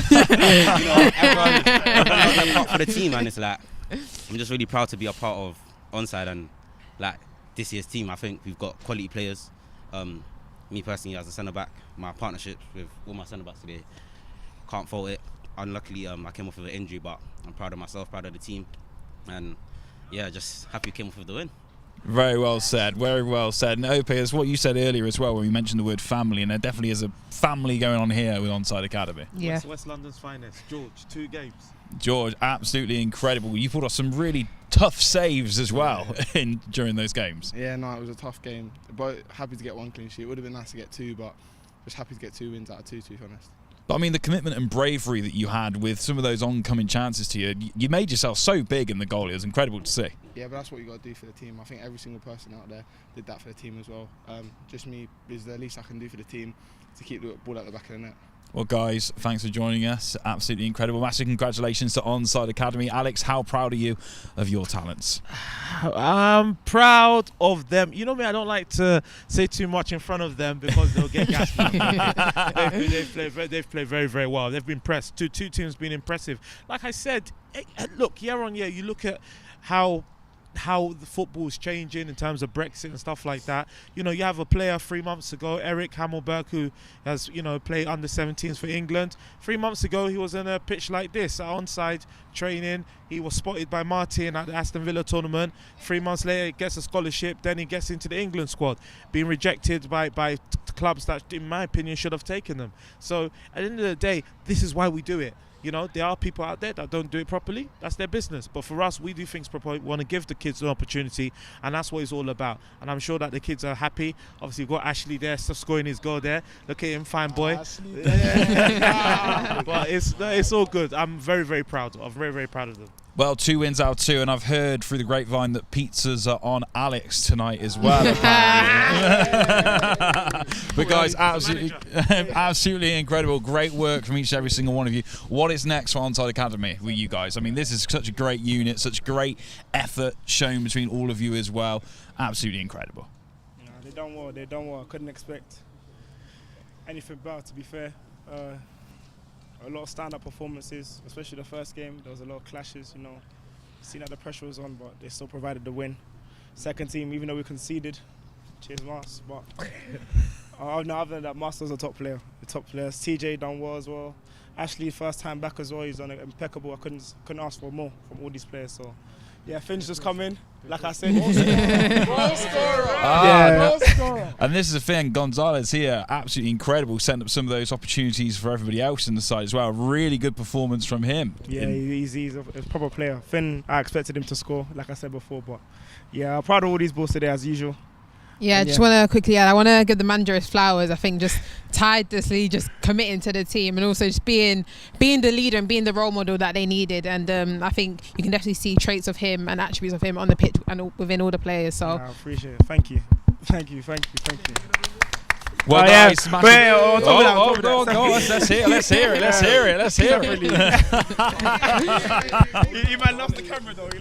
does part for the team, and it's like, I'm just really proud to be a part of Onside, and like this year's team. I think we've got quality players. Me personally, as a centre back, my partnerships with all my centre backs today, can't fault it. Unluckily, I came off with an injury, but I'm proud of myself, proud of the team, and yeah, just happy we came off with the win. Very well said, very well said. And Ope, as what you said earlier as well, when we mentioned the word family, and there definitely is a family going on here with Onside Academy. Yeah. West London's finest, George, 2 games. George, absolutely incredible. You pulled off some really tough saves as well during those games. Yeah, no, it was a tough game. But happy to get 1 clean sheet. It would have been nice to get 2, but just happy to get 2 wins out of 2, to be honest. But I mean, the commitment and bravery that you had with some of those oncoming chances to you, you made yourself so big in the goal. It was incredible to see. Yeah, but that's what you got to do for the team. I think every single person out there did that for the team as well. Just me is the least I can do for the team to keep the ball out the back of the net. Well, guys, thanks for joining us. Absolutely incredible. Massive congratulations to Onside Academy. Alex, how proud are you of your talents? I'm proud of them. You know me, I don't like to say too much in front of them because they'll get gassed. They've played very, very well. They've been impressed. Two teams been impressive. Like I said, look, year on year, you look at how how the football is changing in terms of Brexit and stuff like that. You know, you have a player 3 months ago, Eric Hammelberg, who has, you know, played under 17s for England. 3 months ago, he was on a pitch like this, Onside training. He was spotted by Martin at the Aston Villa tournament. 3 months later, he gets a scholarship. Then he gets into the England squad, being rejected by clubs that, in my opinion, should have taken them. So at the end of the day, this is why we do it. You know, there are people out there that don't do it properly. That's their business. But for us, we do things properly. We want to give the kids an opportunity, and that's what it's all about. And I'm sure that the kids are happy. Obviously, we've got Ashley there, scoring his goal there. Look at him, fine boy. But it's all good. I'm very, very proud. I'm very, very proud of them. Well, 2 wins out of 2, and I've heard through the grapevine that pizzas are on Alex tonight as well. But guys, absolutely incredible. Great work from each and every single one of you. What is next for Onside Academy with you guys? I mean, this is such a great unit, such great effort shown between all of you as well. Absolutely incredible. Yeah, they done well. They done well. I couldn't expect anything better, to be fair. A lot of stand-up performances, especially the first game. There was a lot of clashes, you know. Seen that the pressure was on, but they still provided the win. Second team, even though we conceded, cheers Mars. But other than that, Master's a top player. The top players. TJ done well as well. Ashley, first time back as well. He's done impeccable. I couldn't ask for more from all these players. So yeah, Finch just come in. Like I said, and this is the thing, Gonzalez here, absolutely incredible, setting up some of those opportunities for everybody else in the side as well. Really good performance from him. Yeah, he's a proper player. Finn, I expected him to score, like I said before, but yeah, I'm proud of all these balls today as usual. Yeah, I just want to quickly add, I want to give the manager his flowers. I think just tirelessly just committing to the team, and also just being the leader and being the role model that they needed. And I think you can definitely see traits of him and attributes of him on the pitch and within all the players. So I appreciate it. Thank you. Well, guys, let's hear it. He might lost the camera though. He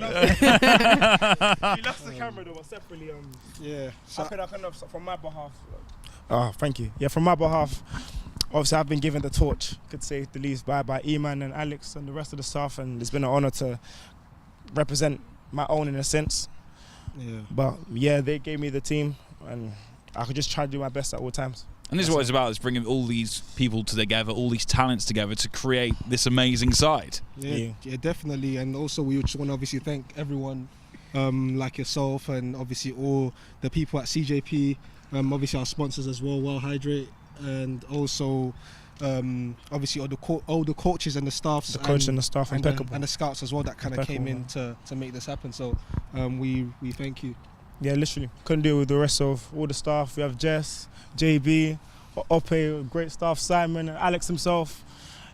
lost the camera though. But separately, yeah. I can from my behalf. Oh, thank you. Yeah, from my behalf, obviously I've been given the torch, could say the least, by Eman and Alex and the rest of the staff, and it's been an honour to represent my own in a sense. Yeah. But yeah, they gave me the team, and I could just try to do my best at all times. And this is what it's about, is bringing all these people together, all these talents together to create this amazing side. Yeah, definitely. And also we just want to obviously thank everyone like yourself and obviously all the people at CJP, obviously our sponsors as well, Well Hydrate, and also obviously all the coaches and the staffs. The coach and the staff, impeccable. And the scouts as well that kind of came in to make this happen. So we thank you. Yeah, literally. Couldn't do it with the rest of all the staff. We have Jess, JB, Ope, great staff, Simon, and Alex himself.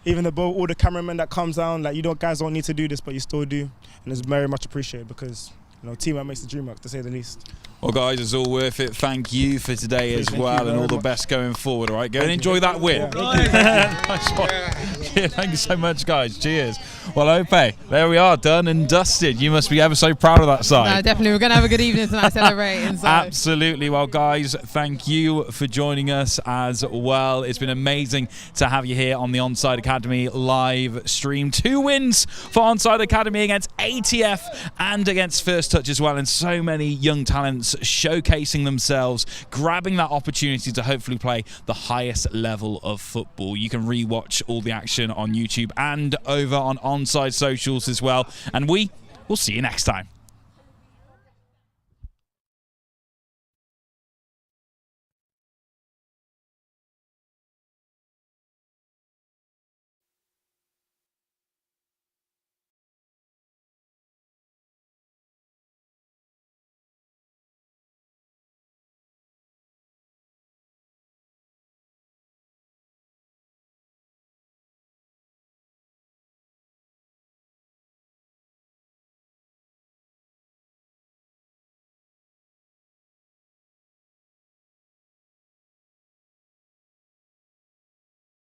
Even all the cameramen that comes down, like, guys don't need to do this, but you still do. And it's very much appreciated because, teamwork makes the dream work, to say the least. Well, guys, it's all worth it. Thank you for today as well, and all the best going forward, all right? Go and enjoy that win. Thank you so much, guys. Cheers. Well, Ope, there we are, done and dusted. You must be ever so proud of that side. No, definitely. We're going to have a good evening tonight celebrating. So. Absolutely. Well, guys, thank you for joining us as well. It's been amazing to have you here on the Onside Academy live stream. 2 wins for Onside Academy against ATF and against First Touch as well, and so many young talents showcasing themselves, grabbing that opportunity to hopefully play the highest level of football. You can rewatch all the action on YouTube and over on Onside socials as well, and we will see you next time.